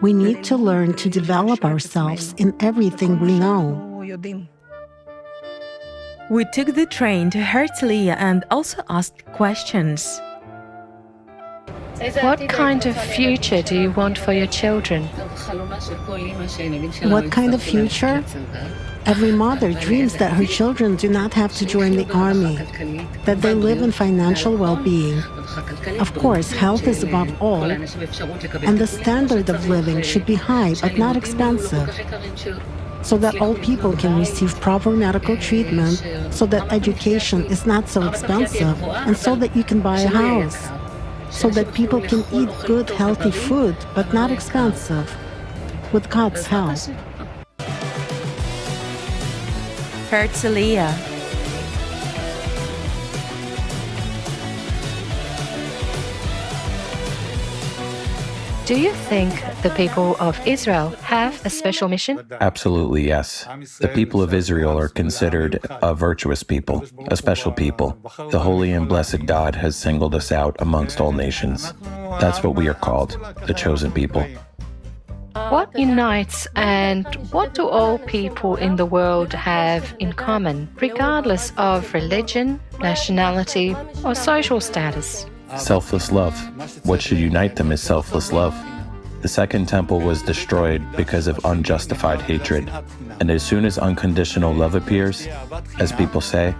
We need to learn to develop ourselves in everything we know. We took the train to Herzliya and also asked questions. What kind of future do you want for your children? What kind of future? Every mother dreams that her children do not have to join the army, that they live in financial well-being. Of course, health is above all, and the standard of living should be high but not expensive, so that all people can receive proper medical treatment, so that education is not so expensive, and so that you can buy a house. so that people can eat good, healthy food, but not expensive, with God's help. Herzliya. Do you think the people of Israel have a special mission? Absolutely, yes. The people of Israel are considered a virtuous people, a special people. The holy and blessed God has singled us out amongst all nations. That's what we are called, the chosen people. What unites and what do all people in the world have in common, regardless of religion, nationality, or social status? Selfless love. What should unite them is selfless love. The second temple was destroyed because of unjustified hatred. And as soon as unconditional love appears, as people say,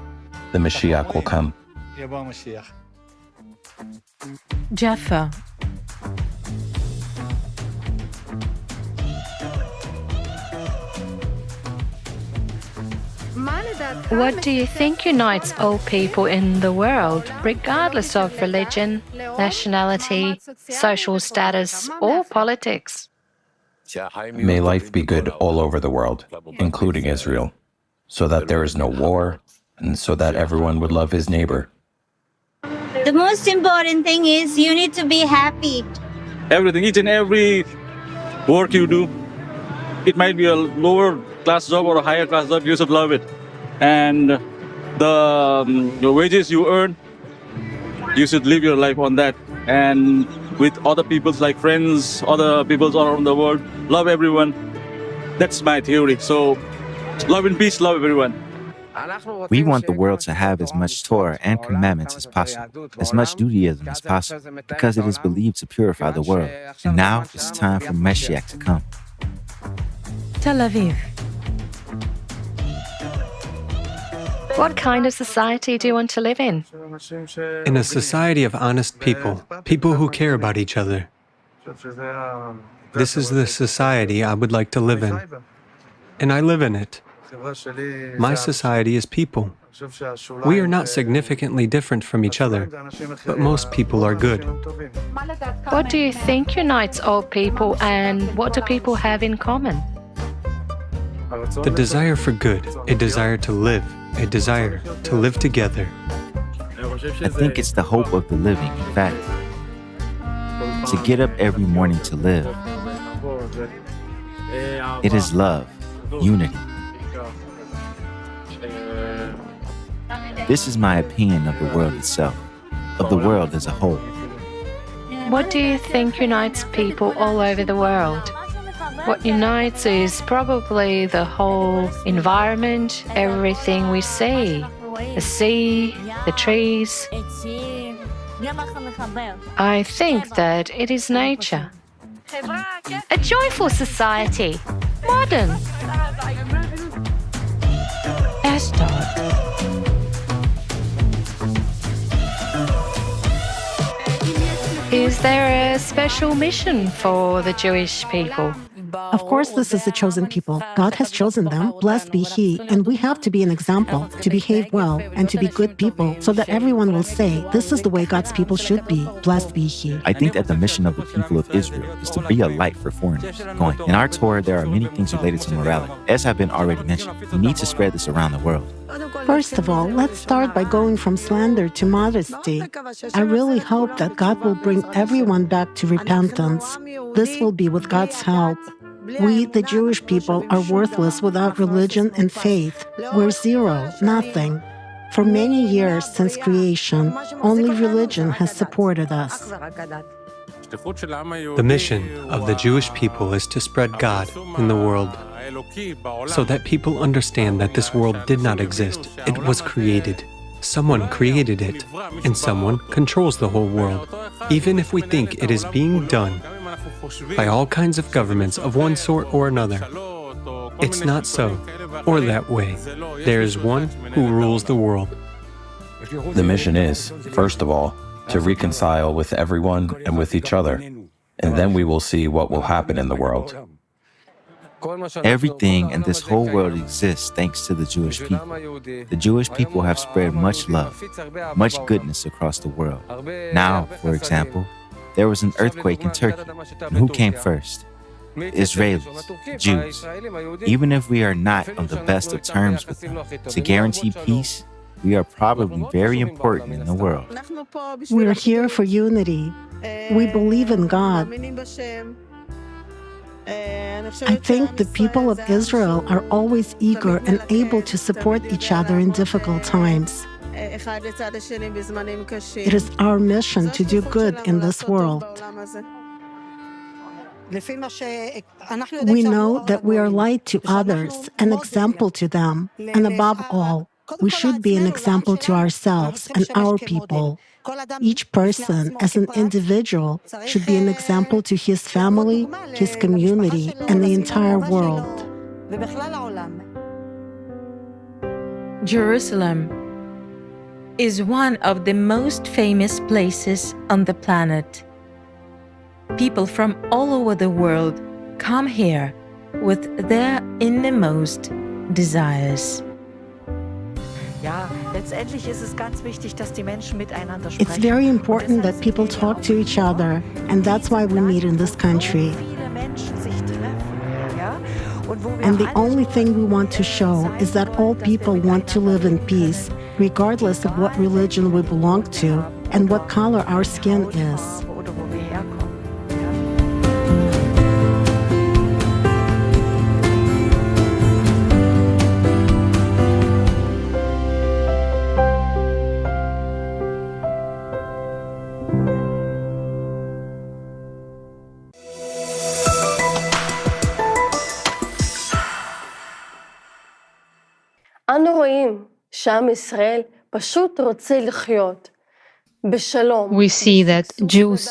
the Mashiach will come. Jaffa. What do you think unites all people in the world, regardless of religion, nationality, social status, or politics? May life be good all over the world, including Israel, so that there is no war, and so that everyone would love his neighbor. The most important thing is you need to be happy. Everything, each and every work you do, it might be a lower class job or a higher class job, you should love it. And the wages you earn, you should live your life on that. And with other people's like friends, other peoples all around the world, love everyone. That's my theory. So love and peace, love everyone. We want the world to have as much Torah and commandments as possible, as much Judaism as possible, because it is believed to purify the world. And now it's time for Mashiach to come. Tel Aviv. What kind of society do you want to live in? In a society of honest people, people who care about each other. This is the society I would like to live in, and I live in it. My society is people. We are not significantly different from each other, but most people are good. What do you think unites all people and what do people have in common? The desire for good, a desire to live, a desire to live together. I think it's the hope of the living, in fact. To get up every morning to live. It is love, unity. This is my opinion of the world itself, of the world as a whole. What do you think unites people all over the world? What unites is probably the whole environment, everything we see, the sea, the trees. I think that it is nature. A joyful society, modern. Ashdod. Is there a special mission for the Jewish people? Of course, this is the chosen people. God has chosen them, blessed be He, and we have to be an example, to behave well, and to be good people, so that everyone will say, this is the way God's people should be, blessed be He. I think that the mission of the people of Israel is to be a light for foreigners. Going. In our Torah, there are many things related to morality. As have been already mentioned, we need to spread this around the world. First of all, let's start by going from slander to modesty. I really hope that God will bring everyone back to repentance. This will be with God's help. We, the Jewish people, are worthless without religion and faith. We're zero, nothing. For many years since creation, only religion has supported us. The mission of the Jewish people is to spread God in the world, so that people understand that this world did not exist. It was created. Someone created it, and someone controls the whole world. Even if we think it is being done by all kinds of governments of one sort or another, it's not so, or that way. There is one who rules the world. The mission is, first of all, to reconcile with everyone and with each other, and then we will see what will happen in the world. Everything in this whole world exists thanks to the Jewish people. The Jewish people have spread much love, much goodness across the world. Now, for example, there was an earthquake in Turkey. And who came first? The Israelis, Jews. Even if we are not on the best of terms with them, to guarantee peace, we are probably very important in the world. We're here for unity. We believe in God. I think the people of Israel are always eager and able to support each other in difficult times. It is our mission to do good in this world. We know that we are light to others, an example to them, and above all, we should be an example to ourselves and our people. Each person, as an individual, should be an example to his family, his community, and the entire world. Jerusalem is one of the most famous places on the planet. People from all over the world come here with their innermost desires. It's very important that people talk to each other, and that's why we meet in this country. And the only thing we want to show is that all people want to live in peace, regardless of what religion we belong to and what color our skin is. אנו רואים שעם ישראל פשוט רוצה לחיות בשלום. We see that Jews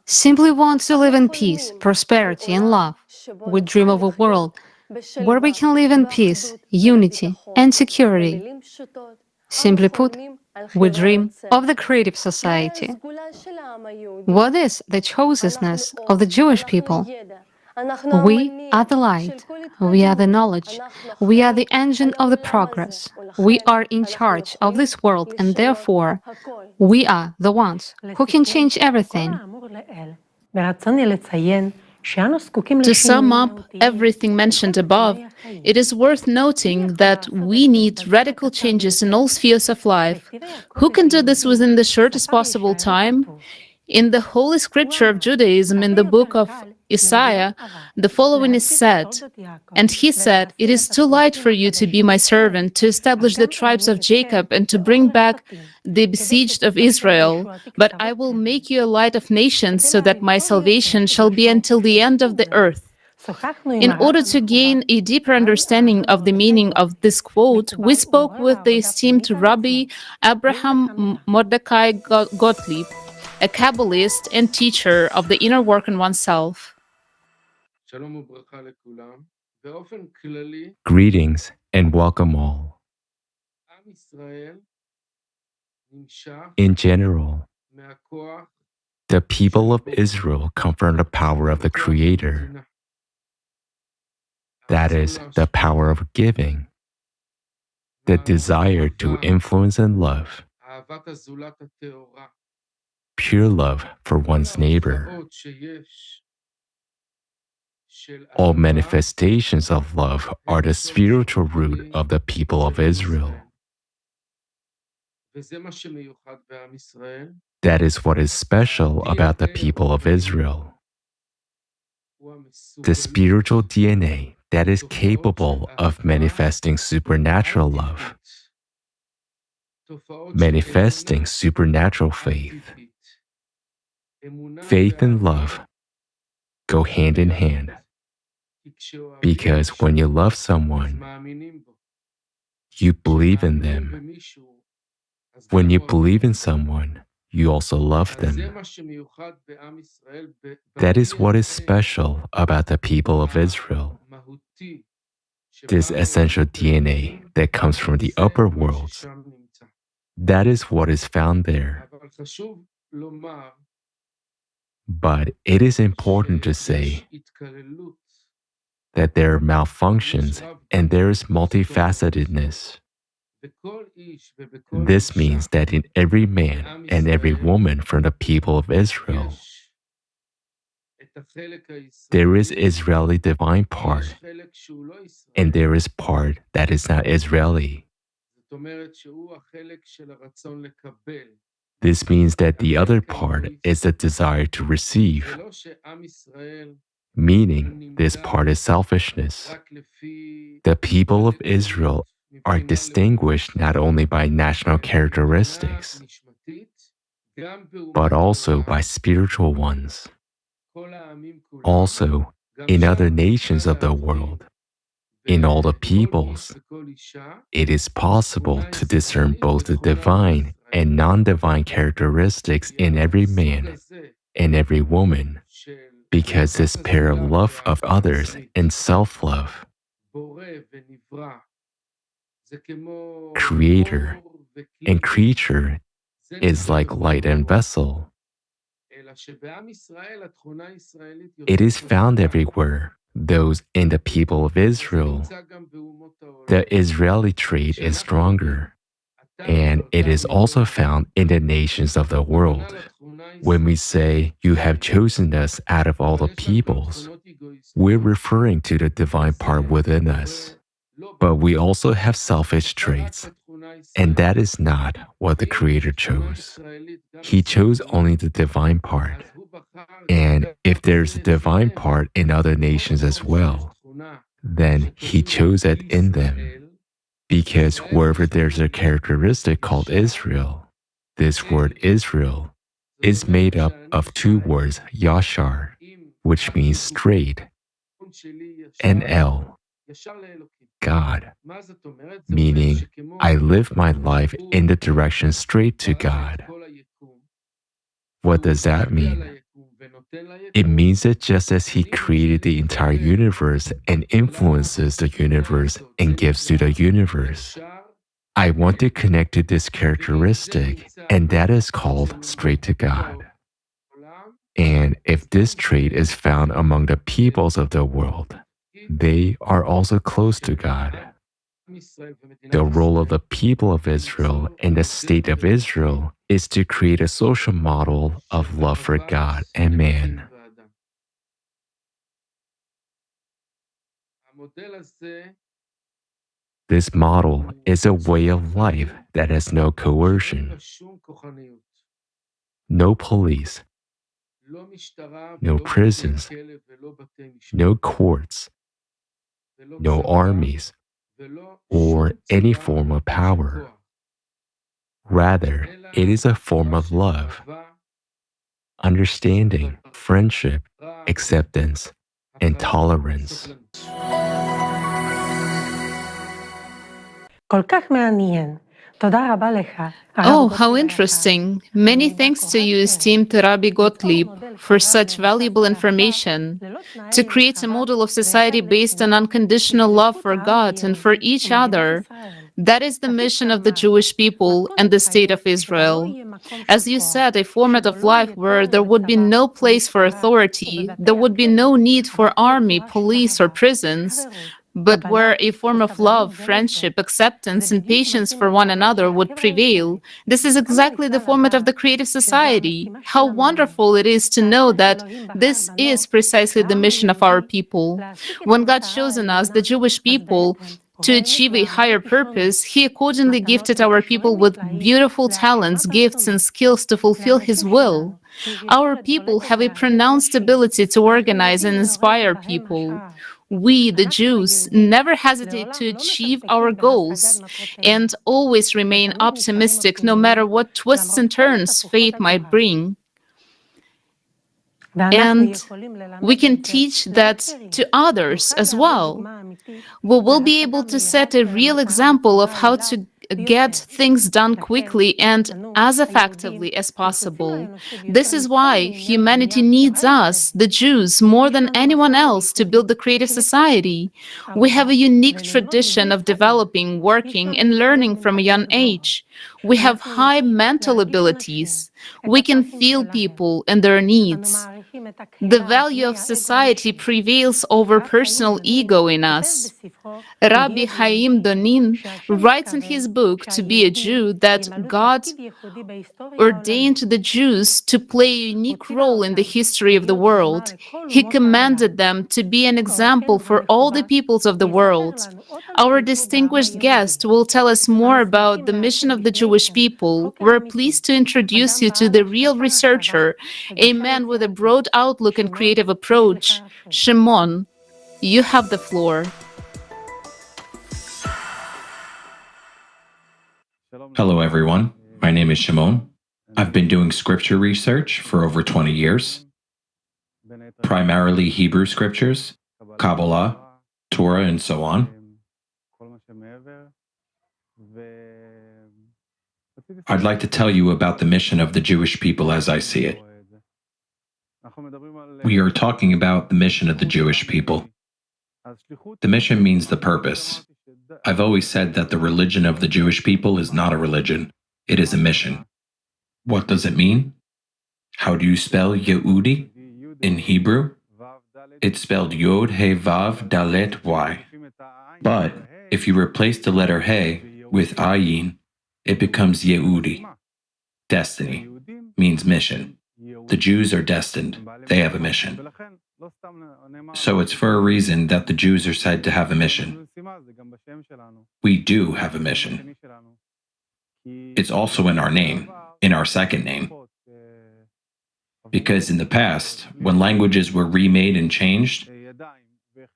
simply want to live in peace, prosperity, and love. We dream of a world where we can live in peace, unity, and security. Simply put, we dream of the creative society. What is the chosenness of the Jewish people? We are the light, we are the knowledge, we are the engine of the progress. We are in charge of this world, and therefore, we are the ones who can change everything. To sum up everything mentioned above, it is worth noting that we need radical changes in all spheres of life. Who can do this within the shortest possible time? In the Holy Scripture of Judaism, in the book of Isaiah, the following is said, "And he said, it is too light for you to be my servant, to establish the tribes of Jacob, and to bring back the besieged of Israel. But I will make you a light of nations, so that my salvation shall be until the end of the earth." In order to gain a deeper understanding of the meaning of this quote, we spoke with the esteemed Rabbi Abraham Mordecai Gottlieb, a Kabbalist and teacher of the inner work in oneself. Greetings and welcome all. In general, the people of Israel come from the power of the Creator. That is, the power of giving, the desire to influence and love, pure love for one's neighbor. All manifestations of love are the spiritual root of the people of Israel. That is what is special about the people of Israel. The spiritual DNA that is capable of manifesting supernatural love, manifesting supernatural faith. Faith and love go hand in hand, because when you love someone, you believe in them. When you believe in someone, you also love them. That is what is special about the people of Israel. This essential DNA that comes from the upper worlds, that is what is found there. But it is important to say that there are malfunctions and there is multifacetedness. This means that in every man and every woman from the people of Israel, there is Israeli divine part, and there is part that is not Israeli. This means that the other part is the desire to receive, meaning this part is selfishness. The people of Israel are distinguished not only by national characteristics, but also by spiritual ones. Also, in other nations of the world, in all the peoples, it is possible to discern both the divine and non-divine characteristics in every man and every woman, because this pair of love of others and self-love, creator and creature, is like light and vessel. It is found everywhere, those in the people of Israel. The Israeli trait is stronger, and it is also found in the nations of the world. When we say, "You have chosen us out of all the peoples," we're referring to the divine part within us. But we also have selfish traits, and that is not what the Creator chose. He chose only the divine part. And if there's a divine part in other nations as well, then He chose it in them. Because wherever there's a characteristic called Israel, this word Israel is made up of two words, yashar, which means straight, and El, God, meaning I live my life in the direction straight to God. What does that mean? It means that just as He created the entire universe and influences the universe and gives to the universe, I want to connect to this characteristic, and that is called straight to God. And if this trait is found among the peoples of the world, they are also close to God. The role of the people of Israel and the state of Israel is to create a social model of love for God and man. This model is a way of life that has no coercion, no police, no prisons, no courts, no armies, or any form of power. Rather, it is a form of love, understanding, friendship, acceptance, and tolerance. Oh, how interesting. Many thanks to you, esteemed Rabbi Gottlieb, for such valuable information. To create a model of society based on unconditional love for God and for each other, that is the mission of the Jewish people and the state of Israel. As you said, a format of life where there would be no place for authority, there would be no need for army, police, or prisons, but where a form of love, friendship, acceptance, and patience for one another would prevail. This is exactly the format of the creative society. How wonderful it is to know that this is precisely the mission of our people. When God chosen us, the Jewish people, to achieve a higher purpose, He accordingly gifted our people with beautiful talents, gifts, and skills to fulfill His will. Our people have a pronounced ability to organize and inspire people. We, the Jews, never hesitate to achieve our goals and always remain optimistic no matter what twists and turns fate might bring. And we can teach that to others as well. We will be able to set a real example of how to get things done quickly and as effectively as possible. This is why humanity needs us, the Jews, more than anyone else to build the creative society. We have a unique tradition of developing, working, and learning from a young age. We have high mental abilities. We can feel people and their needs. The value of society prevails over personal ego in us. Rabbi Chaim Donin writes in his book To Be a Jew that God ordained the Jews to play a unique role in the history of the world. He commanded them to be an example for all the peoples of the world. Our distinguished guest will tell us more about the mission of the Jewish people. We're pleased to introduce you to the real researcher, a man with a broad outlook and creative approach. Shimon, you have the floor. Hello, everyone. My name is Shimon. I've been doing scripture research for over 20 years, primarily Hebrew scriptures, Kabbalah, Torah, and so on. I'd like to tell you about the mission of the Jewish people as I see it. We are talking about the mission of the Jewish people. The mission means the purpose. I've always said that the religion of the Jewish people is not a religion, it is a mission. What does it mean? How do you spell Yehudi in Hebrew? It's spelled Yod He Vav Dalet Y. But if you replace the letter He with Ayin, it becomes Yehudi. Destiny means mission. The Jews are destined. They have a mission. So it's for a reason that the Jews are said to have a mission. We do have a mission. It's also in our name, in our second name. Because in the past, when languages were remade and changed,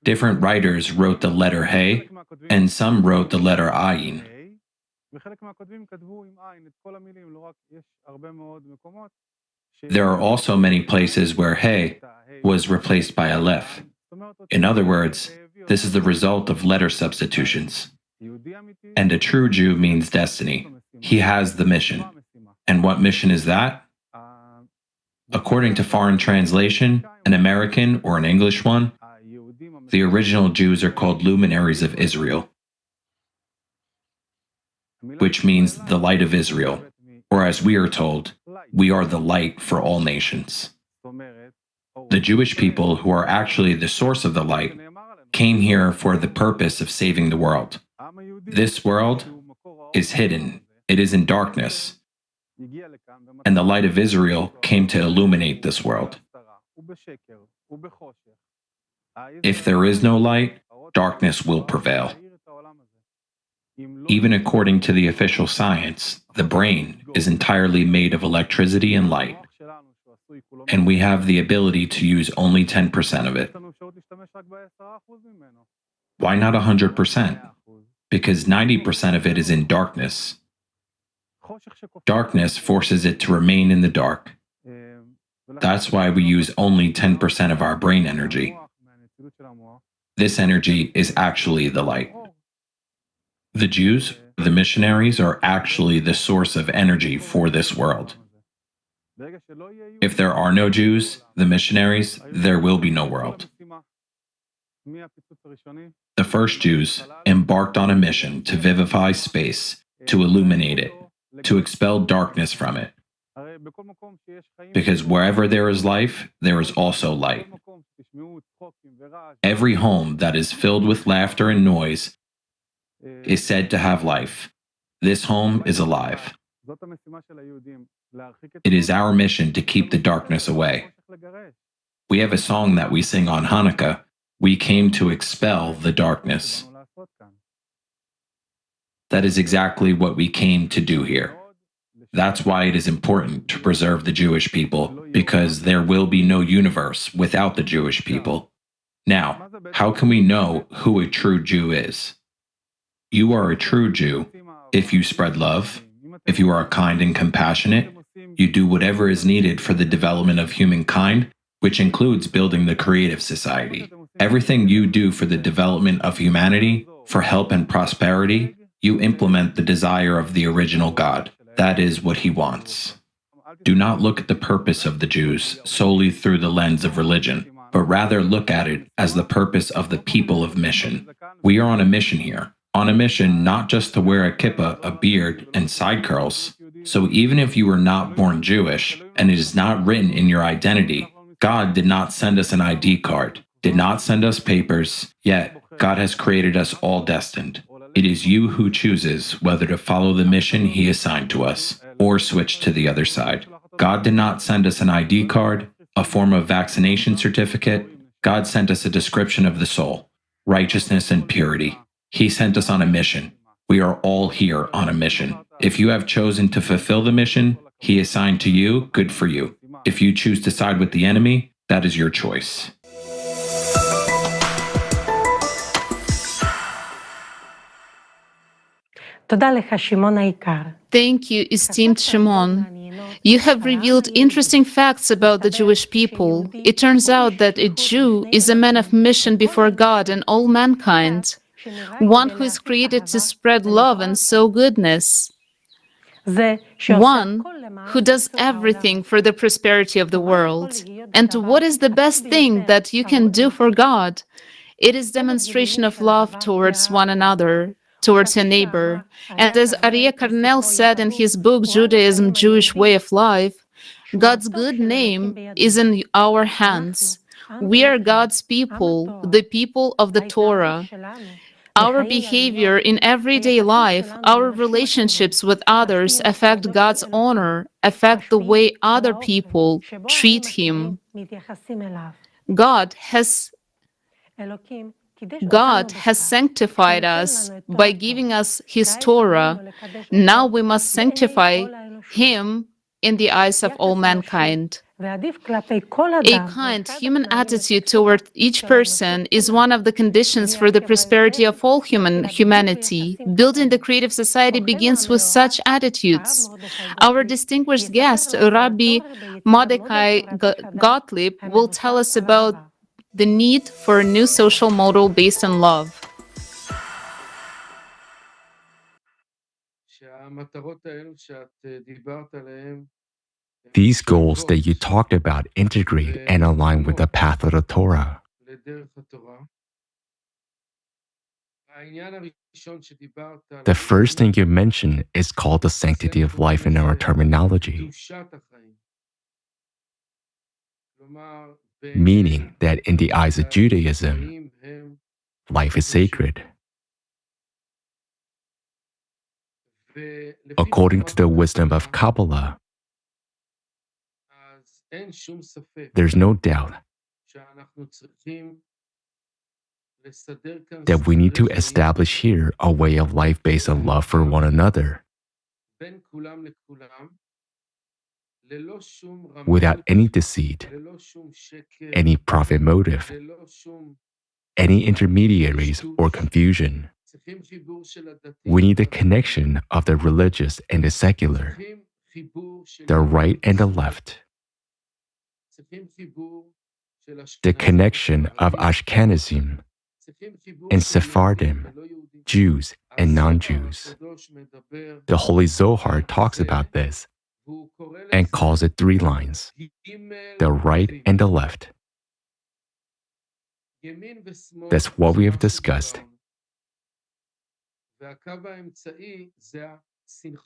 different writers wrote the letter He, and some wrote the letter Ayin. There are also many places where He was replaced by Aleph. In other words, this is the result of letter substitutions. And a true Jew means destiny. He has the mission. And what mission is that? According to foreign translation, an American or an English one, the original Jews are called luminaries of Israel, which means the light of Israel, or as we are told, we are the light for all nations. The Jewish people, who are actually the source of the light, came here for the purpose of saving the world. This world is hidden, it is in darkness, and the light of Israel came to illuminate this world. If there is no light, darkness will prevail. Even according to the official science, the brain is entirely made of electricity and light, and we have the ability to use only 10% of it. Why not 100%? Because 90% of it is in darkness. Darkness forces it to remain in the dark. That's why we use only 10% of our brain energy. This energy is actually the light. The Jews, the missionaries, are actually the source of energy for this world. If there are no Jews, the missionaries, there will be no world. The first Jews embarked on a mission to vivify space, to illuminate it, to expel darkness from it. Because wherever there is life, there is also light. Every home that is filled with laughter and noise is said to have life. This home is alive. It is our mission to keep the darkness away. We have a song that we sing on Hanukkah. We came to expel the darkness. That is exactly what we came to do here. That's why it is important to preserve the Jewish people, because there will be no universe without the Jewish people. Now, how can we know who a true Jew is? You are a true Jew if you spread love, if you are kind and compassionate, you do whatever is needed for the development of humankind, which includes building the creative society. Everything you do for the development of humanity, for help and prosperity, you implement the desire of the original God. That is what He wants. Do not look at the purpose of the Jews solely through the lens of religion, but rather look at it as the purpose of the people of mission. We are on a mission here. On a mission not just to wear a kippah, a beard, and side curls. So even if you were not born Jewish, and it is not written in your identity, God did not send us an ID card, did not send us papers, yet God has created us all destined. It is you who chooses whether to follow the mission He assigned to us or switch to the other side. God did not send us an ID card, a form of vaccination certificate. God sent us a description of the soul, righteousness and purity. He sent us on a mission. We are all here on a mission. If you have chosen to fulfill the mission He assigned to you, good for you. If you choose to side with the enemy, that is your choice. Thank you, esteemed Shimon. You have revealed interesting facts about the Jewish people. It turns out that a Jew is a man of mission before God and all mankind, one who is created to spread love and sow goodness, one who does everything for the prosperity of the world. And what is the best thing that you can do for God? It is demonstration of love towards one another, towards your neighbor. And as Aryeh Carnel said in his book, Judaism, Jewish Way of Life, God's good name is in our hands. We are God's people, the people of the Torah. Our behavior in everyday life, our relationships with others affect God's honor, affect the way other people treat Him. God has sanctified us by giving us His Torah. Now we must sanctify Him in the eyes of all mankind. A kind human attitude toward each person is one of the conditions for the prosperity of all humanity. Building the creative society begins with such attitudes. Our distinguished guest, Rabbi Mordecai Gottlieb, will tell us about the need for a new social model based on love. These goals that you talked about integrate and align with the path of the Torah. The first thing you mentioned is called the sanctity of life in our terminology, meaning that in the eyes of Judaism, life is sacred. According to the wisdom of Kabbalah, there's no doubt that we need to establish here a way of life based on love for one another, without any deceit, any profit motive, any intermediaries or confusion. We need the connection of the religious and the secular, the right and the left, the connection of Ashkenazim and Sephardim, Jews and non-Jews. The Holy Zohar talks about this and calls it 3 lines, the right and the left. That's what we have discussed.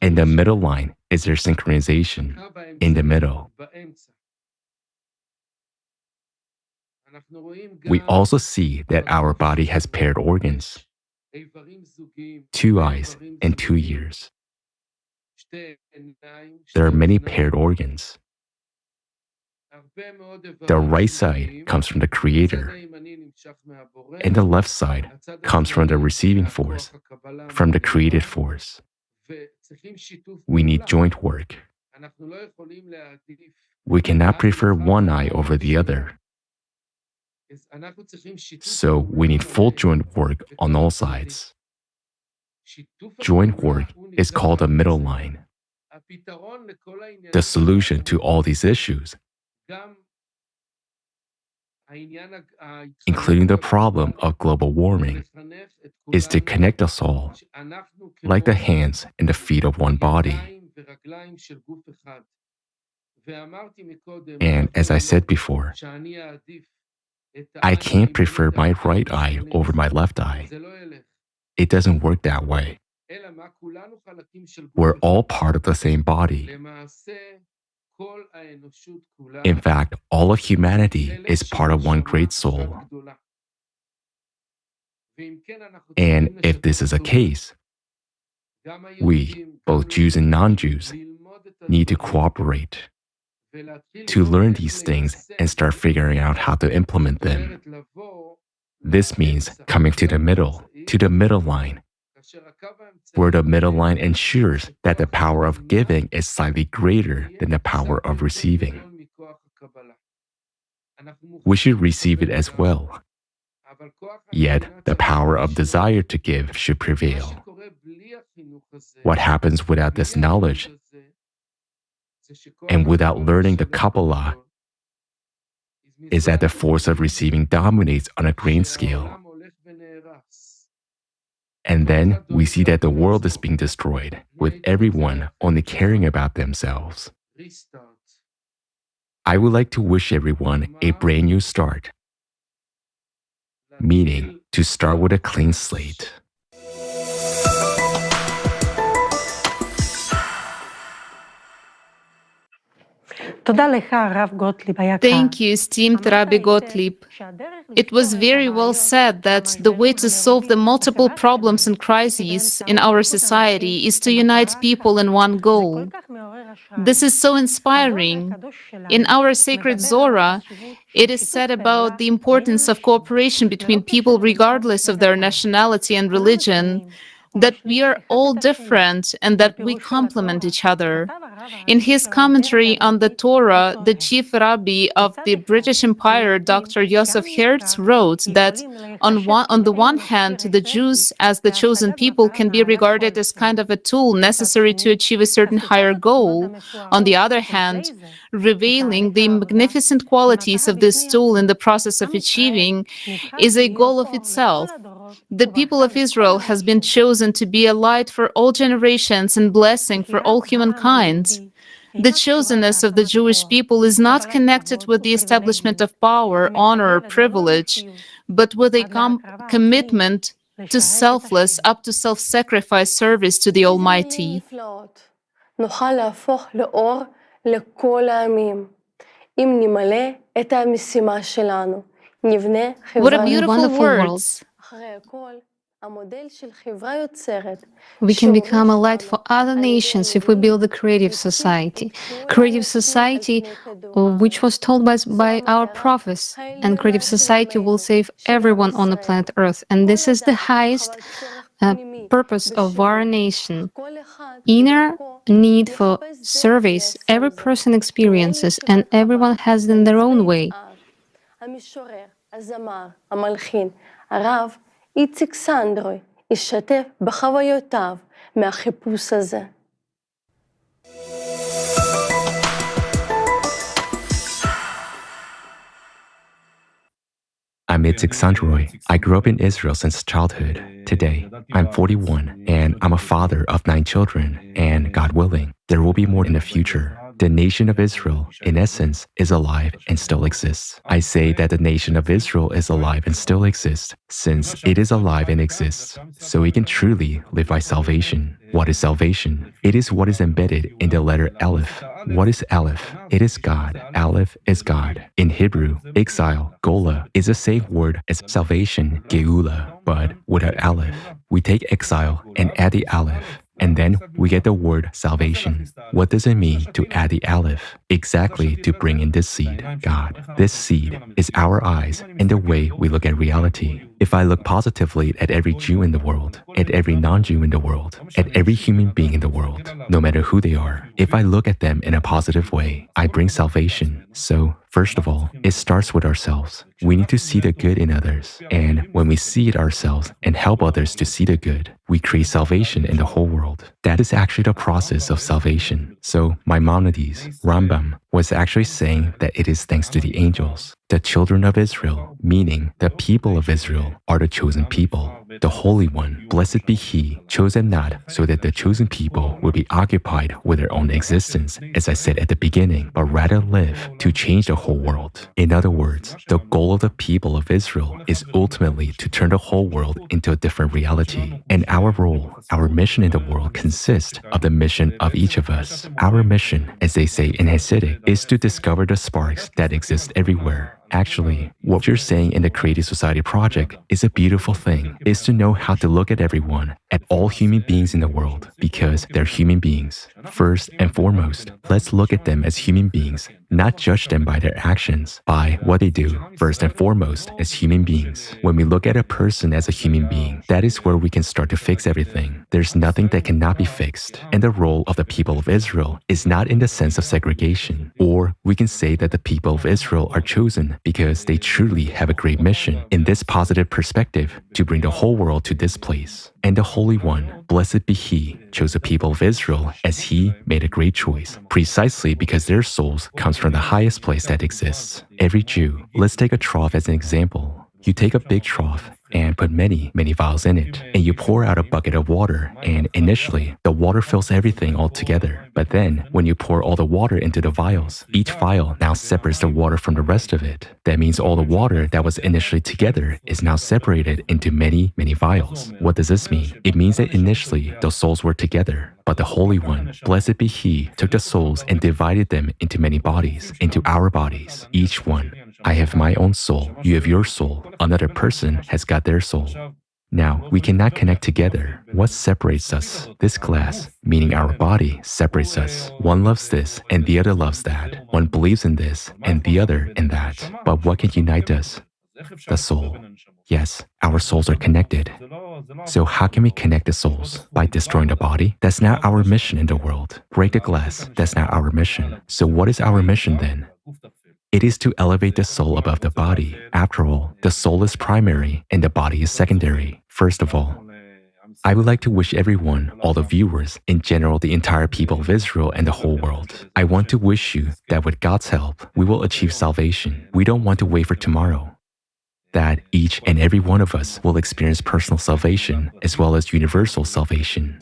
And the middle line is their synchronization in the middle. We also see that our body has paired organs, 2 eyes and 2 ears. There are many paired organs. The right side comes from the Creator, and the left side comes from the receiving force, from the created force. We need joint work. We cannot prefer one eye over the other. So we need full joint work on all sides. Joint work is called a middle line. The solution to all these issues, including the problem of global warming, is to connect us all, like the hands and the feet of one body. And as I said before, I can't prefer my right eye over my left eye. It doesn't work that way. We're all part of the same body. In fact, all of humanity is part of one great soul. And if this is a case, we, both Jews and non-Jews, need to cooperate to learn these things and start figuring out how to implement them. This means coming to the middle line, where the middle line ensures that the power of giving is slightly greater than the power of receiving. We should receive it as well. Yet, the power of desire to give should prevail. What happens without this knowledge and without learning the Kabbalah is that the force of receiving dominates on a grain scale. And then we see that the world is being destroyed, with everyone only caring about themselves. I would like to wish everyone a brand new start, meaning to start with a clean slate. Thank you, esteemed Rabbi Gottlieb. It was very well said that the way to solve the multiple problems and crises in our society is to unite people in one goal. This is so inspiring. In our sacred Zorah, it is said about the importance of cooperation between people regardless of their nationality and religion, that we are all different and that we complement each other. In his commentary on the Torah, the chief rabbi of the British Empire, Dr. Yosef Hertz, wrote that on the one hand, the Jews as the chosen people can be regarded as kind of a tool necessary to achieve a certain higher goal. On the other hand, revealing the magnificent qualities of this tool in the process of achieving is a goal of itself. The people of Israel has been chosen to be a light for all generations and blessing for all humankind. The chosenness of the Jewish people is not connected with the establishment of power, honor, or privilege, but with a commitment to selfless, up to self-sacrifice service to the Almighty. נוכל להפוך לאור לכל העמים. אם נמלא את המשימה שלנו, נבנה חברה words. אחרי הכל, המודל של חברה יוצרת. We can become a light for other nations if we build a creative society. Creative society, which was told by our prophets, and creative society will save everyone on the planet Earth. And this is the highest purpose of our nation. Inner need for service every person experiences, and everyone has it in their own way. המשורר, הזמר, המלחין, הרב איציק סנדרוי, ישתף בחוויותיו מהחיפוש הזה. I'm Itzik Sandroy. I grew up in Israel since childhood. Today, I'm 41, and I'm a father of 9 children, and God willing, there will be more in the future. The nation of Israel, in essence, is alive and still exists. I say that the nation of Israel is alive and still exists, since it is alive and exists, so we can truly live by salvation. What is salvation? It is what is embedded in the letter Aleph. What is Aleph? It is God. Aleph is God. In Hebrew, exile, gola, is the same word as salvation, geula, but without Aleph. We take exile and add the Aleph, and then we get the word salvation. What does it mean to add the Aleph? Exactly to bring in this seed, God. This seed is our eyes and the way we look at reality. If I look positively at every Jew in the world, at every non-Jew in the world, at every human being in the world, no matter who they are, if I look at them in a positive way, I bring salvation. So, first of all, it starts with ourselves. We need to see the good in others. And when we see it ourselves and help others to see the good, we create salvation in the whole world. That is actually the process of salvation. So, Maimonides, Rambam, was actually saying that it is thanks to the angels. The children of Israel, meaning the people of Israel, are the chosen people. The Holy One, blessed be He, chose them not so that the chosen people would be occupied with their own existence, as I said at the beginning, but rather live to change the whole world. In other words, the goal of the people of Israel is ultimately to turn the whole world into a different reality. And our role, our mission in the world consists of the mission of each of us. Our mission, as they say in Hasidic, is to discover the sparks that exist everywhere. Actually, what you're saying in the Creative Society project is a beautiful thing, is to know how to look at everyone, at all human beings in the world, because they're human beings. First and foremost, let's look at them as human beings, not judge them by their actions, by what they do, first and foremost, as human beings. When we look at a person as a human being, that is where we can start to fix everything. There's nothing that cannot be fixed. And the role of the people of Israel is not in the sense of segregation. Or we can say that the people of Israel are chosen because they truly have a great mission in this positive perspective to bring the whole world to this place. And the Holy One, blessed be He, chose the people of Israel as He made a great choice, precisely because their souls comes from the highest place that exists. Every Jew, let's take a trough as an example. You take a big trough and put many vials in it, and you pour out a bucket of water, and initially, the water fills everything all together. But then, when you pour all the water into the vials, each vial now separates the water from the rest of it. That means all the water that was initially together is now separated into many vials. What does this mean? It means that initially, the souls were together, but the Holy One, blessed be He, took the souls and divided them into many bodies, into our bodies, each one. I have my own soul, you have your soul, another person has got their soul. Now, we cannot connect together. What separates us? This glass, meaning our body, separates us. One loves this and the other loves that. One believes in this and the other in that. But what can unite us? The soul. Yes, our souls are connected. So how can we connect the souls? By destroying the body? That's not our mission in the world. Break the glass? That's not our mission. So what is our mission then? It is to elevate the soul above the body. After all, the soul is primary and the body is secondary. First of all, I would like to wish everyone, all the viewers, in general the entire people of Israel and the whole world, I want to wish you that with God's help, we will achieve salvation. We don't want to wait for tomorrow. That each and every one of us will experience personal salvation as well as universal salvation.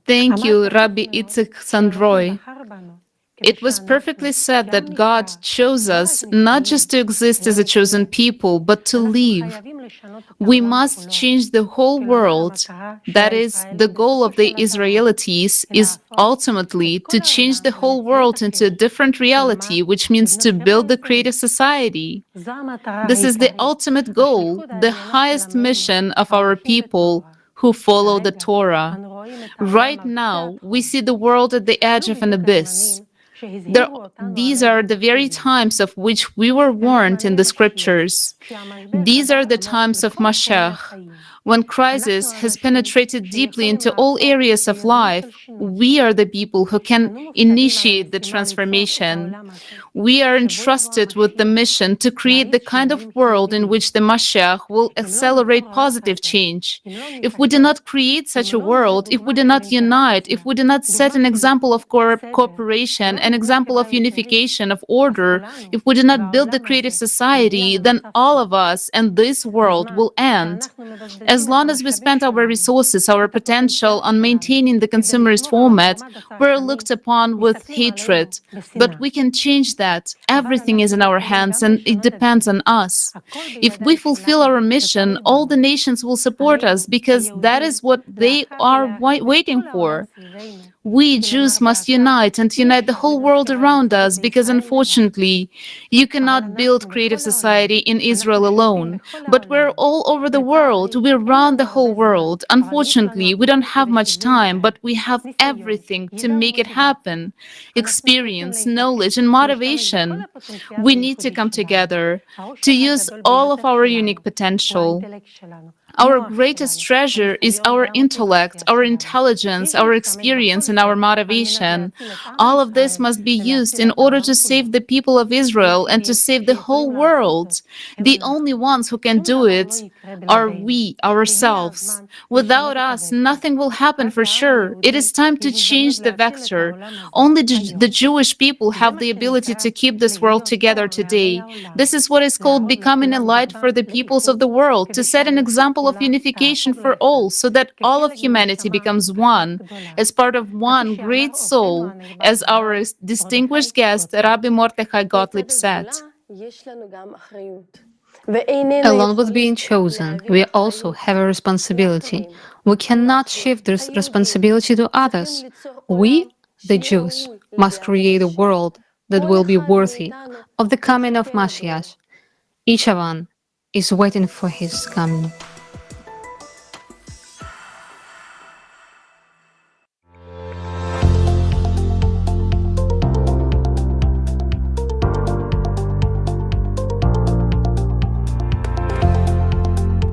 Thank you, Rabbi Itzik Sandroy. It was perfectly said that God chose us not just to exist as a chosen people, but to live. We must change the whole world. That is, the goal of the Israelites is ultimately to change the whole world into a different reality, which means to build the creative society. This is the ultimate goal, the highest mission of our people who follow the Torah. Right now, we see the world at the edge of an abyss. These are the very times of which we were warned in the scriptures. These are the times of Mashiach. When crisis has penetrated deeply into all areas of life, we are the people who can initiate the transformation. We are entrusted with the mission to create the kind of world in which the Mashiach will accelerate positive change. If we do not create such a world, if we do not unite, if we do not set an example of cooperation, an example of unification, of order, if we do not build the creative society, then all of us and this world will end. As long as we spend our resources, our potential on maintaining the consumerist format, we're looked upon with hatred. But we can change that. Everything is in our hands and it depends on us. If we fulfill our mission, all the nations will support us because that is what they are waiting for. We Jews must unite and unite the whole world around us because unfortunately, you cannot build creative society in Israel alone. But we're all over the world. We run the whole world. Unfortunately, we don't have much time, but we have everything to make it happen. Experience, knowledge, and motivation. We need to come together to use all of our unique potential. Our greatest treasure is our intellect, our intelligence, our experience, and our motivation. All of this must be used in order to save the people of Israel and to save the whole world. The only ones who can do it are we, ourselves. Without us, nothing will happen for sure. It is time to change the vector. Only the Jewish people have the ability to keep this world together today. This is what is called becoming a light for the peoples of the world, to set an example of unification for all, so that all of humanity becomes one, as part of one great soul, as our distinguished guest, Rabbi Mordechai Gottlieb said. Along with being chosen, we also have a responsibility. We cannot shift this responsibility to others. We, the Jews, must create a world that will be worthy of the coming of Mashiach. Each one is waiting for his coming.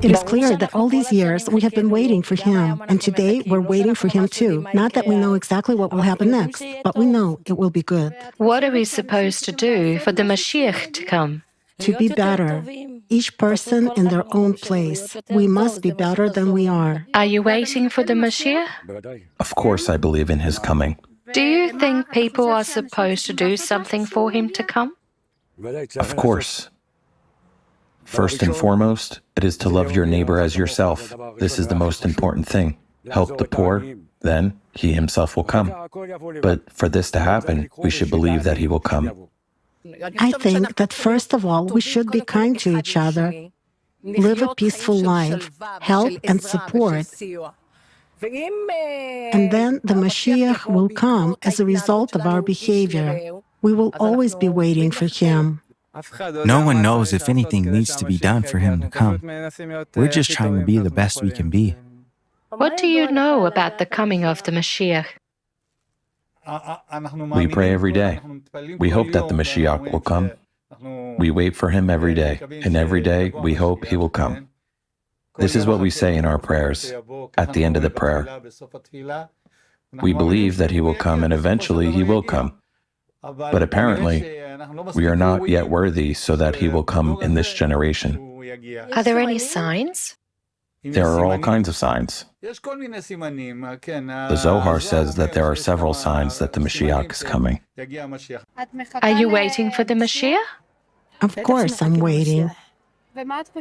It is clear that all these years we have been waiting for him, and today we're waiting for him too. Not that we know exactly what will happen next, but we know it will be good. What are we supposed to do for the Mashiach to come? To be better, each person in their own place. We must be better than we are. Are you waiting for the Mashiach? Of course, I believe in his coming. Do you think people are supposed to do something for him to come? Of course. First and foremost, it is to love your neighbor as yourself. This is the most important thing. Help the poor, then he himself will come. But for this to happen, we should believe that he will come. I think that first of all, we should be kind to each other, live a peaceful life, help and support. And then the Mashiach will come as a result of our behavior. We will always be waiting for him. No one knows if anything needs to be done for him to come. We're just trying to be the best we can be. What do you know about the coming of the Mashiach? We pray every day. We hope that the Mashiach will come. We wait for him every day, and every day we hope he will come. This is what we say in our prayers at the end of the prayer. We believe that he will come, and eventually he will come. But apparently, we are not yet worthy so that he will come in this generation. Are there any signs? There are all kinds of signs. The Zohar says that there are several signs that the Mashiach is coming. Are you waiting for the Mashiach? Of course, I'm waiting.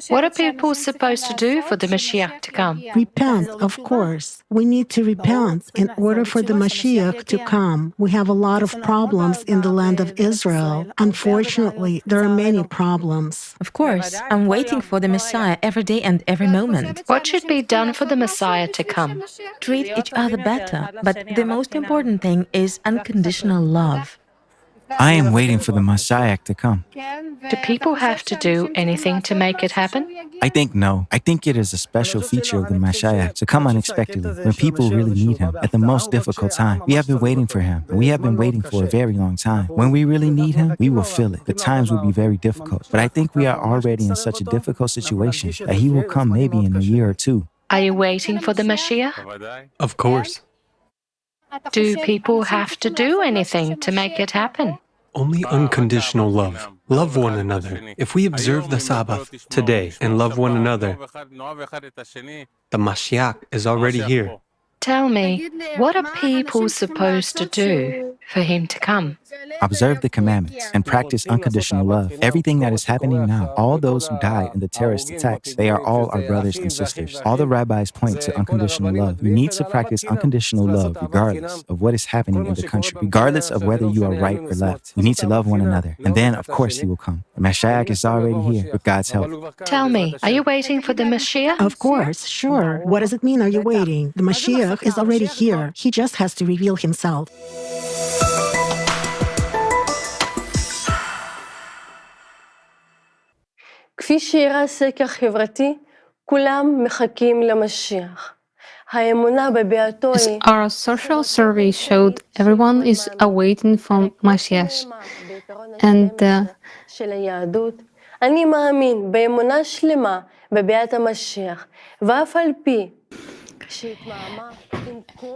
What are people supposed to do for the Mashiach to come? Repent, of course. We need to repent in order for the Mashiach to come. We have a lot of problems in the land of Israel. Unfortunately, there are many problems. Of course, I'm waiting for the Messiah every day and every moment. What should be done for the Messiah to come? Treat each other better, but the most important thing is unconditional love. I am waiting for the Messiah to come. Do people have to do anything to make it happen? I think no. I think it is a special feature of the Mashiach to come unexpectedly when people really need him at the most difficult time. We have been waiting for him, and we have been waiting for a very long time. When we really need him, we will feel it. The times will be very difficult, but I think we are already in such a difficult situation that he will come maybe in a year or two. Are you waiting for the Mashiach? Of course. Do people have to do anything to make it happen? Only unconditional love. Love one another. If we observe the Sabbath today and love one another, the Mashiach is already here. Tell me, what are people supposed to do for him to come? Observe the commandments and practice unconditional love. Everything that is happening now, all those who died in the terrorist attacks, they are all our brothers and sisters. All the rabbis point to unconditional love. You need to practice unconditional love regardless of what is happening in the country, regardless of whether you are right or left. You need to love one another. And then, of course, he will come. The Mashiach is already here with God's help. Tell me, are you waiting for the Mashiach? Of course, sure. What does it mean, are you waiting? The Mashiach is already here. He just has to reveal himself. כפי שהראה סקר חברתי, כולם מחכים למשיח. האמונה בביאתו As היא... our social survey showed, everyone is awaiting for Mashiach. And של היהדות. אני מאמין באמונה שלמה בביאת המשיח, ואף על פי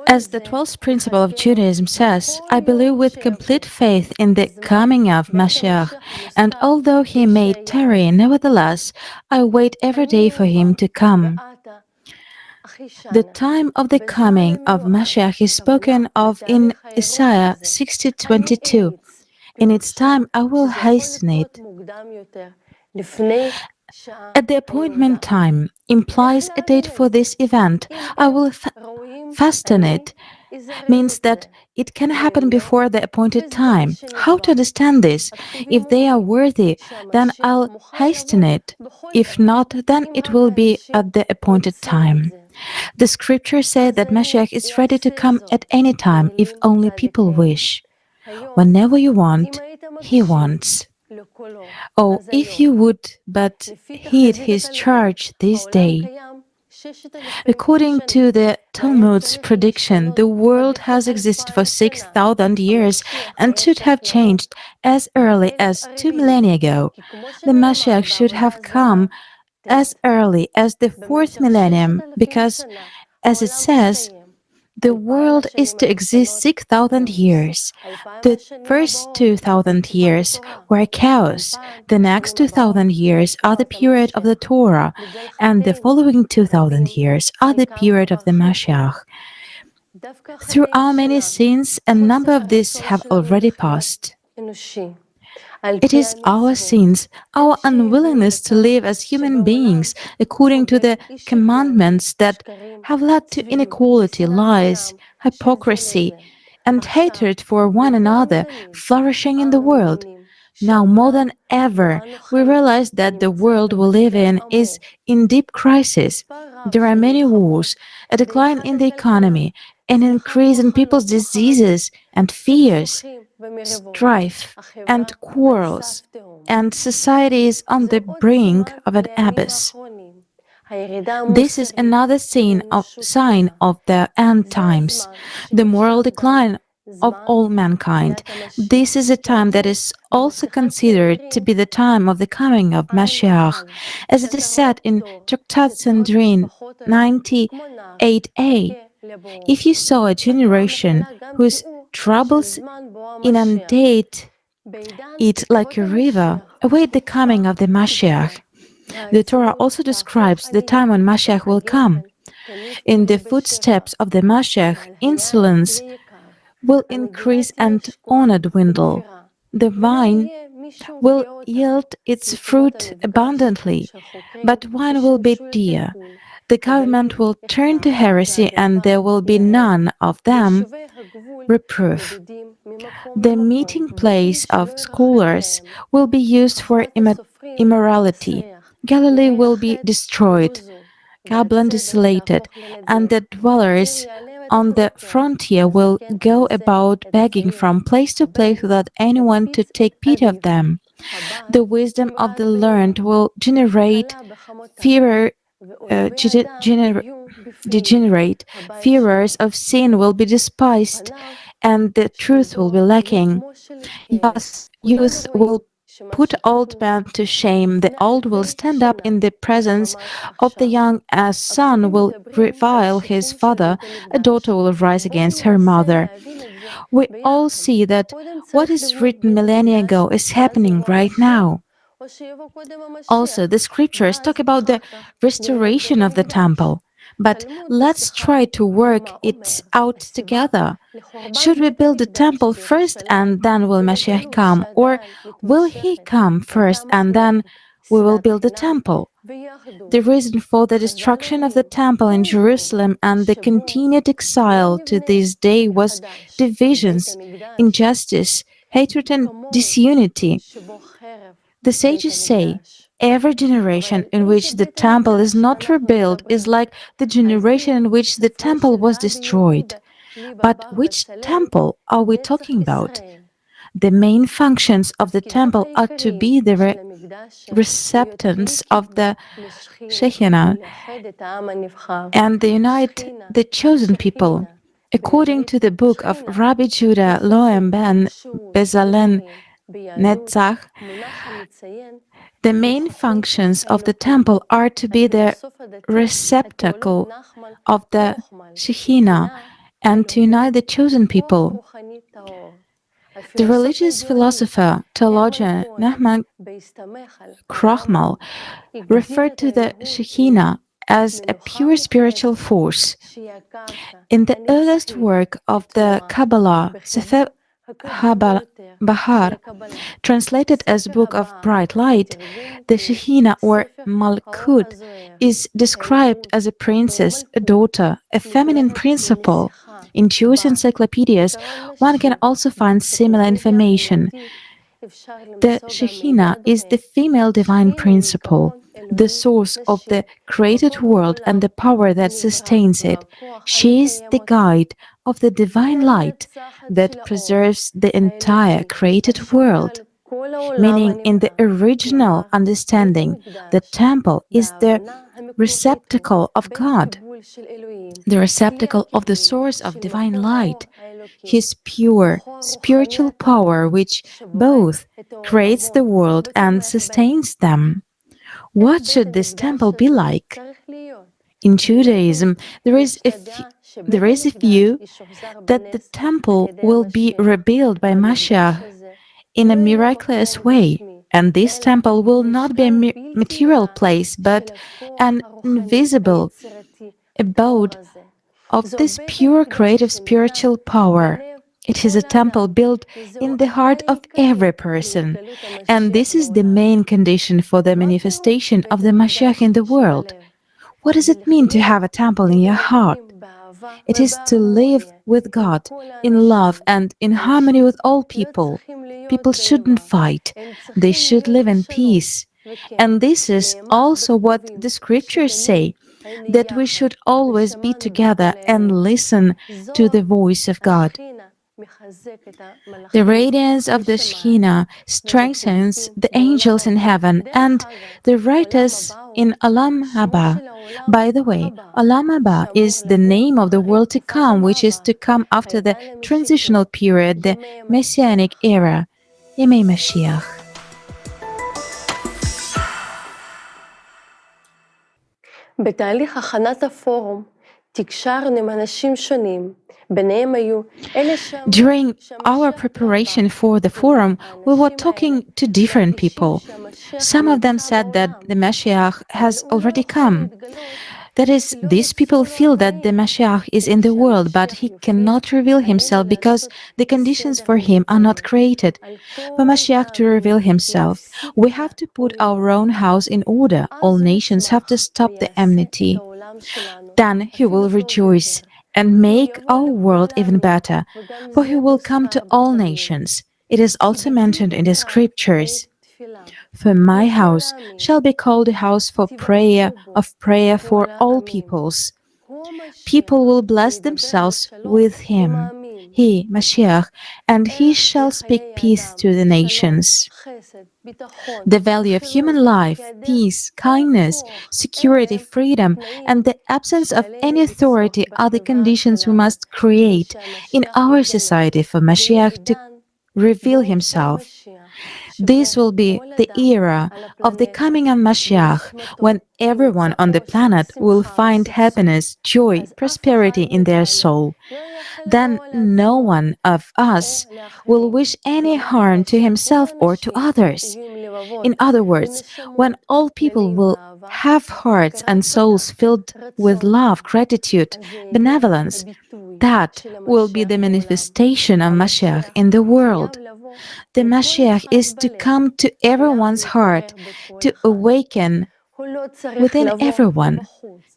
As the 12th principle of Judaism says, I believe with complete faith in the coming of Mashiach, and although he may tarry, nevertheless, I wait every day for him to come. The time of the coming of Mashiach is spoken of in Isaiah 60:22. In its time I will hasten it. At the appointment time implies a date for this event. I will fasten it means that it can happen before the appointed time. How to understand this? If they are worthy, then I'll hasten it. If not, then it will be at the appointed time. The scriptures say that Mashiach is ready to come at any time if only people wish. Whenever you want, he wants. Oh, if you would but heed his charge this day. According to the Talmud's prediction, the world has existed for 6,000 years and should have changed as early as 2 millennia ago. The Mashiach should have come as early as the 4th millennium because, as it says, the world is to exist 6,000 years. The first 2,000 years were chaos. The next 2,000 years are the period of the Torah, and the following 2,000 years are the period of the Mashiach. Through our many sins, a number of these have already passed. It is our sins, our unwillingness to live as human beings according to the commandments that have led to inequality, lies, hypocrisy, and hatred for one another flourishing in the world. Now more than ever, we realize that the world we live in is in deep crisis. There are many wars, a decline in the economy, an increase in people's diseases and fears, strife and quarrels, and society is on the brink of an abyss. This is another sign of the end times, the moral decline of all mankind. This is a time that is also considered to be the time of the coming of Mashiach, as it is said in Tractate Sanhedrin 98a. If you saw a generation whose troubles inundate it like a river, await the coming of the Mashiach. The Torah also describes the time when Mashiach will come. In the footsteps of the Mashiach, insolence will increase and honor dwindle. The vine will yield its fruit abundantly, but wine will be dear. The government will turn to heresy, and there will be none of them reproof. The meeting place of scholars will be used for immorality. Galilee will be destroyed, Kablan desolated, and the dwellers on the frontier will go about begging from place to place without anyone to take pity of them. The wisdom of the learned will generate fewer degenerate. Fearers of sin will be despised, and the truth will be lacking. Yes, youth will put old men to shame. The old will stand up in the presence of the young. A son will revile his father. A daughter will rise against her mother. We all see that what is written millennia ago is happening right now. Also, the scriptures talk about the restoration of the temple. But let's try to work it out together. Should we build the temple first and then will Mashiach come? Or will he come first and then we will build the temple? The reason for the destruction of the temple in Jerusalem and the continued exile to this day was divisions, injustice, hatred, and disunity. The sages say, every generation in which the temple is not rebuilt is like the generation in which the temple was destroyed. But which temple are we talking about? The main functions of the temple are to be the receptance of the Shekinah and unite the chosen people. According to the book of Rabbi Judah Loem ben Bezalel Netzach, the main functions of the temple are to be the receptacle of the Shekhinah and to unite the chosen people. The religious philosopher, theologian Nahman Krochmal referred to the Shekhinah as a pure spiritual force. In the earliest work of the Kabbalah, Sefer Bahar, translated as Book of Bright Light, the Shekhinah or Malkut is described as a princess, a daughter, a feminine principle. In Jewish encyclopedias, one can also find similar information. The Shekhinah is the female divine principle, the source of the created world and the power that sustains it. She is the guide of the divine light that preserves the entire created world. Meaning, in the original understanding, the temple is the receptacle of God, the receptacle of the source of divine light, His pure spiritual power, which both creates the world and sustains them. What should this temple be like? In Judaism, there is a view that the temple will be rebuilt by Mashiach in a miraculous way, and this temple will not be a material place, but an invisible abode of this pure creative spiritual power. It is a temple built in the heart of every person, and this is the main condition for the manifestation of the Mashiach in the world. What does it mean to have a temple in your heart? It is to live with God in love and in harmony with all people. People shouldn't fight. They should live in peace. And this is also what the scriptures say, that we should always be together and listen to the voice of God. The radiance of the Shekhinah strengthens the angels in heaven and the writers in Olam Haba. By the way, Olam Haba is the name of the world to come, which is to come after the transitional period, the Messianic era, Yemei Mashiach. בתהליך הכנת הפורום תקשרנו עם אנשים שונים. ביניהם היו אלה During our preparation for the forum, we were talking to different people. Some of them said that the Mashiach has already come. That is, these people feel that the Mashiach is in the world, but he cannot reveal himself because the conditions for him are not created. For Mashiach to reveal himself, we have to put our own house in order. All nations have to stop the enmity. Then he will rejoice and make our world even better, for he will come to all nations. It is also mentioned in the scriptures. For my house shall be called a house for prayer, of prayer for all peoples. People will bless themselves with him, he, Mashiach, and he shall speak peace to the nations. The value of human life, peace, kindness, security, freedom, and the absence of any authority are the conditions we must create in our society for Mashiach to reveal himself. This will be the era of the coming of Mashiach, when everyone on the planet will find happiness, joy, prosperity in their soul. Then no one of us will wish any harm to himself or to others. In other words, when all people will have hearts and souls filled with love, gratitude, benevolence, that will be the manifestation of Mashiach in the world. The Mashiach is to come to everyone's heart, to awaken within everyone.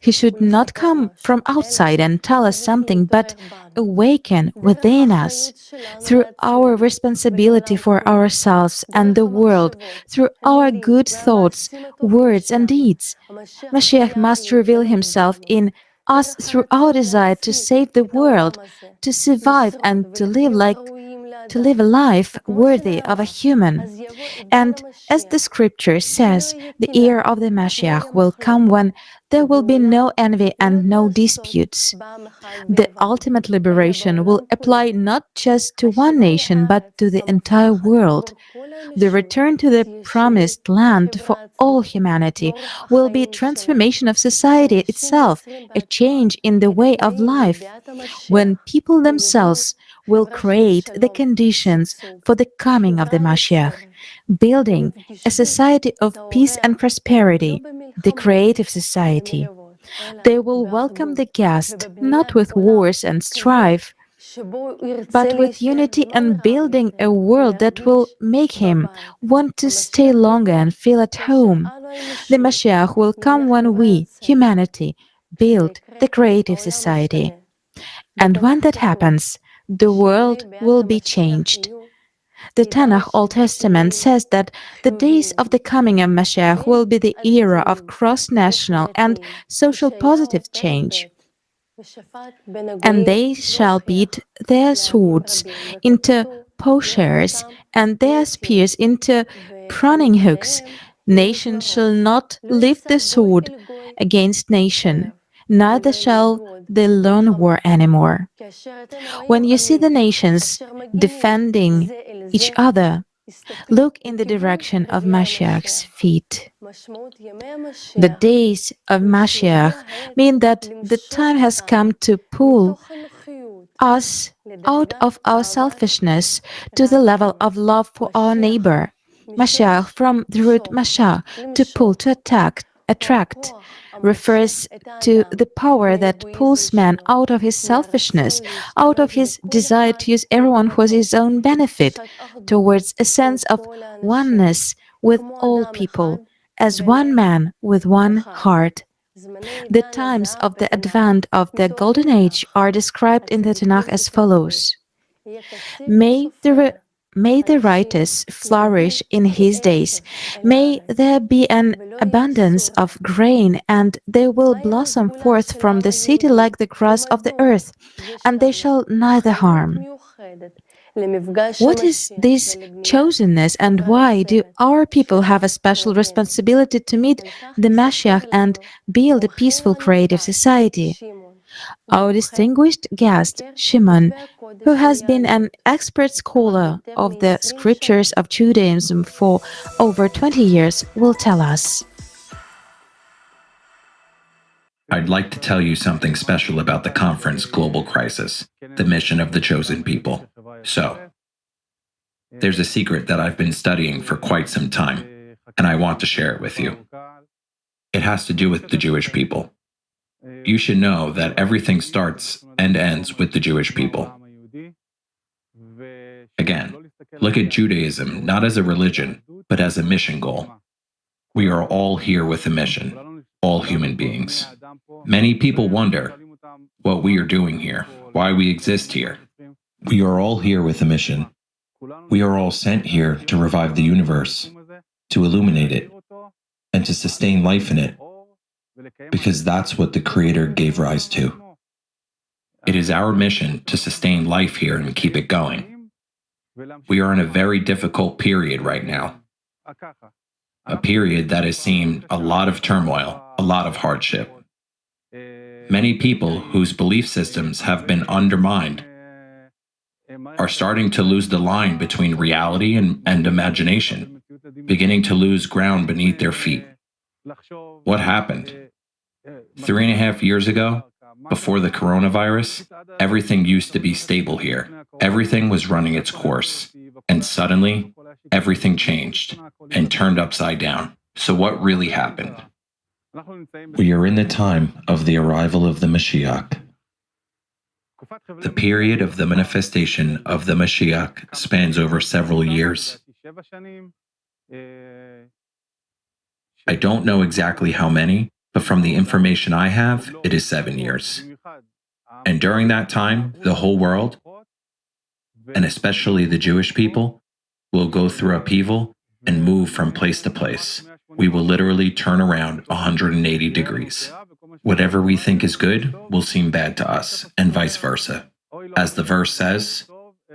He should not come from outside and tell us something, but awaken within us through our responsibility for ourselves and the world, through our good thoughts, words, and deeds. Mashiach must reveal himself in us through our desire to save the world, to survive and to live a life worthy of a human. And as the scripture says, the year of the Mashiach will come when there will be no envy and no disputes. The ultimate liberation will apply not just to one nation, but to the entire world. The return to the promised land for all humanity will be transformation of society itself, a change in the way of life, when people themselves will create the conditions for the coming of the Mashiach, building a society of peace and prosperity, the creative society. They will welcome the guest not with wars and strife, but with unity and building a world that will make him want to stay longer and feel at home. The Mashiach will come when we, humanity, build the creative society. And when that happens, the world will be changed. The Tanakh Old Testament says that the days of the coming of Mashiach will be the era of cross-national and social positive change. And they shall beat their swords into plowshares and their spears into pruning hooks. Nation shall not lift the sword against nation, neither shall they learn war anymore. When you see the nations defending each other, look in the direction of Mashiach's feet. The days of Mashiach mean that the time has come to pull us out of our selfishness to the level of love for our neighbor. Mashiach, from the root masha, to pull, to attract, refers to the power that pulls man out of his selfishness, out of his desire to use everyone for his own benefit, towards a sense of oneness with all people, as one man with one heart. The times of the advent of the Golden Age are described in the Tanakh as follows. May the righteous flourish in his days. May there be an abundance of grain, and they will blossom forth from the city like the grass of the earth, and they shall neither harm. What is this chosenness, and why do our people have a special responsibility to meet the Mashiach and build a peaceful creative society? Our distinguished guest, Shimon, who has been an expert scholar of the scriptures of Judaism for over 20 years, will tell us. I'd like to tell you something special about the conference Global Crisis, the mission of the chosen people. So, there's a secret that I've been studying for quite some time, and I want to share it with you. It has to do with the Jewish people. You should know that everything starts and ends with the Jewish people. Again, look at Judaism not as a religion, but as a mission goal. We are all here with a mission, all human beings. Many people wonder what we are doing here, why we exist here. We are all here with a mission. We are all sent here to revive the universe, to illuminate it, and to sustain life in it, because that's what the Creator gave rise to. It is our mission to sustain life here and keep it going. We are in a very difficult period right now, a period that has seen a lot of turmoil, a lot of hardship. Many people whose belief systems have been undermined are starting to lose the line between reality and imagination, beginning to lose ground beneath their feet. What happened? 3.5 years ago, before the coronavirus, everything used to be stable here. Everything was running its course. And suddenly, everything changed and turned upside down. So what really happened? We are in the time of the arrival of the Mashiach. The period of the manifestation of the Mashiach spans over several years. I don't know exactly how many, but from the information I have, it is 7 years. And during that time, the whole world, and especially the Jewish people, will go through upheaval and move from place to place. We will literally turn around 180 degrees. Whatever we think is good will seem bad to us, and vice versa. As the verse says,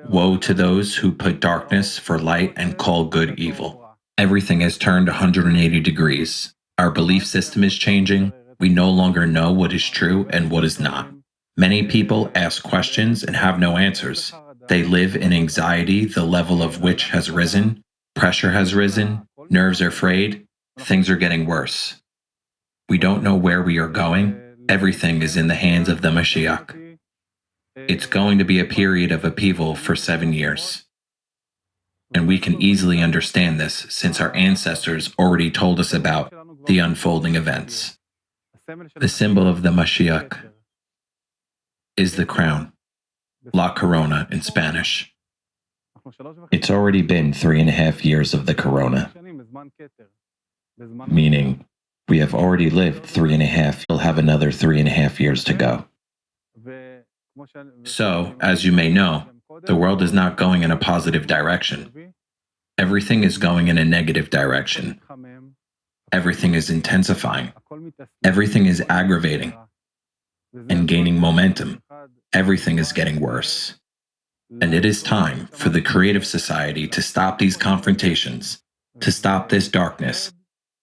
"Woe to those who put darkness for light and call good evil." Everything has turned 180 degrees. Our belief system is changing. We no longer know what is true and what is not. Many people ask questions and have no answers. They live in anxiety, the level of which has risen. Pressure has risen. Nerves are frayed. Things are getting worse. We don't know where we are going. Everything is in the hands of the Mashiach. It's going to be a period of upheaval for 7 years. And we can easily understand this since our ancestors already told us about the unfolding events. The symbol of the Mashiach is the crown, La Corona in Spanish. It's already been 3.5 years of the Corona, meaning we have already lived 3.5, we'll have another 3.5 years to go. So, as you may know, the world is not going in a positive direction. Everything is going in a negative direction. Everything is intensifying. Everything is aggravating and gaining momentum. Everything is getting worse. And it is time for the creative society to stop these confrontations, to stop this darkness,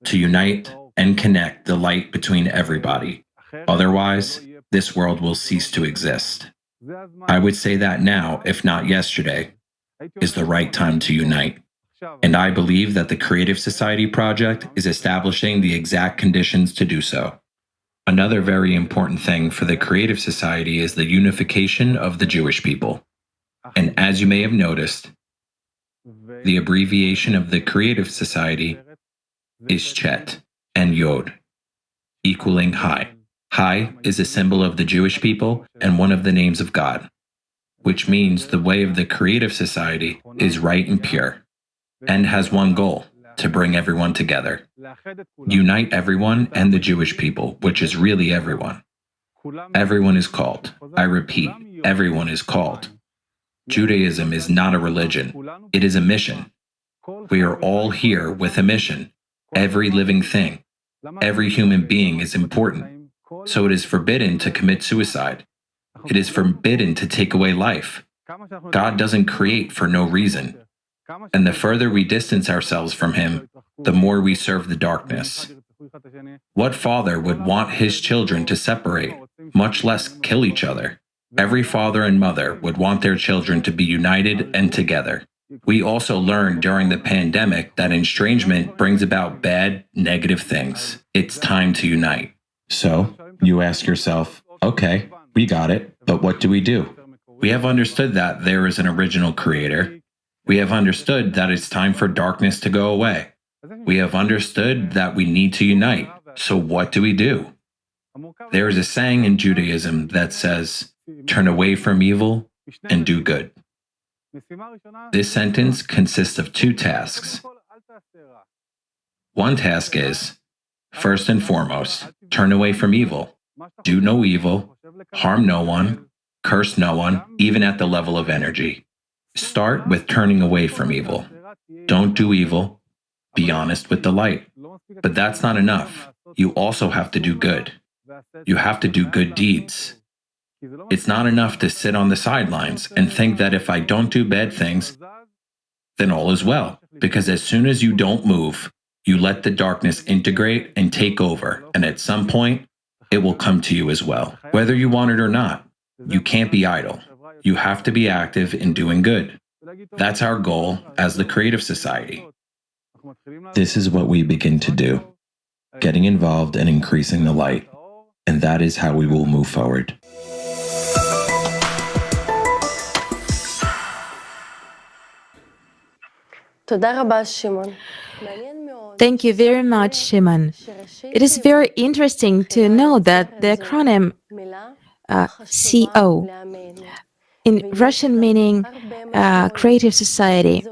to unite and connect the light between everybody. Otherwise, this world will cease to exist. I would say that now, if not yesterday, is the right time to unite. And I believe that the Creative Society Project is establishing the exact conditions to do so. Another very important thing for the Creative Society is the unification of the Jewish people. And as you may have noticed, the abbreviation of the Creative Society is Chet and Yod, equaling High. High is a symbol of the Jewish people and one of the names of God, which means the way of the Creative Society is right and pure, and has one goal, to bring everyone together. Unite everyone and the Jewish people, which is really everyone. Everyone is called. I repeat, everyone is called. Judaism is not a religion. It is a mission. We are all here with a mission. Every living thing, every human being is important. So it is forbidden to commit suicide. It is forbidden to take away life. God doesn't create for no reason. And the further we distance ourselves from Him, the more we serve the darkness. What father would want his children to separate, much less kill each other? Every father and mother would want their children to be united and together. We also learned during the pandemic that estrangement brings about bad, negative things. It's time to unite. So, you ask yourself, okay, we got it, but what do? We have understood that there is an original creator. We have understood that it's time for darkness to go away. We have understood that we need to unite. So what do? There is a saying in Judaism that says, turn away from evil and do good. This sentence consists of 2 tasks. One task is, first and foremost, turn away from evil. Do no evil, harm no one, curse no one, even at the level of energy. Start with turning away from evil. Don't do evil. Be honest with the light. But that's not enough. You also have to do good. You have to do good deeds. It's not enough to sit on the sidelines and think that if I don't do bad things, then all is well. Because as soon as you don't move, you let the darkness integrate and take over. And at some point, it will come to you as well. Whether you want it or not, you can't be idle. You have to be active in doing good. That's our goal as the Creative Society. This is what we begin to do, getting involved and increasing the light. And that is how we will move forward. Thank you very much, Shimon. It is very interesting to know that the acronym CO, in Russian meaning Creative Society,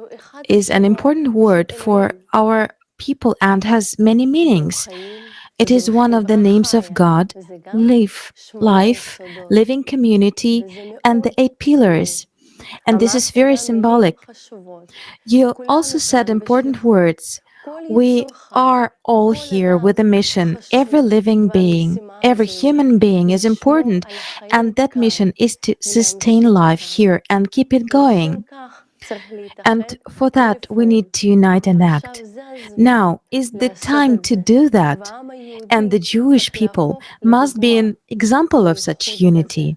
is an important word for our people and has many meanings. It is one of the names of God, life, living community, and the 8 pillars. And this is very symbolic. You also said important words. We are all here with a mission. Every living being, every human being is important, and that mission is to sustain life here and keep it going. And for that, we need to unite and act. Now is the time to do that. And the Jewish people must be an example of such unity.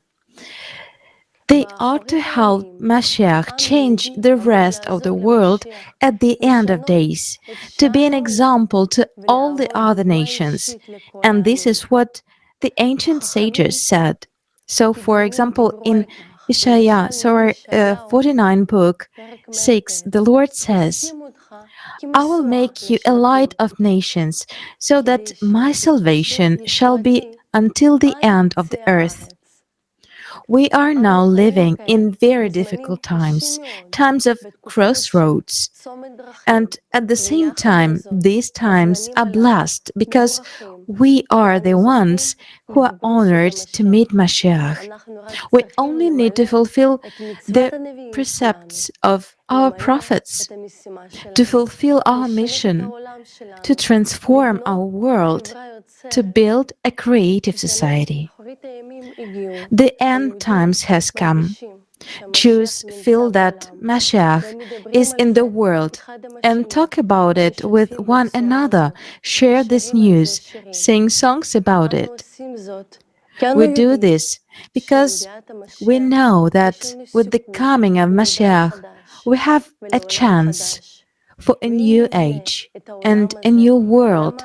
They are to help Mashiach change the rest of the world at the end of days, to be an example to all the other nations. And this is what the ancient sages said. So, for example, in Isaiah 49 book 6, the Lord says, I will make you a light of nations, so that my salvation shall be until the end of the earth. We are now living in very difficult times, times of crossroads. And at the same time, these times are blessed because we are the ones who are honored to meet Mashiach. We only need to fulfill the precepts of our prophets, to fulfill our mission, to transform our world, to build a creative society. The end times has come. Jews feel that Mashiach is in the world and talk about it with one another, share this news, sing songs about it. We do this because we know that with the coming of Mashiach, we have a chance for a new age and a new world.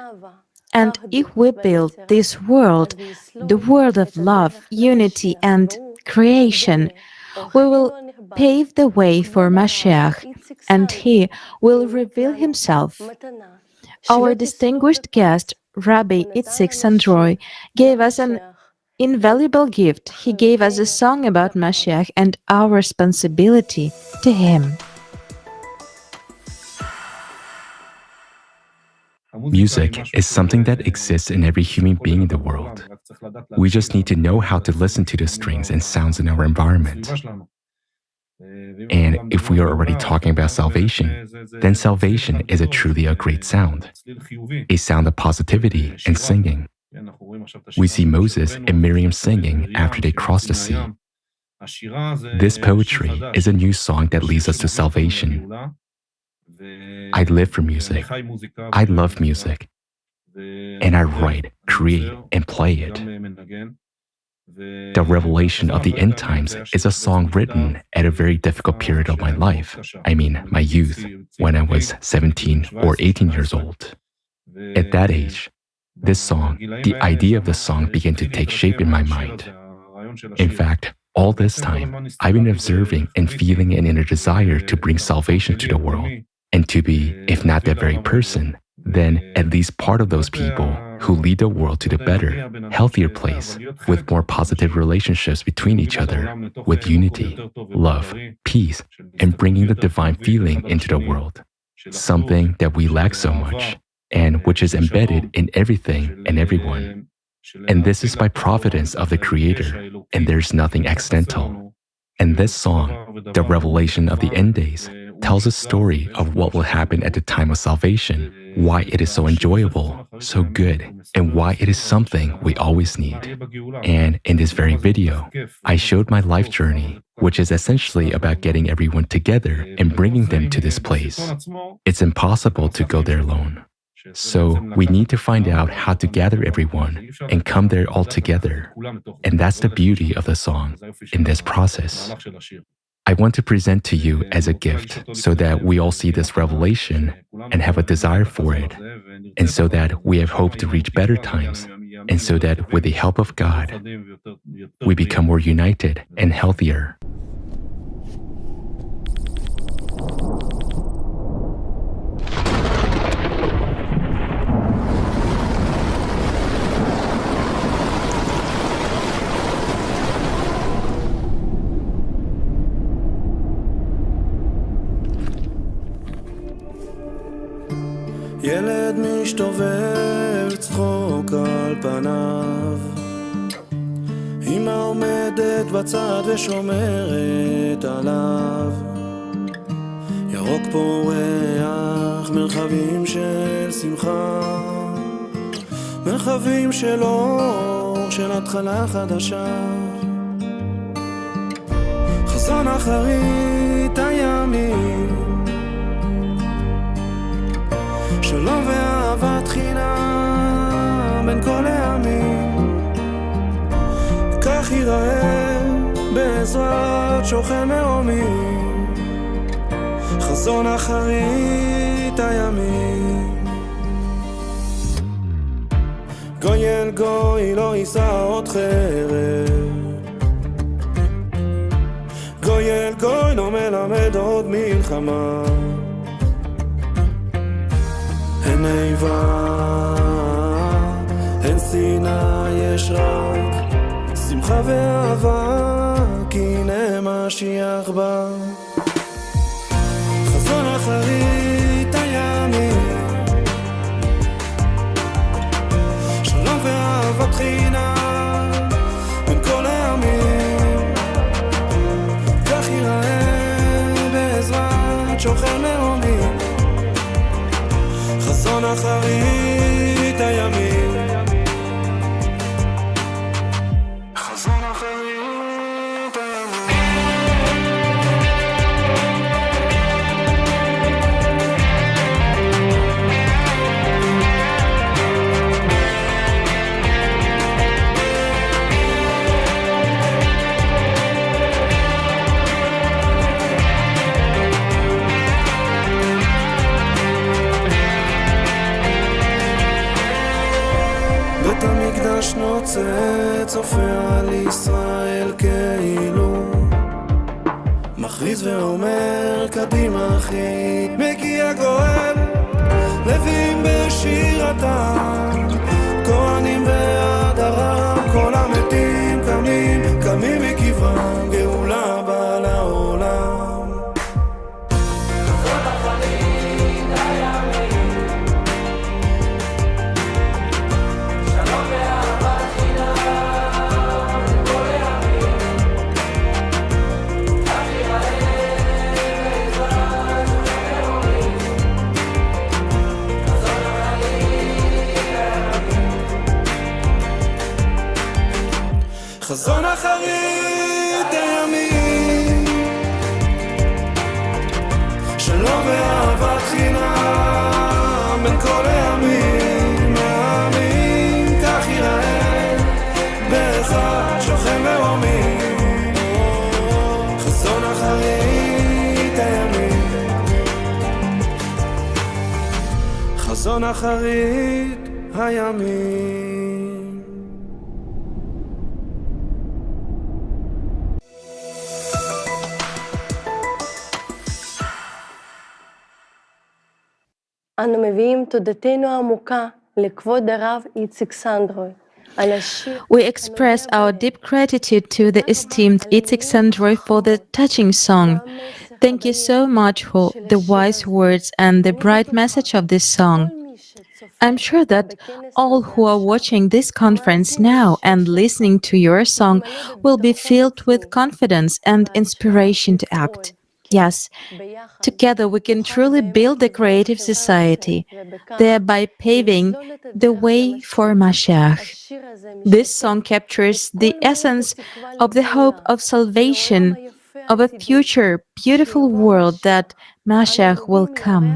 And if we build this world, the world of love, unity, and creation, we will pave the way for Mashiach, and he will reveal himself. Our distinguished guest, Rabbi Itzik Sandroy, gave us an invaluable gift. He gave us a song about Mashiach and our responsibility to him. Music is something that exists in every human being in the world. We just need to know how to listen to the strings and sounds in our environment. And if we are already talking about salvation, then salvation is truly a great sound, a sound of positivity and singing. We see Moses and Miriam singing after they crossed the sea. This poetry is a new song that leads us to salvation. I live for music. I love music. And I write, create, and play it. The Revelation of the End Times is a song written at a very difficult period of my life. I mean, my youth, when I was 17 or 18 years old. At that age, this song, the idea of the song began to take shape in my mind. In fact, all this time, I've been observing and feeling an inner desire to bring salvation to the world, and to be, if not that very person, then at least part of those people who lead the world to the better, healthier place, with more positive relationships between each other, with unity, love, peace, and bringing the divine feeling into the world, something that we lack so much, and which is embedded in everything and everyone. And this is by providence of the Creator, and there's nothing accidental. And this song, the Revelation of the End Days, tells a story of what will happen at the time of salvation, why it is so enjoyable, so good, and why it is something we always need. And in this very video, I showed my life journey, which is essentially about getting everyone together and bringing them to this place. It's impossible to go there alone. So we need to find out how to gather everyone and come there all together. And that's the beauty of the song in this process. I want to present to you as a gift so that we all see this revelation and have a desire for it, and so that we have hope to reach better times, and so that with the help of God, we become more united and healthier. ילד משתובב צחוק על פניו, אמא עומדת בצד ושומרת עליו, ירוק פורח, מרחבים של שמחה, מרחבים של אור, של התחלה חדשה. חזון אחרית הים הימים, שלום ואהבת חינם בין כל העמים, כך ייראה בעזרת שוכן מרומי, חזון אחרית הימים. גוי אל גוי לא יישא עוד חרב, גוי אל גוי לא מלמד עוד מלחמה, אין איבה, אין שנאה, יש רק שמחה ואהבה, כי הנה משיח בא. חזון אחרית הימים, שלום ואהבת חינם בין כל העמים, כך ייראה בעזרת שוכן מרומי, חזון אחרית הימים, חזון אחרית הימים. בית המקדש נוצץ, צופה על ישראל כאילו, מכריז ואומר קדימה אחי, מגיע גואל, לווים בשירתם, כהנים ועד הרם, כל המתים קמים, קמים מקברם, גאולה באה לעולם. חזון אחרית הימים, שלום ואהבת חינם בין כל העמים, העמים, כך ייראה באחד שוכן מרומי, חזון אחרית הימים, חזון אחרית הימים. אנו מביאים תודתנו העמוקה לכבוד הרב איציק סנדרוי. We express our deep gratitude to the esteemed Itzik Sandroy for the touching song. Thank you so much for the wise words and the bright message of this song. I'm sure that all who are watching this conference now and listening to your song will be filled with confidence and inspiration to act. Yes, together we can truly build a creative society, thereby paving the way for Mashiach. This song captures the essence of the hope of salvation, of a future beautiful world that Mashiach will come.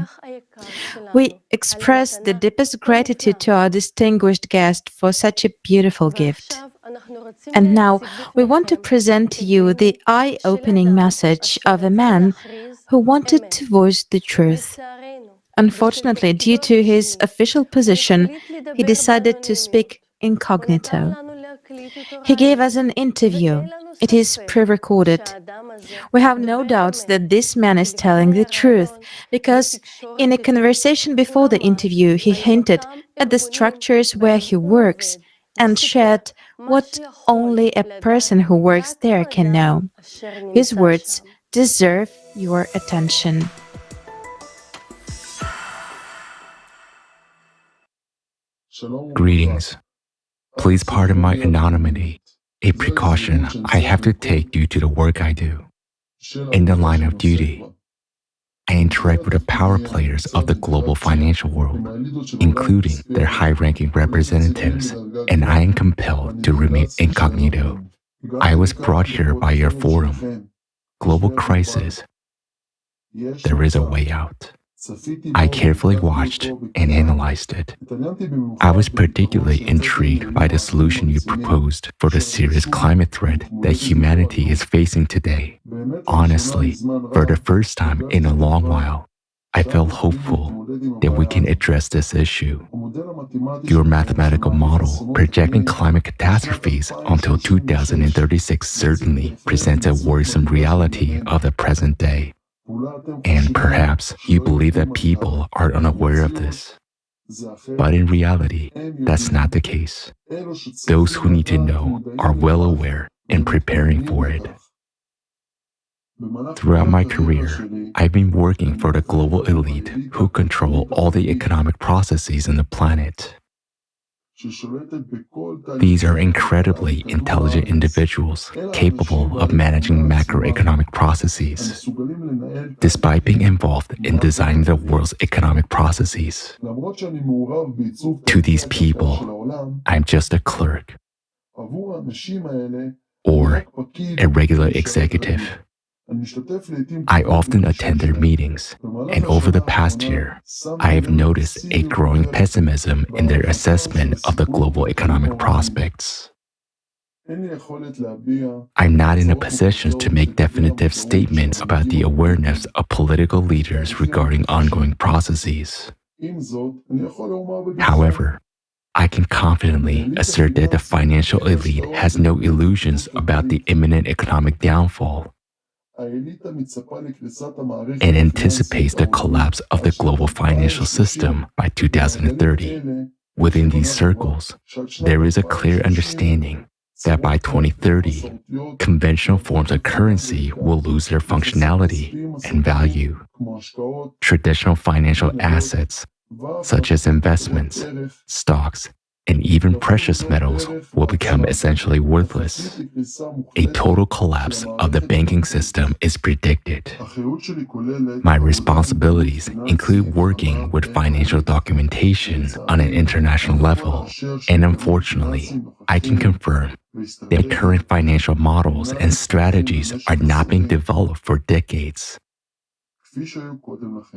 We express the deepest gratitude to our distinguished guest for such a beautiful gift. And now we want to present to you the eye-opening message of a man who wanted to voice the truth. Unfortunately, due to his official position, he decided to speak incognito. He gave us an interview. It is pre-recorded. We have no doubts that this man is telling the truth, because in a conversation before the interview, he hinted at the structures where he works and shared what only a person who works there can know. His words deserve your attention. Greetings. Please pardon my anonymity, a precaution I have to take due to the work I do. In the line of duty, I interact with the power players of the global financial world, including their high-ranking representatives, and I am compelled to remain incognito. I was brought here by your forum, Global Crisis, There is a way out. I carefully watched and analyzed it. I was particularly intrigued by the solution you proposed for the serious climate threat that humanity is facing today. Honestly, for the first time in a long while, I felt hopeful that we can address this issue. Your mathematical model projecting climate catastrophes until 2036 certainly presents a worrisome reality of the present day. And perhaps you believe that people are unaware of this. But in reality, that's not the case. Those who need to know are well aware and preparing for it. Throughout my career, I've been working for the global elite who control all the economic processes on the planet. These are incredibly intelligent individuals capable of managing macroeconomic processes. Despite being involved in designing the world's economic processes, to these people, I'm just a clerk or a regular executive. I often attend their meetings, and over the past year, I have noticed a growing pessimism in their assessment of the global economic prospects. I'm not in a position to make definitive statements about the awareness of political leaders regarding ongoing processes. However, I can confidently assert that the financial elite has no illusions about the imminent economic downfall and anticipates the collapse of the global financial system by 2030. Within these circles, there is a clear understanding that by 2030, conventional forms of currency will lose their functionality and value. Traditional financial assets, such as investments, stocks, and even precious metals will become essentially worthless. A total collapse of the banking system is predicted. My responsibilities include working with financial documentation on an international level, and unfortunately, I can confirm that current financial models and strategies are not being developed for decades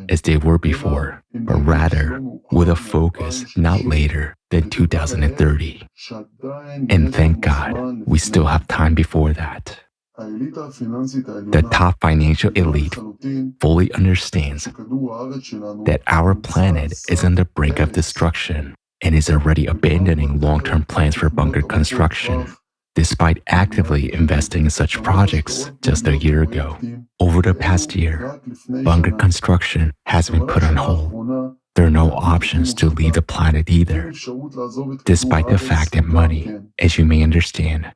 as they were before, but rather with a focus not later than 2030. And thank God, we still have time before that. The top financial elite fully understands that our planet is on the brink of destruction and is already abandoning long-term plans for bunker construction, despite actively investing in such projects just a year ago. Over the past year, bunker construction has been put on hold. There are no options to leave the planet either, despite the fact that money, as you may understand,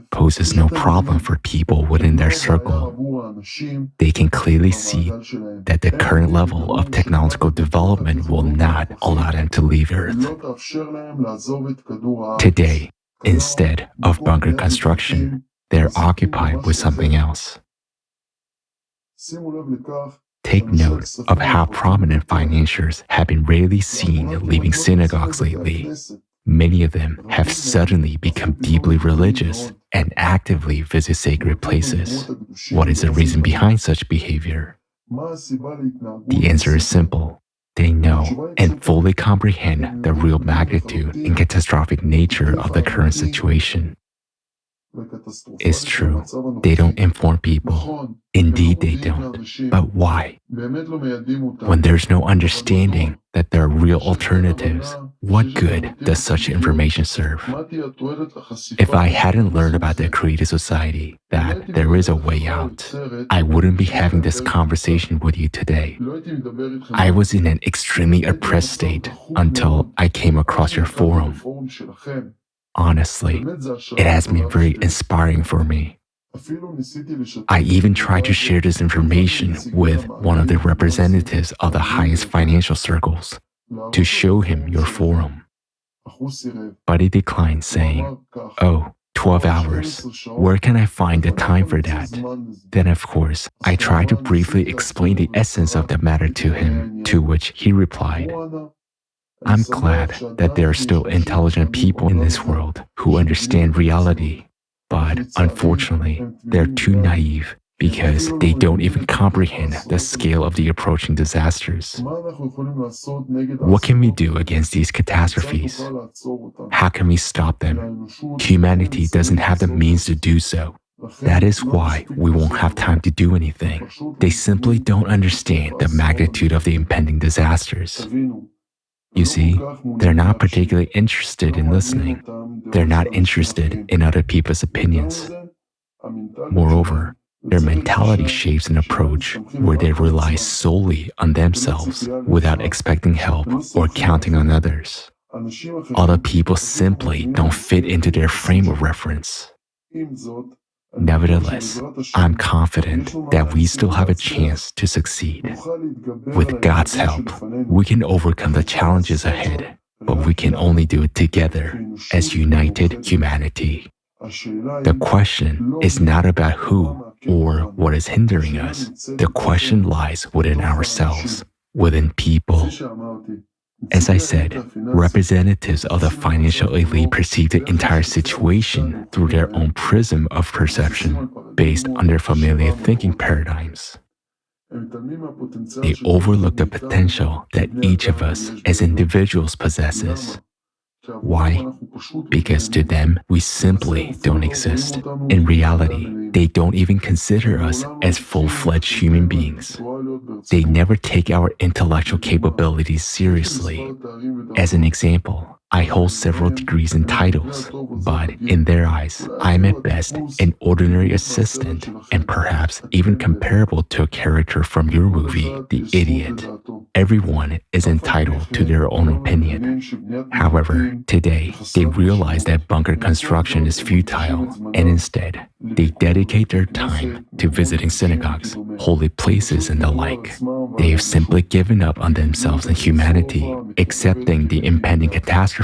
poses no problem for people within their circle. They can clearly see that the current level of technological development will not allow them to leave Earth. Today, instead of bunker construction, they're occupied with something else. Take note of how prominent financiers have been rarely seen leaving synagogues lately. Many of them have suddenly become deeply religious and actively visit sacred places. What is the reason behind such behavior? The answer is simple. They know and fully comprehend the real magnitude and catastrophic nature of the current situation. It's true, they don't inform people. Indeed, they don't. But why? When there's no understanding that there are real alternatives, what good does such information serve? If I hadn't learned about the creative society, that there is a way out, I wouldn't be having this conversation with you today. I was in an extremely oppressed state until I came across your forum. Honestly, it has been very inspiring for me. I even tried to share this information with one of the representatives of the highest financial circles to show him your forum. But he declined, saying, "Oh, 12 hours. Where can I find the time for that?" Then, of course, I tried to briefly explain the essence of the matter to him, to which he replied, "I'm glad that there are still intelligent people in this world who understand reality, but unfortunately, they're too naive because they don't even comprehend the scale of the approaching disasters. What can we do against these catastrophes? How can we stop them? Humanity doesn't have the means to do so. That is why we won't have time to do anything. They simply don't understand the magnitude of the impending disasters. You see, they're not particularly interested in listening. They're not interested in other people's opinions. Moreover, their mentality shapes an approach where they rely solely on themselves without expecting help or counting on others. Other people simply don't fit into their frame of reference. Nevertheless, I'm confident that we still have a chance to succeed. With God's help, we can overcome the challenges ahead, but we can only do it together as united humanity. The question is not about who or what is hindering us. The question lies within ourselves, within people. As I said, representatives of the financial elite perceive the entire situation through their own prism of perception, based on their familiar thinking paradigms. They overlook the potential that each of us as individuals possesses. Why? Because to them, we simply don't exist. In reality, they don't even consider us as full-fledged human beings. They never take our intellectual capabilities seriously. As an example, I hold several degrees and titles, but in their eyes, I'm at best an ordinary assistant and perhaps even comparable to a character from your movie, The Idiot. Everyone is entitled to their own opinion. However, today, they realize that bunker construction is futile, and instead, they dedicate their time to visiting synagogues, holy places, and the like. They have simply given up on themselves and humanity, accepting the impending catastrophe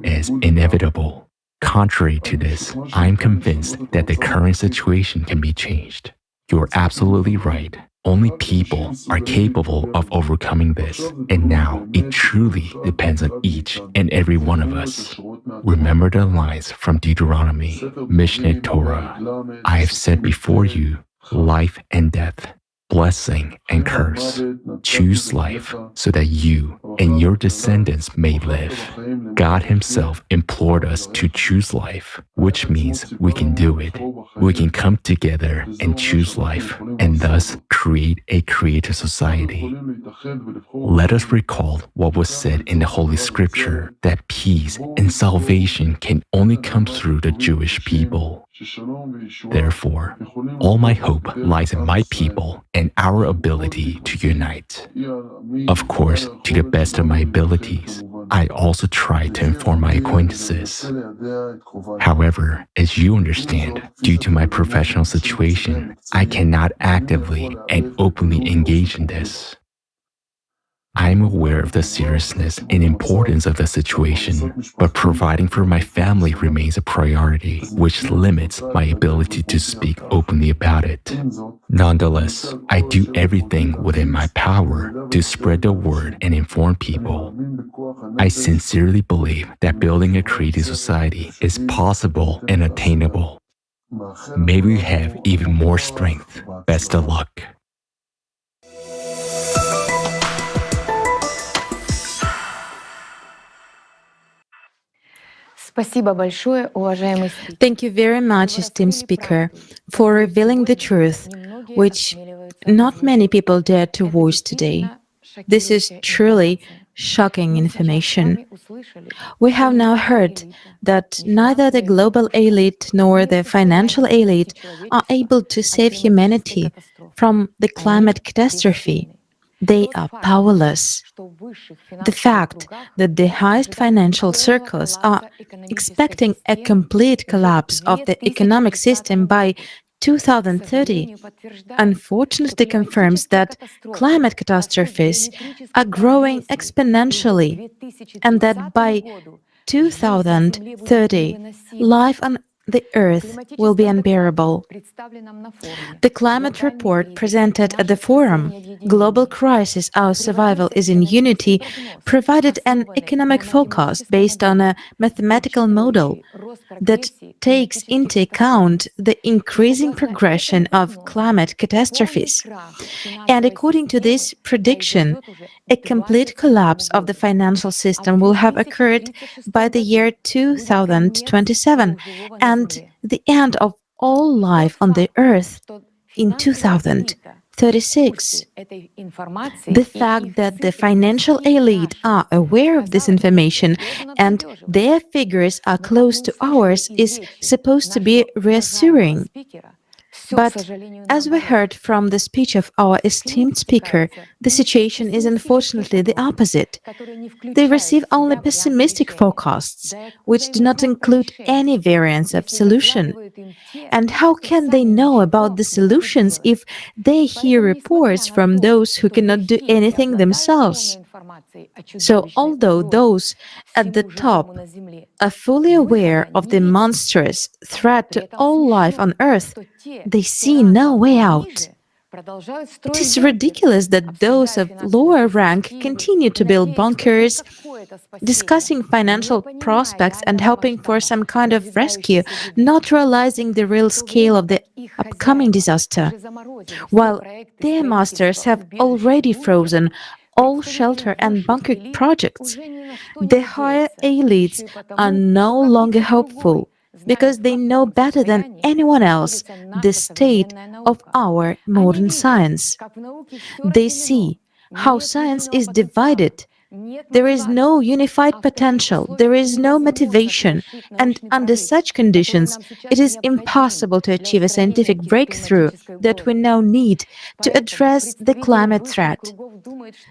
as inevitable. Contrary to this, I am convinced that the current situation can be changed. You're absolutely right. Only people are capable of overcoming this, and now it truly depends on each and every one of us. Remember the lines from Deuteronomy, Mishneh Torah. I have set before you life and death, blessing and curse. Choose life so that you and your descendants may live. God Himself implored us to choose life, which means we can do it. We can come together and choose life, and thus create a creative society. Let us recall what was said in the Holy Scripture, that peace and salvation can only come through the Jewish people. Therefore, all my hope lies in my people and our ability to unite. Of course, to the best of my abilities, I also try to inform my acquaintances. However, as you understand, due to my professional situation, I cannot actively and openly engage in this. I am aware of the seriousness and importance of the situation, but providing for my family remains a priority, which limits my ability to speak openly about it. Nonetheless, I do everything within my power to spread the word and inform people. I sincerely believe that building a creative society is possible and attainable. May we have even more strength. Best of luck. Thank you very much, esteemed speaker, for revealing the truth, which not many people dare to voice today. This is truly shocking information. We have now heard that neither the global elite nor the financial elite are able to save humanity from the climate catastrophe. They are powerless. The fact that the highest financial circles are expecting a complete collapse of the economic system by 2030 unfortunately confirms that climate catastrophes are growing exponentially, and that by 2030, life on the Earth will be unbearable. The climate report presented at the forum, Global Crisis, Our Survival is in Unity, provided an economic forecast based on a mathematical model that takes into account the increasing progression of climate catastrophes. And according to this prediction, a complete collapse of the financial system will have occurred by the year 2027 and the end of all life on the earth in 2036. The fact that the financial elite are aware of this information and their figures are close to ours is supposed to be reassuring. But as we heard from the speech of our esteemed speaker, the situation is unfortunately the opposite. They receive only pessimistic forecasts, which do not include any variance of solution. And how can they know about the solutions if they hear reports from those who cannot do anything themselves? So, although those at the top are fully aware of the monstrous threat to all life on Earth, they see no way out. It is ridiculous that those of lower rank continue to build bunkers, discussing financial prospects and hoping for some kind of rescue, not realizing the real scale of the upcoming disaster, while their masters have already frozen all shelter and bunker projects. The higher elites are no longer hopeful because they know better than anyone else the state of our modern science. They see how science is divided. There is no unified potential, there is no motivation, and under such conditions, it is impossible to achieve a scientific breakthrough that we now need to address the climate threat.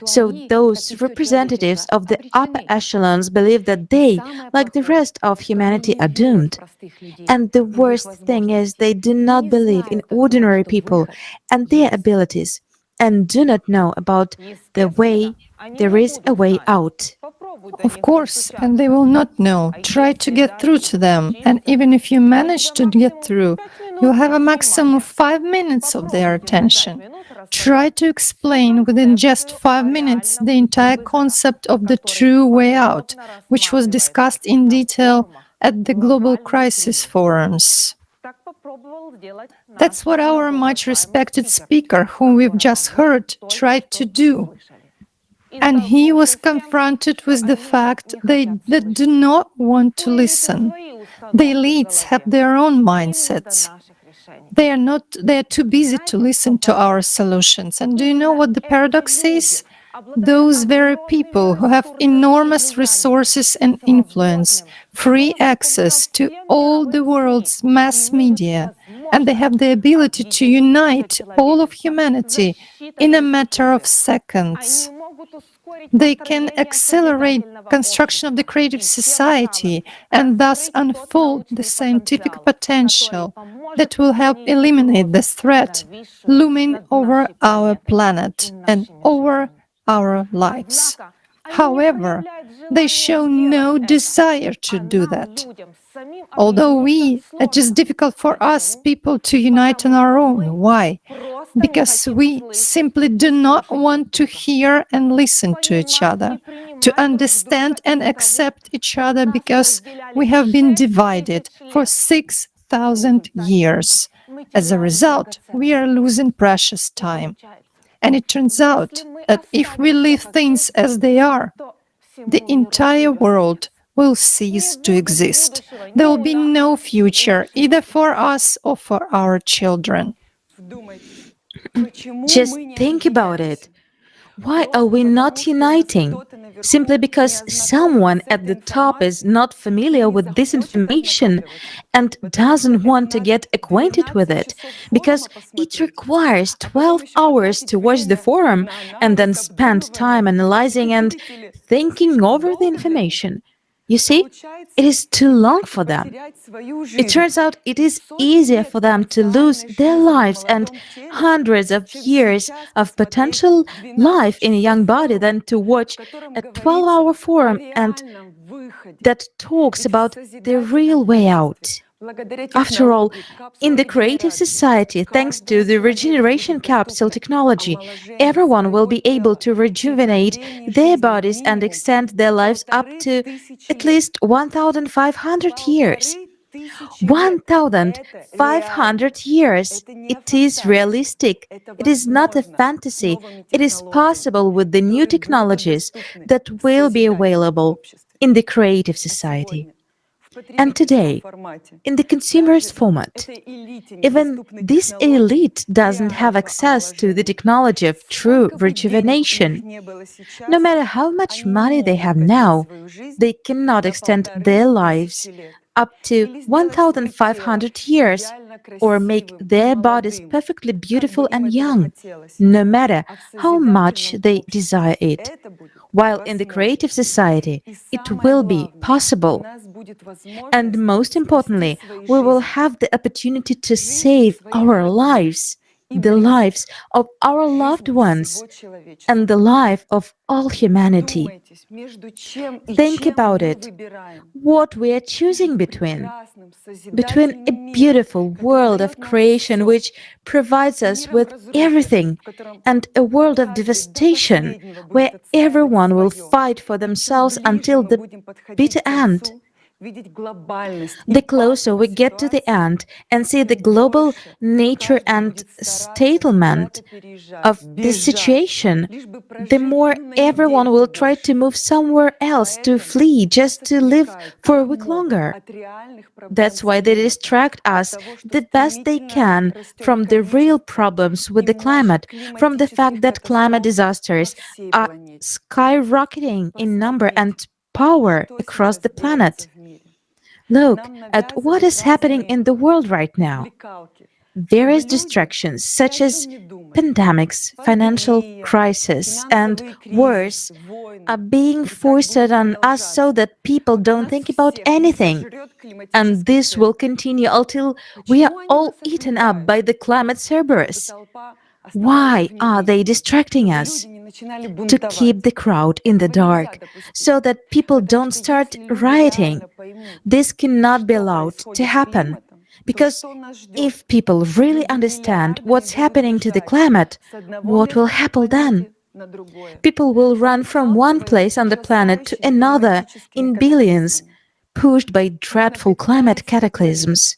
So those representatives of the upper echelons believe that they, like the rest of humanity, are doomed. And the worst thing is they do not believe in ordinary people and their abilities, and do not know about the way there is a way out. Of course, and they will not know. Try to get through to them, and even if you manage to get through, you'll have a maximum of 5 minutes of their attention. Try to explain within just 5 minutes the entire concept of the true way out, which was discussed in detail at the Global Crisis Forums. That's what our much respected speaker, whom we've just heard, tried to do. And he was confronted with the fact they do not want to listen. The elites have their own mindsets. They are too busy to listen to our solutions. And do you know what the paradox is? Those very people who have enormous resources and influence, free access to all the world's mass media, and they have the ability to unite all of humanity in a matter of seconds. They can accelerate construction of the creative society and thus unfold the scientific potential that will help eliminate this threat looming over our planet and over our lives. However, they show no desire to do that. Although it is difficult for us people to unite on our own. Why? Because we simply do not want to hear and listen to each other, to understand and accept each other, because we have been divided for 6,000 years. As a result, we are losing precious time. And it turns out that if we leave things as they are, the entire world will cease to exist. There will be no future either for us or for our children. Just think about it. Why are we not uniting? Simply because someone at the top is not familiar with this information and doesn't want to get acquainted with it, because it requires 12 hours to watch the forum and then spend time analyzing and thinking over the information. You see, it is too long for them. It turns out it is easier for them to lose their lives and hundreds of years of potential life in a young body than to watch a 12-hour forum and that talks about the real way out. After all, in the creative society, thanks to the regeneration capsule technology, everyone will be able to rejuvenate their bodies and extend their lives up to at least 1,500 years. 1,500 years! It is realistic. It is not a fantasy. It is possible with the new technologies that will be available in the creative society. And today, in the consumerist format, even this elite doesn't have access to the technology of true rejuvenation. No matter how much money they have now, they cannot extend their lives up to 1,500 years or make their bodies perfectly beautiful and young, no matter how much they desire it. While in the creative society, it will be possible. And most importantly, we will have the opportunity to save our lives, the lives of our loved ones, and the life of all humanity. Think about it. What we are choosing between. Between a beautiful world of creation which provides us with everything and a world of devastation where everyone will fight for themselves until the bitter end. The closer we get to the end and see the global nature and settlement of this situation, the more everyone will try to move somewhere else to flee just to live for a week longer. That's why they distract us the best they can from the real problems with the climate, from the fact that climate disasters are skyrocketing in number and power across the planet. Look at what is happening in the world right now. Various distractions such as pandemics, financial crisis, and wars are being foisted on us so that people don't think about anything. And this will continue until we are all eaten up by the climate Cerberus. Why are they distracting us? To keep the crowd in the dark, so that people don't start rioting. This cannot be allowed to happen, because if people really understand what's happening to the climate, what will happen then? People will run from one place on the planet to another in billions, pushed by dreadful climate cataclysms.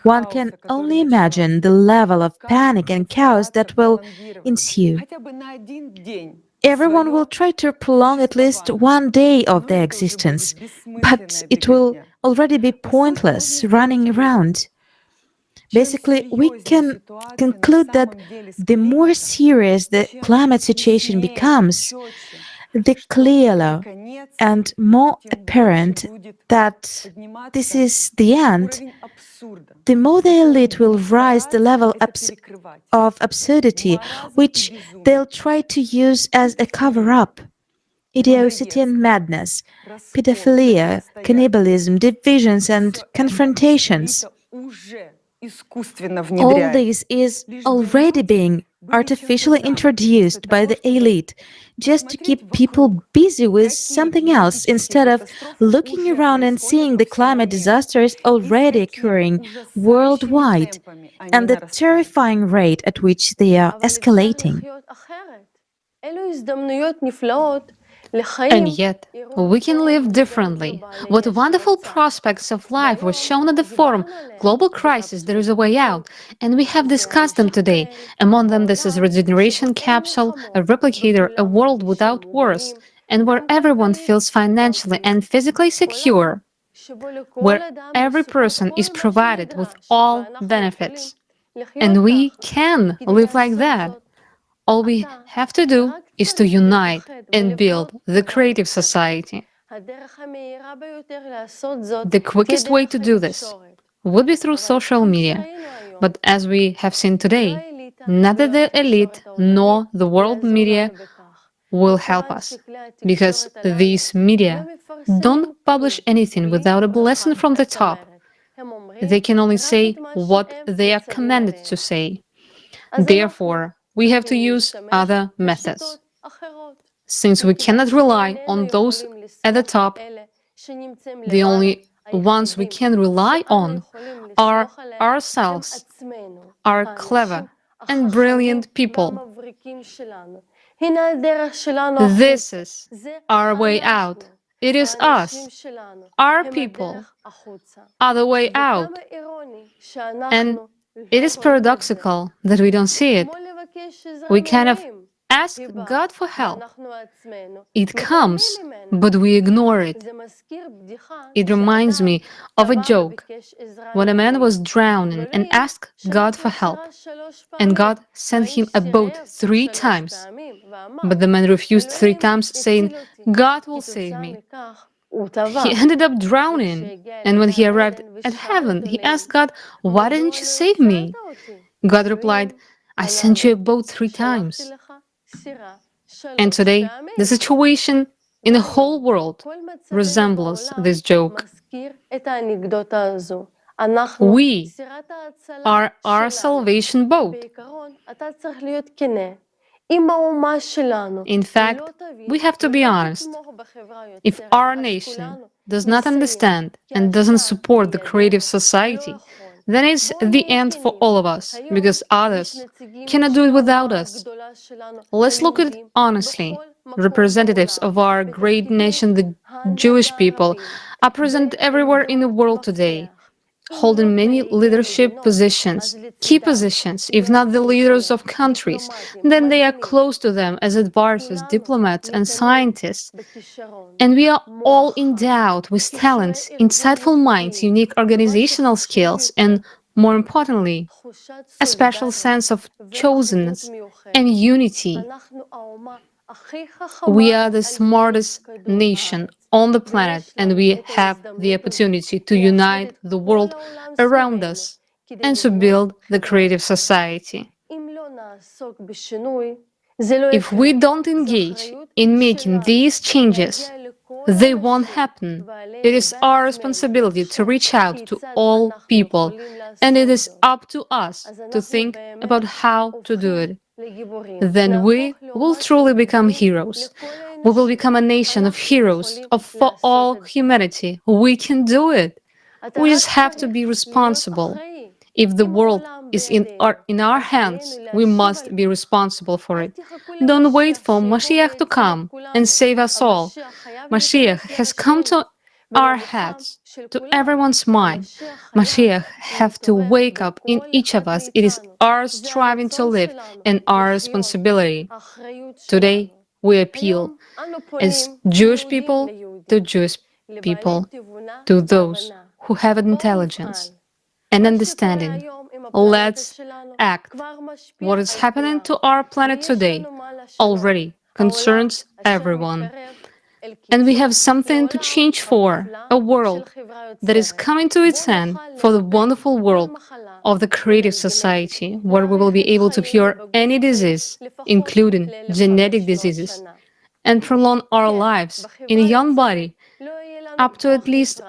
One can only imagine the level of panic and chaos that will ensue. Everyone will try to prolong at least one day of their existence, but it will already be pointless running around. Basically, we can conclude that the more serious the climate situation becomes, the clearer and more apparent that this is the end, the more the elite will rise the level of absurdity, which they'll try to use as a cover-up. Idiocy and madness, pedophilia, cannibalism, divisions and confrontations. All this is already being artificially introduced by the elite just to keep people busy with something else instead of looking around and seeing the climate disasters already occurring worldwide and the terrifying rate at which they are escalating. And yet, we can live differently. What wonderful prospects of life were shown at the forum Global Crisis, There is a Way Out, and we have discussed them today. Among them, this is Regeneration Capsule, a replicator, a world without wars, and where everyone feels financially and physically secure, where every person is provided with all benefits. And we can live like that. All we have to do is to unite and build the creative society. The quickest way to do this would be through social media. But as we have seen today, neither the elite nor the world media will help us, because these media don't publish anything without a blessing from the top. They can only say what they are commanded to say. Therefore, we have to use other methods. Since we cannot rely on those at the top, the only ones we can rely on, are ourselves, are clever and brilliant people. This is our way out. It is us. Our people are the way out. And it is paradoxical that we don't see it. We kind of ask God for help. It comes, but we ignore it. It reminds me of a joke when a man was drowning and asked God for help, and God sent him a boat 3 times. But the man refused 3 times, saying, God will save me. He ended up drowning, and when he arrived at heaven, he asked God, why didn't you save me? God replied, I sent you a boat 3 times. And today, the situation in the whole world resembles this joke. We are our salvation boat. In fact, we have to be honest. If our nation does not understand and doesn't support the creative society, then it's the end for all of us, because others cannot do it without us. Let's look at it honestly. Representatives of our great nation, the Jewish people, are present everywhere in the world today, holding many leadership positions, key positions, if not the leaders of countries. Then they are close to them as advisors, diplomats, and scientists. And we are all endowed with talents, insightful minds, unique organizational skills, and more importantly, a special sense of chosenness and unity. We are the smartest nation on the planet, and we have the opportunity to unite the world around us and to build the creative society. If we don't engage in making these changes, they won't happen. It is our responsibility to reach out to all people, and it is up to us to think about how to do it. Then we will truly become heroes. We will become a nation of heroes for all humanity. We can do it. We just have to be responsible. If the world is in our hands, we must be responsible for it. Don't wait for Mashiach to come and save us all. Mashiach has come to our heads, to everyone's mind. Mashiach have to wake up in each of us. It is our striving to live and our responsibility. Today, we appeal as Jewish people to Jewish people, to those who have intelligence and understanding. Let's act. What is happening to our planet today already concerns everyone. And we have something to change for, a world that is coming to its end, for the wonderful world of the creative society, where we will be able to cure any disease, including genetic diseases, and prolong our lives in a young body up to at least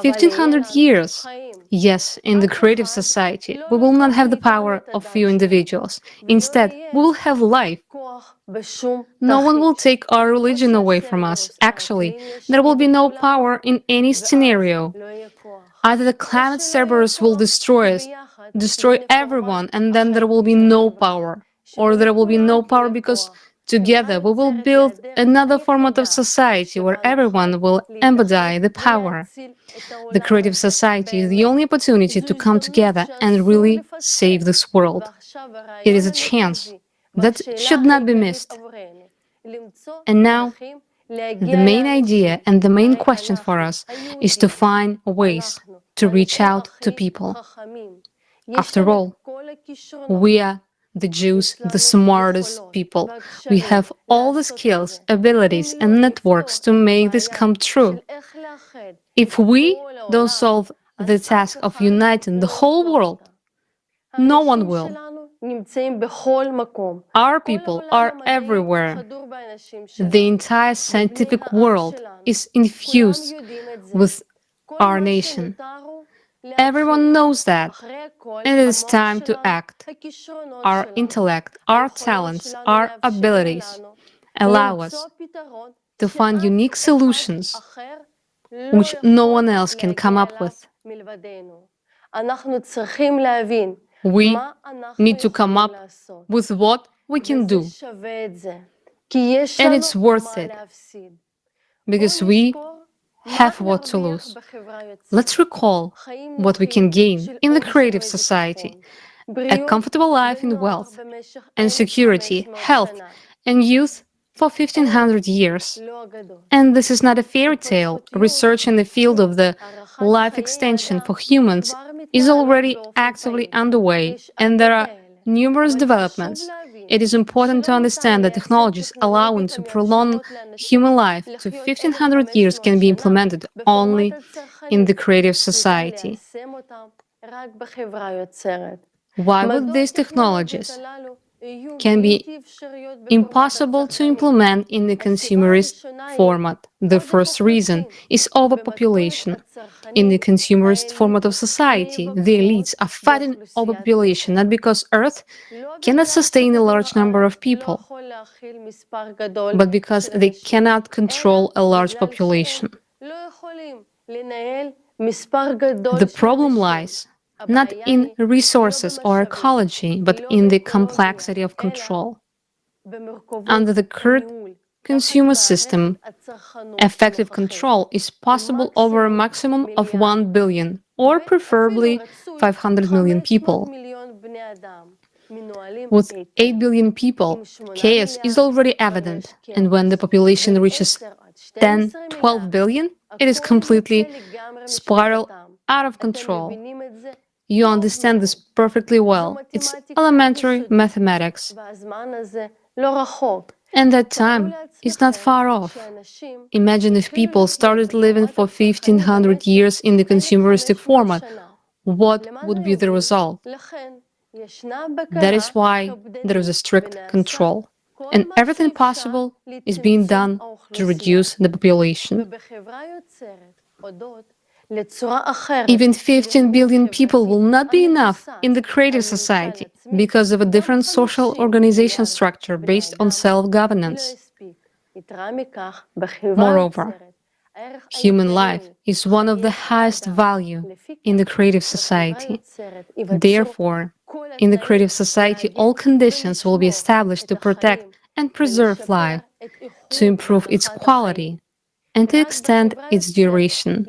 1500 years. Yes, in the creative society, we will not have the power of few individuals. Instead, we will have life. No one will take our religion away from us. Actually, there will be no power in any scenario. Either the climate Cerberus will destroy us, destroy everyone, and then there will be no power. Or there will be no power because together we will build another format of society where everyone will embody the power. The creative society is the only opportunity to come together and really save this world. It is a chance that should not be missed. And now, the main idea and the main question for us is to find ways to reach out to people. After all, we are the Jews, the smartest people. We have all the skills, abilities, and networks to make this come true. If we don't solve the task of uniting the whole world, no one will. Our people are everywhere. The entire scientific world is infused with our nation. Everyone knows that, and it is time to act. Our intellect, our talents, our abilities allow us to find unique solutions which no one else can come up with. We need to come up with what we can do. And it's worth it, because we have what to lose. Let's recall what we can gain in the creative society: a comfortable life in wealth and security, health and youth for 1500 years. And this is not a fairy tale. Research in the field of the life extension for humans is already actively underway, and there are numerous developments. It is important to understand that technologies allowing to prolong human life to 1500 years can be implemented only in the creative society. Why would these technologies can be impossible to implement in the consumerist format? The first reason is overpopulation. In the consumerist format of society, the elites are fighting overpopulation not because Earth cannot sustain a large number of people, but because they cannot control a large population. The problem lies not in resources or ecology, but in the complexity of control. Under the current consumer system, effective control is possible over a maximum of 1 billion, or preferably 500 million people. With 8 billion people, chaos is already evident, and when the population reaches 10, 12 billion, it is completely spiral out of control. You understand this perfectly well. It's elementary mathematics. And that time is not far off. Imagine if people started living for 1500 years in the consumeristic format. What would be the result? That is why there is a strict control, and everything possible is being done to reduce the population. Even 15 billion people will not be enough in the creative society because of a different social organization structure based on self-governance. Moreover, human life is one of the highest value in the creative society. Therefore, in the creative society, all conditions will be established to protect and preserve life, to improve its quality, and to extend its duration.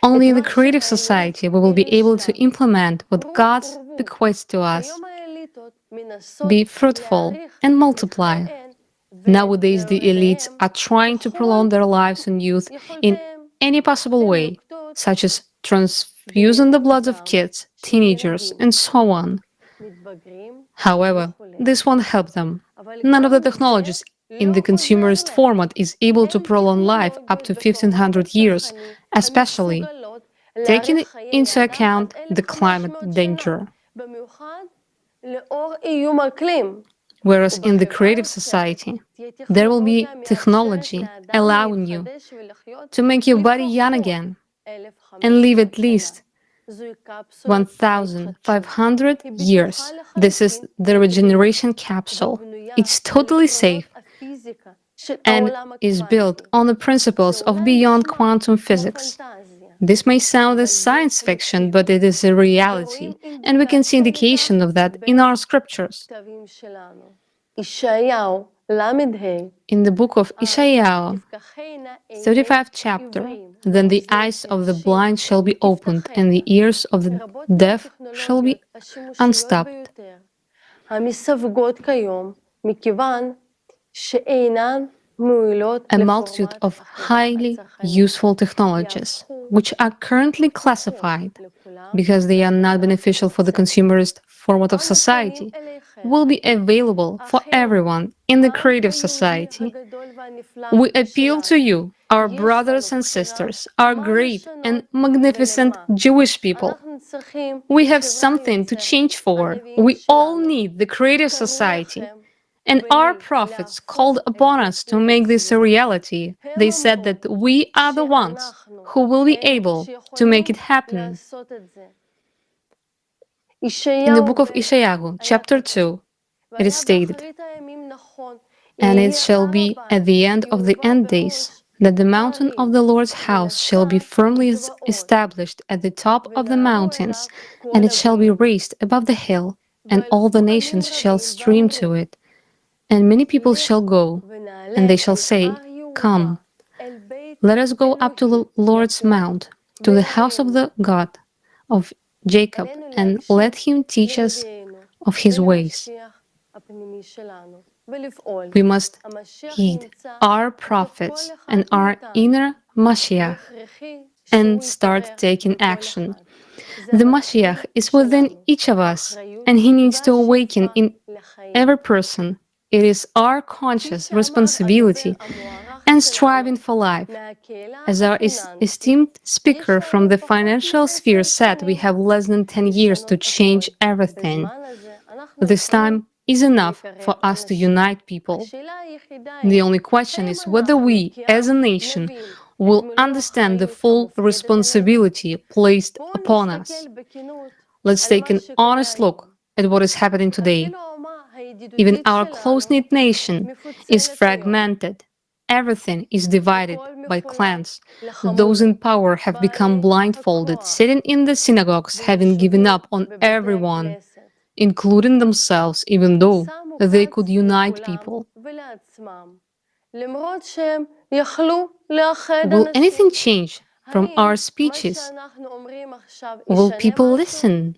Only in the creative society we will be able to implement what God bequeaths to us. Be fruitful and multiply. Nowadays, the elites are trying to prolong their lives and youth in any possible way, such as transfusing the bloods of kids, teenagers, and so on. However, this won't help them. None of the technologies in the consumerist format is able to prolong life up to 1500 years, especially taking into account the climate danger. Whereas in the creative society, there will be technology allowing you to make your body young again and live at least 1,500 years. This is the regeneration capsule. It's totally safe and is built on the principles of beyond quantum physics. This may sound as science fiction, but it is a reality, and we can see indication of that in our scriptures. In the book of Isaiah, 35th chapter, then the eyes of the blind shall be opened, and the ears of the deaf shall be unstopped. A multitude of highly useful technologies, which are currently classified because they are not beneficial for the consumerist format of society, will be available for everyone in the creative society. We appeal to you, our brothers and sisters, our great and magnificent Jewish people. We have something to change for. We all need the creative society. And our prophets called upon us to make this a reality. They said that we are the ones who will be able to make it happen. In the book of Isaiah, chapter 2, it is stated, "And it shall be at the end of the end days that the mountain of the Lord's house shall be firmly established at the top of the mountains, and it shall be raised above the hill, and all the nations shall stream to it. And many people shall go, and they shall say, Come, let us go up to the Lord's mount, to the house of the God of Jacob, and let him teach us of his ways. We must heed our prophets and our inner Mashiach and start taking action. The Mashiach is within each of us, and he needs to awaken in every person. It is our conscious responsibility and striving for life. As our esteemed speaker from the financial sphere said, we have less than 10 years to change everything. This time is enough for us to unite people. The only question is whether we, as a nation, will understand the full responsibility placed upon us. Let's take an honest look at what is happening today. Even our close-knit nation is fragmented. Everything is divided by clans. Those in power have become blindfolded, sitting in the synagogues, having given up on everyone, including themselves, even though they could unite people. Will anything change from our speeches? Will people listen?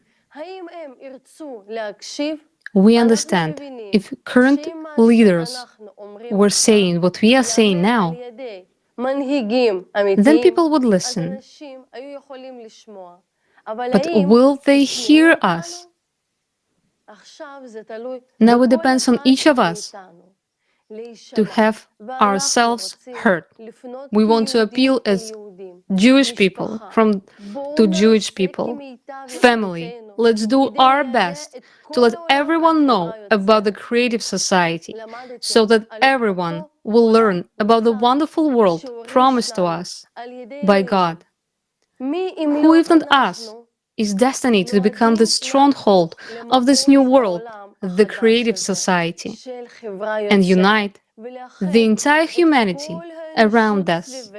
We understand if current leaders were saying what we are saying now, then people would listen. But will they hear us? Now it depends on each of us to have ourselves heard. We want to appeal as Jewish people to Jewish people. Family, let's do our best to let everyone know about the creative society so that everyone will learn about the wonderful world promised to us by God. Who, if not us, is destined to become the stronghold of this new world, the creative society, and unite the entire humanity around us.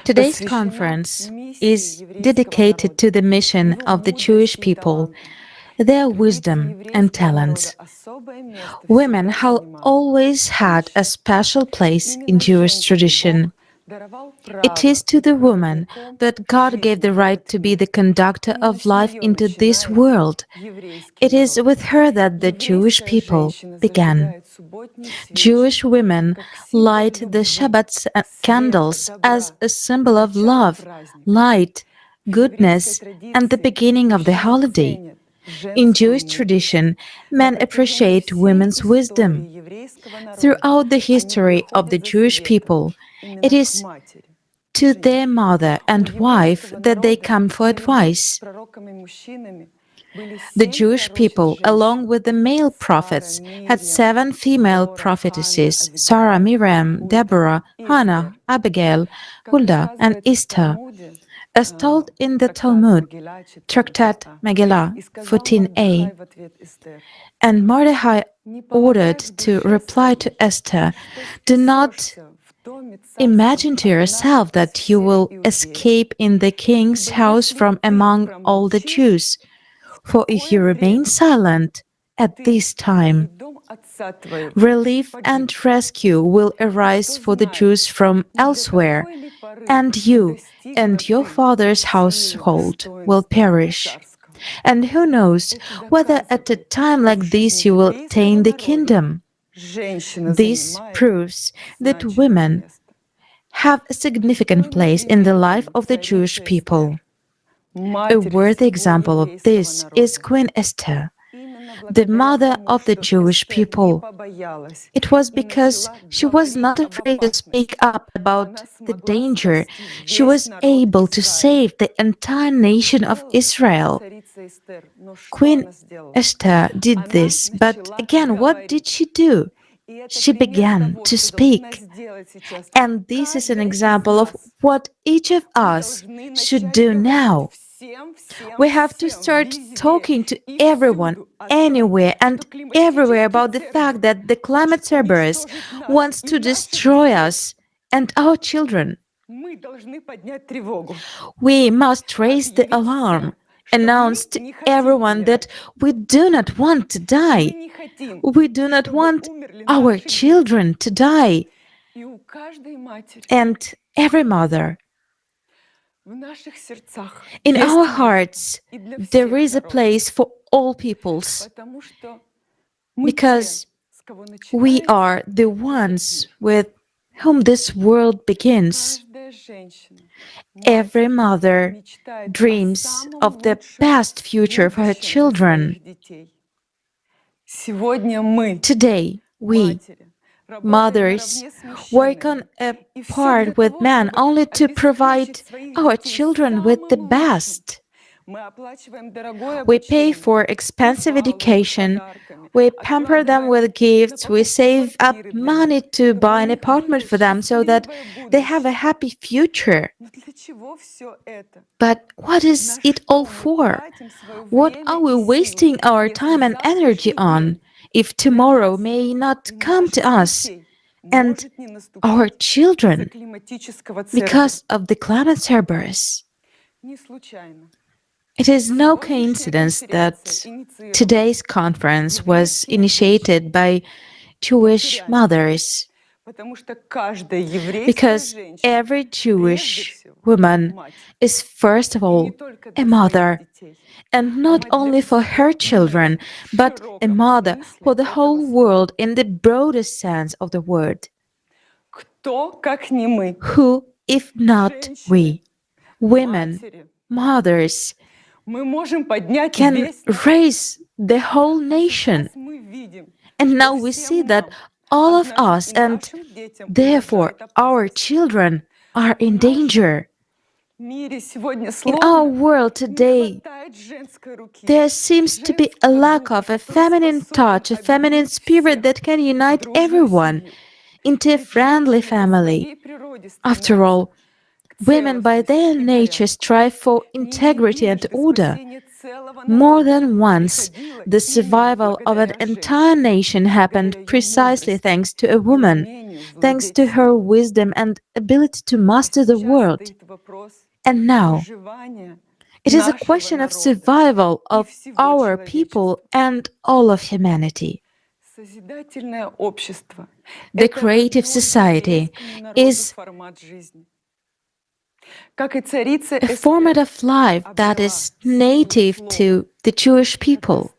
Today's conference is dedicated to the mission of the Jewish people, their wisdom and talents. Women have always had a special place in Jewish tradition. It is to the woman that God gave the right to be the conductor of life into this world. It is with her that the Jewish people began. Jewish women light the Shabbat candles as a symbol of love, light, goodness, and the beginning of the holiday. In Jewish tradition, men appreciate women's wisdom. Throughout the history of the Jewish people, it is to their mother and wife that they come for advice. The Jewish people, along with the male prophets, had 7 female prophetesses: Sarah, Miriam, Deborah, Hannah, Abigail, Huldah, and Esther. As told in the Talmud, Tractate Megillah 14a, and Mordecai ordered to reply to Esther, "Do not imagine to yourself that you will escape in the king's house from among all the Jews. For if you remain silent at this time, relief and rescue will arise for the Jews from elsewhere, and you and your father's household will perish. And who knows whether at a time like this you will attain the kingdom." This proves that women have a significant place in the life of the Jewish people. A worthy example of this is Queen Esther, the mother of the Jewish people. It was because she was not afraid to speak up about the danger. She was able to save the entire nation of Israel. Queen Esther did this, but again, what did she do? She began to speak. And this is an example of what each of us should do now. We have to start talking to everyone, anywhere and everywhere about the fact that the climate Cerberus wants to destroy us and our children. We must raise the alarm, announce to everyone that we do not want to die. We do not want our children to die. And every mother, in our hearts, there is a place for all peoples, because we are the ones with whom this world begins. Every mother dreams of the best future for her children. Today, we, mothers, work on a part with men only to provide our children with the best. We pay for expensive education, we pamper them with gifts, we save up money to buy an apartment for them so that they have a happy future. But what is it all for? What are we wasting our time and energy on if tomorrow may not come to us and our children because of the climate Cerberus? It is no coincidence that today's conference was initiated by Jewish mothers, because every Jewish woman is first of all a mother, and not only for her children, but a mother for the whole world in the broadest sense of the word. Who, if not we, women, mothers, can raise the whole nation? And now we see that all of us, and therefore our children, are in danger. In our world today, there seems to be a lack of a feminine touch, a feminine spirit that can unite everyone into a friendly family. After all, women by their nature strive for integrity and order. More than once, the survival of an entire nation happened precisely thanks to a woman, thanks to her wisdom and ability to master the world. And now, it is a question of survival of our people and all of humanity. The creative society is a format of life that is native to the Jewish people.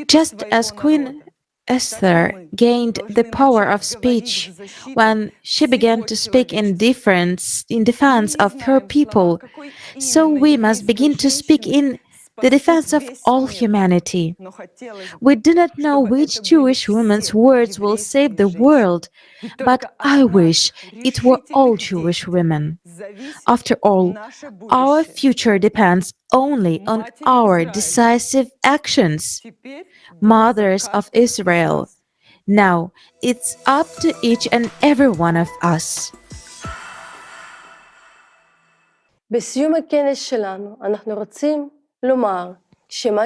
Just as Queen Esther gained the power of speech when she began to speak in defense of her people, so we must begin to speak in the defense of all humanity. We do not know which Jewish woman's words will save the world, but I wish it were all Jewish women. After all, our future depends only on our decisive actions. Mothers of Israel, now it's up to each and every one of us. בסיום הכנס שלנו אנחנו רוצים לומר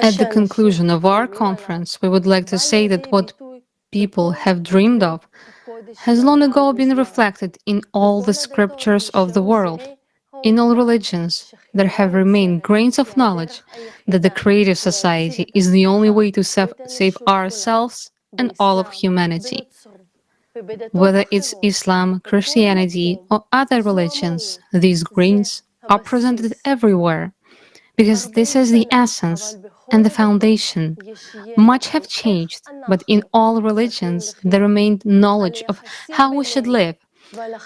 At the conclusion of our conference, we would like to say that what people have dreamed of has long ago been reflected in all the scriptures of the world. In all religions, there have remained grains of knowledge that the creative society is the only way to save ourselves and all of humanity. Whether it's Islam, Christianity, or other religions, these grains are presented everywhere, because this is the essence and the foundation. Much have changed, but in all religions there remained knowledge of how we should live,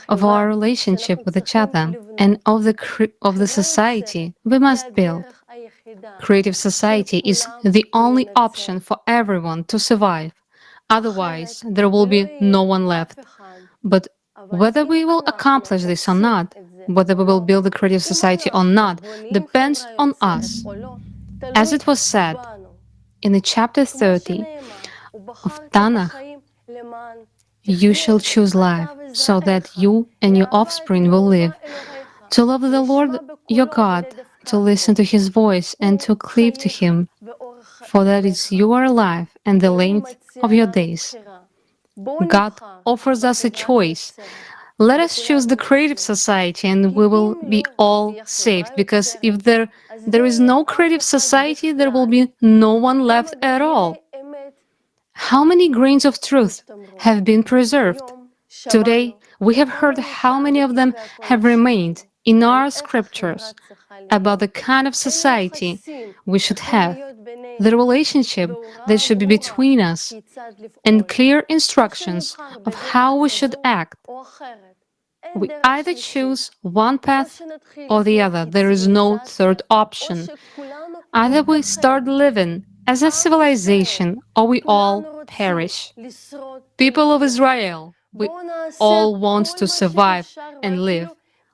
of our relationship with each other, and of the society we must build. Creative society is the only option for everyone to survive. Otherwise, there will be no one left. But whether we will accomplish this or not, whether we will build a creative society or not, depends on us. As it was said in the chapter 30 of Tanakh, you shall choose life, so that you and your offspring will live, to love the Lord your God, to listen to His voice and to cleave to Him, for that is your life and the length of your days. God offers us a choice. Let us choose the creative society and we will be all saved, because if there is no creative society, there will be no one left at all. How many grains of truth have been preserved? Today, we have heard how many of them have remained in our scriptures about the kind of society we should have, the relationship that should be between us, and clear instructions of how we should act. We either choose one path or the other. There is no third option. Either we start living as a civilization or we all perish. People of Israel, we all want to survive and live.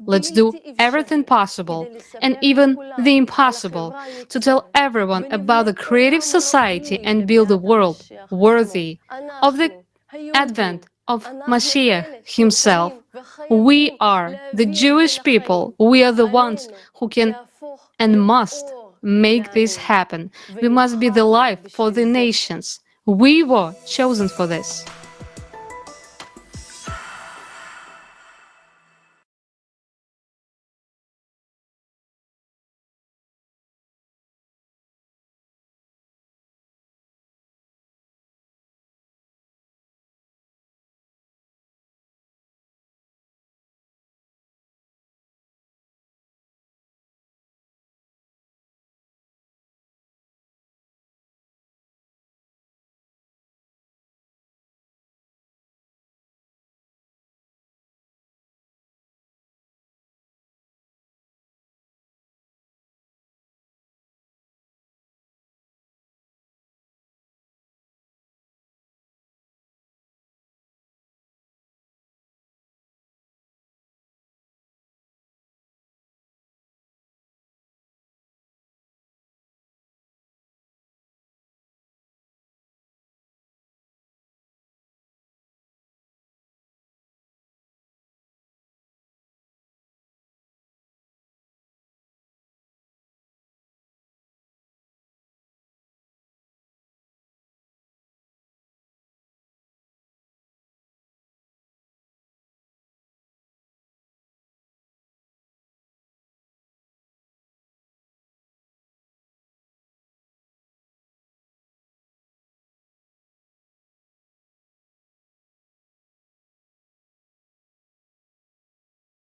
Let's do everything possible and even the impossible to tell everyone about the creative society and build a world worthy of the advent of Mashiach himself. We are the Jewish people. We are the ones who can and must make this happen. We must be the light for the nations. We were chosen for this.